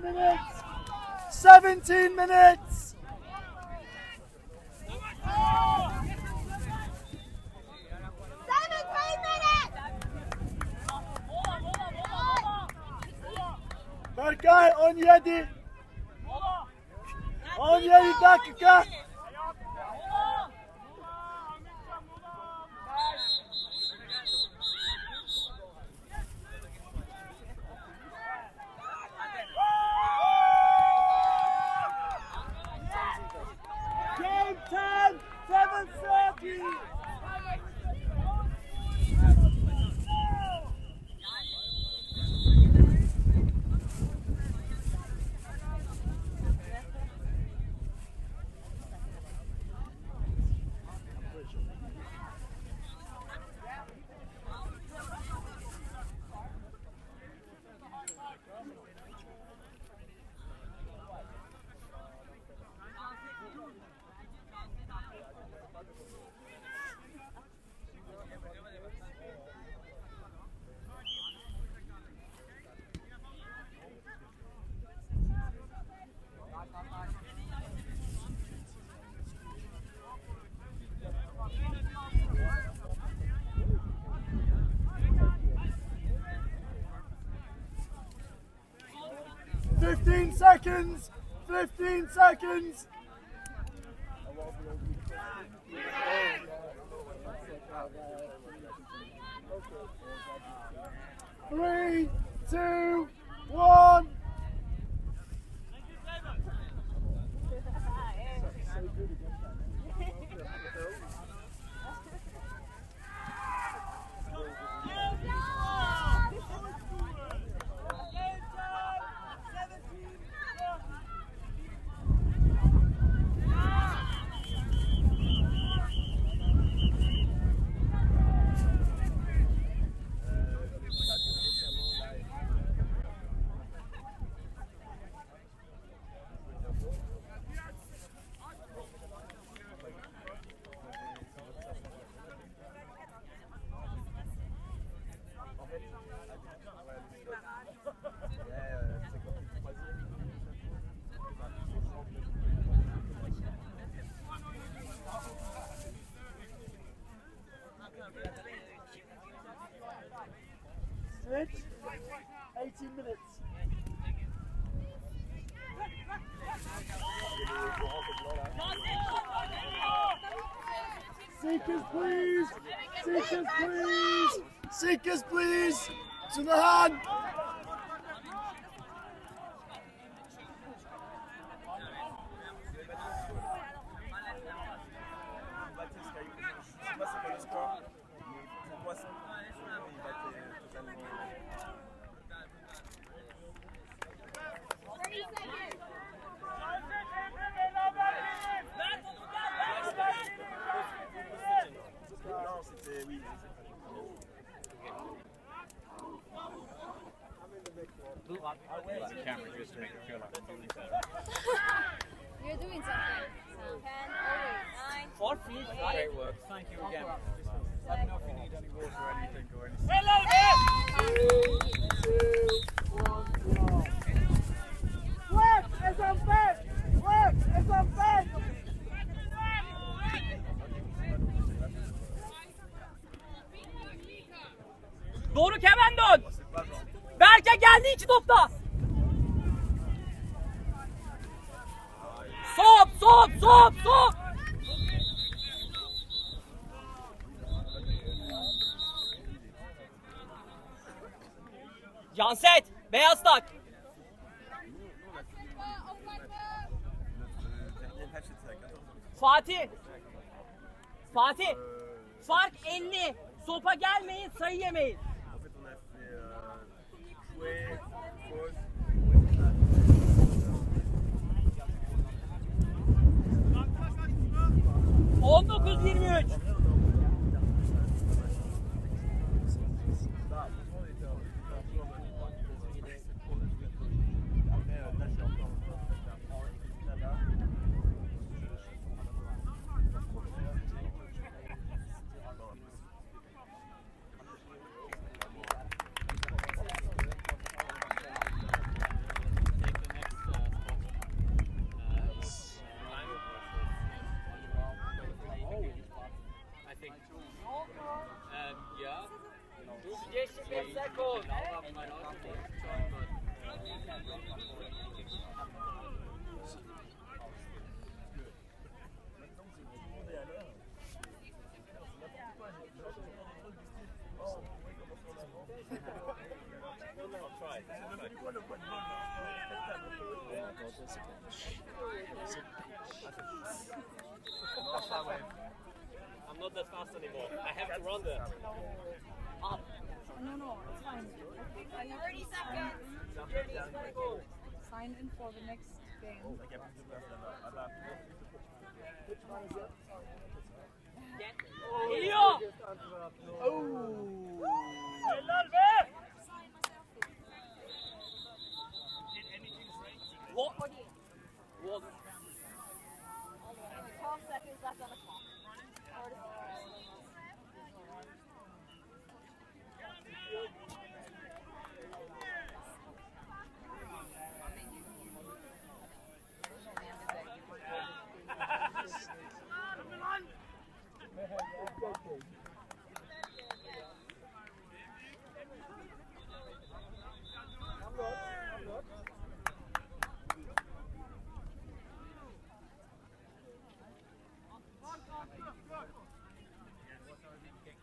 minutes! 17 minutes! Berkay 17 dakika. 15 seconds! 15 seconds! Three, two, one. Switch. 18 minutes. Seekers, please! Seekers, please! Seekers, please! To the hand! You're doing something. 10, always. 9. 14. Great work. Thank you again. Let me know if you need any water or anything or anything. Work is on bed! Work is on bed! Doğru hemen dön. Berke geldi iki topta. Sop sop sop sop. Janset, beyaz tak. Fatih. Fatih. Fark 50. Sopa gelmeyin, sayı yemeyin. On 19-23. I'm not that fast anymore. I have to run there. Up. No, it's fine. I think 30 seconds. Sign in for the next game. Geliyor. Helal be. What? 12 seconds left on the clock.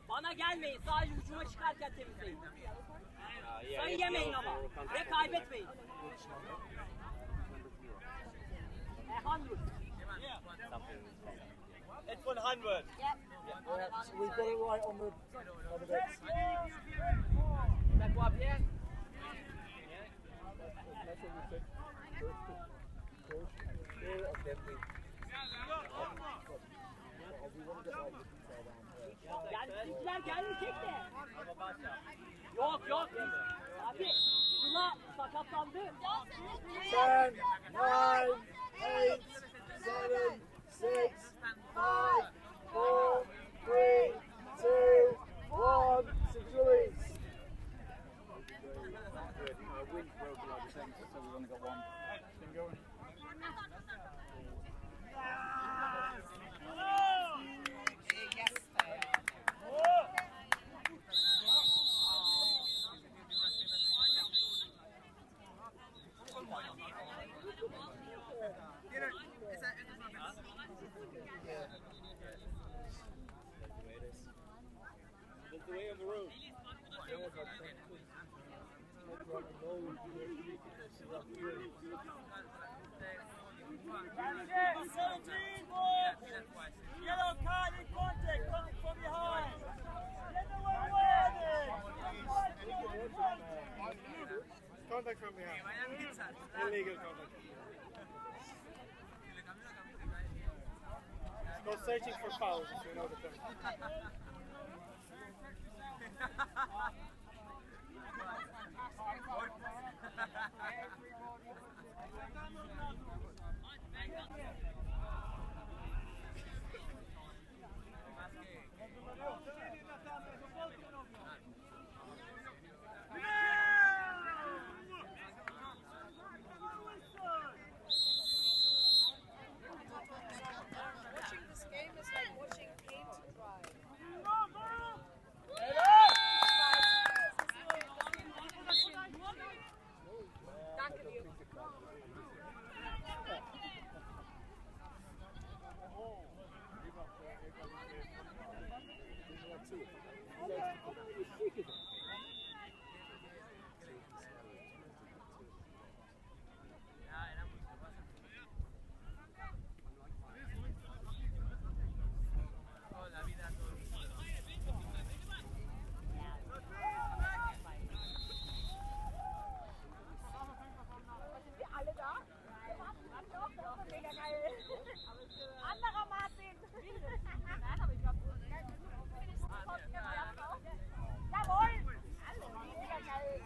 Bana gelmeyin. Sadece hücuma çıkarken temizleyin. Sayı yemeyin ama. Ve kaybetmeyin. 100. It's 100. Yep. So we've got it right on the bits. Back up, yeah? That's what we said. Geldi çekti. Yok yok. Abi Sıla sakatlandı. 10, 9, 8, 7, 6, 5, 4, 3, 2, 1. St. Louis. Wind broke a lot of things, so we've only got one thing going. That's the way of the road. 17, boys! Yellow card in contact, coming from behind! Get away with Contact from behind. Illegal contact. It's called searching for fouls, if you know the term. Watching this game is like watching paint dry. Danke dir. Anderer Martin. Jawohl. Mega geil.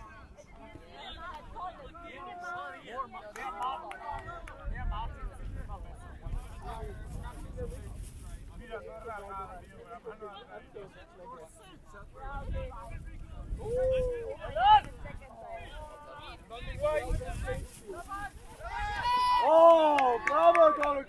Oh, bravo, Goluk!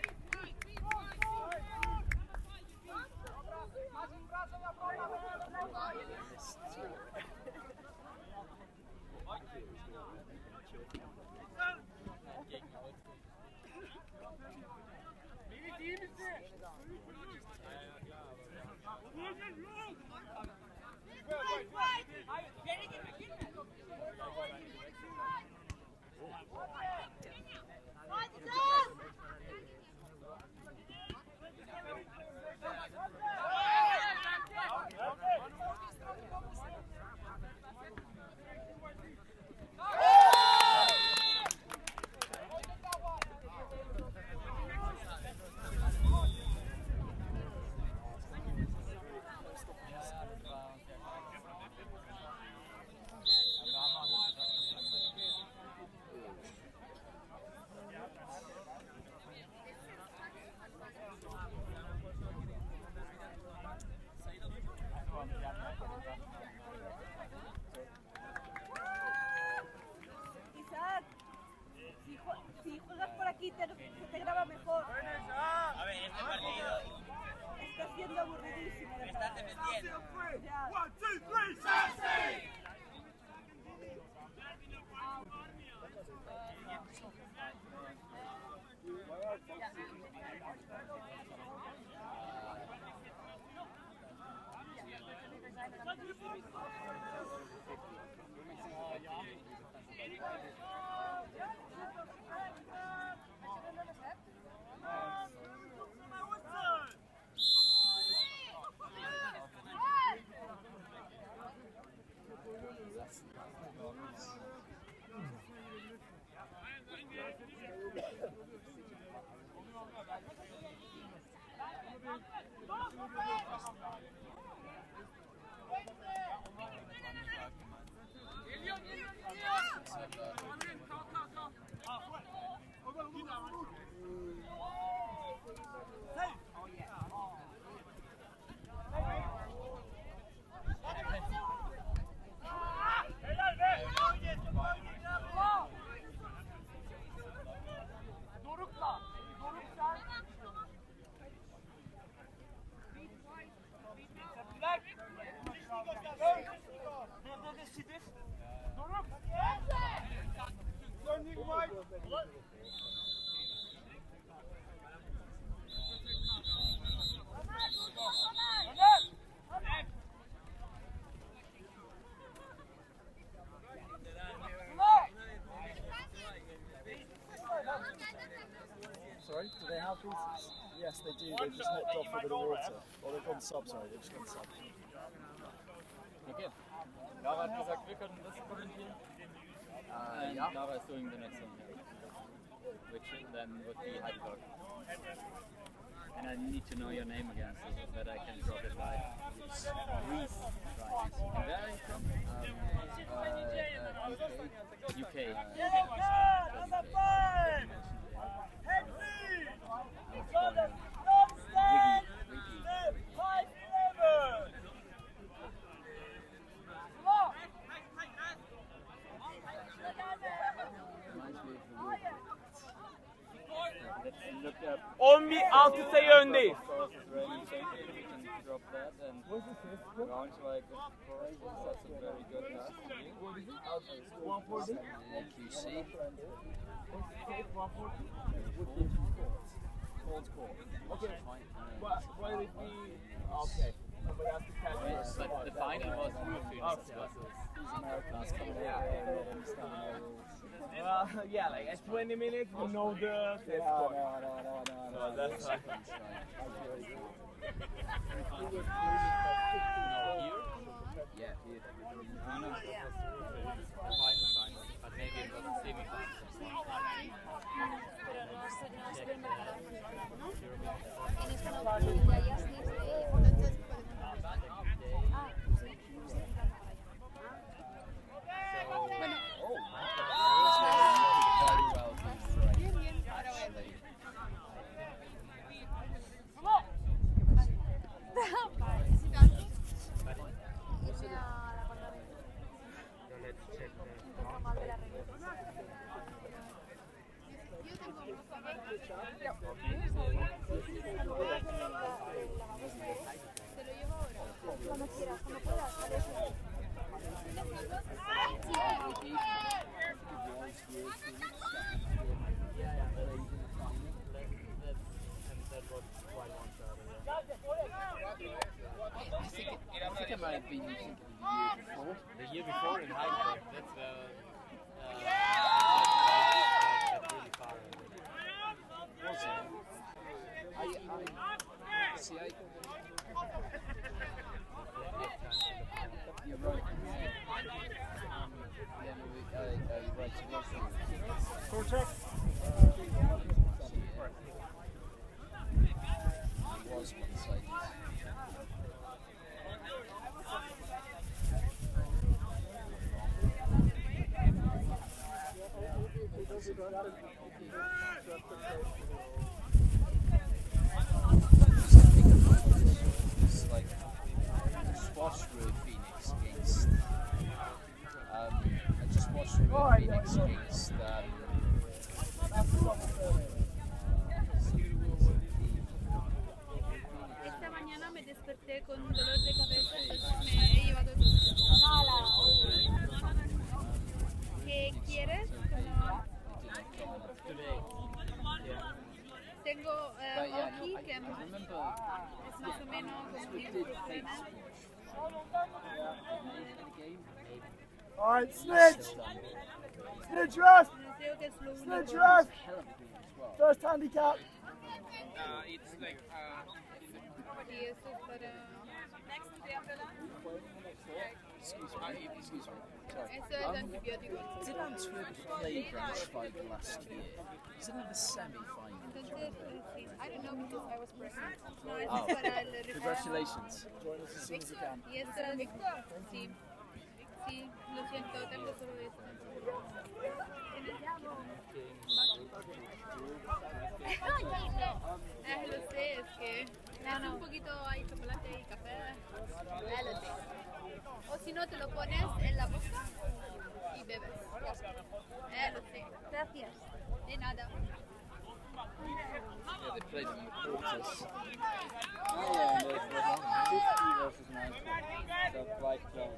Isaac, si juegas por aquí se te graba mejor. A ver, este partido está siendo aburridísimo. me estás defendiendo. Ya. 1, 2, 3, Sassy! Sorry, do they have these? Yes, they do. They've just hopped off with a bit of water. Or they've gone sub, sorry, they've just gone sub. Okay. Lara hat gesagt, wir können das kommentieren. And yeah. Lara is doing the next one here, which then would be Heildelberger. And I need to know your name again so that I can drop it live. Reese. Right. And where are you from? UK. Number 5! Henry! Darmstadt! 5-11! On bir 6 sayı öndeyiz. Drop that and Braunschweiger, that's a very good pass. QC. Okay, why would we? Okay. But the final was Untitled Well, yeah, like at 20 minutes, we know the set score. So that's right. Yeah, here. No. Final. But maybe it was a semi-final. I think it might have been the year before in Heidelberg. That's really far away. Was it? See, you're right. You're right. Cortex. It was one-sided. It's like squash with Phoenix against. I just watched with Phoenix against. Esta mañana me desperté con un dolor de cabeza, entonces me he llevado todo. ¿Qué quieres? Tengo hockey, que es más o menos como Alright, snitch! Snitch ref! Snitch ref! First handicap. It's like Excuse me. Sorry. Did Antwerp play Braunschweiger last year? Is it in the semi-final? I don't know because I was present. Oh. Congratulations. Join us as soon as you can. Yes, sí. Sí, lo siento, tengo solo esto. Lo sé, es que es un poquito hay chocolate y café. Lo sé. O si no, te lo pones en la boca y bebes. Lo sé. Gracias. De nada. Yeah, they played in the quarters. yeah, and it was 50 versus 90. So quite close.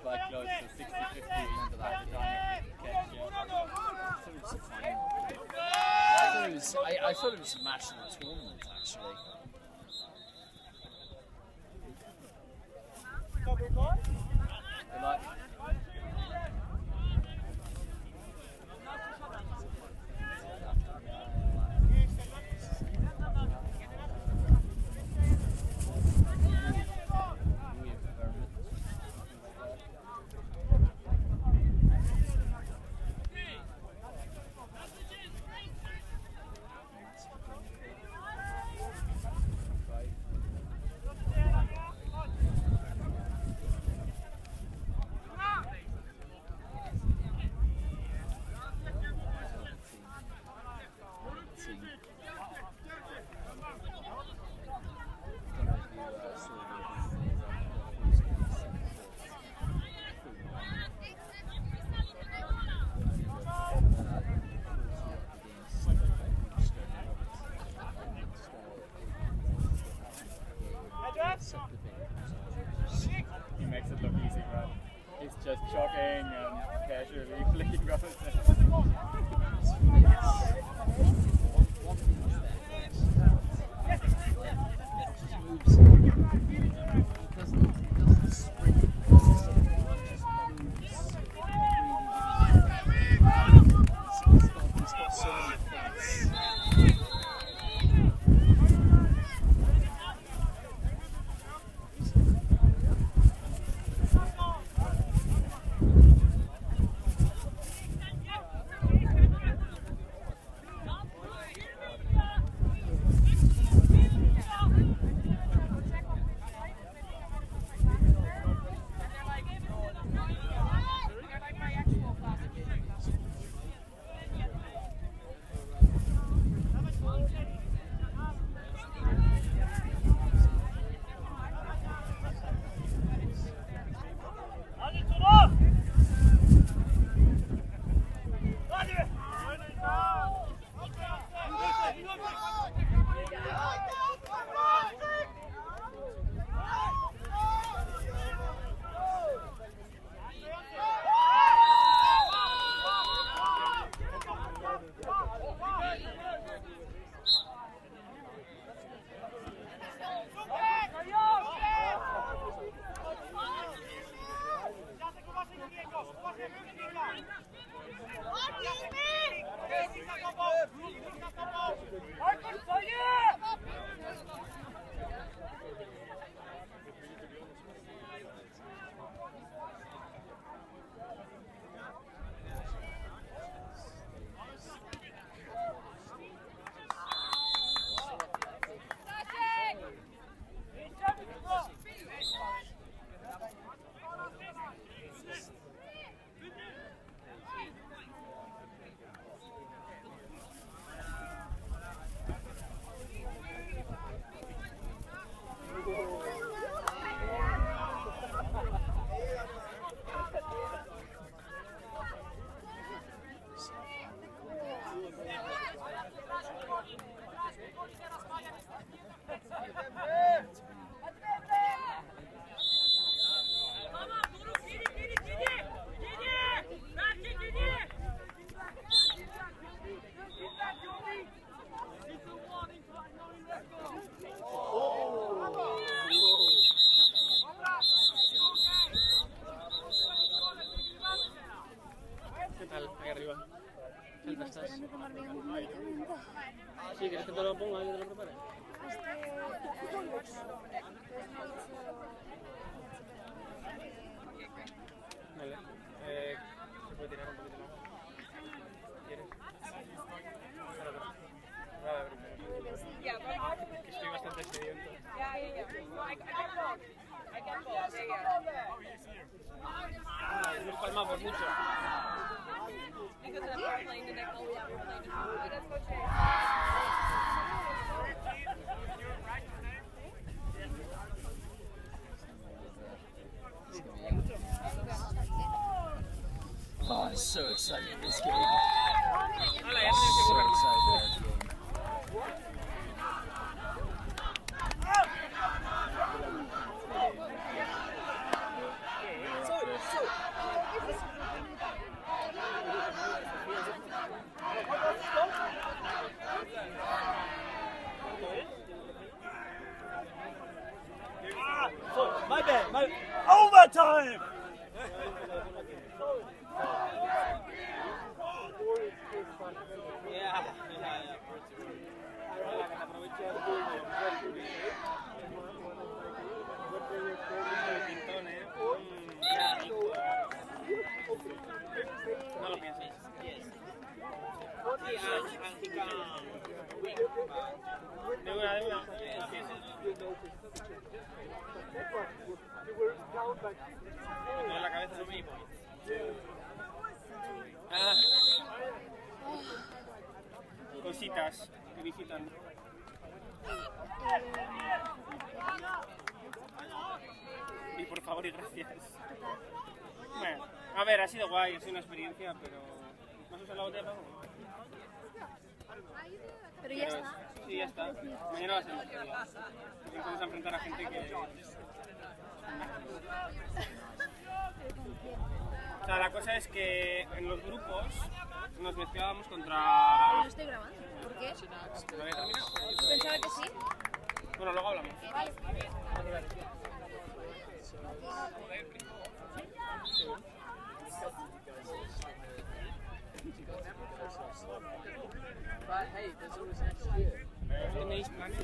Quite close to 60-50. Remember that time catch, I thought it was a match in the tournament actually. He makes it look easy, right? He's just jogging and casually flicking rubber. Nos palmamos mucho. Oh, I'm so excited for this game. So excited for this game. My bad. Overtime! No lo pienses. De una. En la cabeza no me hipo. Cositas que visitan. Y por favor y gracias. Bueno, a ver, ha sido guay, ha sido una experiencia, pero... ¿No has usado la botella? Pero ya está. Sí, ya está. Mañana va a ser más día. Porque vamos a enfrentar a gente que... O sea, la cosa es que en los grupos nos mezclábamos contra... No estoy grabando. ¿Por qué? ¿No había terminado? Pensaba que sí. Bueno, luego hablamos. Vale. But hey, there's always next year. ¿Tenéis planes? No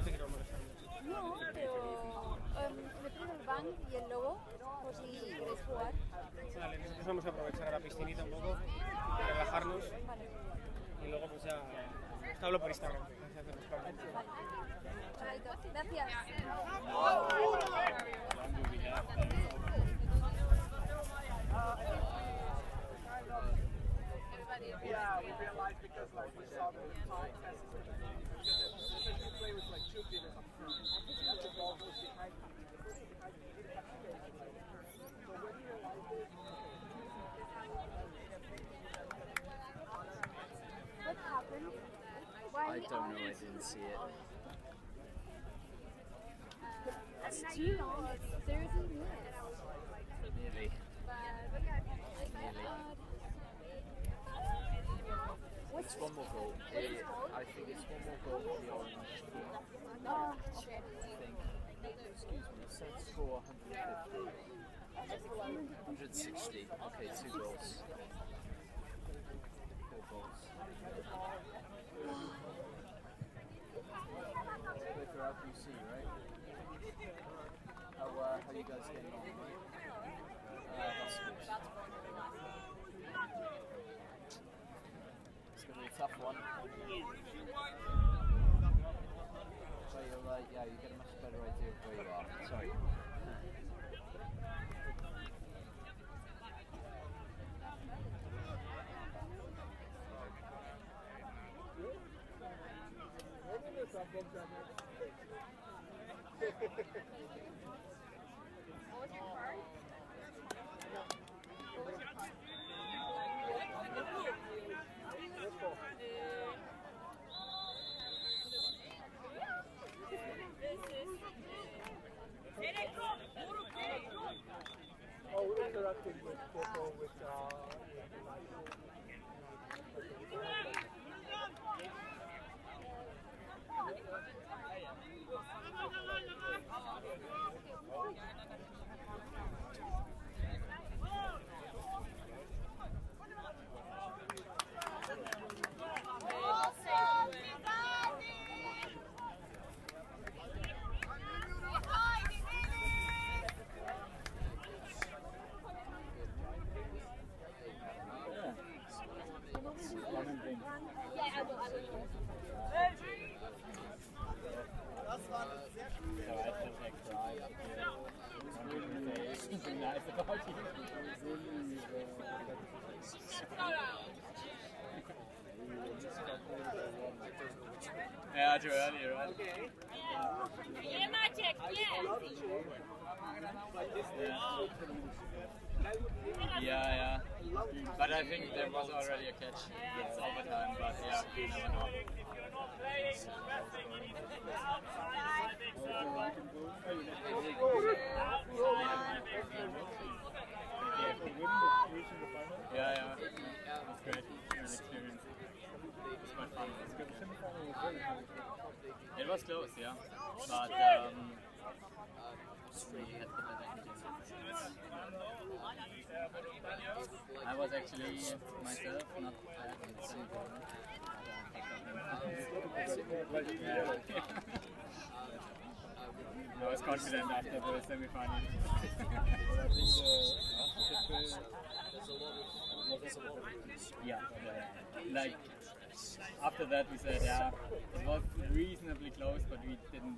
te quiero molestar mucho. No, pero me pongo el van y el lobo por si queréis jugar. Vale, nosotros vamos a aprovechar a la piscinita un poco, relajarnos y luego pues ya te hablo por Instagram. Gracias. Yeah, we realized because like we saw the time tests because especially play with like two people up front. That's the ball goes behind you. So when you realize this, What happened? I don't know, I didn't see it. It's too long. It's 30 minutes. Nearly. It's one more goal. I think it's one more goal for the Orange. Oh, I think, excuse me, set score 150. 160. Okay, 2 goals. 4 goals. Play for LPC, right? How you guys getting on? That's good. It's going to be a tough one. But you'll, yeah, you get a much better idea of where you are. Sorry. oh, we're interacting with people with Yeah, too early, right? Yeah, magic, Yeah. But I think there was already a catch. It's overtime, but yeah, you never know. Yeah. That's great. An experience. It's quite fun. It was close, yeah. But we had the better engine. I was actually myself not bad in the semi-final. I was confident after the semi-final. Yeah, like after that we said, yeah, it was reasonably close, but we didn't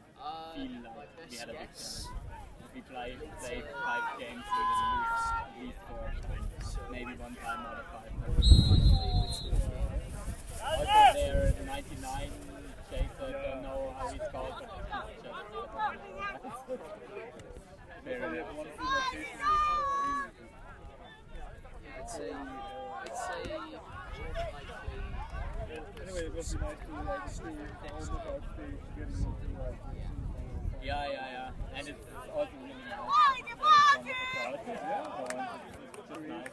feel like we had a big chance. If we play 5 games, we will lose at least 4, maybe 1 time out of 5. Also there, the 99 chaser, I don't know how he's called, but he's just very I'd say anyway, it was nice to see all the backstage getting into yeah. And it's also really nice. It's just nice.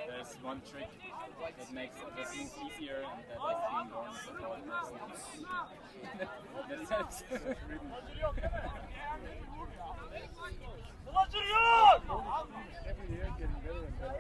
There's one trick that makes the things easier, and that is being born as a tall person. That helps. every year getting better and better.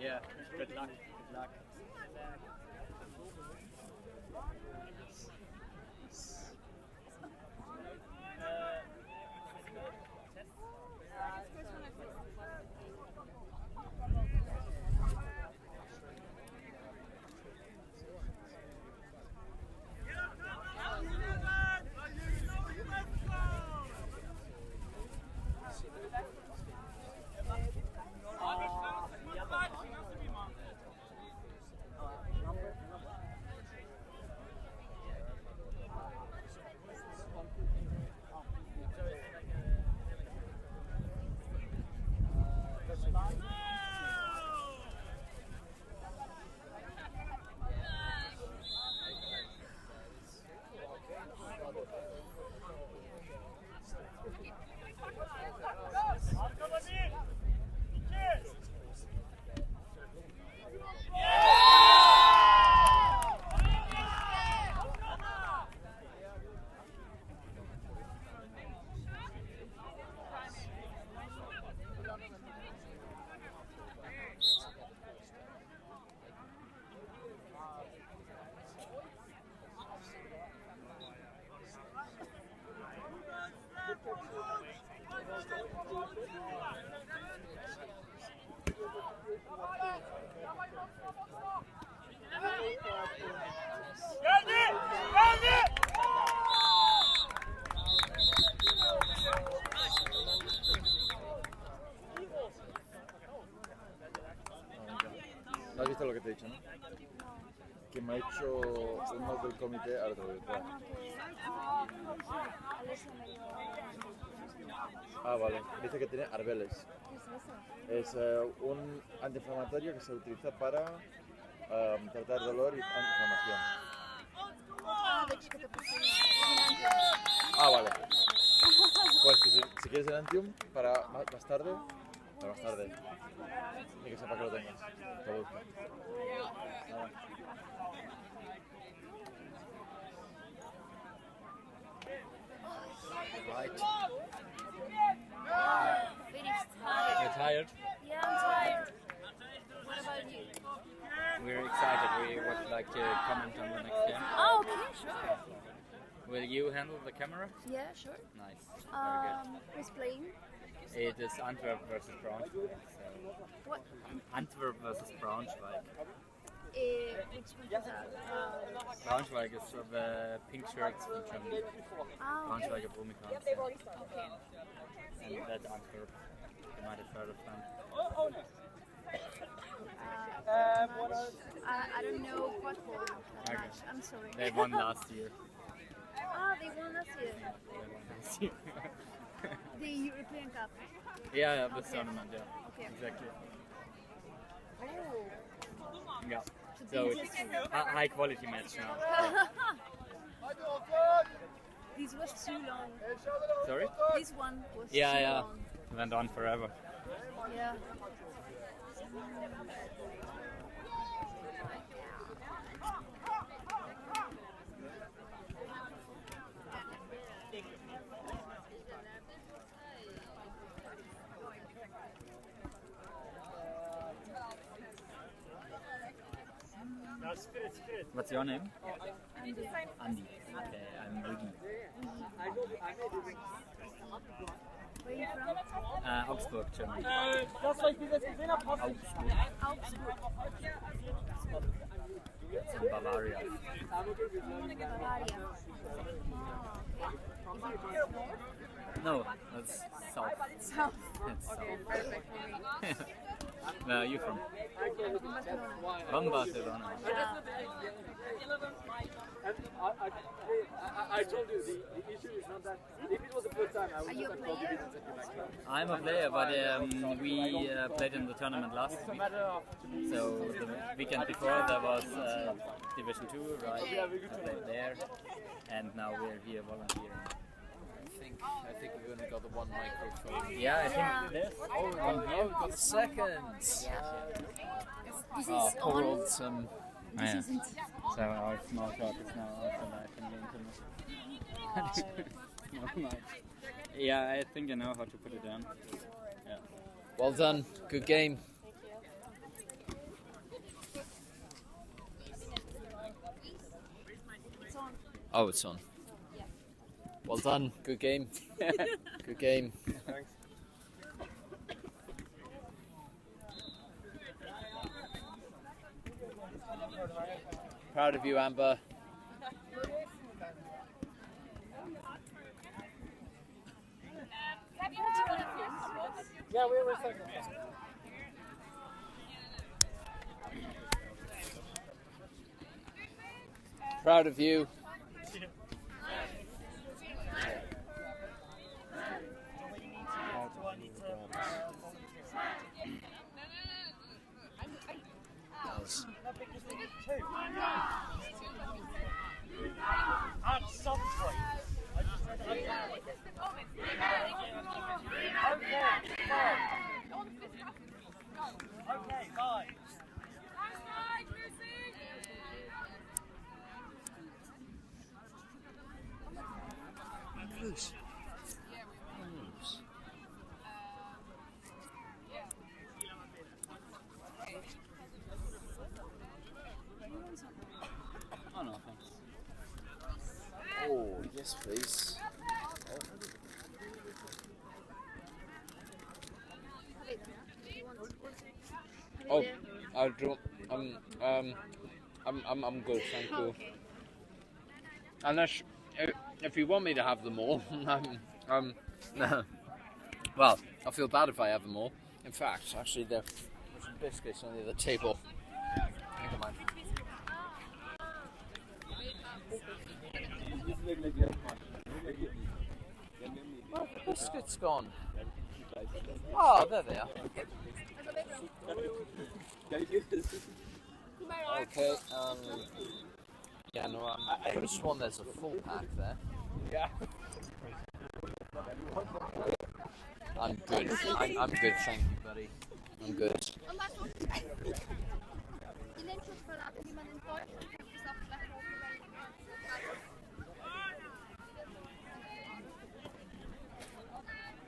Yeah, good luck. Good luck. te he dicho, ¿no? Que me ha hecho uno del comité, ahora te lo digo. Ah, vale. Dice que tiene arbeles. Es un antiinflamatorio que se utiliza para tratar dolor y inflamación. Ah, vale. Pues si quieres el Antium para más tarde, para más tarde. Ni que sepa que lo tengas. Te busco. Right. Finished. You're tired? Yeah, I'm tired. What about you? We're excited. We would like to comment on the next game. Oh, okay, sure. Will you handle the camera? Yeah, sure. Nice. Very good. Who's playing? It is Antwerp versus Braunschweiger. So What? Antwerp versus Braunschweiger. Which one is that? Braunschweiger is the pink shirts from Germany. Ah, okay. Braunschweiger Broomicorns. Okay. And that's Antwerp. You might have heard of them. I don't know Quadball that much. I'm sorry. They won last year. Ah, they won last year. The European Cup. Yeah, this tournament, yeah. Okay. Exactly. Oh. Yeah. So it's a high quality match now. This was too long. Sorry? This one was Yeah, too yeah. long. Went on forever. Yeah. What's your name? Andy. Andy. Okay, I'm Ricky. Where are you from? Augsburg, Germany. Augsburg. It's in Bavaria. Bavaria. No, that's south. South. It's Okay, south. perfect for me. Where are you from? I'm from Barcelona. From Barcelona. Yeah. I told you the issue is not that. If it was the first time, I would Are you a have told you player? I'm a player, but we played in the tournament last week. So the weekend before there was Division 2, right? I played there, and now we're here volunteering. I think we've only got the one microphone. Yeah, I think this. Oh, no, we've got the second. This is Poor on. old Yeah. Isn't. So our small talk is now also live on the internet. No, yeah, I think I know how to put it down. Yeah. Well done. Good game. It's on. Oh, it's on. Well done. Good game. Good game. Thanks. Proud of you, Amber. Yeah, we were second. Proud of you. At some point, I just read it. Okay, bye. Loose. Oh no, thanks. Oh, yes, please. Oh, I'll draw. I'm good, thank you. Okay. Unless, if you want me to have them all, well, I feel bad if I have them all. In fact, actually, there's some biscuits on the other table. biscuits gone? Oh, there they are. Okay, yeah, no, I could have sworn there's a full pack there. Yeah. I'm good. I'm good, thank you, buddy. I'm good.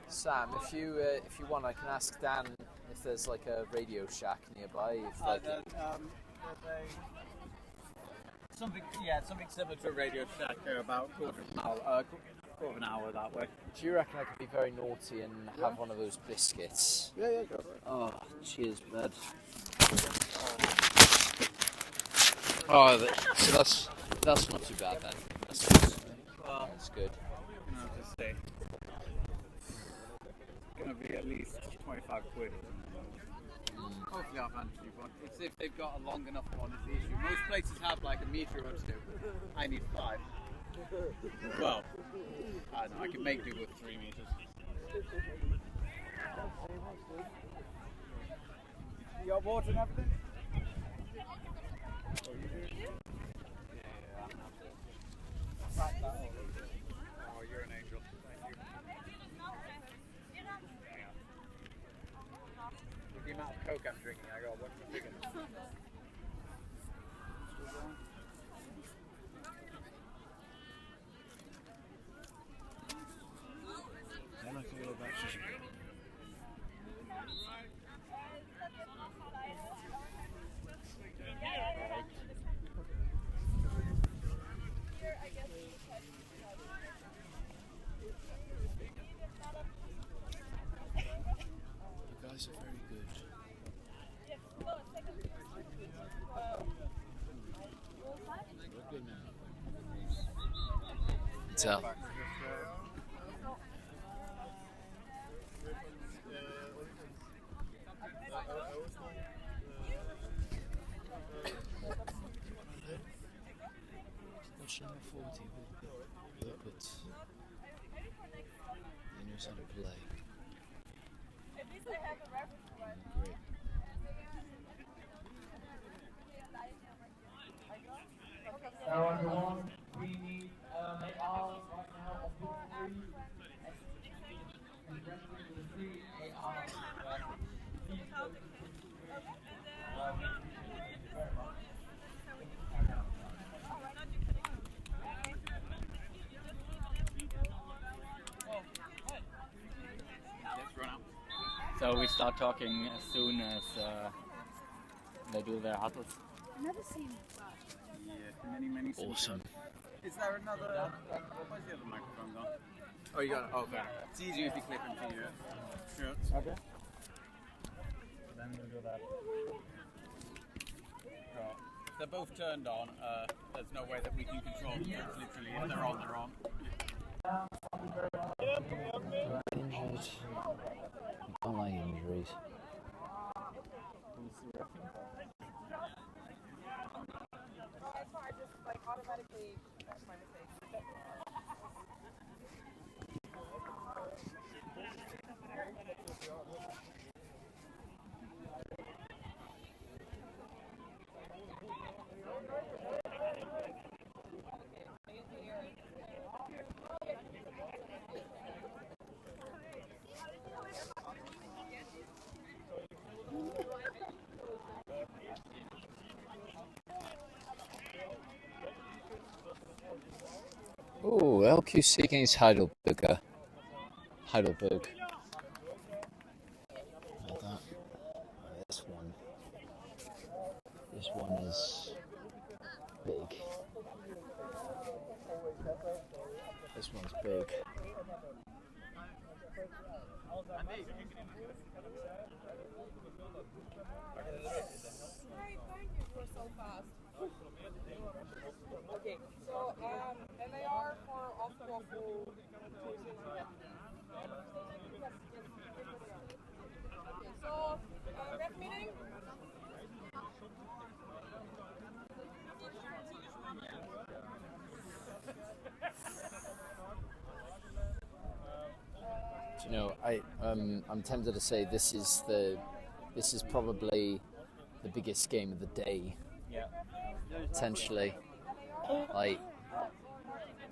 Sam, if you want, I can ask Dan if there's like a Radio Shack nearby. If like something similar to a Radio Shack here, about quarter of an hour that way. Do you reckon I could be very naughty and have one of those biscuits? Yeah, go for it. Oh, cheers, bud. Oh, so that's not too bad then. That's good. Well, that's good. I'm gonna have to say, it's gonna be at least 25 quid. Hopefully I'll manage to one. It's if they've got a long enough one is the issue. Most places have like a meter or two. I need 5. Well, I don't know, I can make do with 3 meters. You got water and everything? Oh, you do? Yeah. Oh, you're an angel. Thank you. With the amount of Coke I'm drinking, I gotta watch my figure. You guys are very good. Tell. Watch number 40, but he knows how to play. At least I have a reference point. Great. Now everyone, we need they are right now on book 3. And resting the 3 AR. Please go to the So we start talking as soon as they do their huddles. I've never seen Yeah, many Awesome. Is there another... Where's the other microphone gone? Oh, you got it. Oh, okay. It's easier if you clip into your shirts. Okay. Then we'll do that. Right. If they're both turned on, there's no way that we can control them. It's literally, if they're on, they're on. Injured. I don't like injuries. As far as just like automatically, that's my mistake. Oh, LQC against Heidelberger. Heidelberg. Like that. This one. This one is big. This one's big. So fast. Okay, so and they are for off-the-wall full cruises. Okay, so ref meeting. You know, I'm tempted to say this is probably the biggest game of the day. Yeah. Potentially, like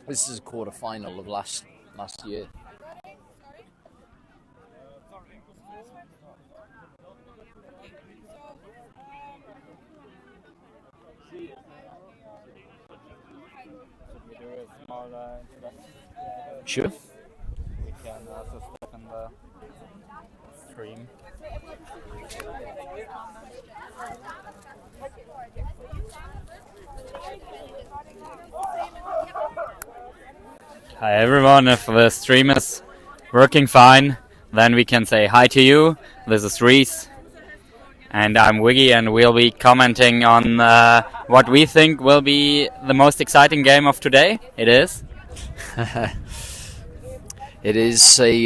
this is a quarter-final of last year. Sure. We can also step in the stream. Hi everyone, if the stream is working fine, then we can say hi to you. This is Reese. And I'm Wiggy, and we'll be commenting on what we think will be the most exciting game of today. It is. It is a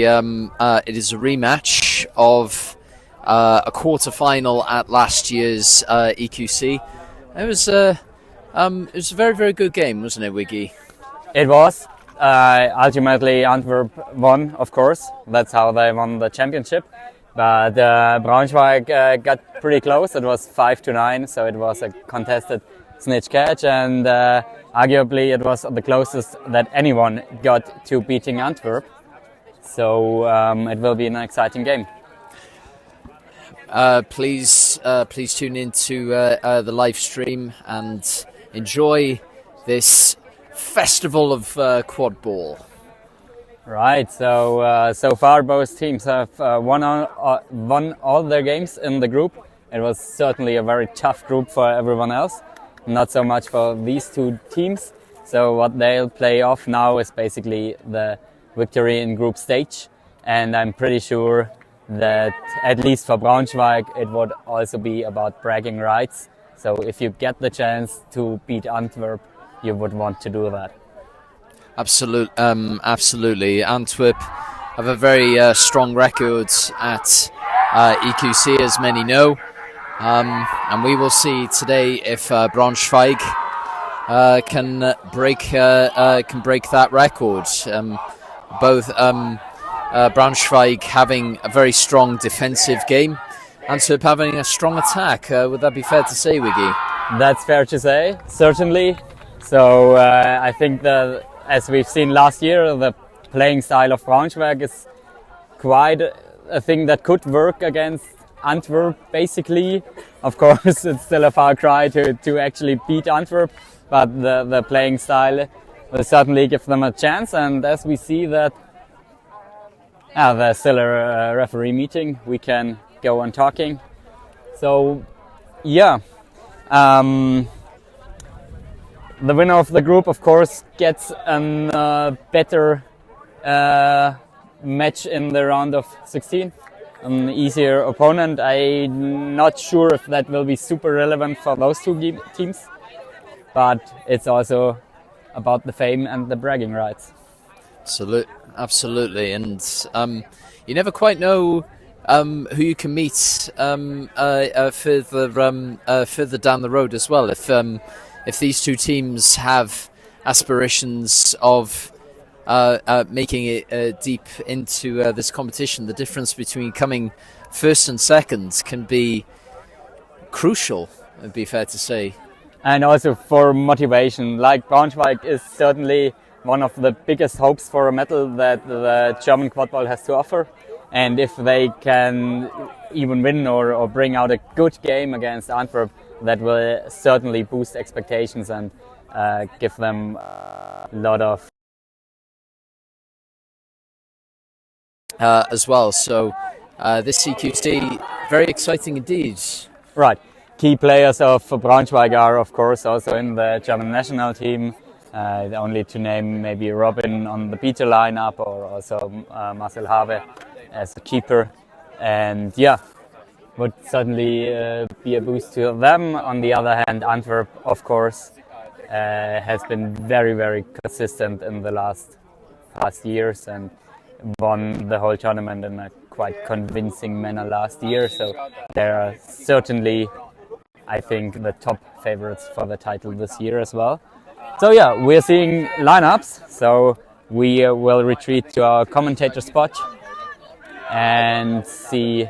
rematch of a quarter-final at last year's EQC. It was a very, very good game, wasn't it, Wiggy? It was. Ultimately, Antwerp won, of course. That's how they won the championship. But Braunschweig got pretty close. It was 5-9, so it was a contested snitch catch, and arguably it was the closest that anyone got to beating Antwerp. So it will be an exciting game. Please tune into the live stream and enjoy this festival of Quadball. Right, so far both teams have won all their games in the group. It was certainly a very tough group for everyone else, not so much for these two teams. So what they'll play off now is basically the victory in group stage, and I'm pretty sure that at least for Braunschweig it would also be about bragging rights. So if you get the chance to beat Antwerp, you would want to do that. Absolutely. Antwerp have a very strong record at EQC, as many know, and we will see today if Braunschweig can break that record. Both Braunschweig having a very strong defensive game, Antwerp having a strong attack. Would that be fair to say, Wiggy? That's fair to say, certainly. So I think that, as we've seen last year, the playing style of Braunschweig is quite a thing that could work against Antwerp, basically. Of course, it's still a far cry to actually beat Antwerp, but the playing style will certainly give them a chance. And as we see that there's still a referee meeting, we can go on talking. So, yeah. The winner of the group, of course, gets a better match in the round of 16. An easier opponent. I'm not sure if that will be super relevant for those two teams, but it's also about the fame and the bragging rights. Absolutely, and you never quite know who you can meet further down the road as well. If these two teams have aspirations of making it deep into this competition, the difference between coming first and second can be crucial, it'd be fair to say. And also for motivation, like Braunschweig is certainly one of the biggest hopes for a medal that the German quadball has to offer. And if they can even win or bring out a good game against Antwerp, that will certainly boost expectations and give them a lot of as well. So this CQC, very exciting indeed. Right. Key players of Braunschweig are, of course, also in the German national team. Only to name maybe Robin on the Peter lineup, or also Marcel Have as a keeper. And yeah, would certainly be a boost to them. On the other hand, Antwerp, of course, has been very, very consistent in the past years and won the whole tournament in a quite convincing manner last year. So they are certainly, I think, the top favorites for the title this year as well. So yeah, we're seeing lineups. So we will retreat to our commentator spot and see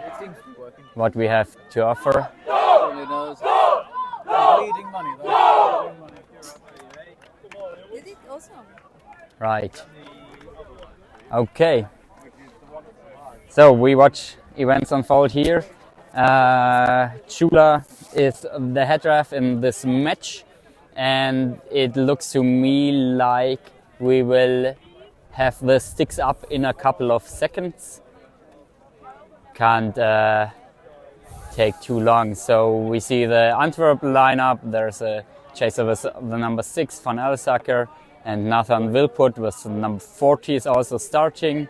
what we have to offer. Right. Okay. So we watch events unfold here. Chula is the head ref in this match, and it looks to me like we will have the sticks up in a couple of seconds. Can't take too long. So we see the Antwerp lineup. There's a chaser with the number 6, Van Elsacker, and Nathan Wilput with the number 40 is also starting.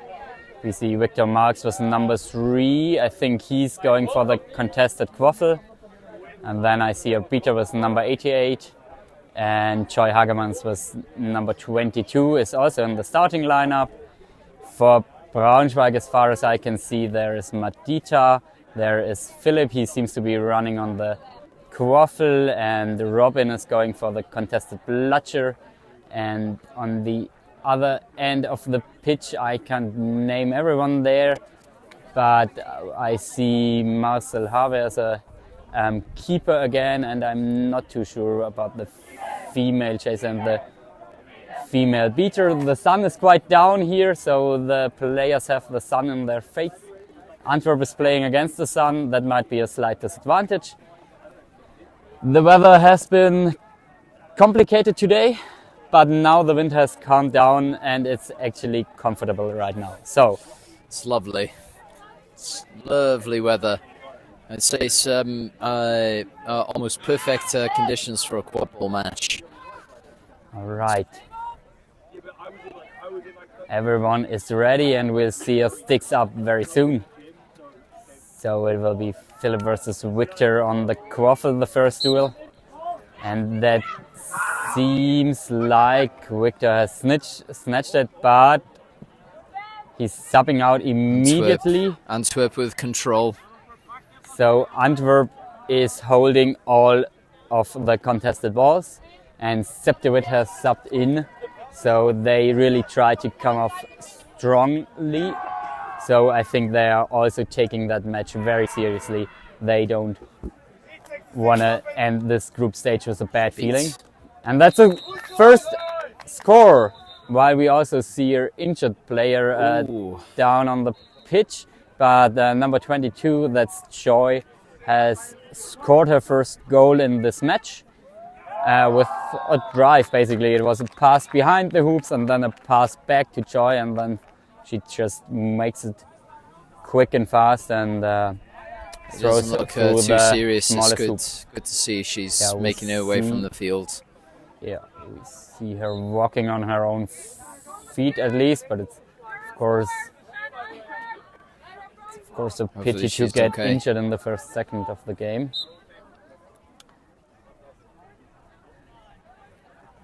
We see Victor Marx with number 3. I think he's going for the contested quaffle. And then I see a beater with number 88. And Choi Hagemans with number 22 is also in the starting lineup. For Braunschweig, as far as I can see, there is Madita, there is Philip, he seems to be running on the quaffle, and Robin is going for the contested bludger. And on the other end of the pitch, I can't name everyone there, but I see Marcel Harvey as a keeper again, and I'm not too sure about the female chaser and the female beater. The sun is quite down here, so the players have the sun in their face. Antwerp is playing against the sun, that might be a slight disadvantage. The weather has been complicated today, but now the wind has calmed down and it's actually comfortable right now. So it's lovely. It's lovely weather. I'd say it's almost perfect conditions for a quadball match. All right. Everyone is ready and we'll see us sticks up very soon. So it will be Philip versus Victor on the quaffle, the first duel. And that seems like Victor has snatched it, but he's subbing out immediately. Antwerp with control. So Antwerp is holding all of the contested balls, and Septivit has subbed in. So they really try to come off strongly. So I think they are also taking that match very seriously. They don't want to end this group stage with a bad feeling. And that's a first score, while we also see an injured player down on the pitch. But number 22, that's Joy, has scored her first goal in this match with a drive, basically. It was a pass behind the hoops and then a pass back to Joy, and then she just makes it quick and fast and throws it through too the serious. It's smallest good to see she's making her way from the field. Yeah, we see her walking on her own feet at least, but it's of course a pity to get injured in the first second of the game.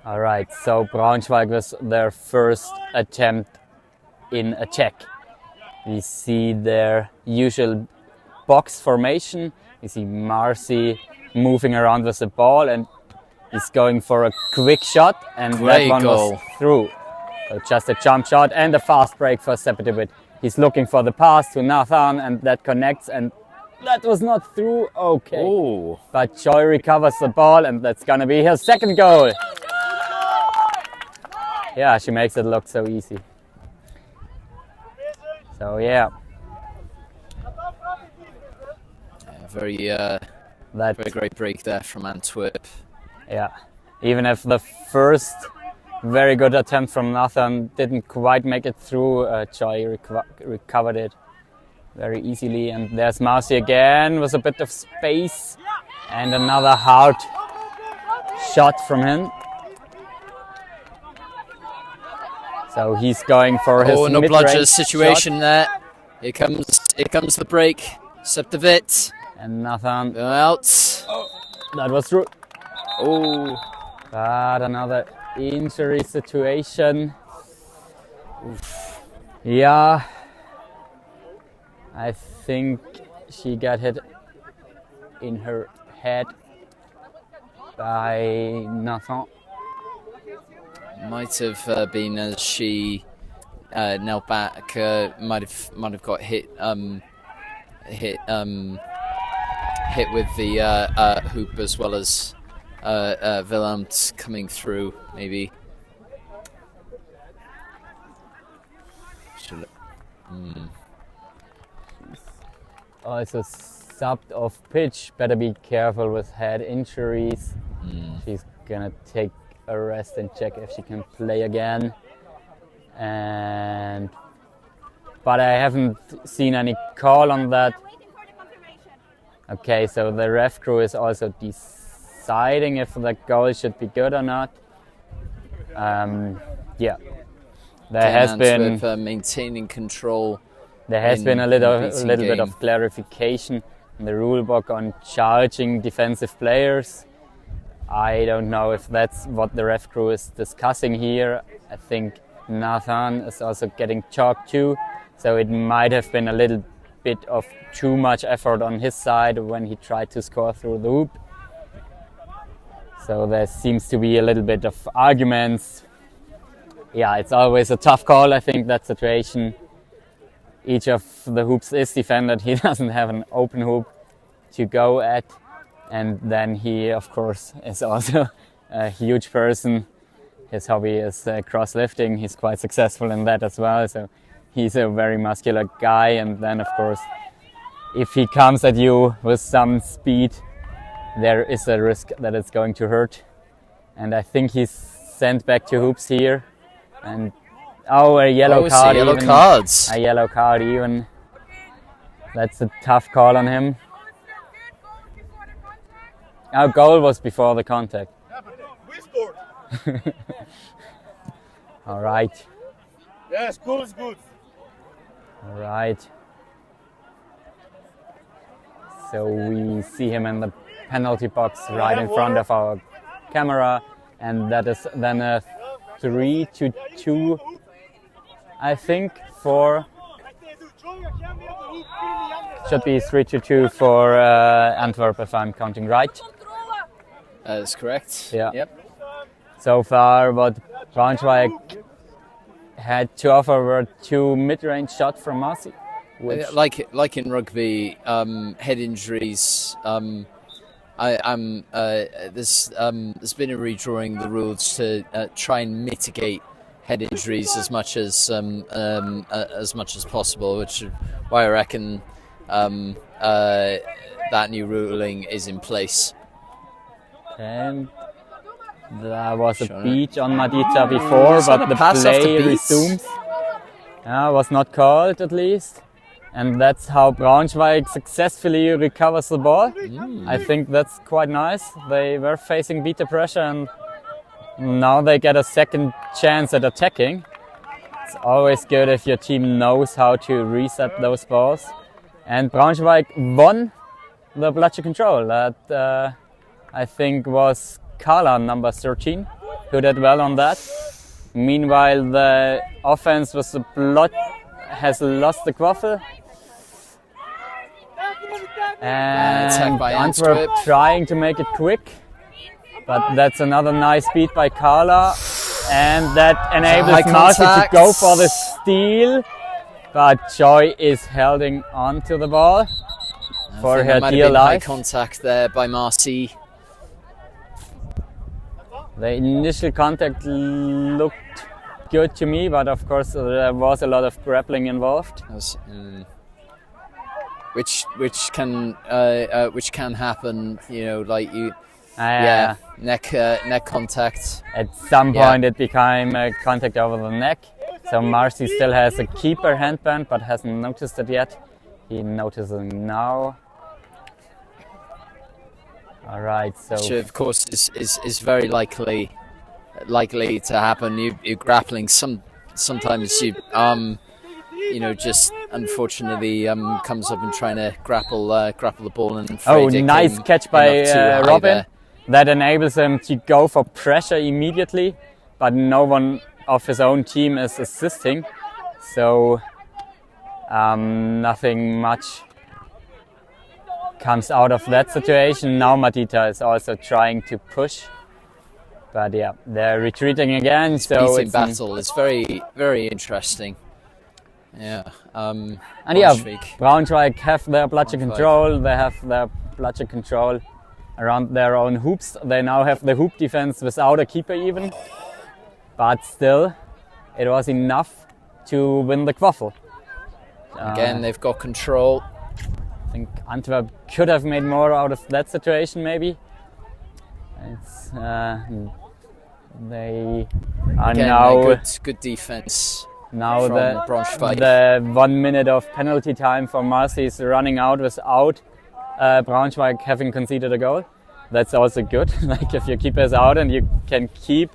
All right, so Braunschweig was their first attempt in attack. We see their usual box formation. We see Marcy moving around with the ball, and he's going for a quick shot, and that one was through. So just a jump shot and a fast break for Sepidibit. He's looking for the pass to Nathan, and that connects, and that was not through. Okay. Ooh. But Joy recovers the ball, and that's gonna be her second goal. Yeah, she makes it look so easy. So yeah. Very great break there from Antwerp. Yeah, even if the first very good attempt from Nathan didn't quite make it through, Joy recovered it very easily. And there's Marcy again with a bit of space, and another hard shot from him. So he's going for his no bludger situation shot. there. Here comes the break. Septivit. And Nathan out. That was through. Oh, but another injury situation. Oof. Yeah, I think she got hit in her head by Nathan. Might have been as she knelt back, might have got hit with the hoop, as well as Willemt coming through, maybe. Also subbed off pitch. Better be careful with head injuries. She's gonna take a rest and check if she can play again. But I haven't seen any call on that. Okay, so the ref crew is also deciding if the goal should be good or not. Yeah, there has been maintaining control. There has been a little bit of clarification in the rule book on charging defensive players. I don't know if that's what the ref crew is discussing here. I think Nathan is also getting chalked too, so it might have been a little bit of too much effort on his side when he tried to score through the hoop. So there seems to be a little bit of arguments. Yeah, it's always a tough call, I think, that situation. Each of the hoops is defended. He doesn't have an open hoop to go at. And then he, of course, is also a huge person. His hobby is cross-lifting. He's quite successful in that as well. So he's a very muscular guy. And then, of course, if he comes at you with some speed, there is a risk that it's going to hurt. And I think he's sent back to hoops here. And a yellow card. A yellow card even. That's a tough call on him. Our goal was before the contact. Yeah, but we scored. All right. Yes, goal is good. All right. So we see him in the penalty box right in front of our camera, and that is then a 3-2, I think, for should be 3-2 for Antwerp, if I'm counting right. That's correct. Yeah. Yep. So far, what Braunschweiger had to offer were 2 mid-range shots from Marcy. Like in rugby, head injuries. There's been a redrawing the rules to try and mitigate head injuries as much as possible, which is why I reckon that new ruling is in place. And there was a beat on Madita before, but the play resumes. Was not called, at least. And that's how Braunschweig successfully recovers the ball. I think that's quite nice. They were facing beta pressure, and now they get a second chance at attacking. It's always good if your team knows how to reset those balls. And Braunschweig won the bloodshed control. That I think was Carla, number 13, who did well on that. Meanwhile, the offense was has lost the quaffle. And Antwerp trying to make it quick, but that's another nice beat by Carla, and that enables Marcy to go for the steal, but Joy is holding on to the ball for her dear life. High contact there by Marcy. The initial contact looked good to me, but of course there was a lot of grappling involved. Which can happen, you know, like neck contact. At some point it became a contact over the neck. So Marcy still has a keeper handband, but hasn't noticed it yet. He noticing now. All right, so which of course is very likely to happen. You're grappling. Sometimes you just unfortunately comes up and trying to grapple the ball, and nice catch by Robin. That enables him to go for pressure immediately, but no one of his own team is assisting, so nothing much comes out of that situation. Now Madita is also trying to push, but yeah, they're retreating again. So it's battle. It's very, very interesting. Yeah. And yeah, Braunschweig have their bloodshed Braunschweig. control. They have their bloodshed control around their own hoops. They now have the hoop defense without a keeper even. But still, it was enough to win the quaffle. Again, they've got control. I think Antwerp could have made more out of that situation, maybe. It's, they are Again, now good defense. Now from Braunschweig. the 1 minute of penalty time for Marcy is running out without Braunschweig having conceded a goal. That's also good. Like if your keeper is out and you can keep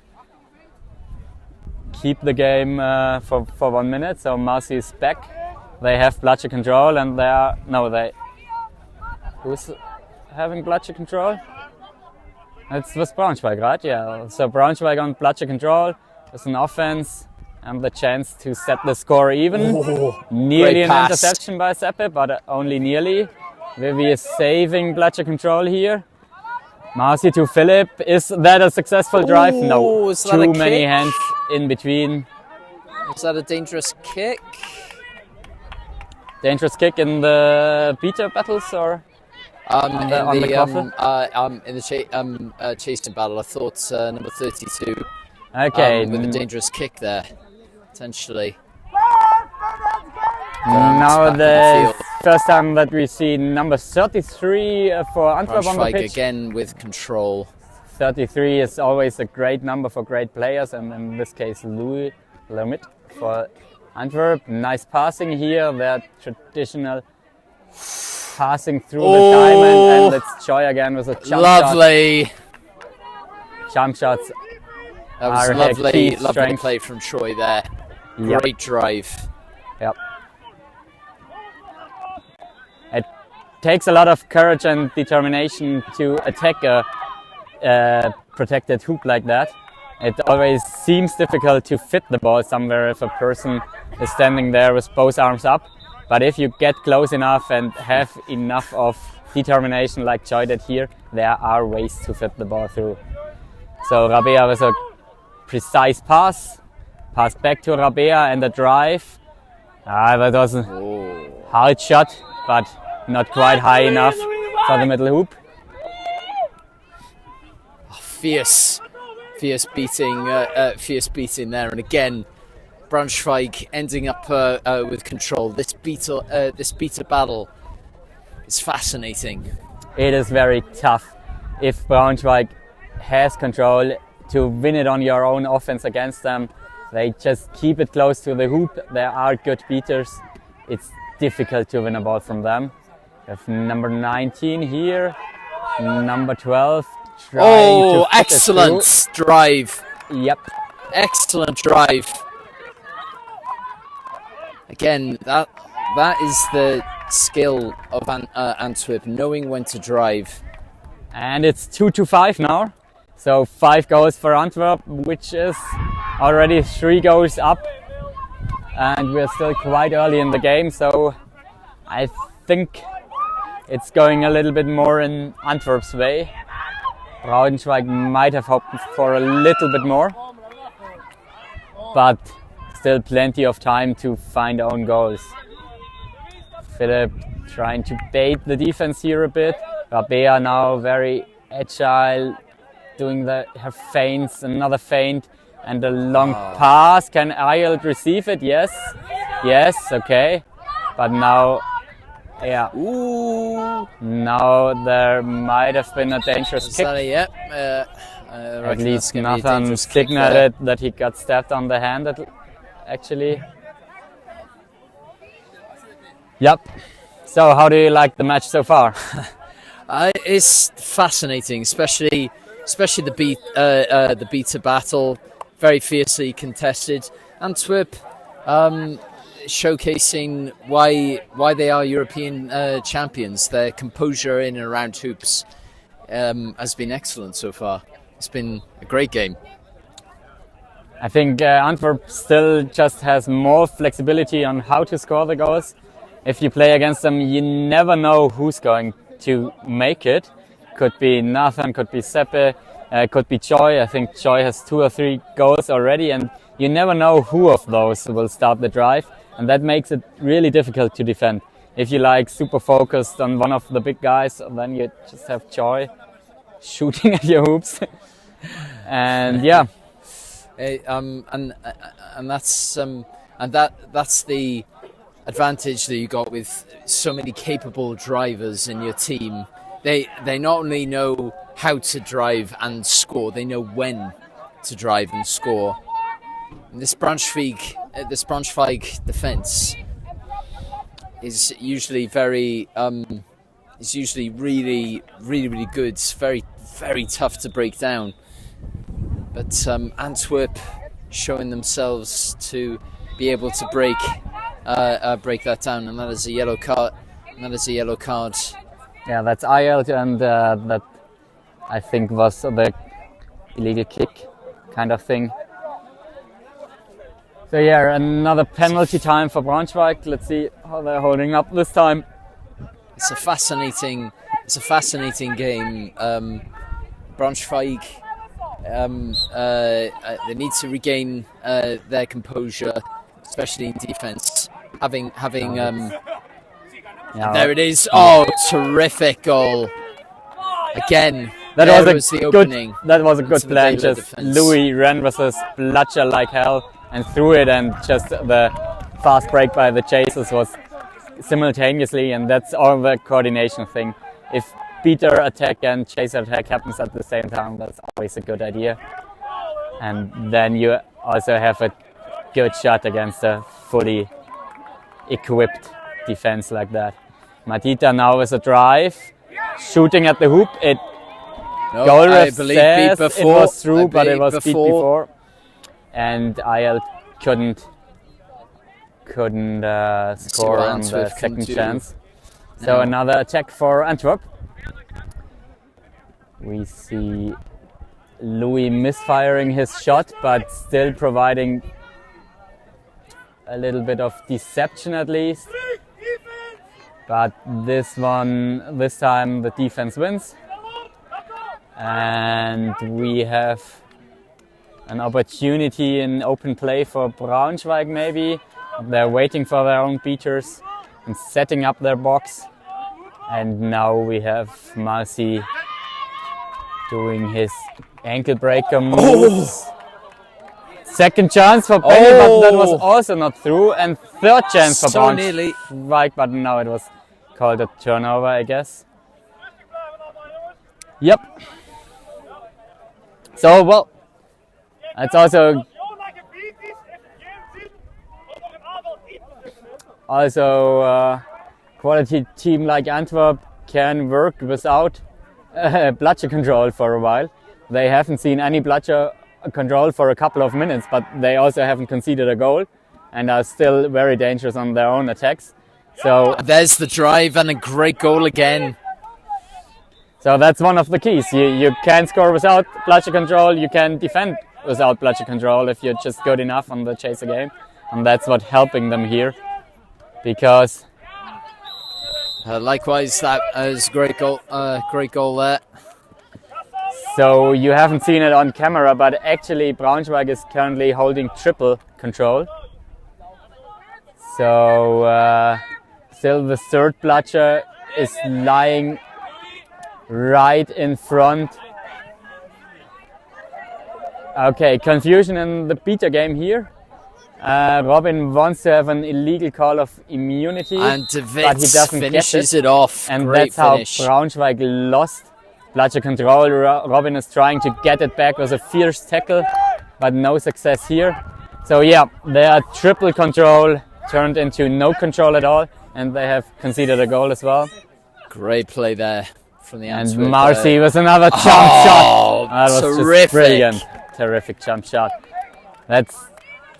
the game for 1 minute. So Marcy is back. They have bloodshed control and who's having bloodshed control? It's with Braunschweig, right? Yeah. So Braunschweig on bloodshed control with an offense and the chance to set the score even. Nearly an interception by Seppe, but only nearly. Vivi is saving bloodshed control here. Marcy to Philip. Is that a successful drive? No. Too many hands in between. Was that a dangerous kick? Dangerous kick in the beater battles or in the chasing battle? I thought number 32. Okay. With a dangerous kick there, potentially. Now the first time that we see number 33 for Antwerp on the pitch. Again with control. 33 is always a great number for great players, and in this case Louis Lemit for Antwerp. Nice passing here, their traditional passing through the diamond, and it's Joy again with a jump lovely shot. Jump shots. That was lovely play from Troy there. Great drive. Yep. It takes a lot of courage and determination to attack a protected hoop like that. It always seems difficult to fit the ball somewhere if a person is standing there with both arms up. But if you get close enough and have enough of determination like Joy did here, there are ways to fit the ball through. So Rabea with a precise pass back to Rabea and a drive. That was a hard shot, but not quite high enough for the middle hoop. Fierce beating there, and again Braunschweig ending up with control. This beater battle is fascinating. It is very tough if Braunschweig has control to win it on your own offense against them. They just keep it close to the hoop. There are good beaters. It's difficult to win a ball from them. We have number 19 here, number 12. Excellent drive. Yep. Excellent drive. Again, that is the skill of Antwerp, knowing when to drive. And it's 2-5 now. So 5 goals for Antwerp, which is already 3 goals up. And we're still quite early in the game, so I think it's going a little bit more in Antwerp's way. Braunschweig might have hoped for a little bit more, but still plenty of time to find own goals. Philip trying to bait the defense here a bit. Rabea now very agile, doing her feints, another feint, and a long pass. Can Ayel receive it? Yes, okay. But now, now there might have been a dangerous kick. At least Nathan signaled that he got stabbed on the hand, actually. Yep. So how do you like the match so far? It's fascinating, especially the beater battle, very fiercely contested. Antwerp showcasing why they are European champions. Their composure in and around hoops has been excellent so far. It's been a great game. I think Antwerp still just has more flexibility on how to score the goals. If you play against them, you never know who's going to make it. Could be Nathan, could be Seppe, could be Joy. I think Joy has 2 or 3 goals already, and you never know who of those will start the drive. and that makes it really difficult to defend. If you like super focused on one of the big guys, then you just have joy shooting at your hoops. And yeah, and that's the advantage that you got with so many capable drivers in your team. They not only know how to drive and score, they know when to drive and score. And this Braunschweig defense is usually really good. It's very, very tough to break down. But Antwerp showing themselves to be able to break that down, and that is a yellow card. Yeah, that's IELT, and that I think was the illegal kick kind of thing. So yeah, another penalty time for Braunschweig. Let's see how they're holding up this time. It's a fascinating game. Braunschweig, they need to regain their composure, especially in defense. There it is. Oh, terrific goal! Again, that was the opening. That was a good plan. Just Louis ran with his bludger like hell and threw it, and just the fast break by the chasers was simultaneously, and that's all the coordination thing. If beater attack and chaser attack happens at the same time, that's always a good idea. And then you also have a good shot against a fully equipped defense like that. Matita now with a drive, shooting at the hoop. Goal ref says it was through, but it was beat before. And IELT couldn't score on the second chance. So another attack for Antwerp. We see Louis misfiring his shot, but still providing a little bit of deception at least. But this time the defense wins. And we have an opportunity in open play for Braunschweig maybe. They're waiting for their own beaters and setting up their box. And now we have Marcy doing his ankle breaker moves. Second chance for Benny, but that was also not through. And third chance for Braunschweig, but now it was called a turnover, I guess. Yep. So, well, it's also quality team like Antwerp can work without bludger control for a while. They haven't seen any bludger control for a couple of minutes, but they also haven't conceded a goal and are still very dangerous on their own attacks. So there's the drive and a great goal again. So that's one of the keys. You can score without bludger control, you can defend without bludger control if you're just good enough on the chaser game. And that's what's helping them here. Because likewise, that is a great goal there. So you haven't seen it on camera, but actually Braunschweig is currently holding triple control. So still the third bludger is lying right in front. Okay, confusion in the beater game here. Robin wants to have an illegal call of immunity, and but he doesn't finishes get it off. And Great that's finish. How Braunschweig lost bludger control. Robin is trying to get it back with a fierce tackle, but no success here. So yeah, their triple control turned into no control at all, and they have conceded a goal as well. Great play there from the Antwerp. And Marcy with another jump shot. That was terrific. Just brilliant. Terrific jump shot. That's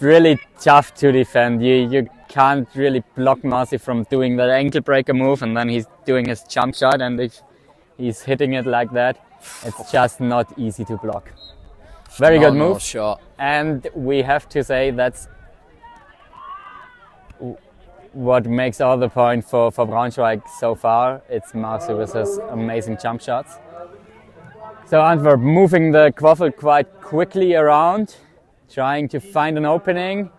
really tough to defend. You can't really block Marcy from doing that ankle breaker move, and then he's doing his jump shot, and if he's hitting it like that, it's just not easy to block. Very good move. Shot. And we have to say that's what makes all the point for Braunschweig so far. It's Marcy with his amazing jump shots. So Antwerp moving the quaffle quite quickly around, trying to find an opening.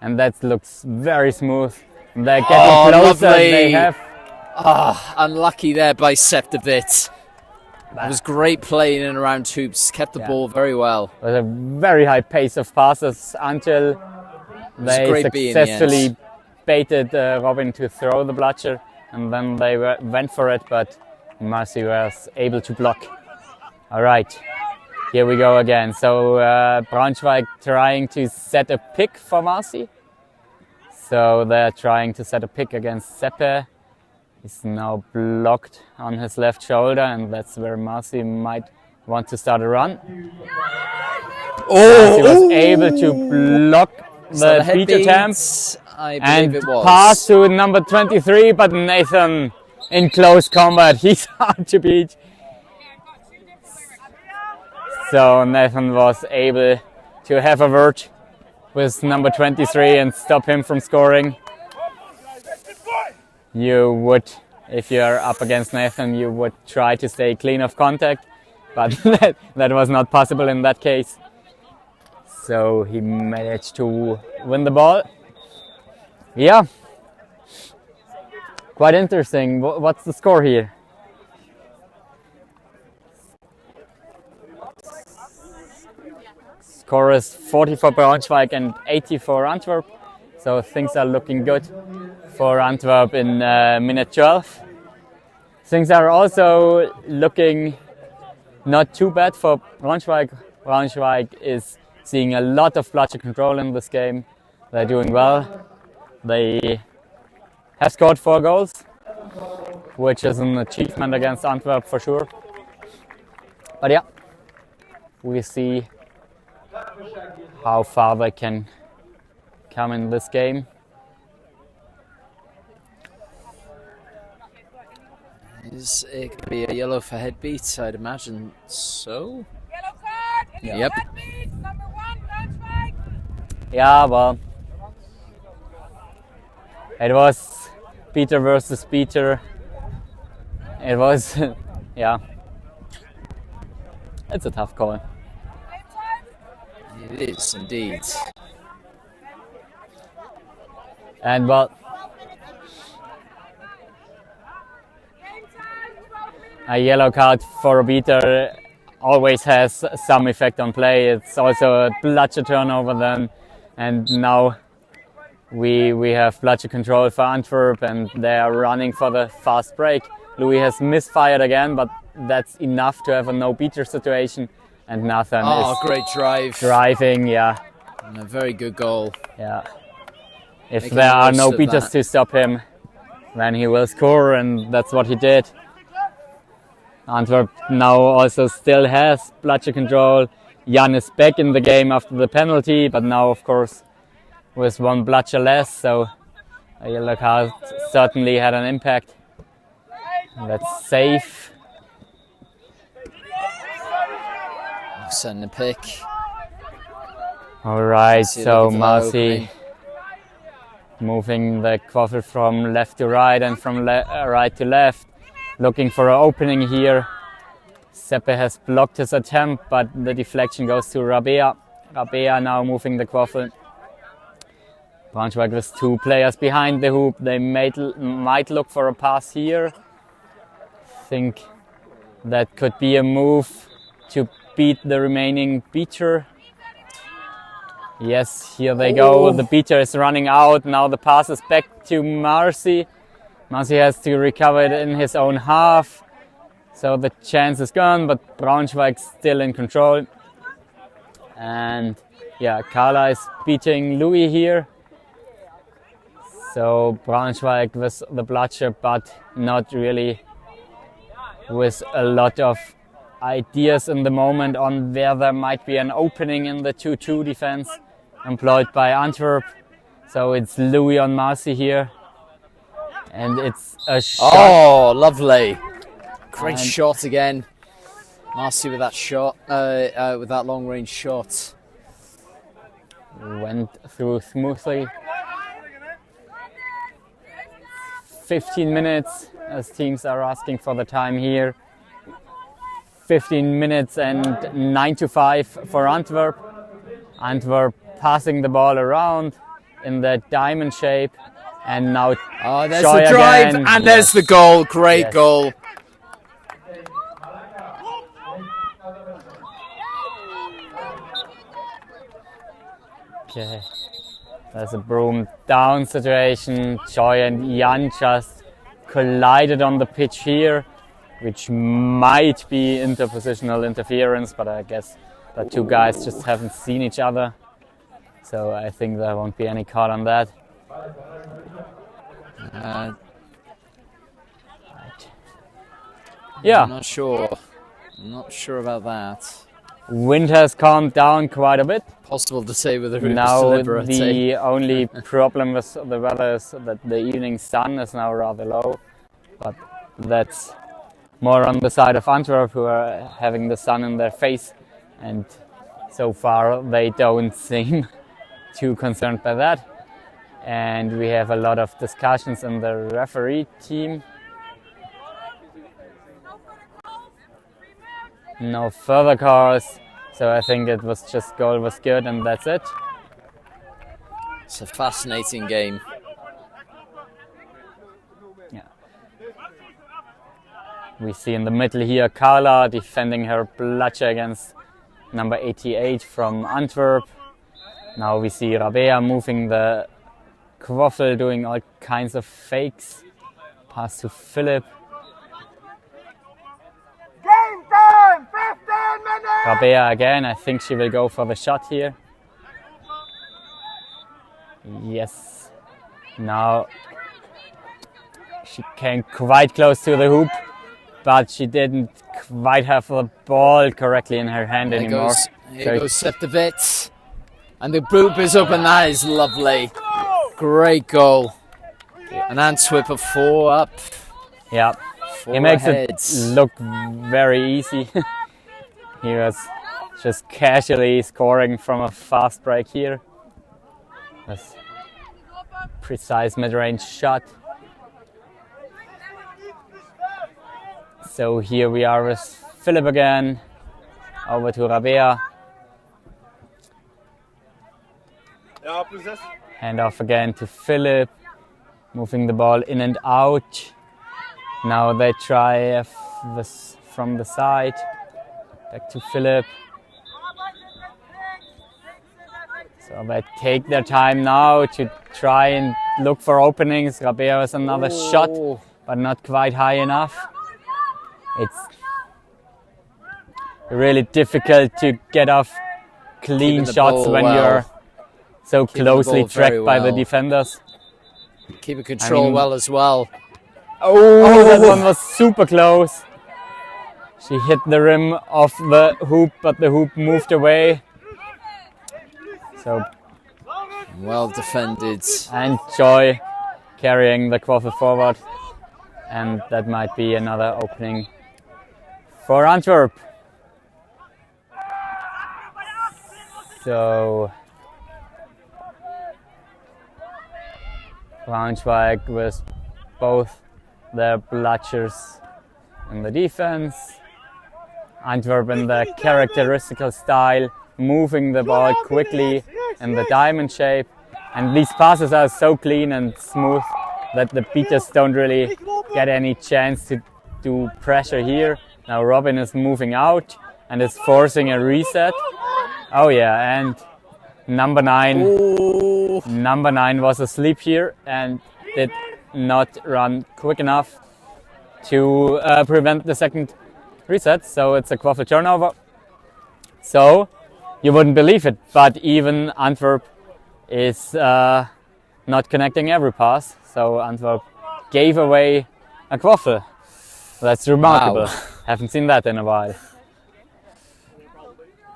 and that looks very smooth. They're getting closer. Lovely. They have. Unlucky there by Septibit. It was great playing in and around hoops. Kept the ball very well. With a very high pace of passes until they successfully baited Robin to throw the bludger, and then they went for it, but Marcy was able to block. All right, here we go again. So Braunschweig trying to set a pick for Marcy. So they're trying to set a pick against Seppe. He's now blocked on his left shoulder, and that's where Marcy might want to start a run. Marcy was able to block the beat attempt and pass to number 23, but Nathan in close combat, he's hard to beat. So Nathan was able to have a word with number 23 and stop him from scoring. You would, if you're up against Nathan, you would try to stay clean of contact, but that was not possible in that case. So he managed to win the ball. Yeah, quite interesting. What's the score here? Score is 40 for Braunschweig and 80 for Antwerp. So things are looking good for Antwerp in minute 12. Things are also looking not too bad for Braunschweig. Braunschweig is seeing a lot of bludger control in this game. They're doing well. They have scored 4 goals, which is an achievement against Antwerp for sure. But yeah, we see how far they can come in this game. Is it going to be a yellow for head beat? I'd imagine so. Yellow card! Yep. Head beat, number 1, Braunschweig! Yeah, well, it was Peter versus Peter. It was, yeah, it's a tough call. It is indeed. And well, a yellow card for a beater always has some effect on play. It's also a bludger turnover then, and now we have bludger control for Antwerp and they are running for the fast break. Louis has misfired again, but that's enough to have a no beater situation, and Nathan is great drive. Driving, yeah. And a very good goal. Yeah. If there are no beaters to stop him, then he will score, and that's what he did. Antwerp now also still has bludger control. Jan is back in the game after the penalty, but now of course with 1 bludger less, so a yellow card certainly had an impact. That's safe. Send the pick. Alright, so Marcy moving the quaffle from left to right and from right to left, looking for an opening here. Seppe has blocked his attempt, but the deflection goes to Rabea. Rabea now moving the quaffle. Braunschweig with 2 players behind the hoop. They might look for a pass here. Think that could be a move to beat the remaining beater. Yes, here they go. The beater is running out. Now the pass is back to Marcy. Marcy has to recover it in his own half. So the chance is gone, but Braunschweig still in control. And yeah, Carla is beating Louis here. So Braunschweig with the bludger, but not really with a lot of ideas in the moment on where there might be an opening in the 2-2 defense employed by Antwerp. So it's Louis on Marcy here. And it's a shot. Oh, lovely. Great shot again. Marcy with that shot, with that long range shot. Went through smoothly. 15 minutes as teams are asking for the time here. 15 minutes and 9-5 for Antwerp. Antwerp passing the ball around, in the diamond shape, and now there's Joy the drive, again. and there's the goal. Great Yes. goal. Okay, there's a broom down situation. Joy and Jan just collided on the pitch here, which might be interpositional interference, but I guess the two guys just haven't seen each other. So I think there won't be any call on that. Yeah. I'm not sure. I'm not sure about that. Wind has calmed down quite a bit. Possible to say whether it was Now deliberate. the only problem with the weather is that the evening sun is now rather low, but that's more on the side of Antwerp, who are having the sun in their face, and so far they don't seem too concerned by that. And we have a lot of discussions in the referee team. No further calls, so I think it was just goal was good and that's it. It's a fascinating game. Yeah. We see in the middle here Carla defending her bludger against number 88 from Antwerp. Now we see Rabea moving the quaffle, doing all kinds of fakes. Pass to Philip. Game time! 15 minutes! Rabea again, I think she will go for the shot here. Yes. Now she came quite close to the hoop, but she didn't quite have the ball correctly in her hand anymore. Here goes Septovitz. And the boop is up, and that is lovely. Great goal. And Antwerp are 4 up. Yeah. Four He makes ahead. it look very easy. He was just casually scoring from a fast break here. That's precise mid-range shot. So here we are with Philip again. Over to Rabea. Hand off again to Philip. Moving the ball in and out. Now they try this from the side. Back to Philip. So they take their time now to try and look for openings. Rabea has another shot, but not quite high enough. It's really difficult to get off clean Keeping the shots ball when well. you're so Keeping the closely ball very tracked by the well. defenders. Keeping control I mean- well as well. Oh, that one was super close. She hit the rim of the hoop, but the hoop moved away. So well defended. And Joy carrying the quaffle forward. And that might be another opening for Antwerp. So Braunschweig with both their bludgers in the defense. Antwerp in the characteristical style, moving the ball quickly in the diamond shape. And these passes are so clean and smooth that the beaters don't really get any chance to do pressure here. Now Robin is moving out and is forcing a reset. Oh yeah, and number 9. Number 9 was asleep here and did not run quick enough to prevent the second reset. So it's a quaffle turnover. So you wouldn't believe it, but even Antwerp is not connecting every pass. So Antwerp gave away a quaffle. That's remarkable. Wow. Haven't seen that in a while.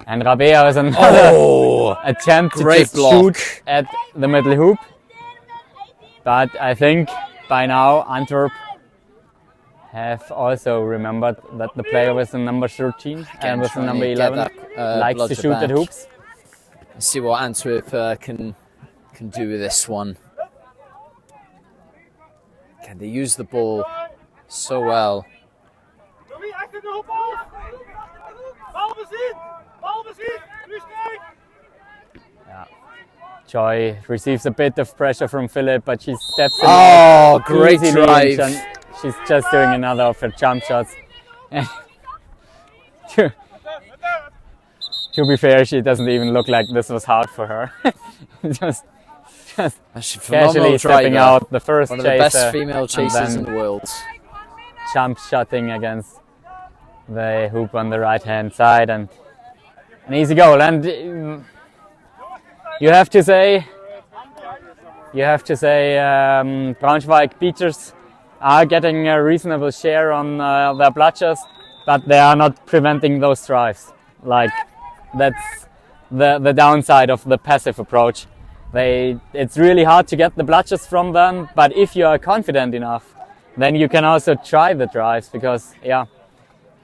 And Rabea is another attempt to great just block. shoot at the middle hoop. But I think by now Antwerp have also remembered that the player with the number 13 and with the trying number to get 11 that, likes to bludger shoot at back. hoops. Let's see what Antwerp can do with this one. Can they use the ball so well? Yeah. Joy receives a bit of pressure from Philip, but she steps in. Oh, great drive. And she's just doing another of her jump shots. And to be fair, she doesn't even look like this was hard for her. just casually stepping out the first one of chaser, the best female chasers in the world. Jump shotting against the hoop on the right hand side, and an easy goal. And you have to say Braunschweig beaters are getting a reasonable share on their bludgers, but they are not preventing those drives. Like, that's the downside of the passive approach. It's really hard to get the bludgers from them, but if you are confident enough, then you can also try the drives, because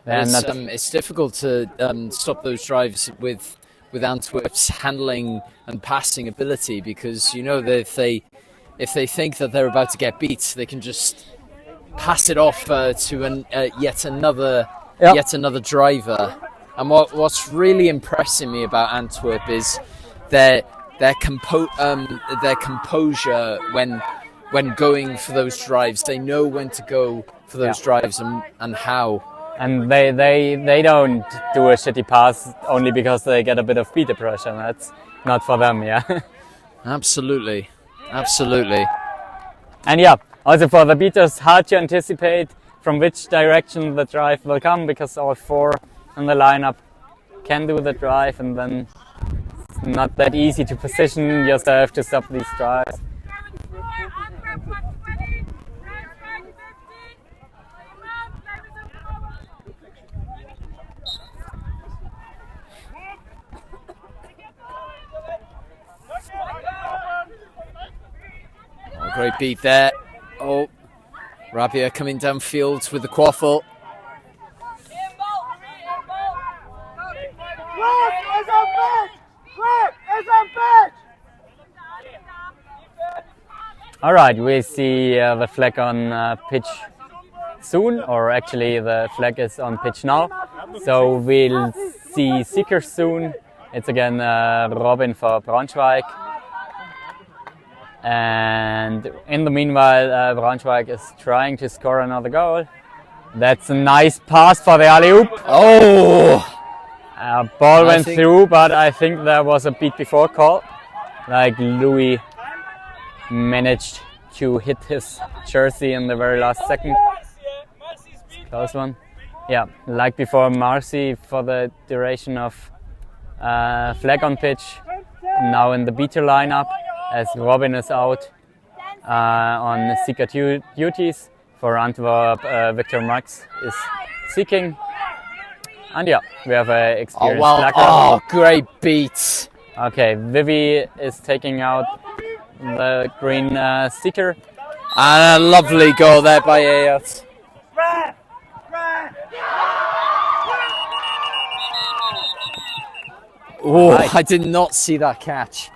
it's difficult to stop those drives with Antwerp's handling and passing ability, because you know that if they think that they're about to get beat, they can just pass it off to yet another driver. And what's really impressing me about Antwerp is their composure when going for those drives. They know when to go for those drives and how. And they don't do a shitty pass only because they get a bit of beater pressure. That's not for them, yeah. Absolutely. And yeah, also for the beaters, hard to anticipate from which direction the drive will come, because all four in the lineup can do the drive, and then it's not that easy to position yourself to stop these drives. Oh, great beat there. Oh, Rabia coming downfield with the quaffle. All right, we see the flag on pitch soon, or actually the flag is on pitch now. So we'll see Seeker soon. It's again Robin for Braunschweig. And in the meanwhile, Braunschweig is trying to score another goal. That's a nice pass for the alley-oop. Oh! Ball went through, but I think there was a beat before call. Like Louis managed to hit his jersey in the very last second. Close one. Yeah, like before, Marcy for the duration of flag on pitch. Now in the beater lineup, as Robin is out on seeker duties. For Antwerp, Victor Max is seeking. And yeah, we have an experienced flacker. Oh, great beat. Okay, Vivi is taking out the green seeker. And a lovely goal there by Ayat. Oh, right. I did not see that catch.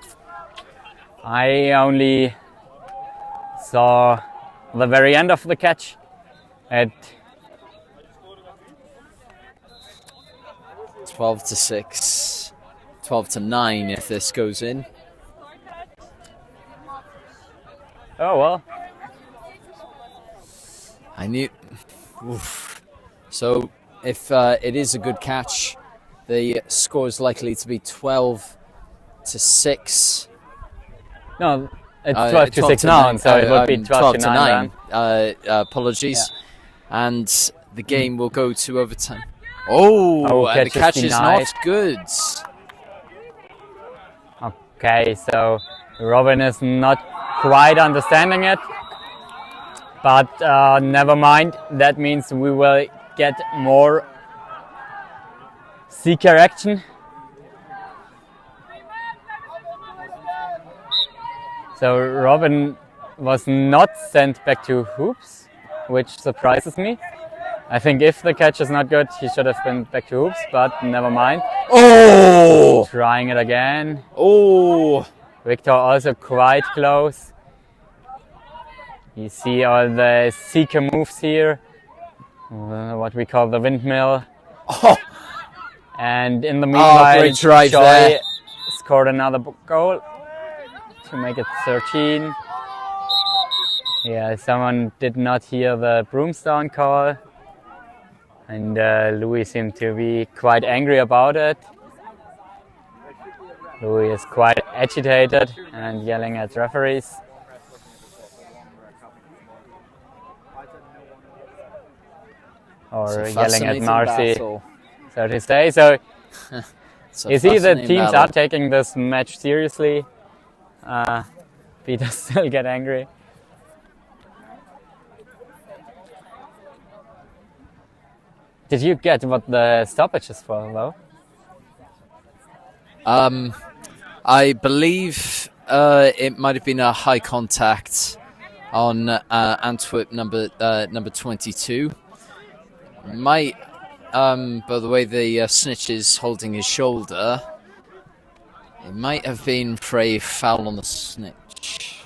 I only saw the very end of the catch. At 12-6, 12-9 if this goes in. Oh well. I knew. Oof. So if it is a good catch, the score is likely to be 12-6. No, it's 12-6 now, so it would be 12-9. Apologies. Yeah. And the game will go to overtime. Oh, and the catch is not good. Okay, so Robin is not quite understanding it. But never mind, that means we will get more seeker action. So Robin was not sent back to hoops, which surprises me. I think if the catch is not good, he should have been back to hoops, but never mind. Oh! Trying it again. Oh! Victor also quite close. You see all the seeker moves here, what we call the windmill. Oh! And in the meanwhile, great drive Joy there. scored another goal. to make it 13. Yeah, someone did not hear the broomstone call, and Louis seemed to be quite angry about it. Louis is quite agitated and yelling at referees. Or yelling at Marcy, so to say. So you see the teams are taking this match seriously. Peter still get angry. Did you get what the stoppage is for, though? I believe it might have been a high contact on Antwerp number 22. Might, by the way the snitch is holding his shoulder, it might have been for a foul on the snitch.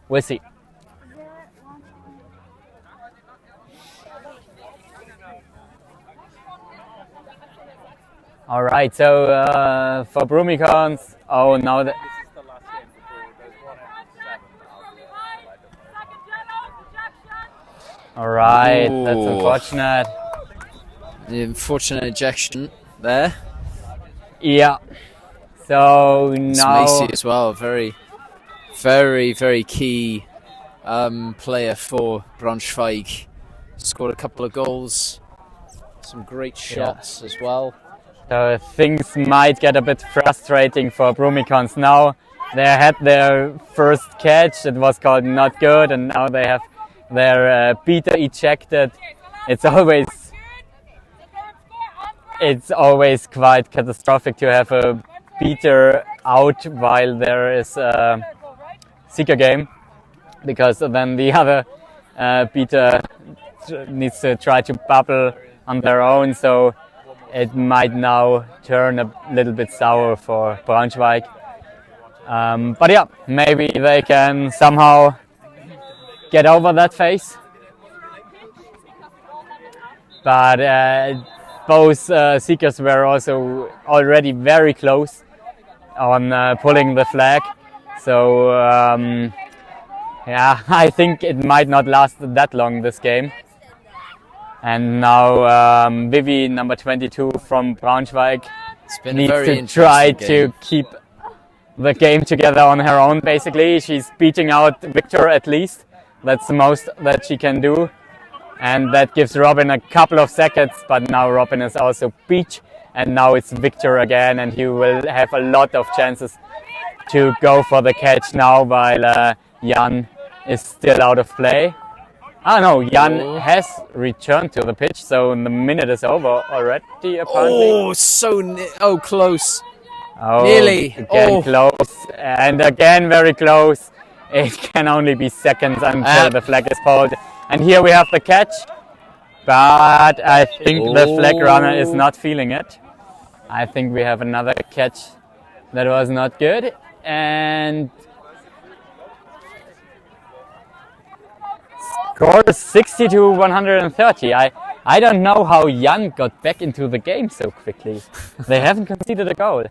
We'll see. All right, so for Broomicorns, oh no, all right, Ooh. That's unfortunate. The unfortunate ejection there. Yeah. So now it's Macy as well, very, very, very key player for Braunschweig. Scored a couple of goals, some great shots as well. So things might get a bit frustrating for Broomicorns now. They had their first catch, it was called not good, and now they have their beater ejected. It's always quite catastrophic to have a beater out while there is a seeker game, because then the other beater needs to try to bubble on their own. So it might now turn a little bit sour for Braunschweig. But yeah, maybe they can somehow get over that phase. But both seekers were also already very close on pulling the flag. So yeah, I think it might not last that long, this game. And now Vivi, number 22 from Braunschweig, needs to try to keep the game together on her own, basically. She's beating out Victor at least. That's the most that she can do. And that gives Robin a couple of seconds, but now Robin is also beat. And now it's Victor again, and he will have a lot of chances to go for the catch now, while Jan is still out of play. Oh no, Jan has returned to the pitch, so the minute is over already, apparently. Oh, so close. Oh, nearly. Again close, and again very close. It can only be seconds until the flag is pulled. And here we have the catch, but I think the flag runner is not feeling it. I think we have another catch that was not good, and score 60-130. I don't know how Jan got back into the game so quickly. They haven't conceded a goal.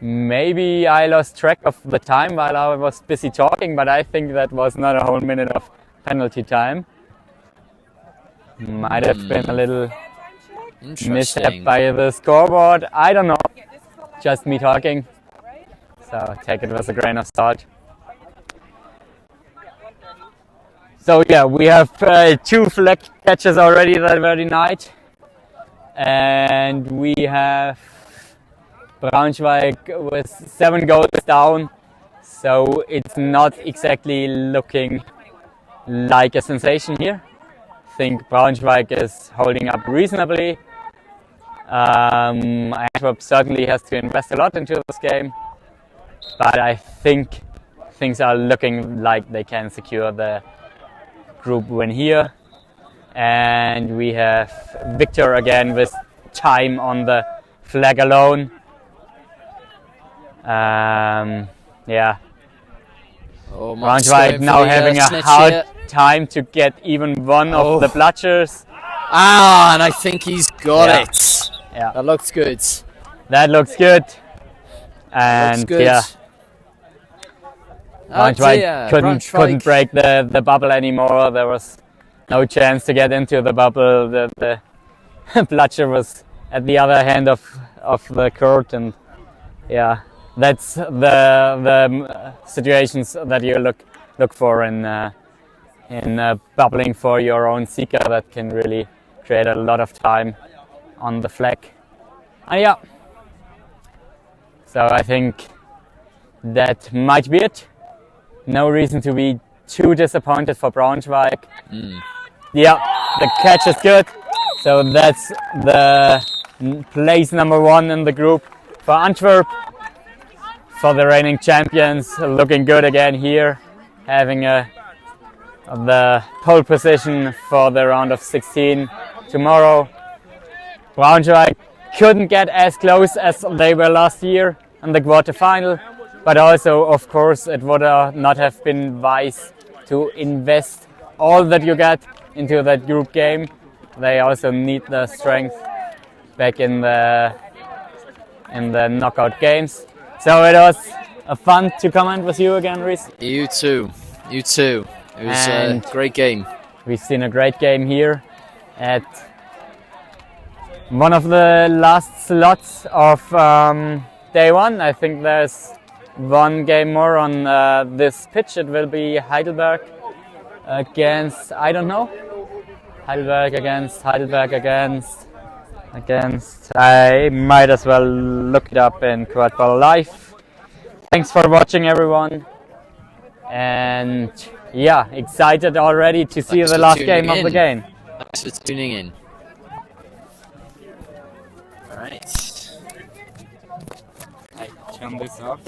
Maybe I lost track of the time while I was busy talking, but I think that was not a whole minute of penalty time. Might have been a little mishap by the scoreboard. I don't know. Just me talking. So take it with a grain of salt. So yeah, we have 2 flag catches already that very night. And we have Braunschweig with 7 goals down. So it's not exactly looking like a sensation here. I think Braunschweig is holding up reasonably. Antwerp certainly has to invest a lot into this game. But I think things are looking like they can secure the group win here. And we have Victor again with time on the flag alone. Yeah. Braunschweig now having a hard time to get even one of the bludgers. Ah, and I think he's got it. Yeah. That looks good. That looks good. And good. yeah, Braunschweiger, couldn't break the bubble anymore. There was no chance to get into the bubble. The Blucher was at the other end of the court, and yeah, that's the situations that you look for in bubbling for your own seeker that can really create a lot of time on the flag. And yeah, so I think that might be it. No reason to be too disappointed for Braunschweig. Yeah, the catch is good. So that's the place number 1 in the group for Antwerp. For the reigning champions, looking good again here, having the pole position for the round of 16 tomorrow. Braunschweig couldn't get as close as they were last year in the quarterfinal, but also, of course, it would not have been wise to invest all that you get into that group game. They also need the strength back in the knockout games. So it was fun to comment with you again, Reese. You too. It was a great game. We've seen a great game here at one of the last slots of day 1. I think there's one game more on this pitch. It will be Heidelberg against, I don't know. Heidelberg against, I might as well look it up in Quadball Live. Thanks for watching, everyone. And yeah, excited already to see the last game of the game. Thanks for tuning in. Alright. I turn this off.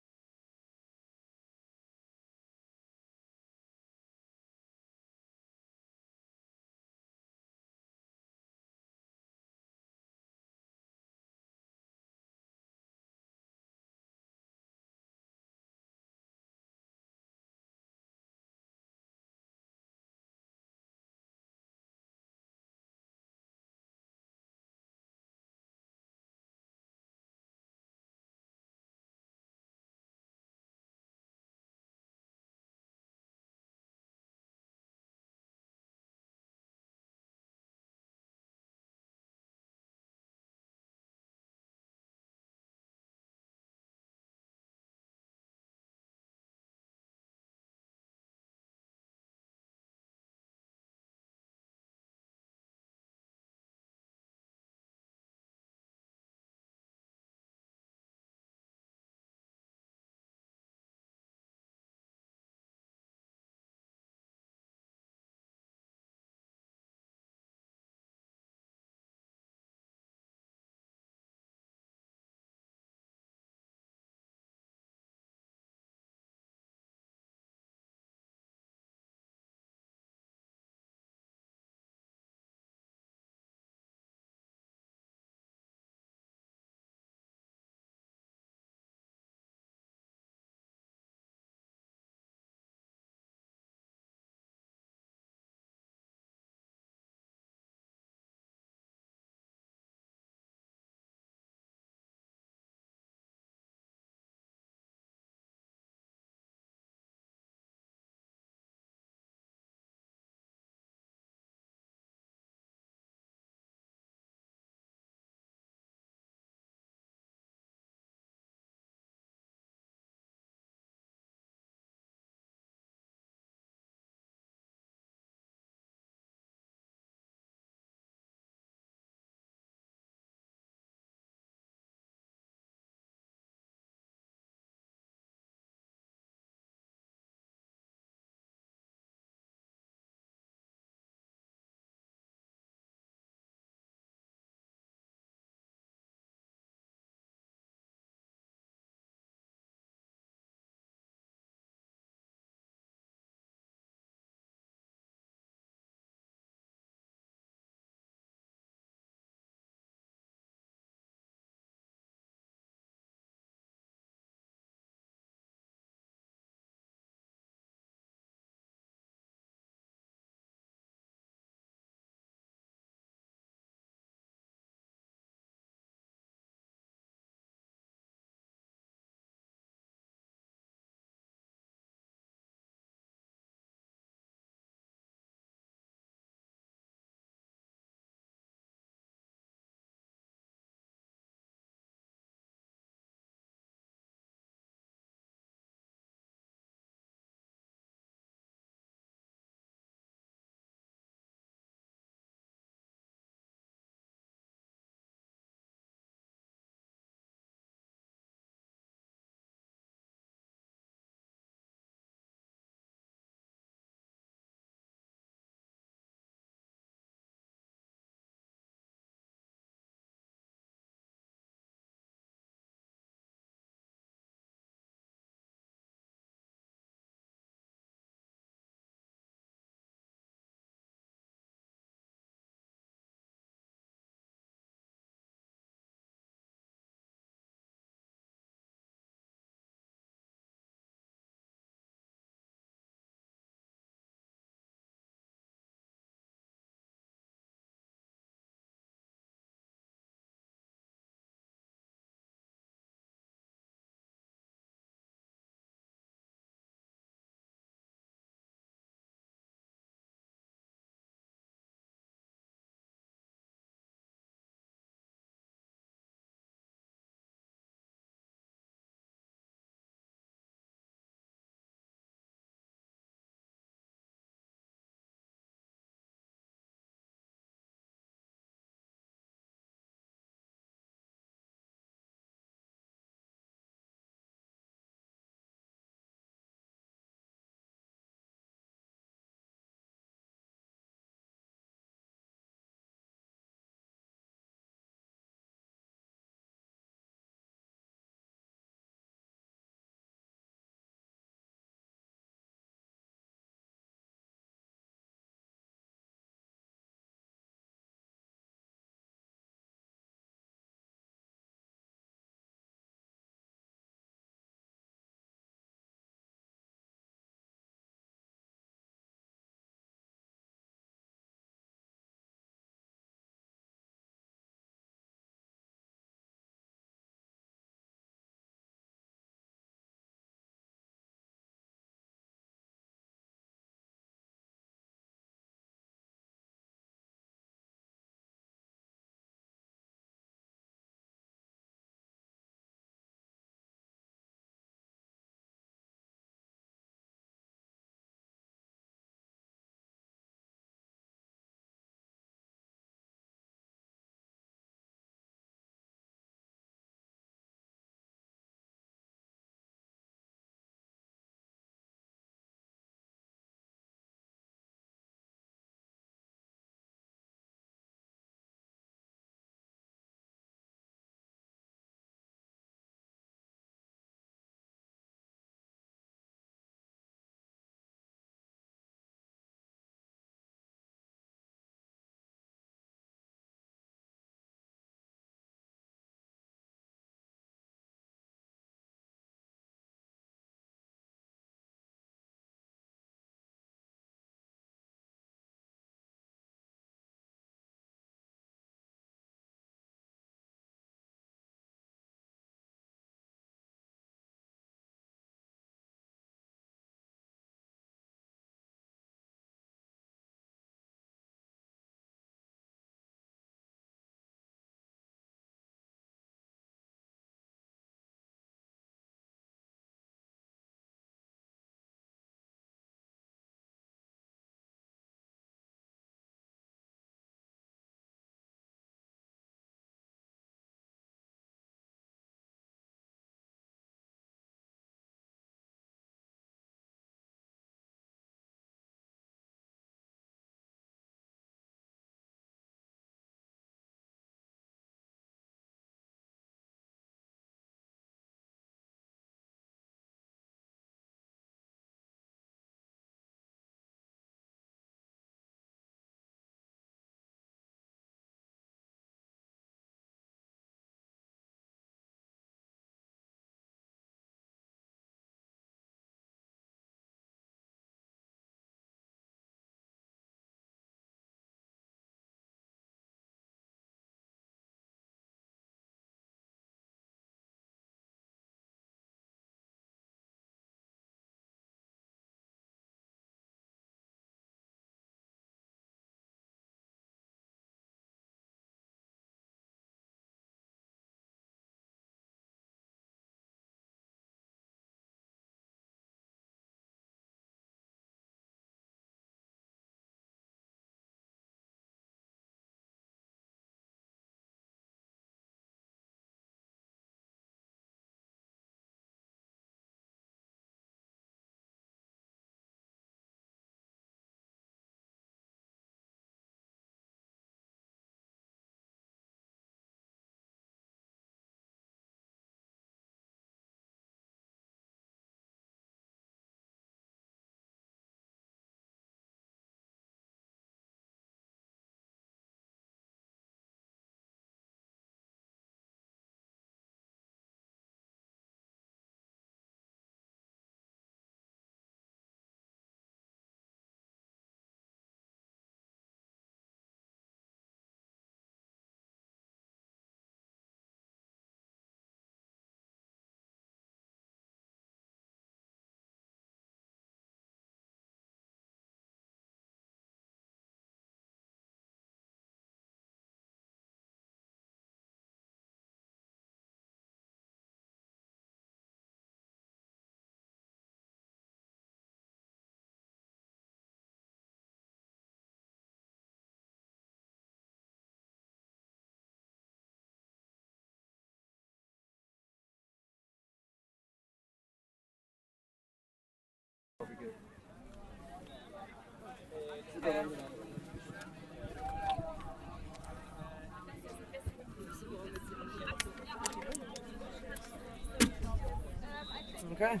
Okay.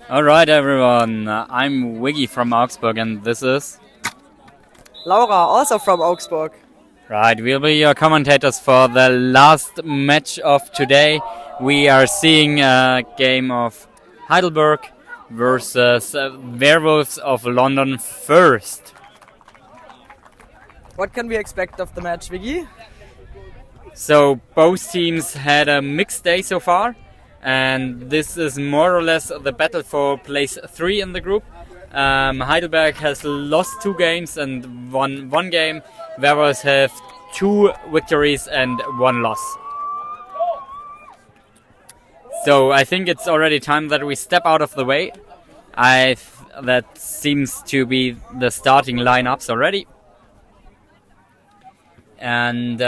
Alright everyone, I'm Wiggy from Augsburg and this is... Laura, also from Augsburg. Right, we'll be your commentators for the last match of today. We are seeing a game of Heidelberg versus Werewolves of London first. What can we expect of the match, Vicky? So both teams had a mixed day so far, and this is more or less the battle for place 3 in the group. Heidelberg has lost 2 games and won 1 game. Werewolves have 2 victories and 1 loss. So I think it's already time that we step out of the way. That seems to be the starting lineups already. And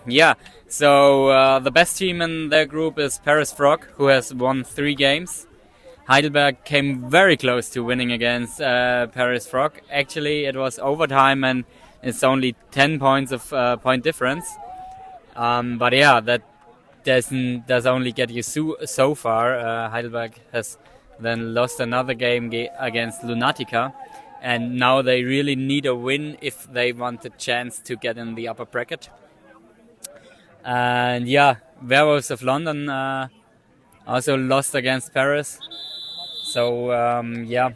yeah, so the best team in their group is Paris Frog, who has won 3 games. Heidelberg came very close to winning against Paris Frog. Actually, it was overtime and it's only 10 points of point difference. But yeah, that does only get you so far. Heidelberg has then lost another game against Lunatica. And now they really need a win if they want a chance to get in the upper bracket. And yeah, Werewolves of London also lost against Paris. So yeah,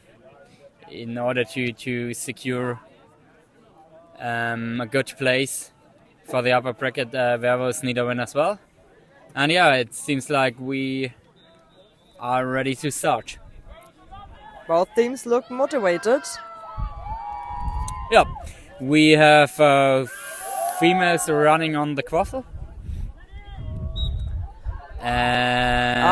in order to secure a good place for the upper bracket, Werewolves need a win as well. And yeah, it seems like we are ready to start. Both teams look motivated. Yeah, we have females running on the quaffle. And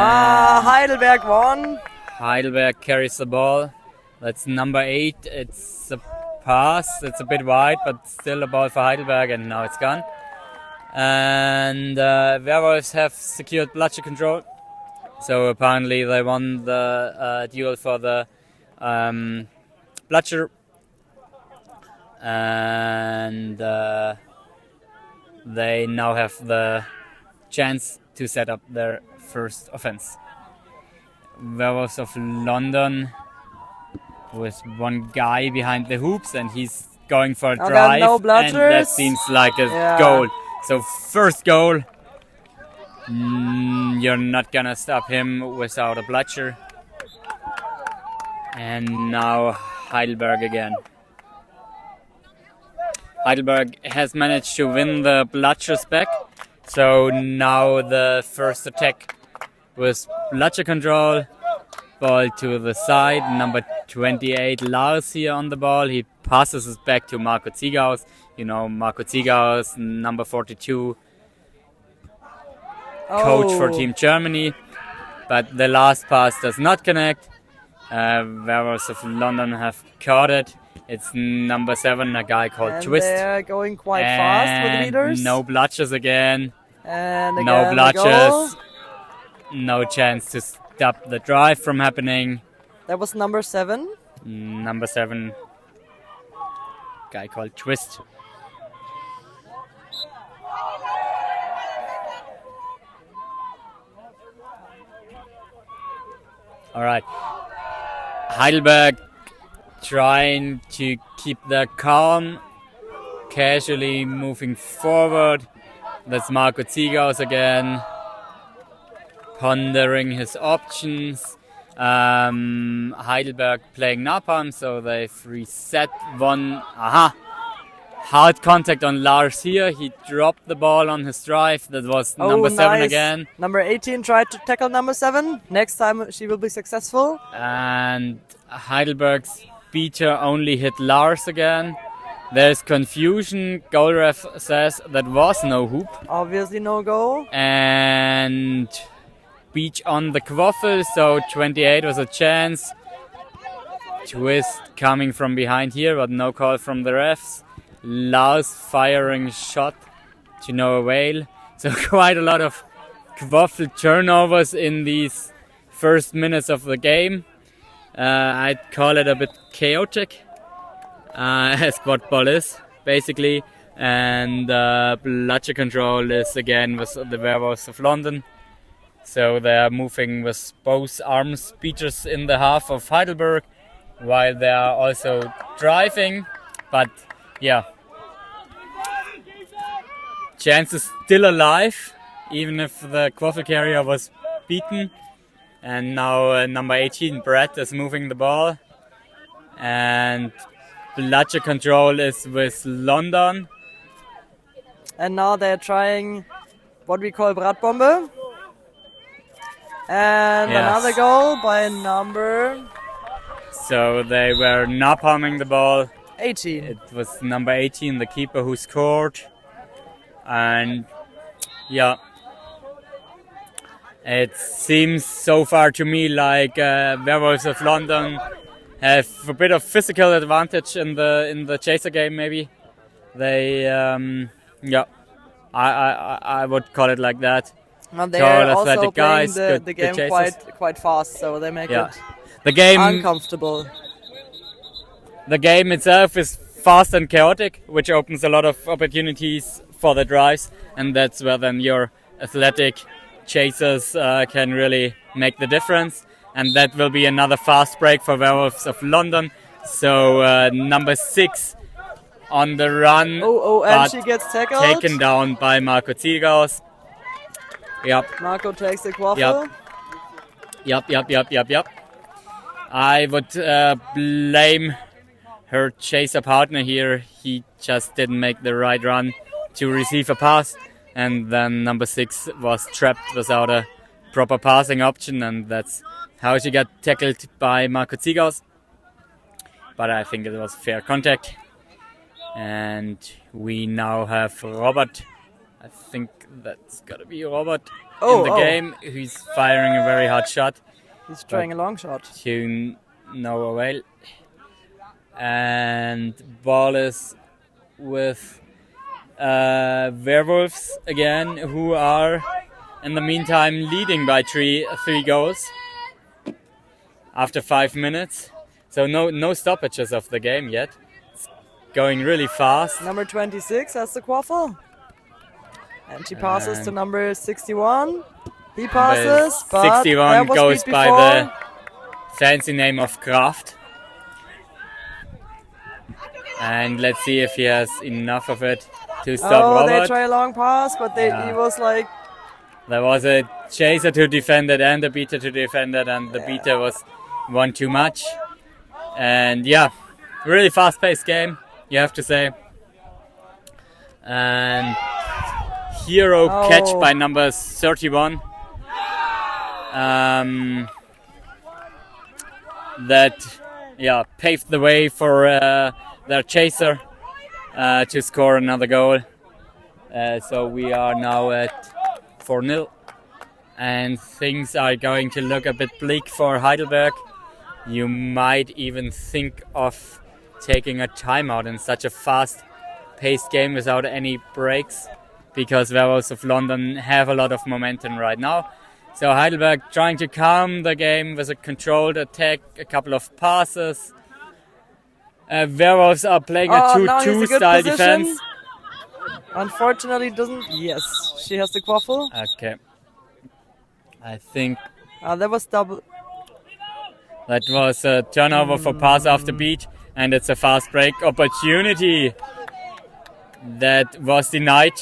Heidelberg won. Heidelberg carries the ball. That's number 8. It's a pass. It's a bit wide, but still a ball for Heidelberg, and now it's gone. And Werewolves have secured bloodshed control. So apparently they won the duel for the bloodshed. And they now have the chance to set up their first offense. Werewolves of London with 1 guy behind the hoops, and he's going for a drive, no and that seems like a goal. So first goal, you're not gonna stop him without a bloodshed. And now Heidelberg again. Heidelberg has managed to win the bloodshed back, so now the first attack with bloodshed control, ball to the side, number 28 Lars here on the ball, he passes it back to Marco Ziegaus, you know Marco Ziegaus, number 42, coach for Team Germany, but the last pass does not connect. Werewolves of London have caught it. It's number 7, a guy called Twist. They're going quite fast with leaders. No blotches again. And again no blotches. No chance to stop the drive from happening. That was number 7. Number 7, guy called Twist. All right. Heidelberg trying to keep their calm, casually moving forward. That's Marco Ziegaus again, pondering his options. Heidelberg playing napalm, so they've reset 1. Hard contact on Lars here. He dropped the ball on his drive. That was number 7 again. Number 18 tried to tackle number 7. Next time she will be successful. And Heidelberg's beater only hit Lars again. There's confusion. Goal ref says that was no hoop. Obviously no goal. And beach on the quaffle, so 28 was a chance. Twist coming from behind here, but no call from the refs. Lars firing shot to no avail. So quite a lot of quaffle turnovers in these first minutes of the game. I'd call it a bit chaotic, as Quadball is, basically. And bloodshed control is again with the Werewolves of London. So they are moving with both arms beaters in the half of Heidelberg, while they are also driving. But yeah, chance is still alive, even if the quaffle carrier was beaten. And now number 18, Brett, is moving the ball. And bludger control is with London. And now they're trying what we call Bratbombe. And Yes. another goal by number So they were napalming the ball. 18. It was number 18, the keeper, who scored. And yeah, it seems so far to me like Werewolves of London have a bit of physical advantage in the chaser game. Maybe they yeah, I would call it like that. And Tall, they're also athletic playing guys, the good game chasers. quite fast, so they make Yeah. it The game uncomfortable. The game itself is fast and chaotic, which opens a lot of opportunities for the drives, and that's where then your athletic chasers can really make the difference. And that will be another fast break for Werewolves of London. So number 6 on the run, and but she gets tackled. taken down by Marco Zielgaus. Yep. Marco takes the quaffle. Yep. I would blame her chaser partner here. He just didn't make the right run to receive a pass, and then number 6 was trapped without a proper passing option, and that's how she got tackled by Marco Zielgaus. But I think it was fair contact, and we now have Robert. I think that's gotta be Robert in the game. He's firing a very hard shot. He's trying a long shot. To no avail. And ball is with Werewolves again, who are in the meantime leading by three goals after 5 minutes. So no stoppages of the game yet. It's going really fast. Number 26 has the quaffle. And she passes to number 61. He passes, but 61 was goes beat by before. the fancy name of Kraft. And let's see if he has enough of it to stop Robert. They try a long pass, but he was like... There was a chaser to defend it and a beater to defend it, and the beater was one too much. And yeah, really fast-paced game, you have to say. And hero catch by number 31. That paved the way for their chaser to score another goal. So we are now at 4-0, and things are going to look a bit bleak for Heidelberg. You might even think of taking a timeout in such a fast-paced game without any breaks, because Werewolves of London have a lot of momentum right now. So Heidelberg trying to calm the game with a controlled attack, a couple of passes. Werewolves are playing a 2-2 style defense. Unfortunately, doesn't. Yes, she has the quaffle. Okay. I think that was double. That was a turnover for pass after beat, and it's a fast break opportunity that was denied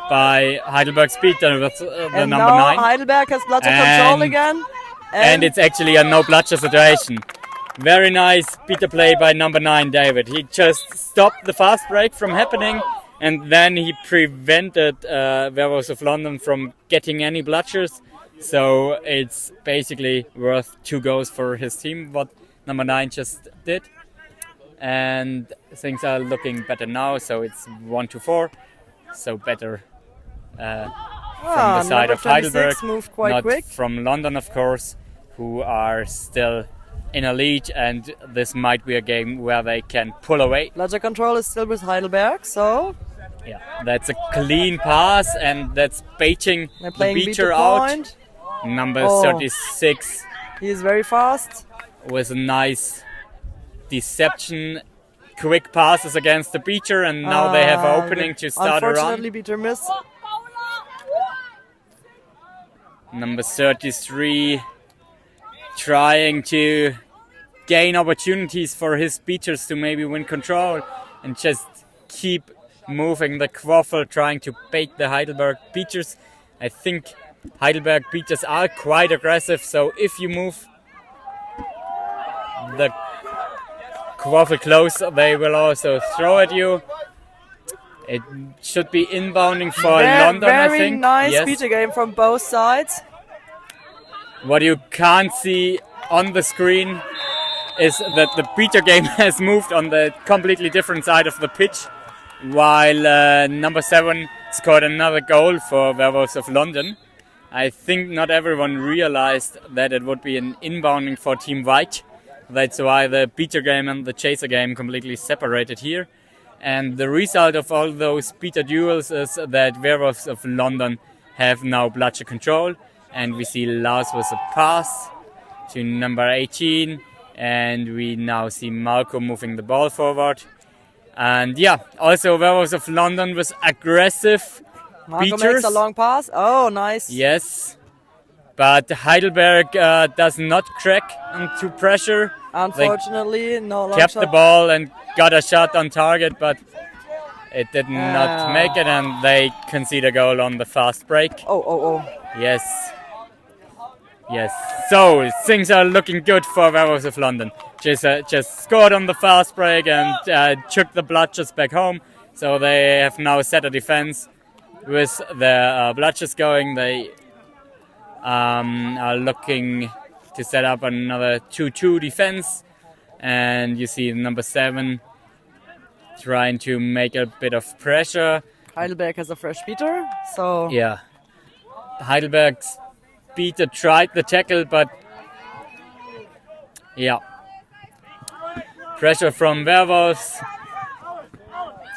by Heidelberg's beater with the And number now 9. Heidelberg has bludger control again. And it's actually a no bludger situation. Very nice beater play by number 9, David. He just stopped the fast break from happening, and then he prevented Werewolves of London from getting any bludgers. So it's basically worth 2 goals for his team, what number 9 just did. And things are looking better now, so it's 1-4. So better from the side of Heidelberg, moved quite not quick. from London, of course, who are still in a lead, and this might be a game where they can pull away. Bludger control is still with Heidelberg, so... Yeah, that's a clean pass, and that's baiting the playing beater beater out. point. Number 36. He is very fast. With a nice deception. Quick passes against the beater, and now they have an opening to start a run. Unfortunately, beater missed. Number 33 trying to gain opportunities for his beaters to maybe win control and just keep moving the quaffle, trying to bait the Heidelberg beaters. I think Heidelberg beaters are quite aggressive, so if you move the quaffle close, they will also throw at you. It should be inbounding for London, I think. Very nice yes. beater game from both sides. What you can't see on the screen is that the beater game has moved on the completely different side of the pitch, while number 7 scored another goal for Werewolves of London. I think not everyone realized that it would be an inbounding for Team White. That's why the beater game and the chaser game completely separated here. And the result of all those beater duels is that Werewolves of London have now bloodshed control. And we see Lars with a pass to number 18. And we now see Marco moving the ball forward. And yeah, also Werewolves of London with aggressive Marco beaters. makes a long pass. Oh, nice. Yes. But Heidelberg does not crack into pressure. Unfortunately, no long kept shot. the ball and got a shot on target, but it did not make it, and they concede a goal on the fast break. Oh. Yes. Yes. So things are looking good for Werewolves of London. Just scored on the fast break and took the bludgers back home. So they have now set a defense with their bludgers going. They are looking to set up another 2-2 defense, and you see number 7 trying to make a bit of pressure. Heidelberg has a fresh beater, so yeah, Heidelberg's beater tried the tackle, but yeah, pressure from Werewolves.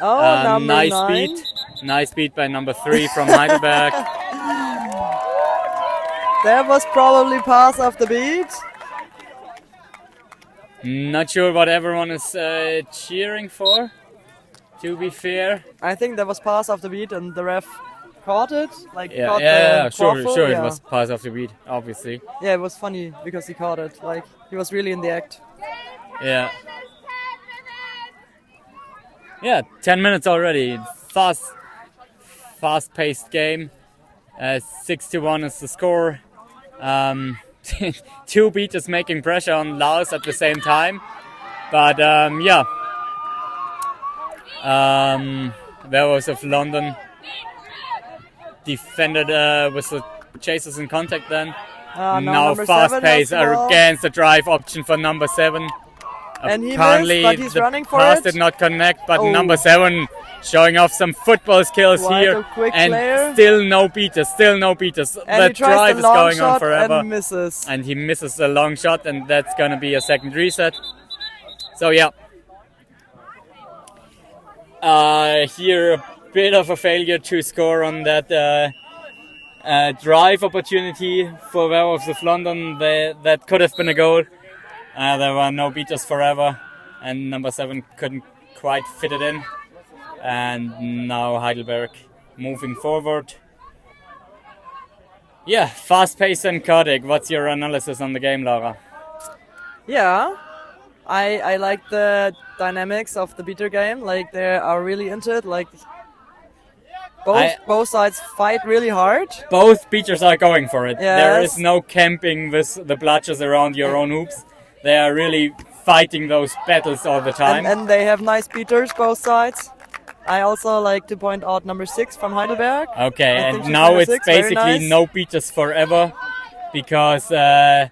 number nice 9. Nice beat by number 3 from Heidelberg. That was probably pass off the beat. Not sure what everyone is cheering for, to be fair. I think that was pass off the beat and the ref caught it. Caught Sure, the quaffle, it was pass off the beat, obviously. Yeah, it was funny because he caught it. He was really in the act. Yeah. Yeah, 10 minutes already. Fast-paced game. 6-1 is the score. 2 beaters making pressure on Laos at the same time. But yeah. Werewolves of London defended with the chasers in contact then. Now fast pace against the drive option for number 7. And he apparently missed, but he's running for the pass it. did not connect, but number 7 showing off some football skills Quite here, a quick and player. still no beaters. And The he tries drive the is long going on shot forever, and misses. and he misses a long shot, and that's gonna be a second reset. So yeah, here a bit of a failure to score on that drive opportunity for Werewolves of London. That could have been a goal. There were no beaters forever, and number 7 couldn't quite fit it in. And now Heidelberg moving forward. Yeah, fast-paced and chaotic. What's your analysis on the game, Laura? Yeah, I like the dynamics of the beater game. They are really into it. Both sides fight really hard. Both beaters are going for it. Yes. There is no camping with the bludgers around your own hoops. They are really fighting those battles all the time. And they have nice beaters, both sides. I also like to point out number 6 from Heidelberg. Okay, I think and she's now number it's 6, very basically nice. no beaters forever, because the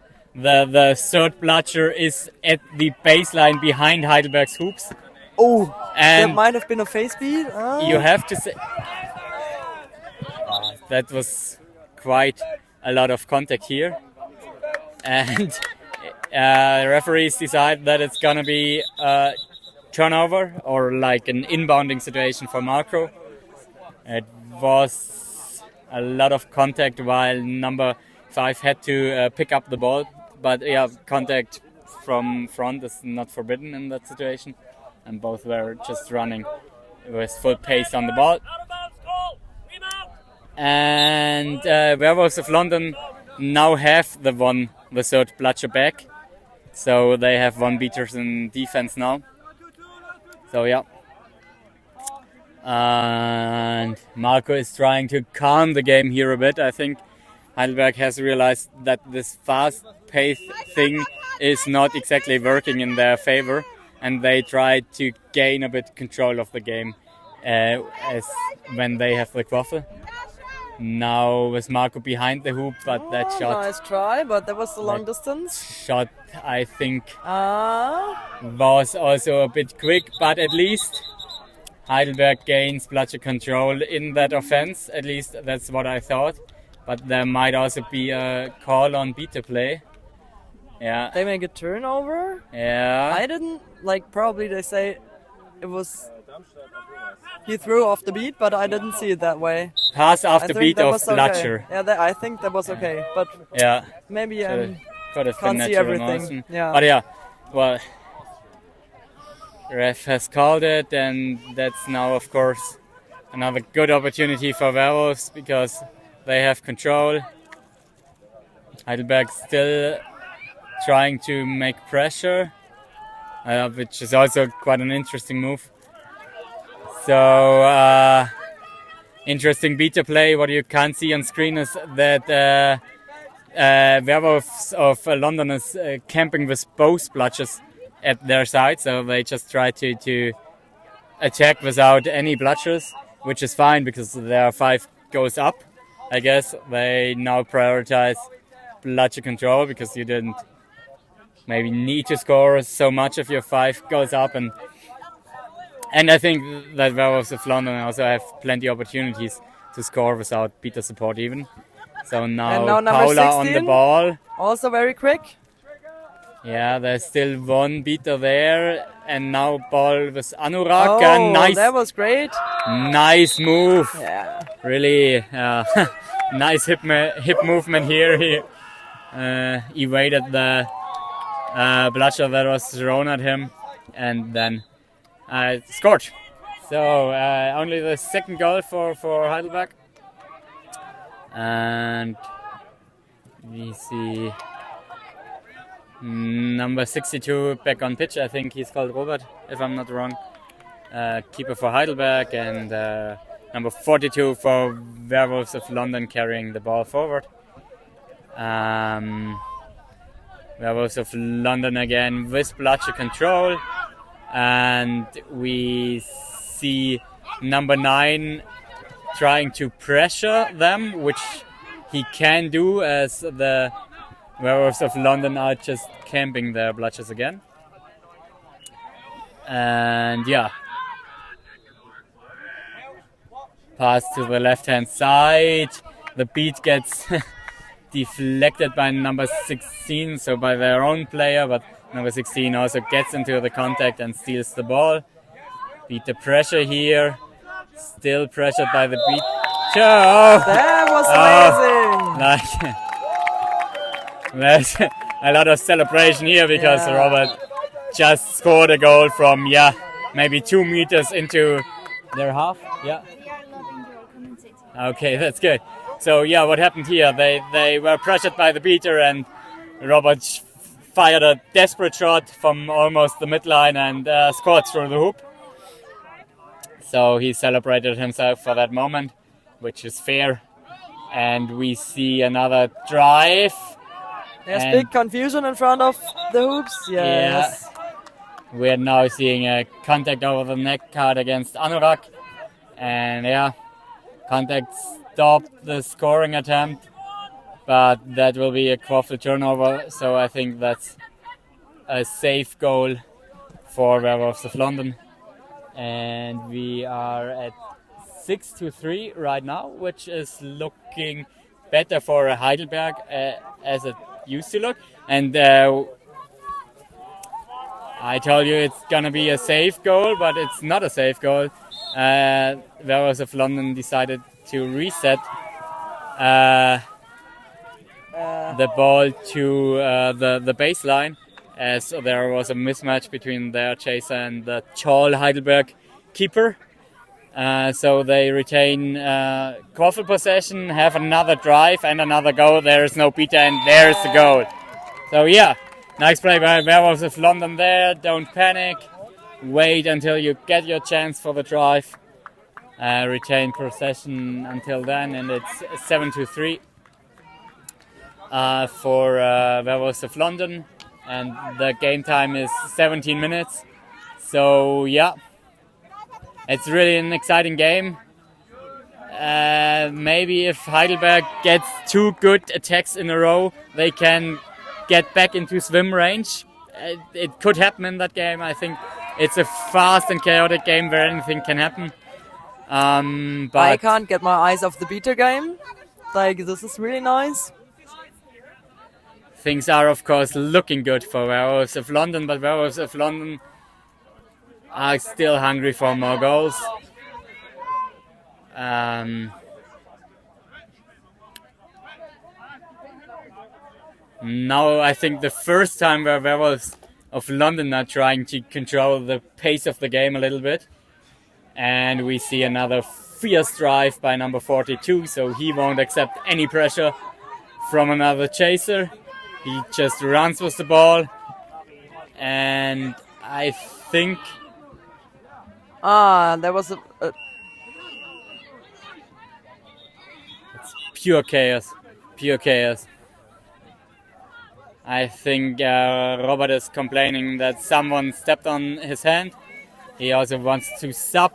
third bludger is at the baseline behind Heidelberg's hoops. Oh, and that might have been a face beat. You have to say that was quite a lot of contact here, and referees decide that it's gonna be a turnover or like an inbounding situation for Marco. It was a lot of contact while number 5 had to pick up the ball, but yeah, contact from front is not forbidden in that situation, and both were just running with full pace on the ball. And Werewolves of London now have the third bludger back. So they have 1 beaters in defense now. So yeah. And Marco is trying to calm the game here a bit. I think Heidelberg has realized that this fast-paced thing is not exactly working in their favor, and they try to gain a bit control of the game as when they have the quaffle. Now with Marco behind the hoop, but that shot... Nice try, but that was the long distance. Shot, I think, was also a bit quick, but at least Heidelberg gains bludger control in that offense. At least that's what I thought. But there might also be a call on beater play. Yeah. They make a turnover? Yeah. I didn't, probably they say it was... He threw off the beat, but I didn't see it that way. Pass after beat of bludger. Okay. Yeah, I think that was okay, but yeah. Maybe can't see everything. Yeah. But yeah, well, ref has called it, and that's now, of course, another good opportunity for Werewolves because they have control. Heidelberg still trying to make pressure, which is also quite an interesting move. So, interesting beater play. What you can't see on screen is that Werewolves of London is camping with both bludgers at their side, so they just try to attack without any bludgers, which is fine because their 5 goes up. I guess they now prioritize bludger control because you didn't maybe need to score so much if your 5 goes up, and I think that Werewolves of London also have plenty of opportunities to score without beater support even. So now Paula on the ball. Also very quick. Yeah, there's still 1 beater there, and now ball with Anurag. Oh, nice. That was great. Nice move. Yeah. Really nice hip movement here. He evaded the bludger that was thrown at him, and then scored. So only the second goal for Heidelberg. And we see number 62 back on pitch. I think he's called Robert, if I'm not wrong. Keeper for Heidelberg, and number 42 for Werewolves of London carrying the ball forward. Werewolves of London again with bludger control, and we see number 9 trying to pressure them, which he can do as the Werewolves of London are just camping their bludgers again. And yeah, pass to the left hand side. The beat gets deflected by number 16, so by their own player, but number 16 also gets into the contact and steals the ball. Beat the pressure here. Still pressured by the beat. Oh, that was amazing! There's a lot of celebration here because Robert just scored a goal from maybe 2 meters into their half. Yeah. Okay, that's good. So what happened here? They were pressured by the beater, and Robert fired a desperate shot from almost the midline and scored through the hoop. So he celebrated himself for that moment, which is fair. And we see another drive. There's big confusion in front of the hoops. Yes. Yeah. We're now seeing a contact over the neck card against Anurag. And contact stopped the scoring attempt. But that will be a quaffle turnover. So I think that's a safe goal for Werewolves of London. And we are at 6-3 right now, which is looking better for Heidelberg as it used to look. And I told you it's gonna be a safe goal, but it's not a safe goal. Werewolves of London decided to reset the ball to the baseline, as there was a mismatch between their chaser and the tall Heidelberg keeper. So they retain quaffle possession, have another drive and another goal. There is no beater and there's the goal. So yeah, nice play by Werewolves of London there. Don't panic. Wait until you get your chance for the drive. Retain possession until then, and it's 7-3 for Werewolves of London. And the game time is 17 minutes. So yeah, it's really an exciting game. Maybe if Heidelberg gets 2 good attacks in a row, they can get back into swim range. It could happen in that game. I think it's a fast and chaotic game where anything can happen. But I can't get my eyes off the beta game. Like, this is really nice. Things are, of course, looking good for Werewolves of London, but Werewolves of London are still hungry for more goals. Now I think the first time where Werewolves of London are trying to control the pace of the game a little bit. And we see another fierce drive by number 42, so he won't accept any pressure from another chaser. He just runs with the ball, and I think... there was a... It's pure chaos, pure chaos. I think Robert is complaining that someone stepped on his hand. He also wants to sub.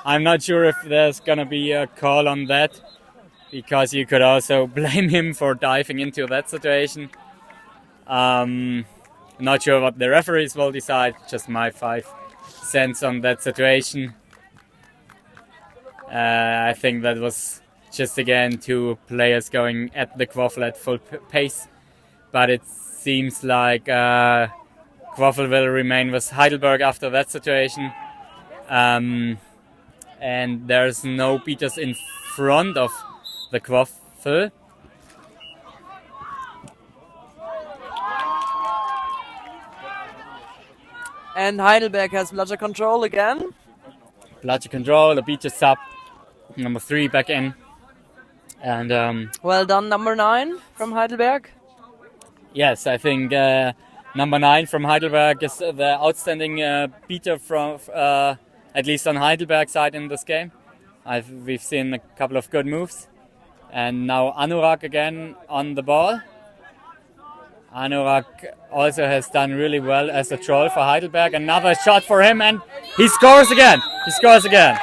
I'm not sure if there's gonna be a call on that, because you could also blame him for diving into that situation. Not sure what the referees will decide, just my 5 cents on that situation. I think that was just again 2 players going at the quaffle at full pace, but it seems like quaffle will remain with Heidelberg after that situation. And there's no beaters in front of the quaffle. And Heidelberg has bludger control again. Bludger control, a beater sub, number 3 back in. And well done, number 9 from Heidelberg. Yes, I think number 9 from Heidelberg is the outstanding beater from, at least on Heidelberg side in this game. We've seen a couple of good moves. And now Anurag again on the ball. Anurag also has done really well as a troll for Heidelberg. Another shot for him, and he scores again. He scores again.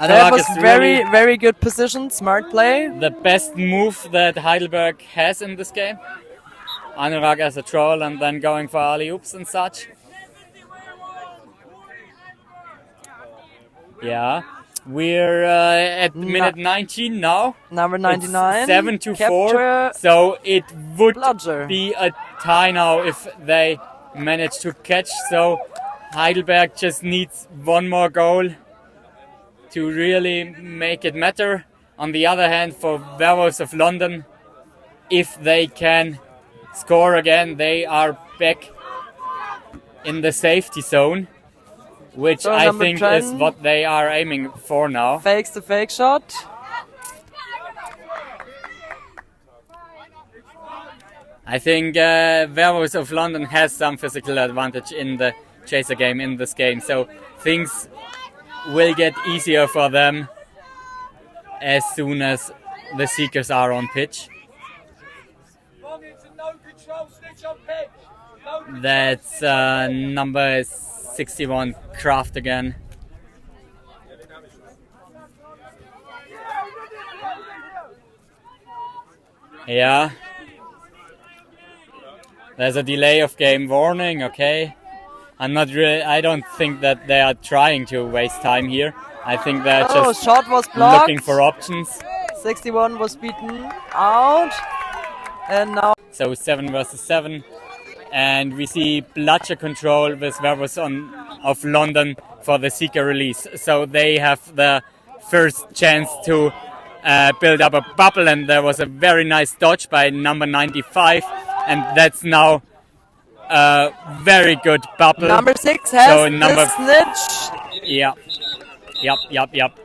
That was very, very good position, smart play. The best move that Heidelberg has in this game. Anurag as a troll and then going for alley-oops and such. Yeah. We're at minute 19 now. Number 99. It's 7-4. Capture. So it would bludger. Be a tie now if they manage to catch. So Heidelberg just needs 1 more goal to really make it matter. On the other hand, for Werewolves of London, if they can score again, they are back in the safety zone. Which so I think 10 is what they are aiming for now. Fakes the fake shot. I think Werewolves of London has some physical advantage in the chaser game in this game. So things will get easier for them as soon as the Seekers are on pitch. That's number 61 Kraft again. Yeah. There's a delay of game warning, okay. I don't think that they are trying to waste time here. I think they're just shot was blocked. looking for options. 61 was beaten out. And now... So 7 versus 7. And we see bludger control with Werewolves of London for the Seeker release. So they have the first chance to build up a bubble, and there was a very nice dodge by number 95, and that's now a very good bubble. Number 6 has so the snitch. Yeah. Yep.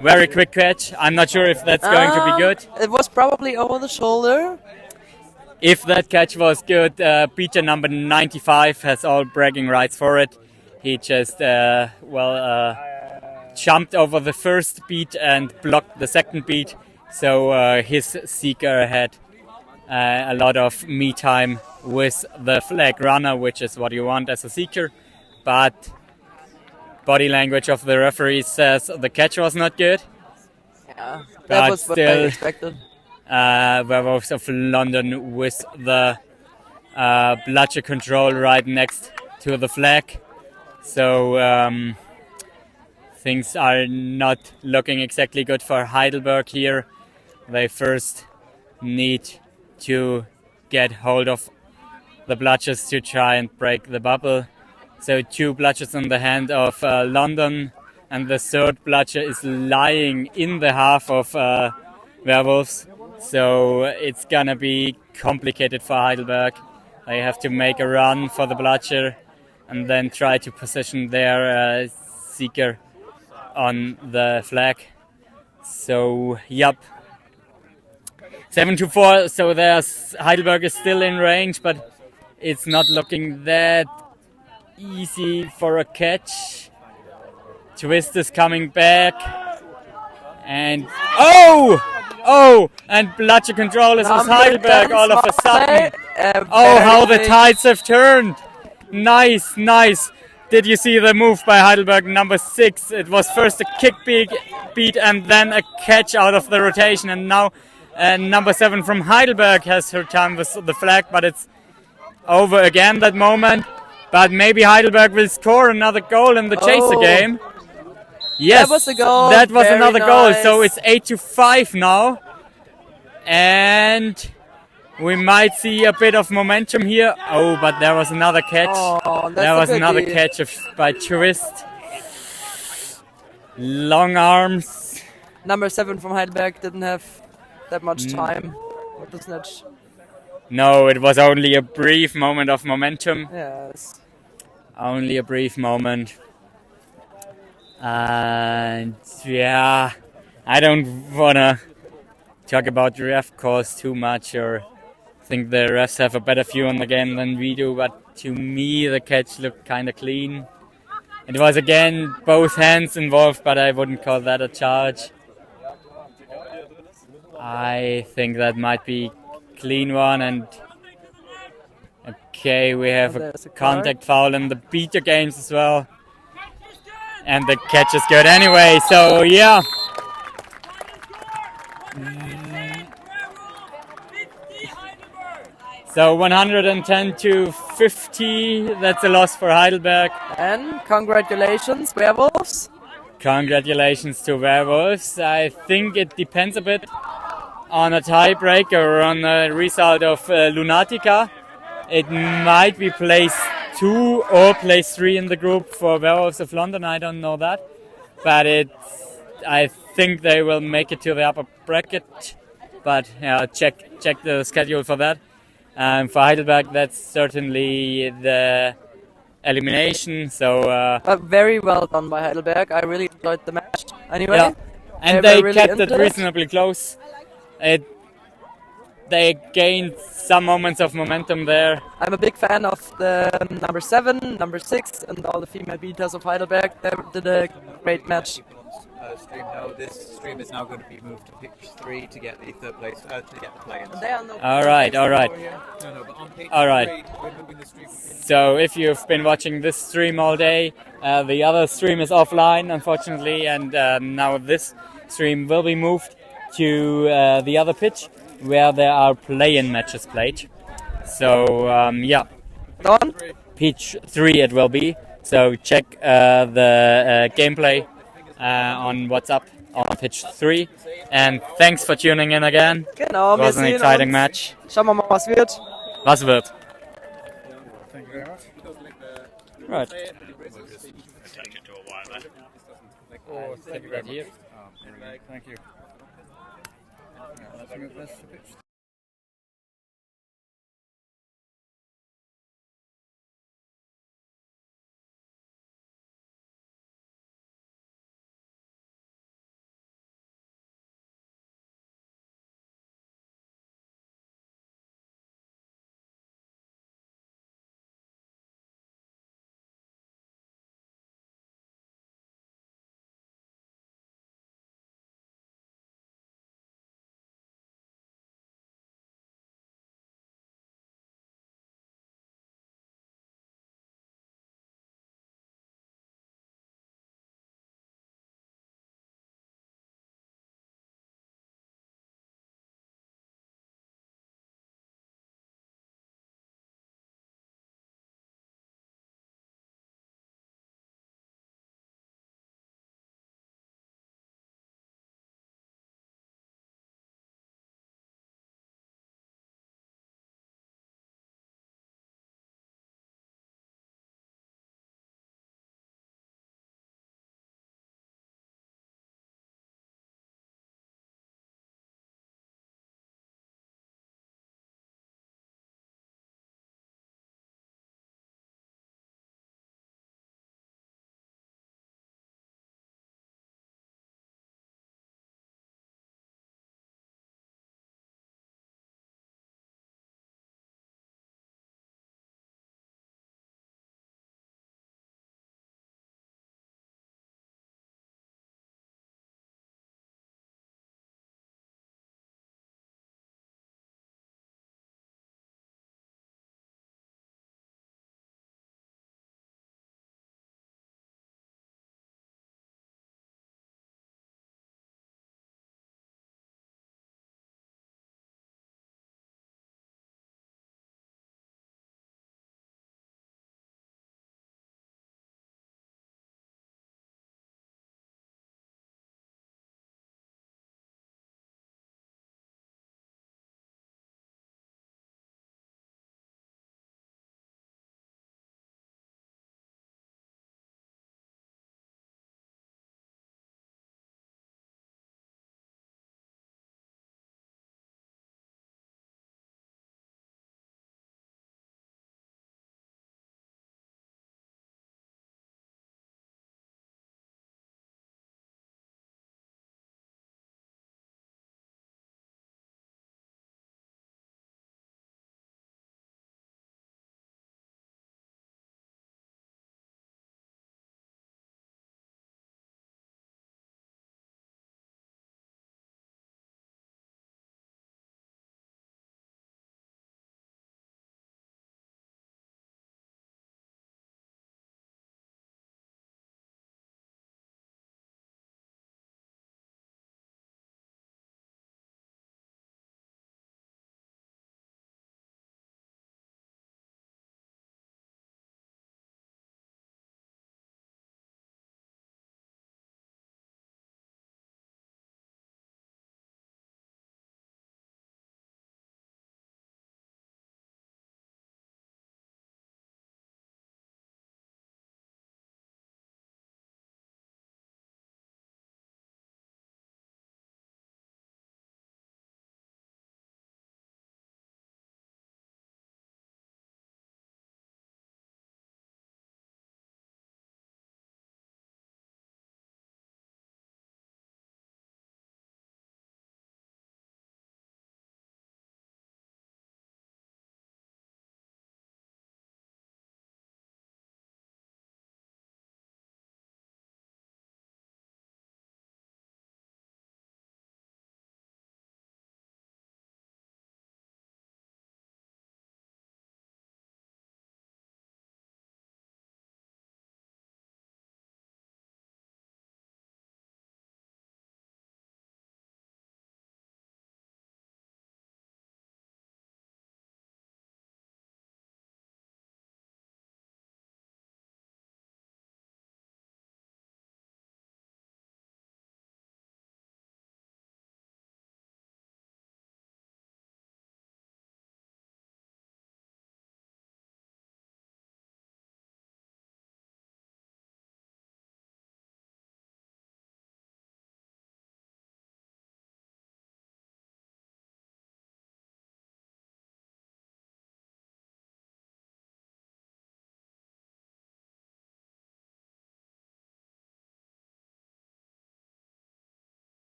Very quick catch. I'm not sure if that's going to be good. It was probably over the shoulder. If that catch was good, beater number 95 has all bragging rights for it. He just, jumped over the first beat and blocked the second beat. So his seeker had a lot of me time with the flag runner, which is what you want as a seeker. But body language of the referee says the catch was not good. Yeah, that but was what I still, expected. Werewolves of London with the bludger control right next to the flag. So things are not looking exactly good for Heidelberg here. They first need to get hold of the bludgers to try and break the bubble. So 2 bludgers in the hand of London, and the third bludger is lying in the half of Werewolves. So it's gonna be complicated for Heidelberg. They have to make a run for the bludger and then try to position their seeker on the flag. So, yep. 7-4, so there's Heidelberg is still in range, but it's not looking that easy for a catch. Twist is coming back. And and bludger control is with Heidelberg all of a sudden. How the tides have turned. Nice. Did you see the move by Heidelberg number 6? It was first a kick beat and then a catch out of the rotation, and now number 7 from Heidelberg has her time with the flag, but it's over again that moment. But maybe Heidelberg will score another goal in the chaser game. Yes, that was a goal. That was Very another nice. goal. So it's 8-5 now, and we might see a bit of momentum here. Oh, but there was another catch. There was another catch by Twist. Long arms. Number 7 from Heidelberg didn't have that much time with the snatch. No, it was only a brief moment of momentum. Yes. Only a brief moment. And yeah, I don't wanna talk about the ref calls too much, or think the refs have a better view on the game than we do, but to me the catch looked kind of clean. It was again both hands involved, but I wouldn't call that a charge. I think that might be clean one, and okay, we have a contact foul in the beater games as well. And the catch is good anyway, so yeah. So 110-50, that's a loss for Heidelberg. And congratulations, Werewolves. Congratulations to Werewolves. I think it depends a bit on a tiebreaker or on the result of Lunatica. It might be place 2 or place 3 in the group for Werewolves of London. I don't know that, but I think they will make it to the upper bracket. But check the schedule for that. For Heidelberg, that's certainly the elimination. So, but very well done by Heidelberg. I really enjoyed the match. Anyway, yeah. And they really kept it into reasonably close. They gained some moments of momentum there. I'm a big fan of the number 7, number 6, and all the female beaters of Heidelberg. They did a great match. Stream, no, this stream is now going to be moved to pitch 3 to get the third place, to get the play-ins. All right. No, but on pitch All right. 3, we're moving the stream. So if you've been watching this stream all day, the other stream is offline, unfortunately, and now this stream will be moved to the other pitch, where there are play-in matches played. So yeah, pitch 3 it will be. So check the gameplay on WhatsApp on pitch 3. And thanks for tuning in again. Genau, it was an exciting match. Schauen wir mal, was wird. Was wird? Thank you very much. Right. Oh, thank you very much. Thank you. Let's pitch.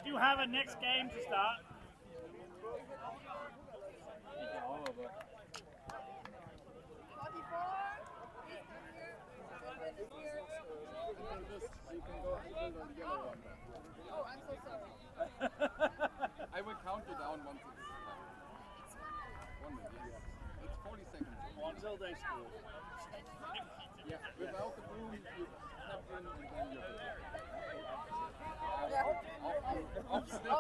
you have a next game to start? Oh, I'm so sorry. I will count you down once it's 1 minute. Yes. It's 40 seconds. Until they score. Yeah, without the broom, you tap in and then you off stick.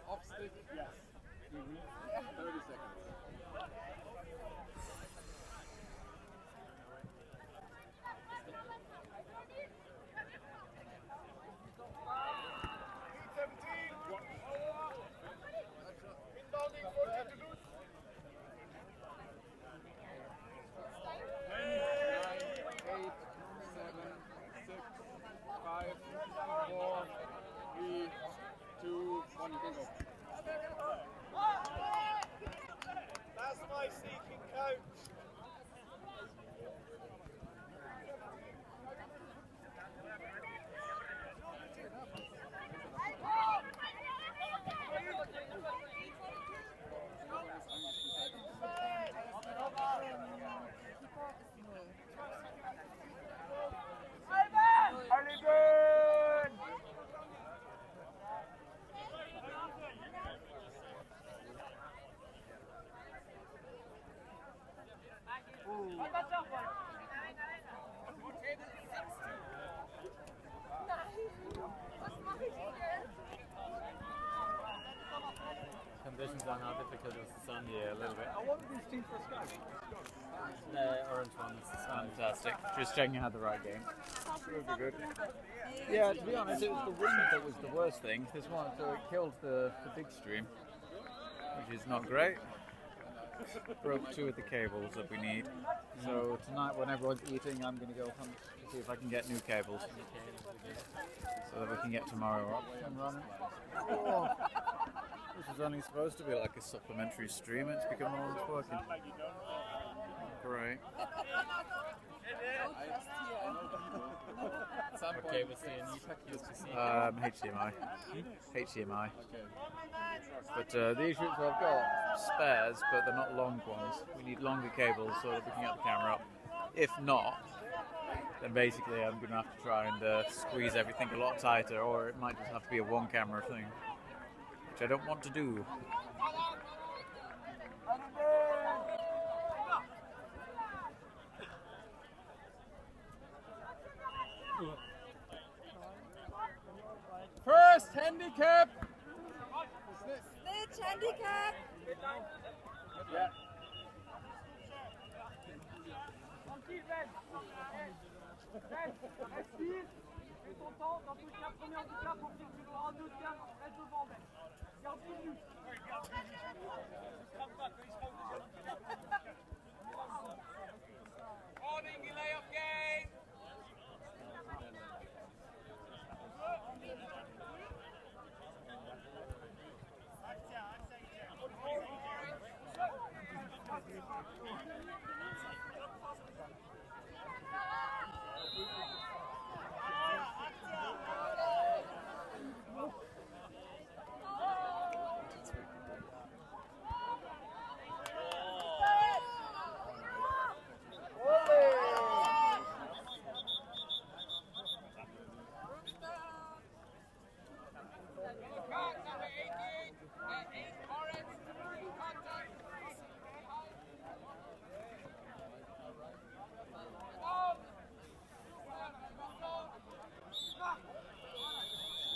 Off stick. Yes. 30 seconds. That's my sneaking coach. Conditions are now difficult with the sun here a little bit. What were these teams for Sky? The orange ones, fantastic. Just checking you had the right game. Really good. Yeah, to be honest, it was the wind that was the worst thing. This one, so it killed the big stream, which is not great. Broke 2 of the cables that we need. So tonight, when everyone's eating, I'm going to go hunt to see if I can get new cables, so that we can get tomorrow up and running. Oh. This was only supposed to be like a supplementary stream. It's become almost working. Great. Okay, what's the new package to see? HDMI. HDMI. But the issue is I've got spares, but they're not long ones. We need longer cables so that we can get the camera up. If not, then basically I'm going to have to try and squeeze everything a lot tighter, or it might just have to be a one camera thing, which I don't want to do. First handicap! Snitch handicap! Yeah. Tranquille, Ben. Ben, respire. Fais ton temps. Dans tout cas, premier handicap, pour dire que tu dois en deuxième, reste devant, Ben. Garde une minute. Morning, lay-up game.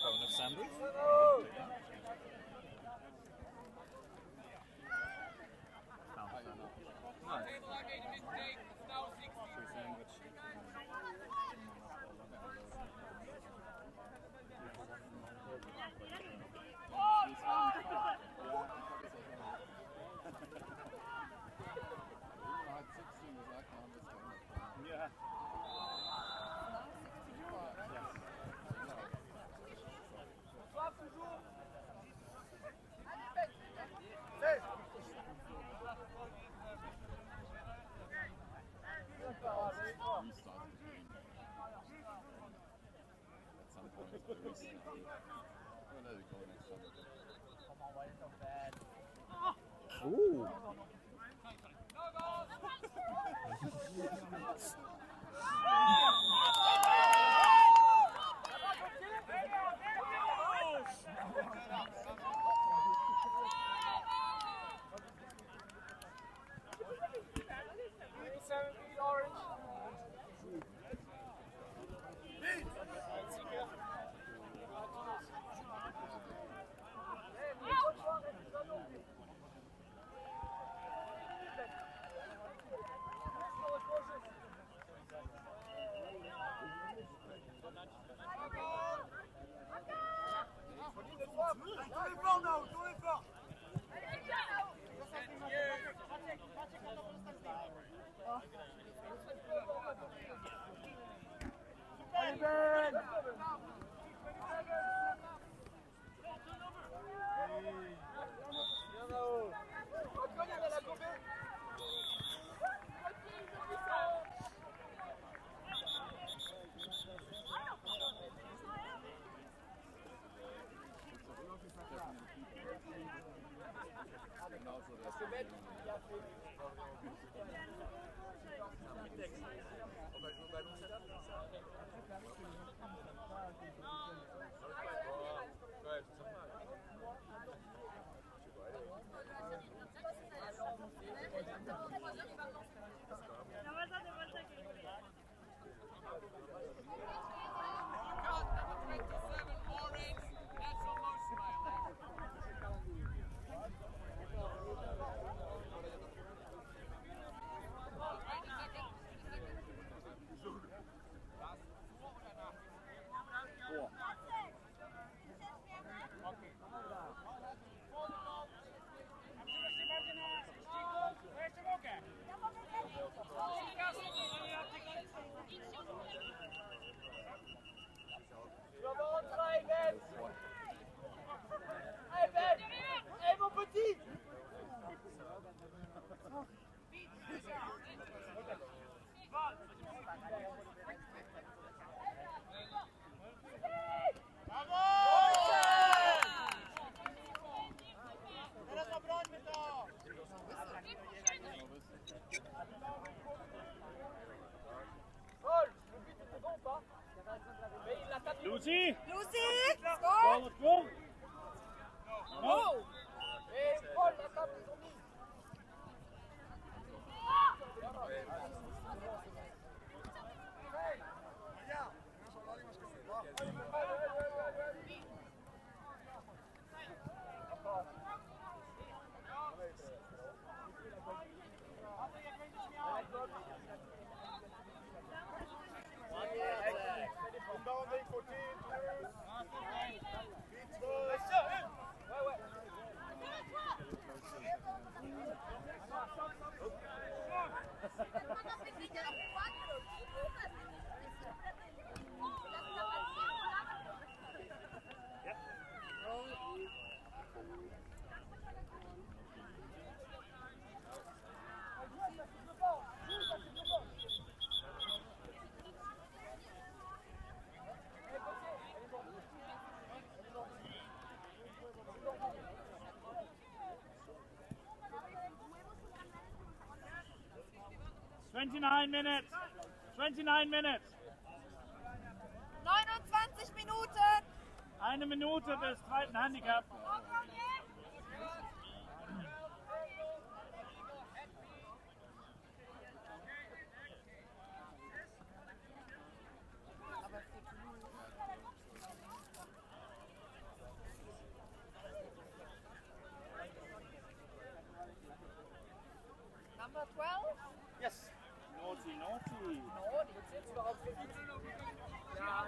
Bonus sandwich. Ooh. Lucy! Lucy! Score! Let's go! No! Minutes. 29 minutes. 29 Minuten. Eine Minute bis zweiten Handicap. Number 12? Yes. Naughty, naughty. Naughty, jetzt sind wir auf Ja,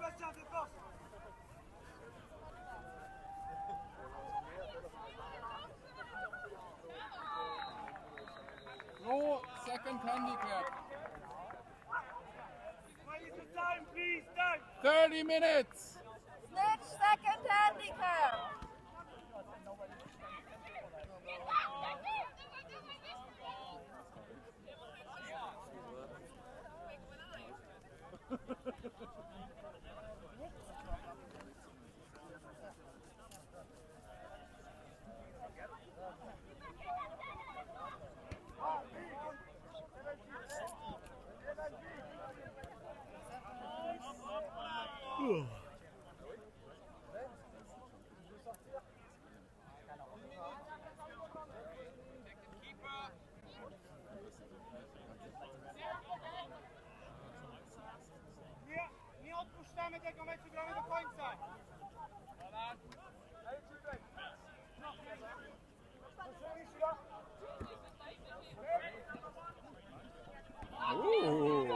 Bastien, fais force. No second handicap. What is the time, please? Time. 30 minutes. Snitch second handicap. Nie odpuszczamy tego meczu, gramy do końca. Ooh.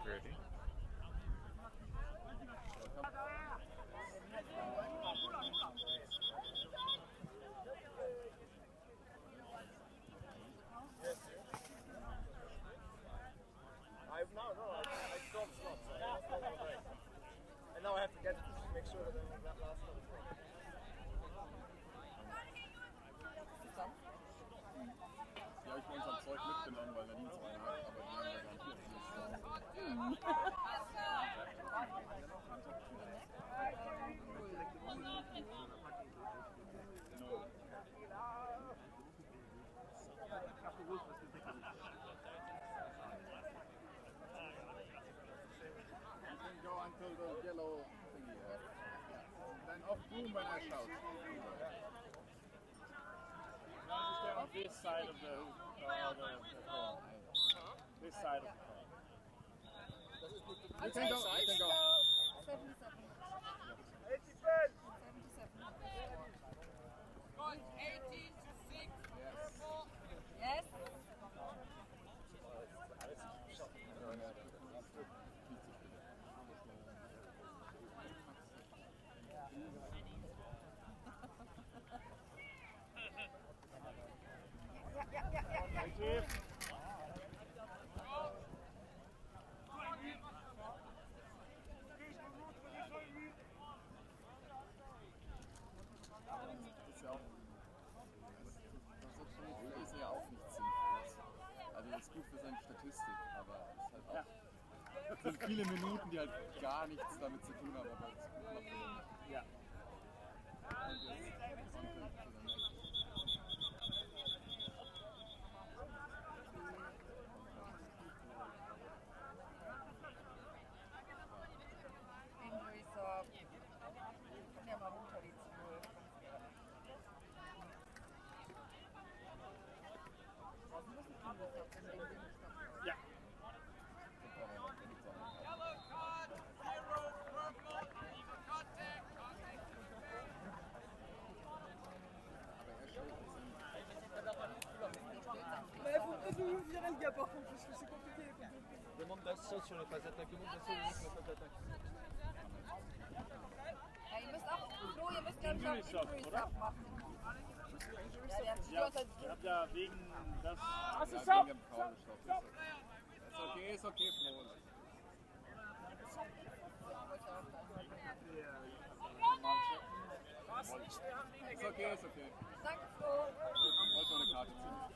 Pretty. I stopped slots. And now I have to get to make sure that I'm that last one. Ja, ich habe unser Zeug mitgenommen, weil der Dienst einer hat, aber die haben ja garantiert You can go until the yellow thingy here. Then off boom when I shout. On this side of the cone. This side of the cone. You can go. You can go. 77. 87. 18 to 6. Purple. Yes. Ist ja auch nicht sinnlos. Also das ist gut für seine Statistik, aber es ist halt auch. Es sind viele Minuten, die halt gar nichts damit zu tun haben, aber es ist gut macht. Ja. Injuries up. Komm ja mal runter, die 12. Ja. Mais faut peut-être nous virer le gars par contre, parce que c'est compliqué. Demande d'assaut sur les phases d'attaque. Demande d'assaut sur les phases d'attaque. Ja, ihr müsst auch, Flo, ihr müsst glaube ich auch Injuries abmachen. Ja, der hat Ich hab ja wegen das. Also ja, stopp! wegen dem Faulstoff. Ist okay, Flo. Ist okay. Danke, Flo. Wollte noch eine Karte ziehen.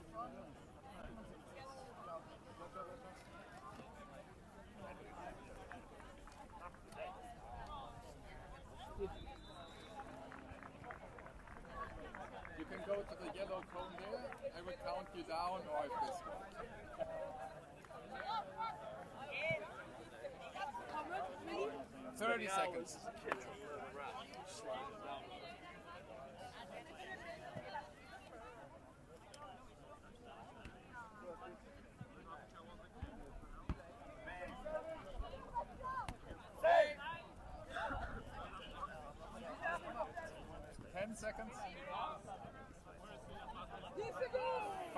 You can go to the yellow cone there. I will count you down or if this one. 30 seconds.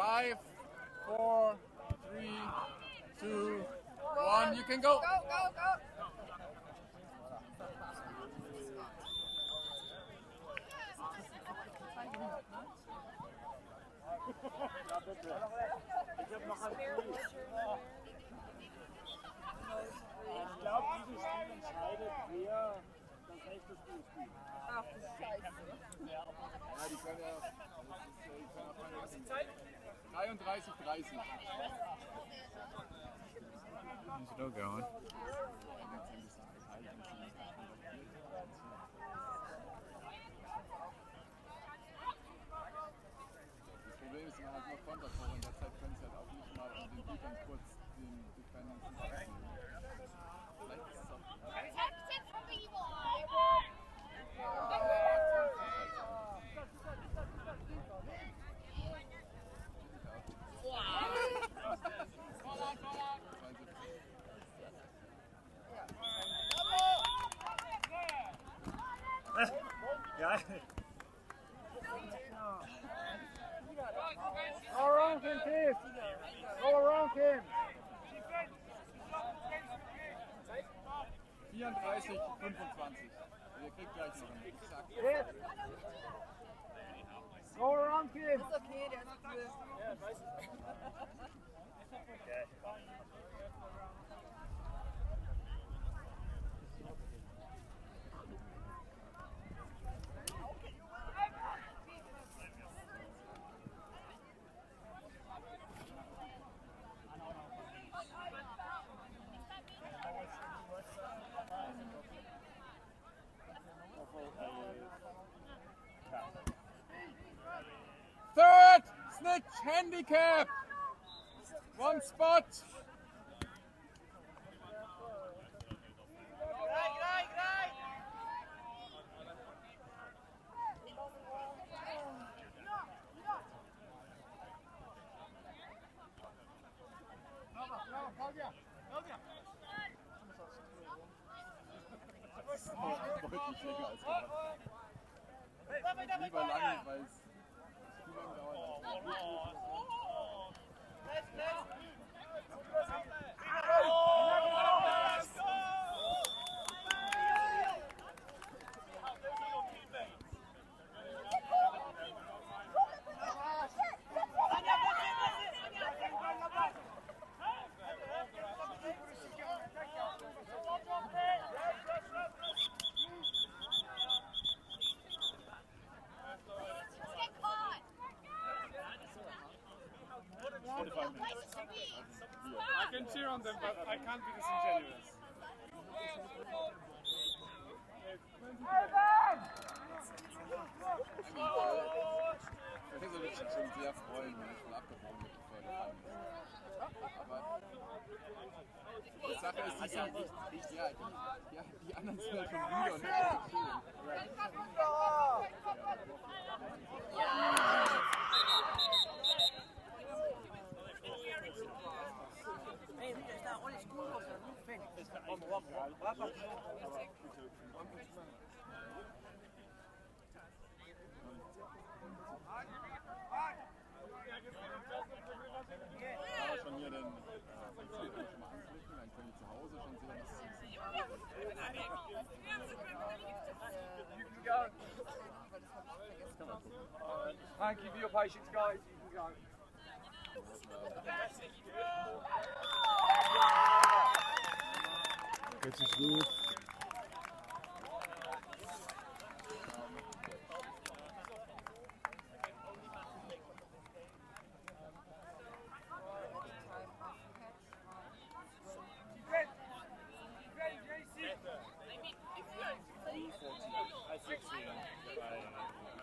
5, 4, 3, 2, 1. You can go. Go, go, go. Ich glaube, dieses Spiel entscheidet, wer das nächste Spiel spielt. Ach, du Scheiße. Ja, die können ja. Was ist die Zeit? 33:30. Still going. Das Problem ist, man hat noch Kontertor und deshalb können sie halt auch nicht mal den Gegnern kurz den Defendants abziehen. Vielleicht ist es auch. Ja. Go around him, Keith. Go around him. 34:25. Ihr kriegt gleich noch einen Zack. Go around him. Ist okay, der ist cool. Ja, weiß ich. Okay. Third snitch handicap. One spot. Das ist deutlich länger als gedacht. Lieber lange, weil es zu lange dauert. I can cheer on them, but I can't be disingenuous. Ich würde mich schon sehr freuen, wenn ich mal abgebrochen wird, bevor der Fall ist. Aber die Sache ist, die sind nicht, die anderen sind halt schon müde und nicht so schön. Aber schon hier den schon mal anklicken, dann können die zu Hause schon sehen, was sie Thank you for your patience, guys. You can go. Geht sich gut.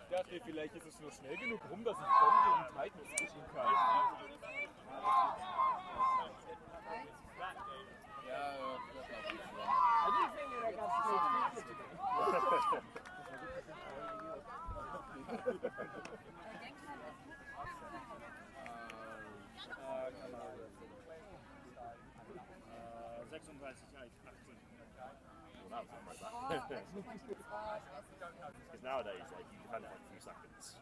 Ich dachte, vielleicht ist es nur schnell genug rum, dass ich Bomb gegen Titan switchen kann. Ja, I do think you're going to be 36, 18. that was like that. Because nowadays, like, you defend for like a few seconds,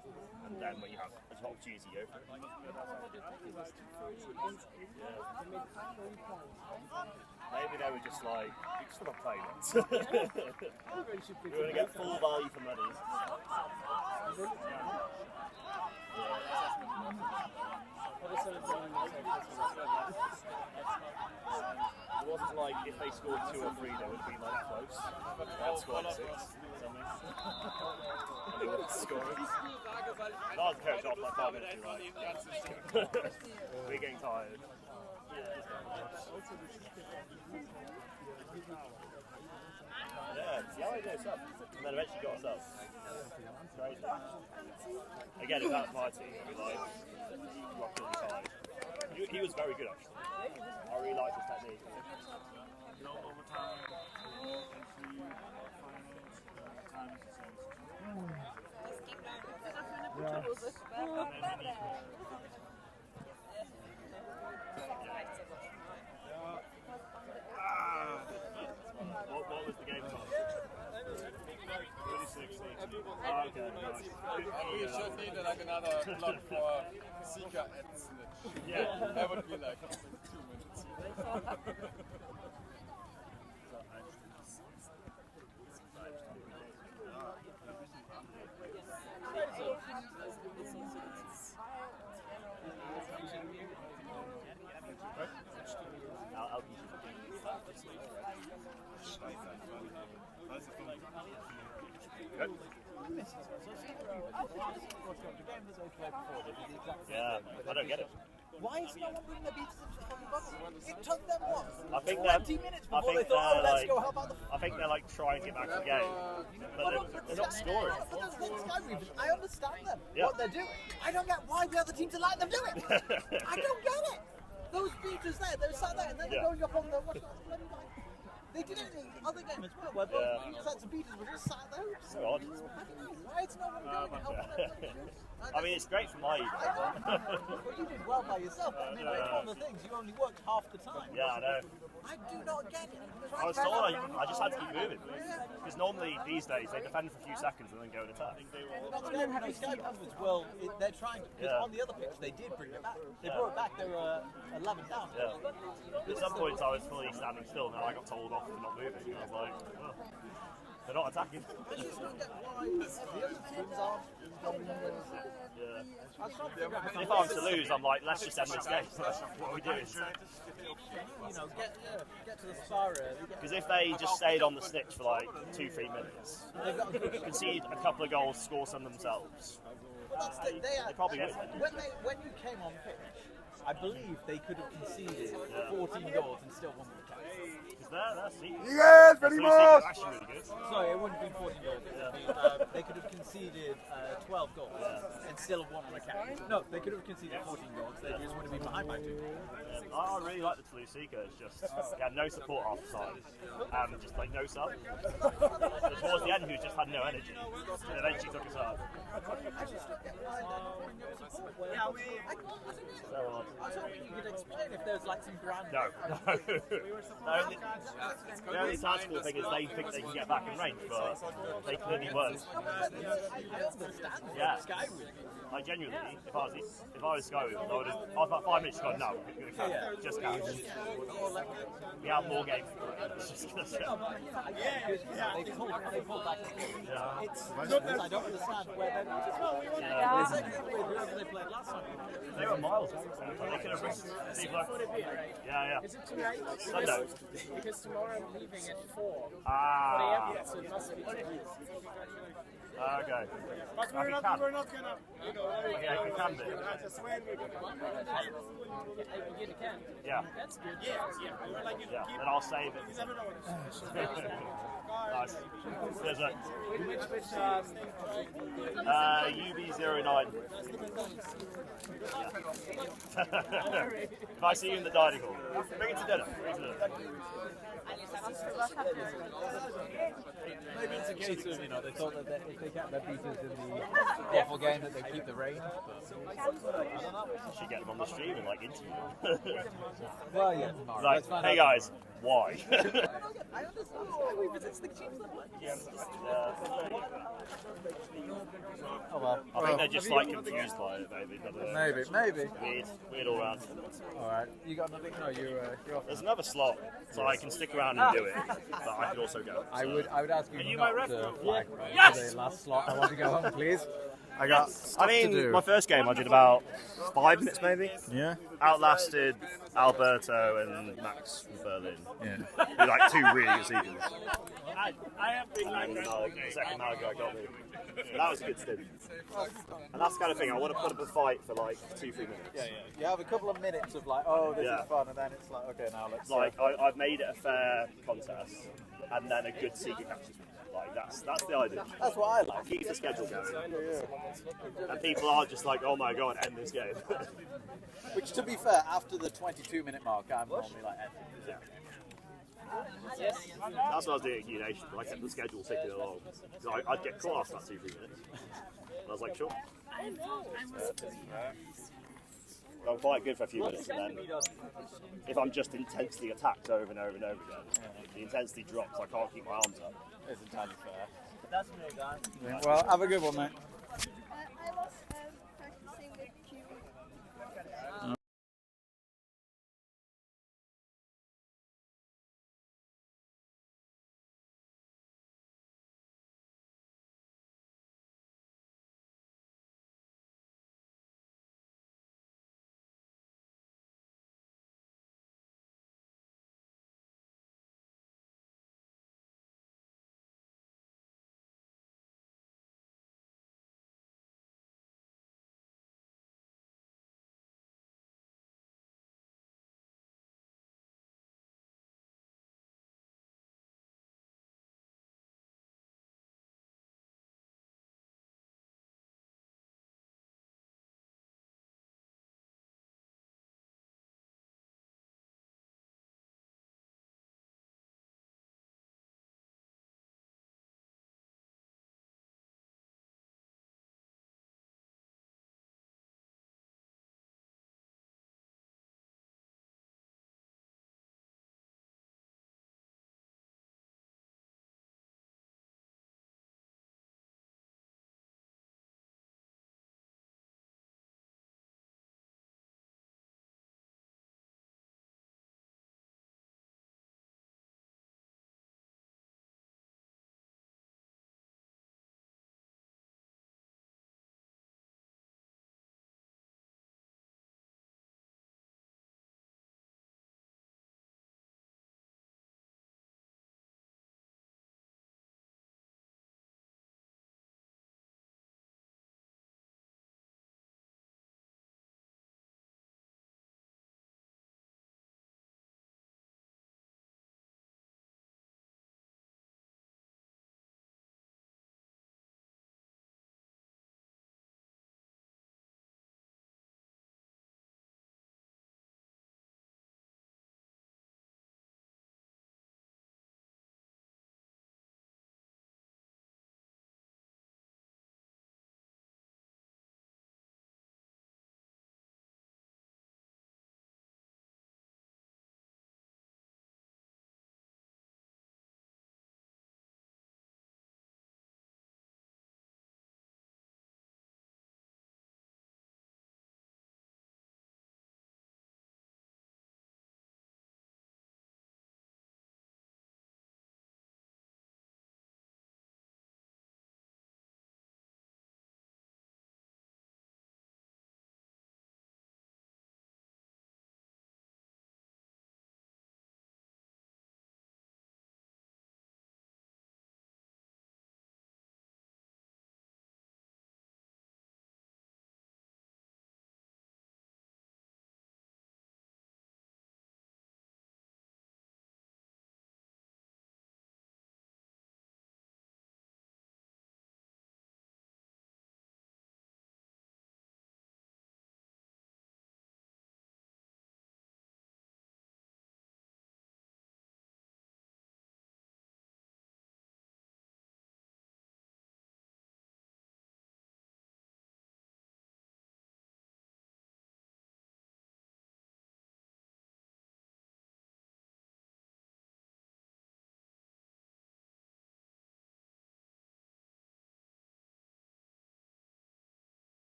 and then when you have a top opportunity, you go for it. Maybe they were just like, we just want to play this. We're going to get full value for money. It wasn't like if they scored 2 or 3, they would be like close. They had scored 6 or something. And they wouldn't score. That was coach off like 5 minutes, right? We're getting tired. Yeah, I goes up. And then eventually got us up. It's crazy. Again, if that's my team, I'd be like, rock really tired. He was very good actually. I really liked his technique. No overtime, What was the game time? 26. Oh, okay, We should need like another block for Seeker and Snitch. Yeah. That would be like 2 minutes. Yeah, I don't get it. Why is no one bringing the beats into the fucking bubble? It took them what? I think 20 minutes before they thought, oh, let's go help out the... I think they're like trying to get back in the game, but they're not scoring. But that's the SkyWeavers. I understand them, Yeah. what they're doing. I don't get why the other teams are letting them do it. I don't get it. Those beaters there, they're sat there and then they're going up on the... They did it in the other game as well, where both sets of beaters were just sat there. So odd. I don't know. Why it's no one going to help on their players? I mean, it's great for my ego. Well, you did well by yourself, but I mean, like, one of the things, you only worked half the time. Yeah, I know. I do not get it. I was told I just had to keep moving. Because normally these days they defend for a few seconds and then go and attack. SkyWeavers, well, they're trying to, because on the other pitch they did bring it back. They brought it back, they were 11 down. Yeah. At some points I was fully standing still and then I got told off for not moving. I was like, oh, they're not attacking. I just don't get why the other teams aren't. Yeah. If I was to lose, I'm like, let's just end this game. What are we doing? You know, get to the spar early. Because if they just stayed on the snitch for like 2-3 minutes, concede a couple of goals, score some themselves, Well, that's the, they probably would. When you came on pitch, I believe they could have conceded 14 goals and still won the game. Yes, anymore! Actually really good. Sorry, it wouldn't have been 14 goals. They could have conceded 12 goals and still have won on account. No, they could have conceded 14 goals. They just would have been behind by 2. I really like the Toulouse. It's just no support half the time, just like no sub. Towards the end, he just had no energy, and eventually took us up. I just don't get why they're not bringing up support. I was hoping you could explain if there's like some grand. No. The only tactical thing is they think they can get back in range, but they clearly weren't. I understand. Yeah. Like genuinely, if I was SkyWeavers, I would have. I was about 5 minutes ago. No, we're going to catch. Just catch. We have more games. It's just going to show. They pulled back. Yeah. I don't understand where they played last time. They were miles. They could have risked. Yeah. Is it too late? Sunday. Because tomorrow I'm leaving at 4. Ah. So it must be 2 weeks. Okay. But we're not gonna, you know, Yeah, we can do. I swear we're gonna. You can. Yeah. That's good. Yeah. We're like, Yeah, then I'll save it. you never know. Nice. There's a Which UB09. If I see you in the dining hall, bring it to dinner. Bring it to dinner. Maybe it's a case of, they thought that if they kept their beaters in the waffle game that they'd keep the range. You should get them on the stream and like interview them. Well, yeah, tomorrow. Like, hey guys, why? Oh well. I think they're just like confused by it, maybe. Maybe. Weird all round. Alright, you got nothing? No, you're off. There's another slot, so I can stick around and do it, but I could also go. I would ask you my not ref? to flag right Yes! for the last slot. I want to go home, please. My first game I did about 5 minutes maybe. Yeah. Outlasted Alberto and Max from Berlin. Yeah. With like 2 really good seasons. And then the second Malaga got me. So that was a good stint. And that's the kind of thing, I want to put up a fight for like 2-3 minutes. Yeah. You have a couple of minutes of like, oh, this is fun, and then it's like, okay, now let's... Like, I've made it a fair contest, and then a good secret catches me. Like, that's the idea. That's what I like. Keep the schedule going. And people are just like, oh my god, end this game. Which, to be fair, after the 22-minute mark, I'm normally like, yeah. That's what I was doing at Q Nation. I kept the schedule ticking along. So I'd get caught after that 2-3 minutes. And I was like, sure. I'm quite good for a few minutes, and then if I'm just intensely attacked over and over and over again, the intensity drops. I can't keep my arms up. It's entirely fair. Well, have a good one, mate. I was practicing with Q.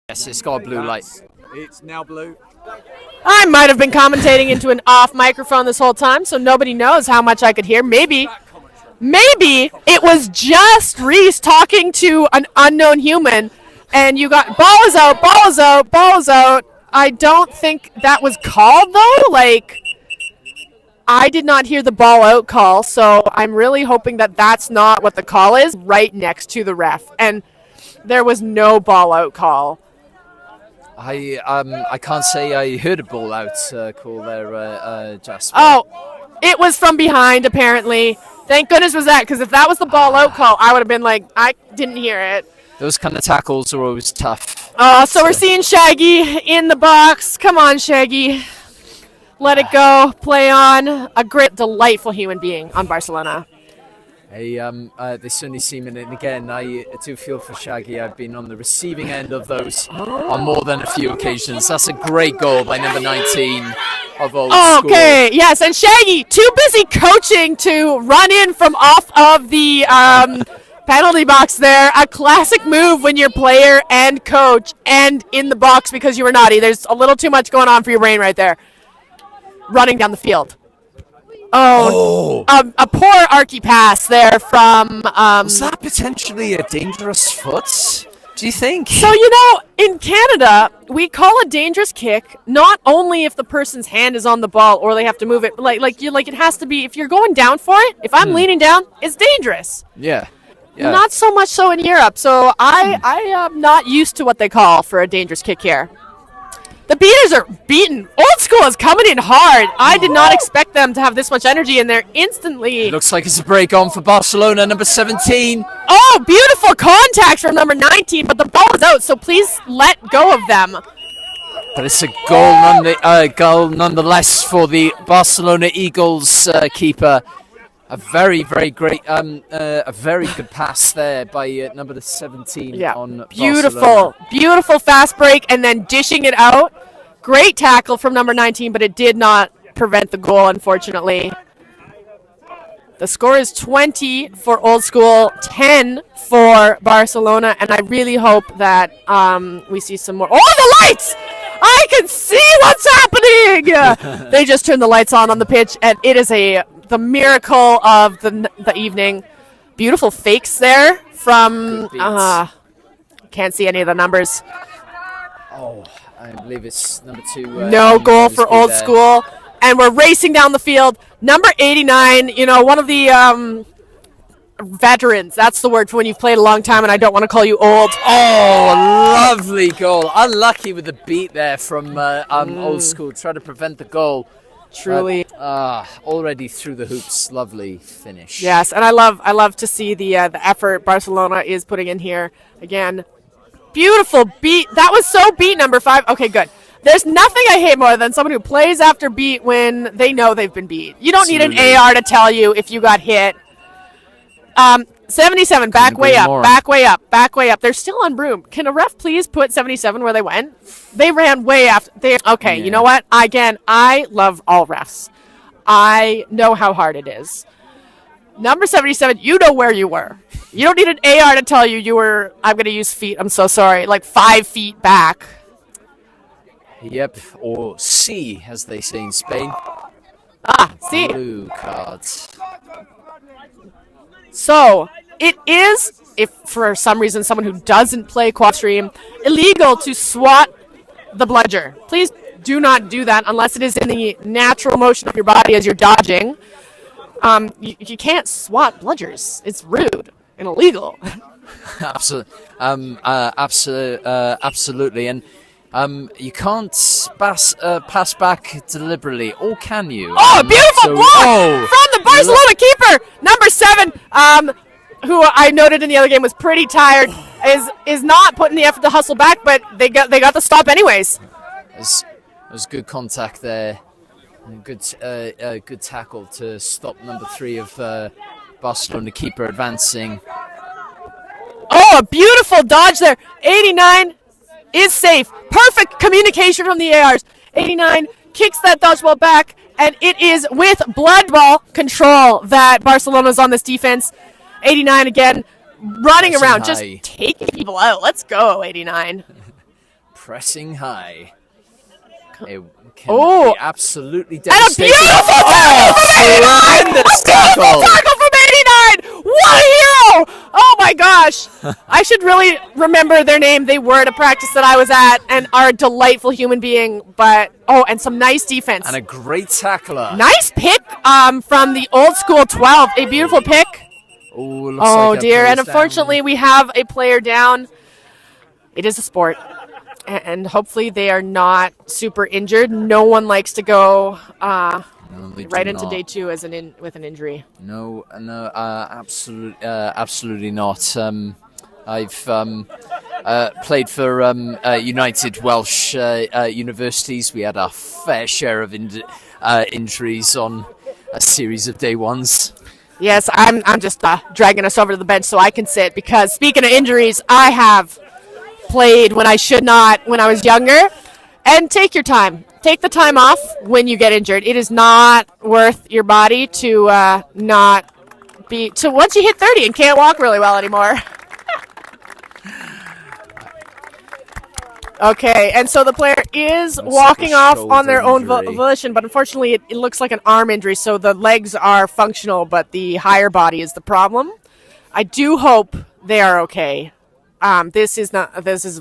Yes, it's got a blue light. It's now blue. I might have been commentating into an off microphone this whole time, so nobody knows how much I could hear. Maybe it was just Reese talking to an unknown human, and you got ball is out, ball is out, ball is out. I don't think that was called though. Like, I did not hear the ball out call, so I'm really hoping that that's not what the call is. Right next to the ref, and there was no ball out call. I can't say I heard a ball out call there, Jasper. Oh, it was from behind apparently. Thank goodness was that, because if that was the ball out call, I would have been like, I didn't hear it. Those kind of tackles are always tough. Oh, so we're seeing Shaggy in the box. Come on, Shaggy. Let it go. Play on. A great, delightful human being on Barcelona. They certainly seem in it. And again, I do feel for Shaggy. I've been on the receiving end of those on more than a few occasions. That's a great goal by number 19 of Old School. Okay, yes, and Shaggy, too busy coaching to run in from off of the penalty box there. A classic move when you're player and coach and in the box because you were naughty. There's a little too much going on for your brain right there. Running down the field. A poor archy pass there from... Was that potentially a dangerous foot, do you think? So, in Canada, we call a dangerous kick not only if the person's hand is on the ball or they have to move it. Like it has to be, if you're going down for it, if I'm leaning down, it's dangerous. Yeah. Not so much so in Europe. So I am not used to what they call for a dangerous kick here. The beaters are beaten. Old School is coming in hard. I did not expect them to have this much energy, and they're instantly... Looks like it's a break on for Barcelona, number 17. Oh, beautiful contact from number 19, but the ball is out, so please let go of them. But it's a goal nonetheless for the Barcelona Eagles keeper. A very, very great, a very good pass there by number 17 on Barcelona. Beautiful fast break and then dishing it out. Great tackle from number 19, but it did not prevent the goal, unfortunately. The score is 20 for Old School, 10 for Barcelona, and I really hope that we see some more. Oh, the lights! I can see what's happening! They just turned the lights on the pitch, and it is the miracle of the evening. Beautiful fakes there from... can't see any of the numbers. Oh, I believe it's number 2. No goal for Old School. And we're racing down the field. Number 89, one of the veterans. That's the word for when you've played a long time and I don't want to call you old. Oh, lovely goal. Unlucky with the beat there from Old School. Trying to prevent the goal. Truly. Already through the hoops. Lovely finish. Yes, and I love to see the effort Barcelona is putting in here. Again, beautiful beat. That was so beat, number 5. Okay, good. There's nothing I hate more than someone who plays after beat when they know they've been beat. You don't need an AR to tell you if you got hit. 77, back way up. They're still on Broom. Can a ref please put 77 where they went? They ran way after. Okay, You know what? I love all refs. I know how hard it is. Number 77, you know where you were. You don't need an AR to tell you were, I'm going to use feet, I'm so sorry, like 5 feet back. Yep, or C, as they say in Spain. C. Blue cards. So, it is, if for some reason someone who doesn't play Quadstream, illegal to swat the bludger. Please do not do that unless it is in the natural motion of your body as you're dodging. You can't swat bludgers. It's rude and illegal. Absolutely. And you can't pass back deliberately, or can you? Oh, beautiful block from the Barcelona keeper, number 7, who I noted in the other game was pretty tired, is not putting the effort to hustle back, but they got the stop anyways. It was good contact there, and good tackle to stop number 3 of Barcelona keeper advancing. Oh, a beautiful dodge there. 89 is safe. Perfect communication from the ARs. 89 kicks that dodgeball back, and it is with blood ball control that Barcelona's on this defense. 89 again, running around, just taking people out. Let's go, 89. pressing high. It can Oh! be absolutely And a devastating. beautiful Tremendous tackle! tackle from 89! What a hero! Oh my gosh! I should really remember their name. They were at a practice that I was at and are a delightful human being. But and some nice defense. And a great tackler. Nice pick from the old school 12. A beautiful pick. Looks Oh like a dear! player's And unfortunately, we have a player down. It is a sport. And hopefully they are not super injured. No one likes to go right into day 2 with an injury. No, absolutely not. I've played for United Welsh Universities. We had our fair share of injuries on a series of day 1s. Yes, I'm just dragging us over to the bench so I can sit, because speaking of injuries, I have played when I should not when I was younger. And take your time. Take the time off when you get injured. It is not worth your body to not be once you hit 30 and can't walk really well anymore. Okay, and so the player is walking off on their own volition, but unfortunately it looks like an arm injury, so the legs are functional, but the higher body is the problem. I do hope they are okay. This is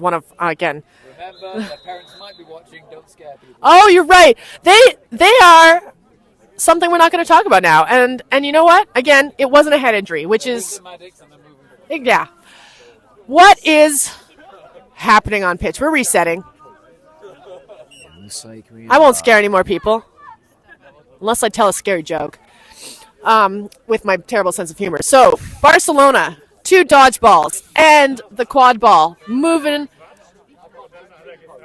one of, again. Remember, their parents might be watching. Don't scare people. Oh, you're right. They are something we're not going to talk about now. And you know what? Again, it wasn't a head injury, which is yeah. What is happening on pitch? We're resetting. I won't scare any more people, unless I tell a scary joke. With my terrible sense of humor. So Barcelona. 2 dodgeballs and the quad ball moving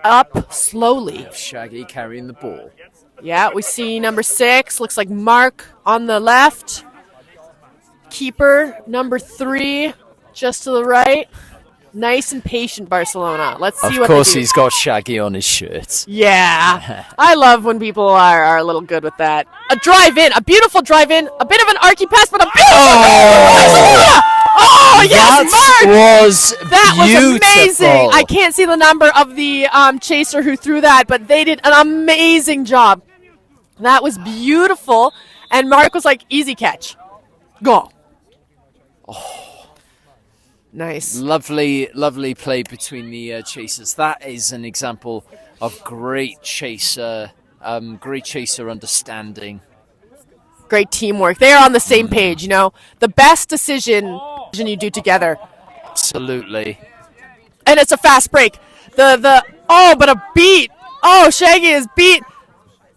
up slowly. Shaggy carrying the ball. Yeah, we see number 6. Looks like Mark on the left. Keeper number 3 just to the right. Nice and patient Barcelona. Let's see what they do. Of course, he's got Shaggy on his shirt. Yeah. I love when people are a little good with that. A drive in, a beautiful drive in, a bit of an archy pass, but a beautiful Oh, yes, Mark! That was amazing. I can't see the number of the chaser who threw that, but they did an amazing job. That was beautiful. And Mark was like, easy catch. Go. Oh, nice. Lovely play between the chasers. That is an example of great chaser understanding. Great teamwork. They are on the same page, you know. The best decision you do together. Absolutely. And it's a fast break. But a beat. Oh, Shaggy is beat.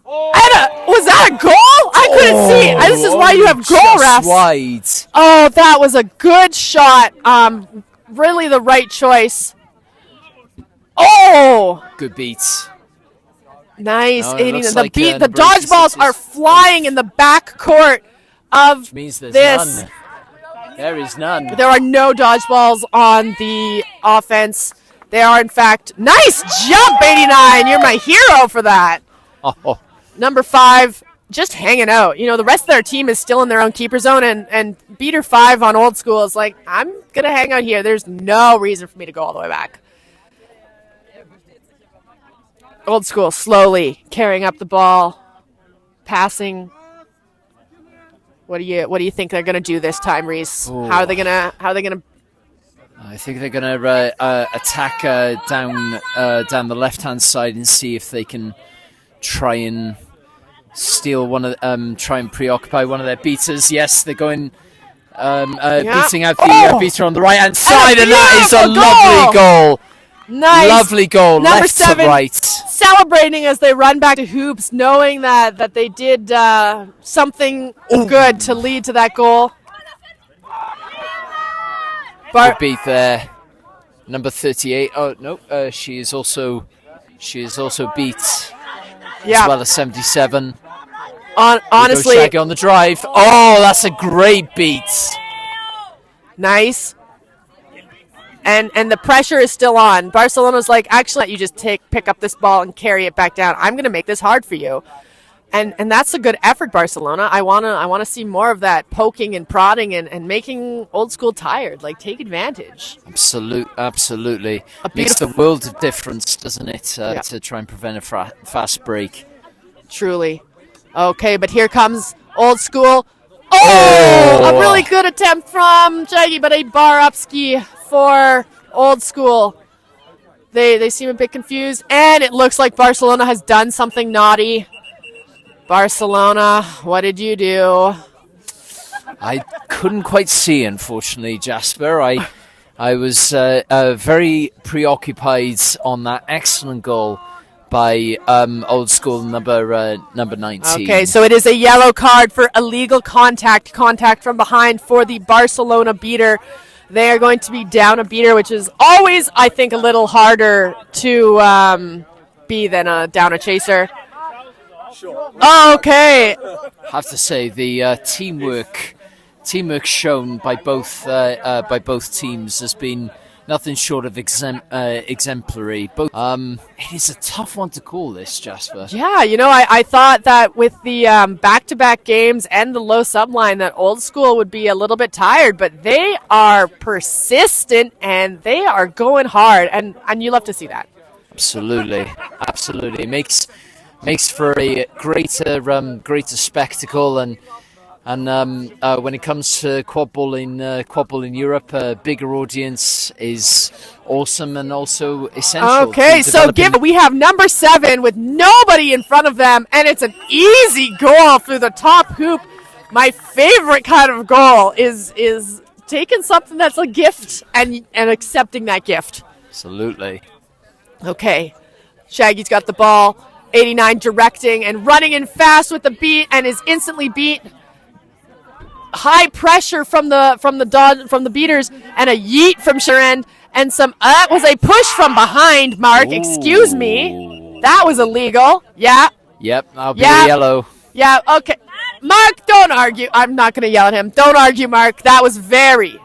Was that a goal? I couldn't see. This is why you have goal refs. Wide. Oh, that was a good shot. Really the right choice. Oh! Good beats. Nice. No, the dodgeballs are flying in the back court of means there's this. None. There is none. There are no dodgeballs on the offense. They are, in fact, nice jump, 89. You're my hero for that. Oh. Number 5, just hanging out. You know, the rest of their team is still in their own keeper zone, and beater 5 on old school is like, I'm going to hang out here. There's no reason for me to go all the way back. Old school, slowly carrying up the ball, passing. What do you think they're gonna do this time, Reese? Ooh. How are they gonna? I think they're gonna attack down the left-hand side and see if they can try and steal try and preoccupy one of their beaters. Yes, they're going beating out the beater on the right-hand side, and that is a lovely goal. Nice. Lovely goal, Number left 7, to right. Celebrating as they run back to hoops, knowing that they did something good to lead to that goal. Good beat there. Number 38. Oh no, she is also beat. Yeah. As well as 77. Honestly, Shaggy on the drive. Oh, that's a great beat. Nice. And the pressure is still on. Barcelona's like, actually, let you just pick up this ball and carry it back down. I'm going to make this hard for you. And that's a good effort, Barcelona. I wanna see more of that poking and prodding and making Old School tired. Like, take advantage. Absolutely. Makes a world of difference, doesn't it, to try and prevent a fast break. Truly. Okay, but here comes Old School. Oh! A really good attempt from Shaggy, but a bar upski for Old School. They seem a bit confused, and it looks like Barcelona has done something naughty. Barcelona, what did you do? I couldn't quite see, unfortunately, Jasper. I was very preoccupied on that excellent goal by Old School number 19. Okay, so it is a yellow card for illegal contact from behind for the Barcelona beater. They are going to be down a beater, which is always, I think, a little harder to be than down a chaser. Okay. I have to say the teamwork shown by both teams has been nothing short of exemplary. It is a tough one to call, this, Jasper. Yeah, I thought that with the back-to-back games and the low subline that Old School would be a little bit tired, but they are persistent and they are going hard, and you love to see that. Absolutely. Makes for a greater spectacle, and when it comes to quadball in Europe, a bigger audience is awesome and also essential. Okay, so we have number 7 with nobody in front of them, and it's an easy goal through the top hoop. My favorite kind of goal is taking something that's a gift and accepting that gift. Absolutely. Okay, Shaggy's got the ball. 89 directing and running in fast with the beat, and is instantly beat. High pressure from the beaters, and a yeet from Sharon, and that was a push from behind. Mark, excuse me, that was illegal. Yeah. Yep, I'll be a yellow. Yeah. Okay, Mark, don't argue. I'm not going to yell at him. Don't argue, Mark. That was very.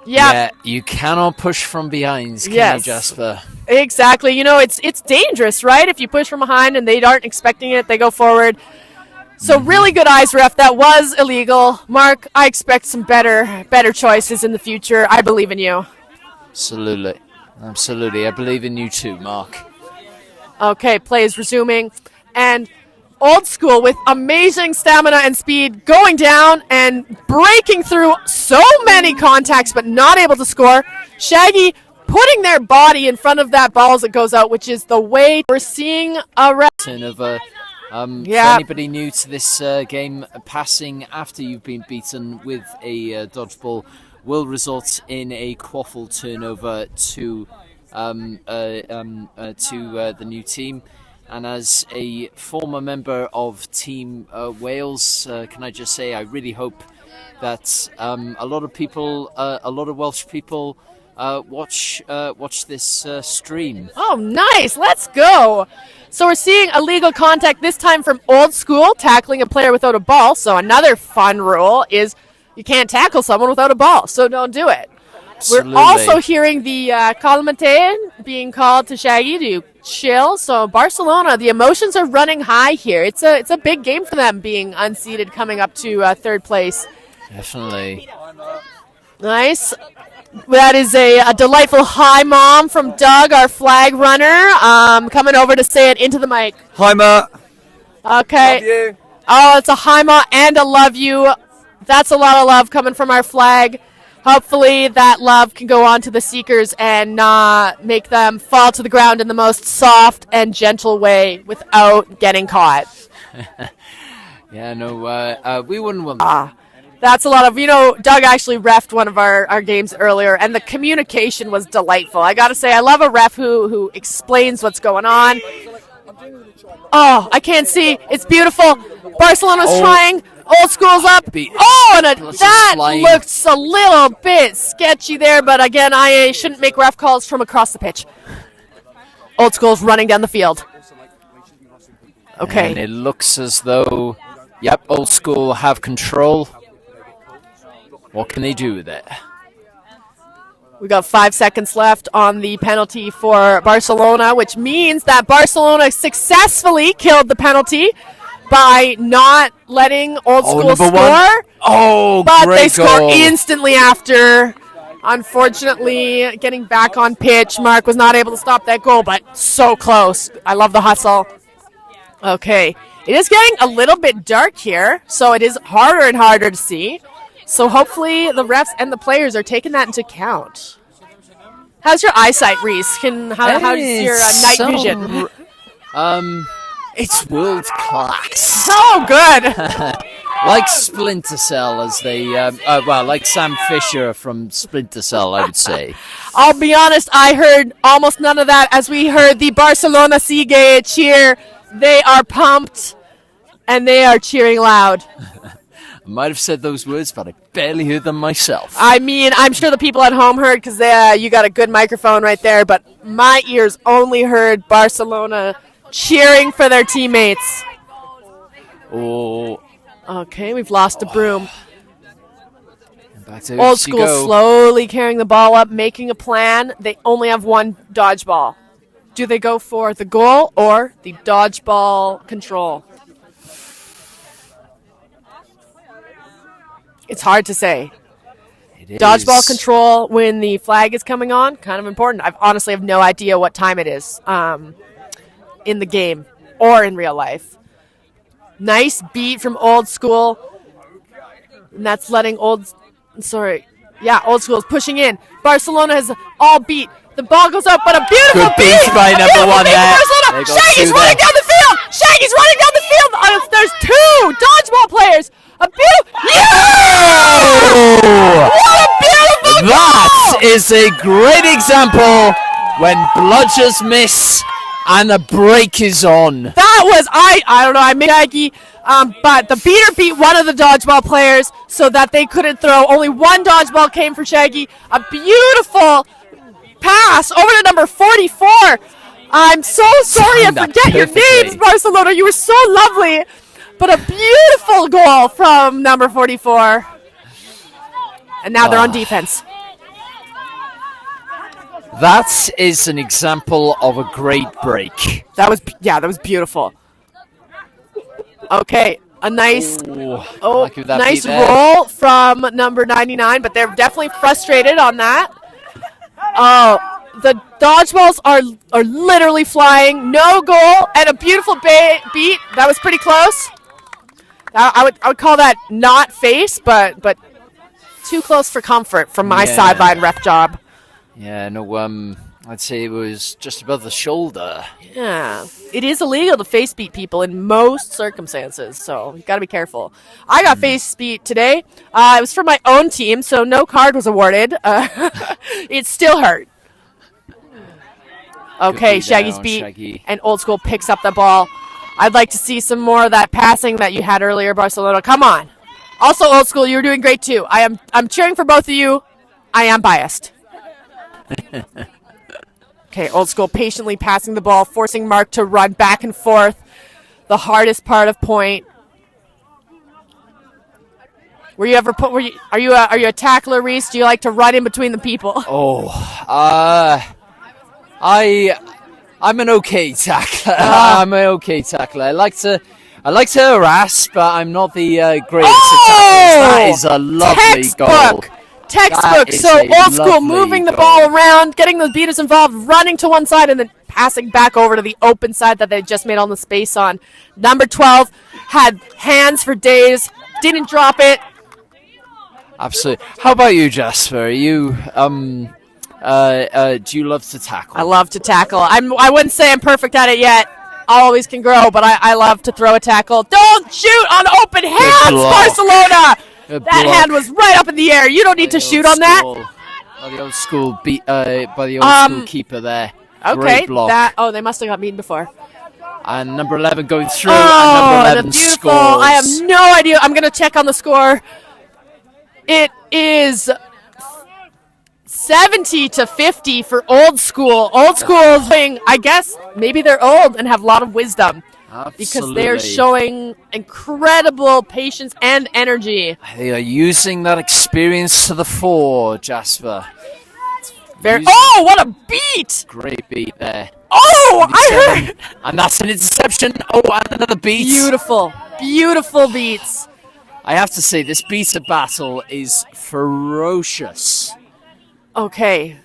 Yeah, you cannot push from behind, can you, Jasper? Exactly. It's dangerous, right? If you push from behind and they aren't expecting it, they go forward. So really good eyes, ref. That was illegal. Mark, I expect some better choices in the future. I believe in you. Absolutely. I believe in you too, Mark. Okay, play is resuming. And Old School with amazing stamina and speed, going down and breaking through so many contacts but not able to score. Shaggy putting their body in front of that ball as it goes out, which is the way we're seeing a turnover. For anybody new to this game, passing after you've been beaten with a dodgeball will result in a quaffle turnover to the new team. And as a former member of Team Wales, can I just say I really hope that a lot of Welsh people watch this stream. Oh, nice! Let's go. So we're seeing illegal contact this time from Old School, tackling a player without a ball. So another fun rule is you can't tackle someone without a ball. So don't do it. Absolutely. We're also hearing the Calmate being called to Shaggy to chill. So Barcelona, the emotions are running high here. It's a big game for them, being unseeded, coming up to third place. Definitely. Nice. That is a delightful hi, Mom, from Doug, our flag runner, coming over to say it into the mic. Hi, Ma. Okay. Love you. Oh, it's a hi, Ma, and a love you. That's a lot of love coming from our flag. Hopefully that love can go on to the Seekers and make them fall to the ground in the most soft and gentle way without getting caught. Yeah, no, we wouldn't want that. That's a lot of, Doug actually refed one of our games earlier, and the communication was delightful. I got to say, I love a ref who explains what's going on. Oh, I can't see. It's beautiful. Barcelona's trying. Old School's up. Oh, and that looks a little bit sketchy there, but again, IA shouldn't make ref calls from across the pitch. Old School's running down the field. Okay. And it looks as though, Old School have control. What can they do with it? We got 5 seconds left on the penalty for Barcelona, which means that Barcelona successfully killed the penalty by not letting Old School score. But they score instantly after. Unfortunately, getting back on pitch, Mark was not able to stop that goal, but so close. I love the hustle. Okay, it is getting a little bit dark here, so it is harder and harder to see. So hopefully the refs and the players are taking that into account. How's your eyesight, Reese? How's your night vision? It's world class. So good. Like Splinter Cell, as they, like Sam Fisher from Splinter Cell, I would say. I'll be honest, I heard almost none of that as we heard the Barcelona Sigue cheer. They are pumped and they are cheering loud. I might have said those words, but I barely heard them myself. I mean, I'm sure the people at home heard because you got a good microphone right there, but my ears only heard Barcelona cheering for their teammates. Oh. Okay, we've lost a broom. Back Old School slowly carrying the ball up, making a plan. They only have one dodgeball. Do they go for the goal or the dodgeball control? It's hard to say. Dodgeball control when the flag is coming on, kind of important. I honestly have no idea what time it is in the game or in real life. Nice beat from Old School. And that's letting Old School is pushing in. Barcelona has all beat. The ball goes up, but a beautiful beat by number one there. Shaggy's running down the field. Shaggy's running down the field. There's two dodgeball players. A beautiful. What a beautiful That is a great example when bludgers miss and the break is on. That was, I don't know, I made Shaggy, but the beater beat one of the dodgeball players so that they couldn't throw. Only one dodgeball came for Shaggy. A beautiful pass over to number 44. I'm so sorry I forget your names, Barcelona. You were so lovely. But a beautiful goal from number 44. And now they're on defense. That is an example of a great break. That was beautiful. Okay, a nice nice roll from number 99, but they're definitely frustrated on that. Oh, the dodgeballs are literally flying. No goal and a beautiful beat. That was pretty close. I would call that not face, but too close for comfort from my sideline ref job. Yeah, no, I'd say it was just above the shoulder. Yeah, it is illegal to face beat people in most circumstances, so you got to be careful. I got face beat today. It was for my own team, so no card was awarded. It still hurt. Okay, Shaggy's beat, Shaggy. And Old School picks up the ball. I'd like to see some more of that passing that you had earlier, Barcelona. Come on. Also, Old School, you're doing great too. I'm cheering for both of you. I am biased. Okay, Old School patiently passing the ball, forcing Mark to run back and forth. The hardest part of point. Are you a tackler, Reese? Do you like to run in between the people? I'm an okay tackler. I'm an okay tackler. I like to harass, but I'm not the greatest at tackles. That is a lovely goal. Textbook. So Old School moving the ball around, getting the beaters involved, running to one side, and then passing back over to the open side that they just made all the space on. Number 12 had hands for days, didn't drop it. Absolutely. How about you, Jasper? Are you do you love to tackle? I love to tackle. I wouldn't say I'm perfect at it yet. I always can grow, but I love to throw a tackle. Don't shoot on open hands, Barcelona! That hand was right up in the air. You don't need to shoot on that. The Old School beat by the Old School keeper there. Okay, Great block. they must have got beaten before. And number 11 going through, and number 11 beautiful. scores. I have no idea. I'm going to check on the score. It is 70-50 for Old School. Old School playing, I guess, maybe they're old and have a lot of wisdom. Absolutely. Because they're showing incredible patience and energy. They are using that experience to the fore, Jasper. It's Oh, what a beat! Great beat there. Oh, I heard. And that's an interception. Oh, and another beat. Beautiful, beautiful beats. I have to say, this beta battle is ferocious. Okay,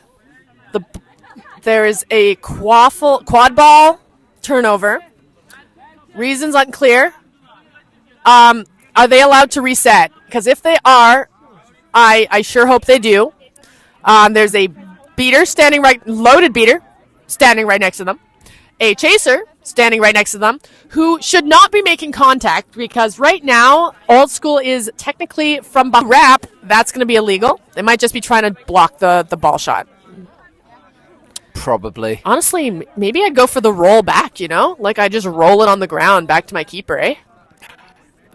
there is a quad ball turnover. Reasons unclear. Are they allowed to reset? Because if they are, I sure hope they do. There's a beater loaded beater standing right next to them. A chaser standing right next to them, who should not be making contact because right now, Old School is technically from wrap. That's going to be illegal. They might just be trying to block the ball shot. Probably. Honestly, maybe I'd go for the roll back, Like I just roll it on the ground back to my keeper, eh?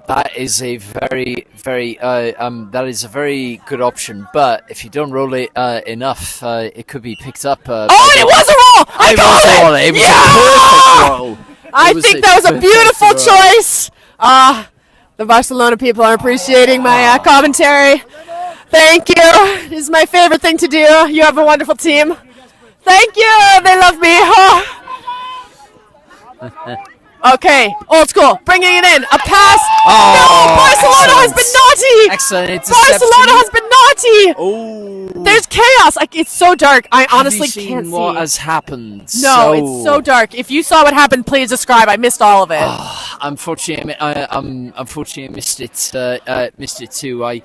That is a very, very, that is a very good option. But if you don't roll it enough, it could be picked up. It was a roll! I got it! It was a perfect roll. I think that was a beautiful choice. The Barcelona people are appreciating my commentary. Thank you. This is my favorite thing to do. You have a wonderful team. Thank you. They love me. Okay, Old School, bringing it in. A pass. No, Barcelona has been naughty. Excellent interception. Barcelona has been naughty. Oh. There's chaos. It's so dark. I honestly Have you can't seen see. what has happened? No, it's so dark. If you saw what happened, please describe. I missed all of it. Unfortunately, I missed it too. I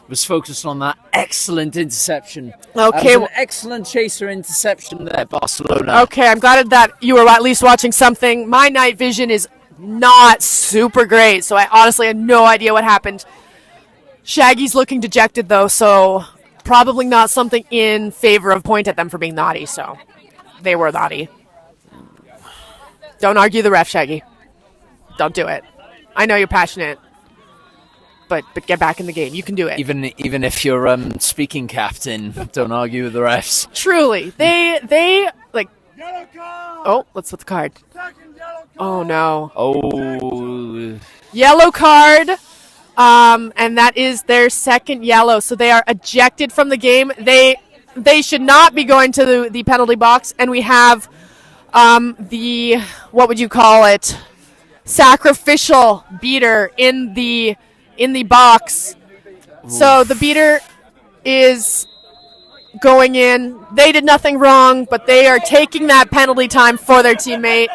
was focused on that excellent interception. Okay, an excellent chaser interception there, Barcelona. Okay, I'm glad that you were at least watching something. My night vision is not super great, so I honestly had no idea what happened. Shaggy's looking dejected, though, so probably not something in favor of point at them for being naughty, so they were naughty. Don't argue the ref, Shaggy. Don't do it. I know you're passionate, but get back in the game. You can do it. Even if you're speaking captain, don't argue with the refs. Truly, they like. Oh, let's put the card. Oh no. Oh. Yellow card. And that is their second yellow, so they are ejected from the game. They should not be going to the penalty box, and we have the, what would you call it, sacrificial beater in the box. Oof. So the beater is going in. They did nothing wrong, but they are taking that penalty time for their teammate.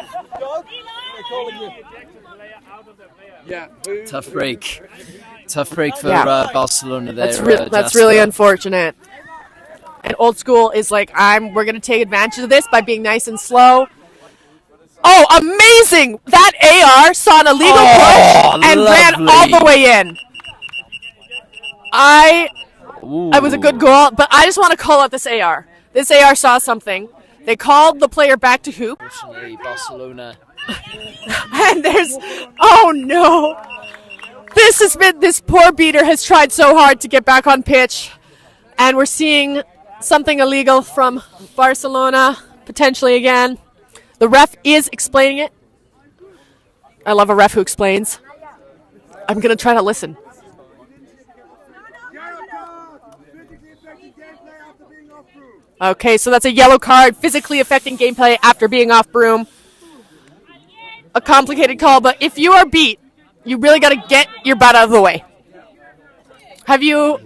Tough break for Barcelona there. That's really unfortunate. And Old School is like, we're going to take advantage of this by being nice and slow. Oh, amazing! That AR saw an illegal push and ran all the way in. It was a good goal, but I just want to call out this AR. This AR saw something. They called the player back to hoop. Unfortunately, Barcelona. And oh no! This poor beater has tried so hard to get back on pitch, and we're seeing something illegal from Barcelona, potentially again. The ref is explaining it. I love a ref who explains. I'm going to try to listen. Okay, so that's a yellow card, physically affecting gameplay after being off broom. A complicated call, but if you are beat, you really got to get your butt out of the way. Have you...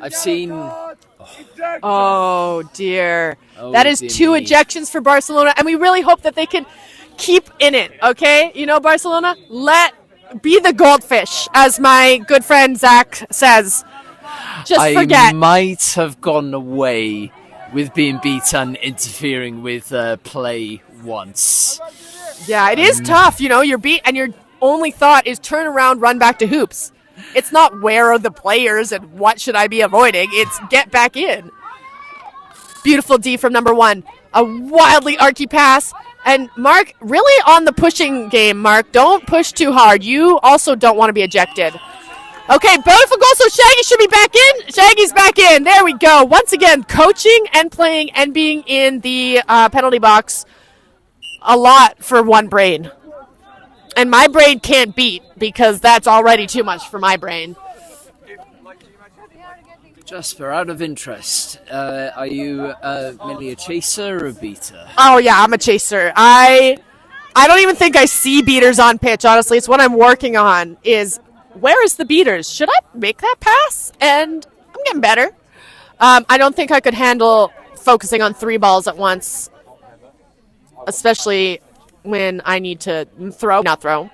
I've seen... Oh, dear. That is 2 ejections for Barcelona, and we really hope that they can keep in it, okay? Barcelona, be the goldfish, as my good friend Zach says. Just forget. I might have gone away with being beaten, interfering with play once. Yeah, it is tough, you're beat, and your only thought is turn around, run back to hoops. It's not where are the players and what should I be avoiding. It's get back in. Beautiful D from number 1. A wildly archy pass. And Mark, really on the pushing game, Mark. Don't push too hard. You also don't want to be ejected. Okay, beautiful goal. So Shaggy should be back in. Shaggy's back in. There we go. Once again, coaching and playing and being in the penalty box. A lot for one brain. And my brain can't beat because that's already too much for my brain. Jasper, out of interest, are you mainly a chaser or a beater? Oh yeah, I'm a chaser. I don't even think I see beaters on pitch, honestly. It's what I'm working on is, where is the beaters? Should I make that pass? And I'm getting better. I don't think I could handle focusing on 3 balls at once, especially when I need to not throw.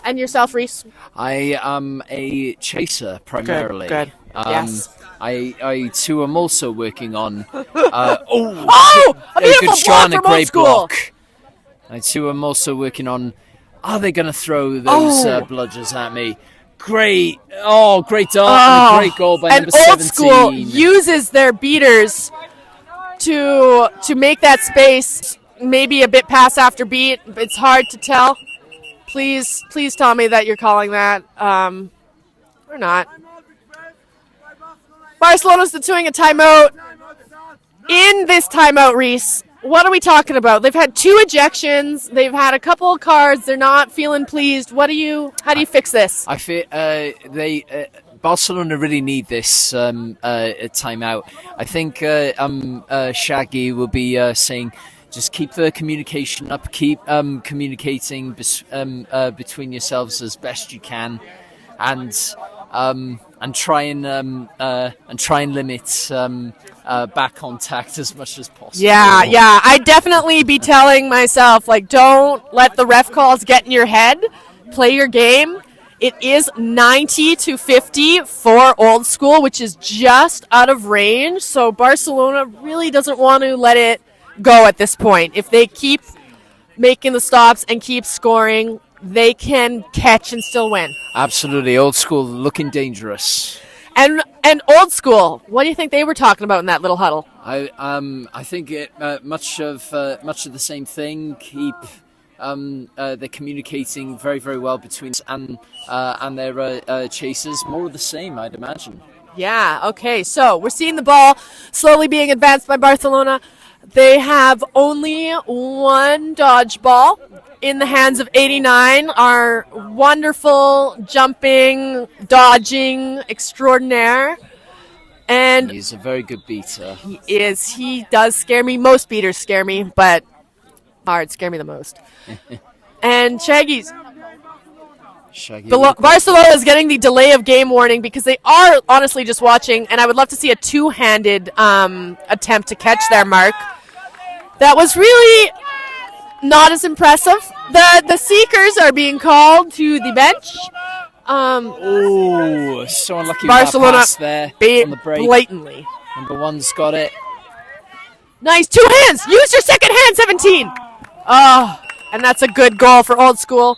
And yourself, Reese? I am a chaser primarily. Good. Yes. I too am also working on. A beautiful block from Old School. Block. I too am also working on. Are they going to throw those bludgers at me? Great! Oh, great dart! And a great goal by number 17. Old School uses their beaters to make that space. Maybe a bit pass after beat. It's hard to tell. Please tell me that you're calling that. Or not. Barcelona's doing a timeout. In this timeout, Reese, what are we talking about? They've had 2 ejections. They've had a couple of cards. They're not feeling pleased. How do you fix this? I feel Barcelona really need this timeout. I think Shaggy will be saying, just keep the communication up, keep communicating between yourselves as best you can, and try and limit back contact as much as possible. Yeah. I'd definitely be telling myself, like, don't let the ref calls get in your head. Play your game. It is 90-50 for Old School, which is just out of range. So Barcelona really doesn't want to let it go at this point. If they keep making the stops and keep scoring, they can catch and still win. Absolutely. Old School looking dangerous. And Old School, what do you think they were talking about in that little huddle? I think much of the same thing. They're communicating very, very well between and their chasers. More of the same, I'd imagine. Yeah, okay. So we're seeing the ball slowly being advanced by Barcelona. They have only 1 dodgeball in the hands of 89, our wonderful jumping, dodging extraordinaire. And he's a very good beater. He is. He does scare me. Most beaters scare me, but hard scare me the most. And Shaggy's. Barcelona is getting the delay of game warning because they are honestly just watching, and I would love to see a 2-handed attempt to catch their mark. That was really not as impressive. The seekers are being called to the bench. So unlucky Barcelona with that pass there on the break. Blatantly. Number 1's got it. Nice, 2 hands. Use your second hand, 17. Oh, and that's a good goal for Old School.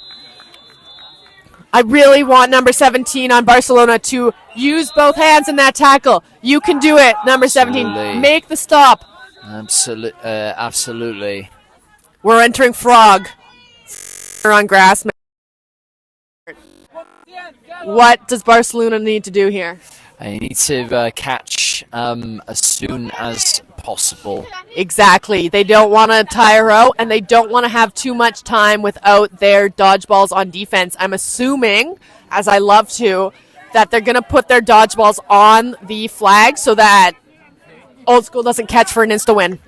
I really want number 17 on Barcelona to use both hands in that tackle. You can do it, number 17. Absolutely. Make the stop. Absolutely. We're entering Frog. We're on grass. What does Barcelona need to do here? I need to catch as soon as possible. Exactly. They don't want to tire out, and they don't want to have too much time without their dodgeballs on defense. I'm assuming, as I love to, that they're going to put their dodgeballs on the flag so that Old School doesn't catch for an insta-win.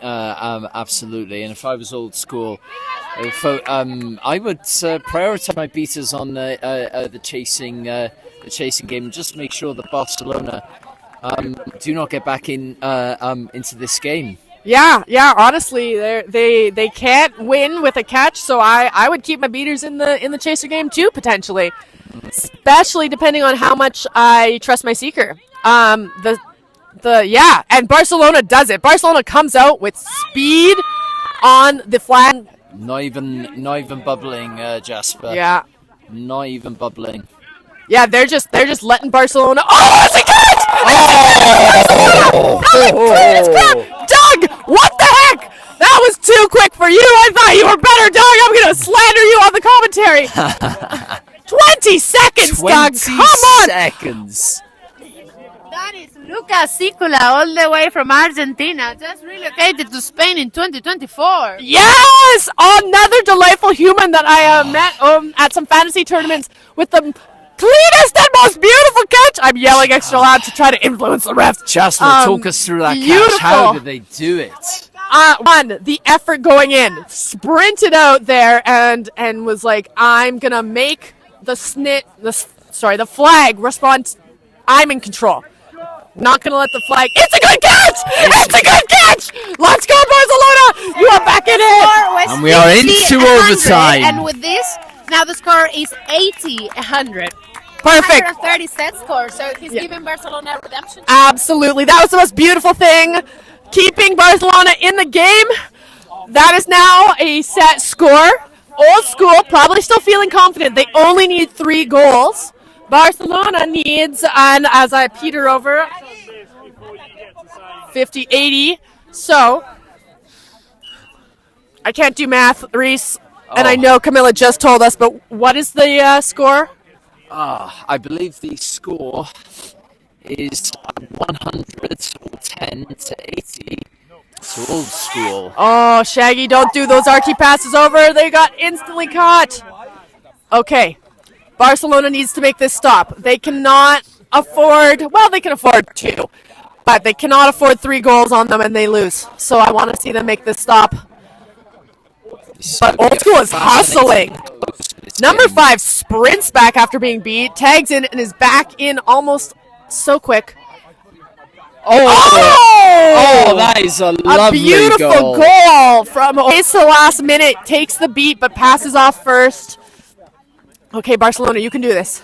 Absolutely. And if I was Old School, I would prioritize my beaters on the chasing game, just to make sure that Barcelona do not get back into this game. Yeah. Honestly, they can't win with a catch, so I would keep my beaters in the chaser game too, potentially, especially depending on how much I trust my seeker. And Barcelona does it. Barcelona comes out with speed on the flag. Not even bubbling, Jasper. Yeah. Not even bubbling. Yeah, they're just letting Barcelona. Oh, it's a catch! Doug, what the heck? That was too quick for you. I thought you were better, Doug. I'm gonna slander you on the commentary. 20 seconds, Doug. Come on. Seconds. That is Lucas Sicula, all the way from Argentina, just relocated to Spain in 2024. Yes! Another delightful human that I met at some fantasy tournaments with the cleanest and most beautiful catch. I'm yelling extra loud to try to influence the refs. Jasper, talk us through that catch. How did they do it? The effort going in, sprinted out there and was like, I'm gonna make the flag respond. I'm in control. Not gonna let the flag. It's a good catch. It's a good catch. Let's go, Barcelona. You are back in it. And we are into overtime. And with this, now the score is 80-100. Perfect. 130 set score. So he's giving Barcelona redemption. Absolutely. That was the most beautiful thing. Keeping Barcelona in the game. That is now a set score. Old School probably still feeling confident. They only need 3 goals. Barcelona needs, and as I peter over, 50-80. So, I can't do math, Reese. And I know Camilla just told us, but what is the score? I believe the score is 110 to 80 to Old School. Oh, Shaggy, don't do those archy passes over. They got instantly caught. Okay. Barcelona needs to make this stop. They cannot afford, well, they can afford 2, but they cannot afford 3 goals on them and they lose. So I want to see them make this stop. But Old School is hustling. Number 5 sprints back after being beat, tags in and is back in almost so quick. Oh, that is a lovely beautiful goal from Ace the last minute, takes the beat but passes off first. Okay, Barcelona, you can do this.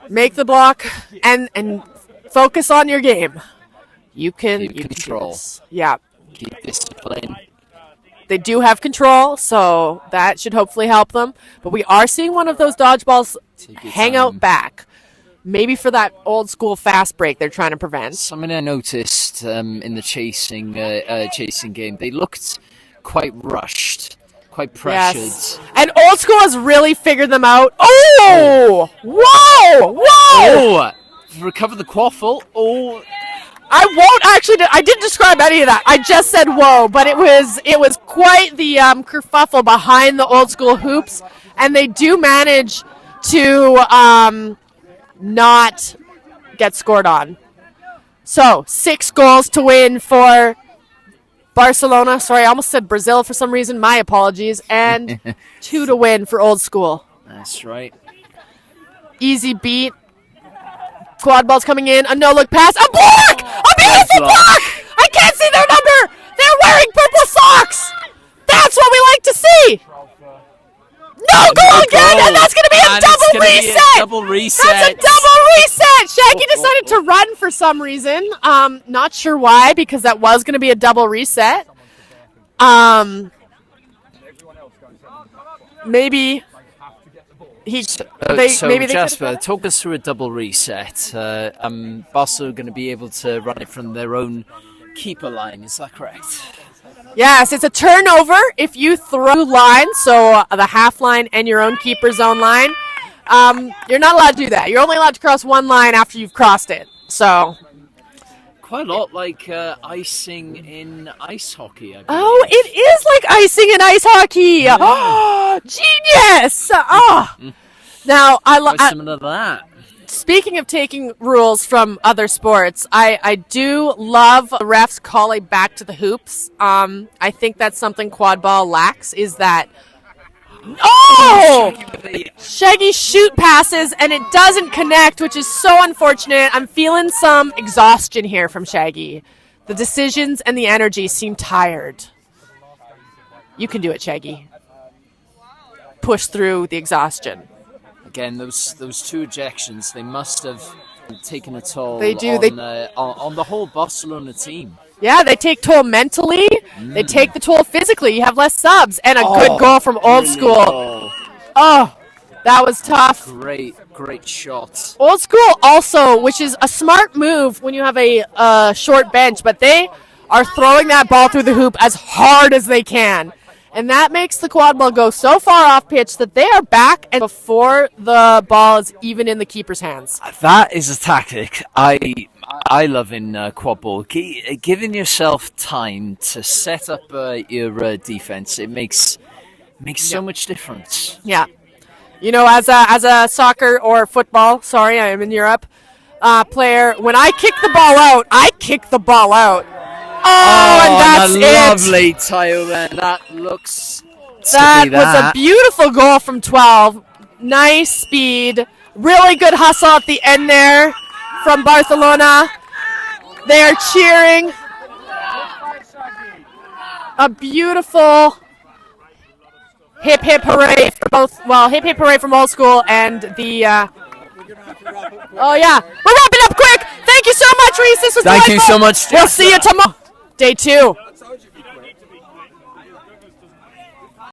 Make the block and focus on your game. You can control. Yeah. Keep discipline. They do have control, so that should hopefully help them. But we are seeing one of those dodgeballs hang out back. Maybe for that Old School fast break they're trying to prevent. Something I noticed in the chasing game, they looked quite rushed. Quite pressured. Yes. And Old School has really figured them out. Oh! Whoa! Whoa! Oh! Recover the quaffle. Oh! I didn't describe any of that. I just said whoa, but it was quite the kerfuffle behind the Old School hoops, and they do manage to not get scored on. So 6 goals to win for Barcelona. Sorry, I almost said Brazil for some reason. My apologies. And 2 to win for Old School. That's right. Easy beat. Quadball's coming in. A no-look pass. A block! A beautiful block! I can't see their number! They're wearing purple socks! That's what we like to see! No goal again! And that's going to be a double reset! Double reset! That's a double reset! Shaggy decided to run for some reason. Not sure why, because that was going to be a double reset. Maybe... Jasper, talk us through a double reset. Barca are going to be able to run it from their own keeper line, is that correct? Yes, it's a turnover if you throw line, so the half line and your own keeper zone line. You're not allowed to do that. You're only allowed to cross one line after you've crossed it. So quite a lot like icing in ice hockey, I believe. Oh, it is like icing in ice hockey. Yeah. Oh, genius! Now I similar to that. Speaking of taking rules from other sports, I do love the refs calling back to the hoops. I think that's something Quadball lacks, is that Shaggy shoot passes and it doesn't connect, which is so unfortunate. I'm feeling some exhaustion here from Shaggy. The decisions and the energy seem tired. You can do it, Shaggy. Push through the exhaustion. Again, those 2 ejections, they must have taken a toll They do. On the whole Barcelona team. Yeah, they take toll mentally. They take the toll physically. You have less subs. And a good goal from Old School. Oh, that was tough. Great shot. Old School also, which is a smart move when you have a short bench, but they are throwing that ball through the hoop as hard as they can. And that makes the quad ball go so far off pitch that they are back and before the ball is even in the keeper's hands. That is a tactic I love in quad ball. Giving yourself time to set up your defense, it makes so much difference. Yeah. You know, as a soccer or football, sorry, I am in Europe, player, when I kick the ball out, I kick the ball out. Oh, and that's a lovely tail there. That looks That was a beautiful goal from 12. Nice speed. Really good hustle at the end there from Barcelona. They are cheering. A beautiful hip hip hooray for both. Well, hip hip hooray from Old School and the. Oh yeah, we're wrapping up quick. Thank you so much, Reese. This was Thank you delightful. so much, We'll see you tomorrow. Day 2.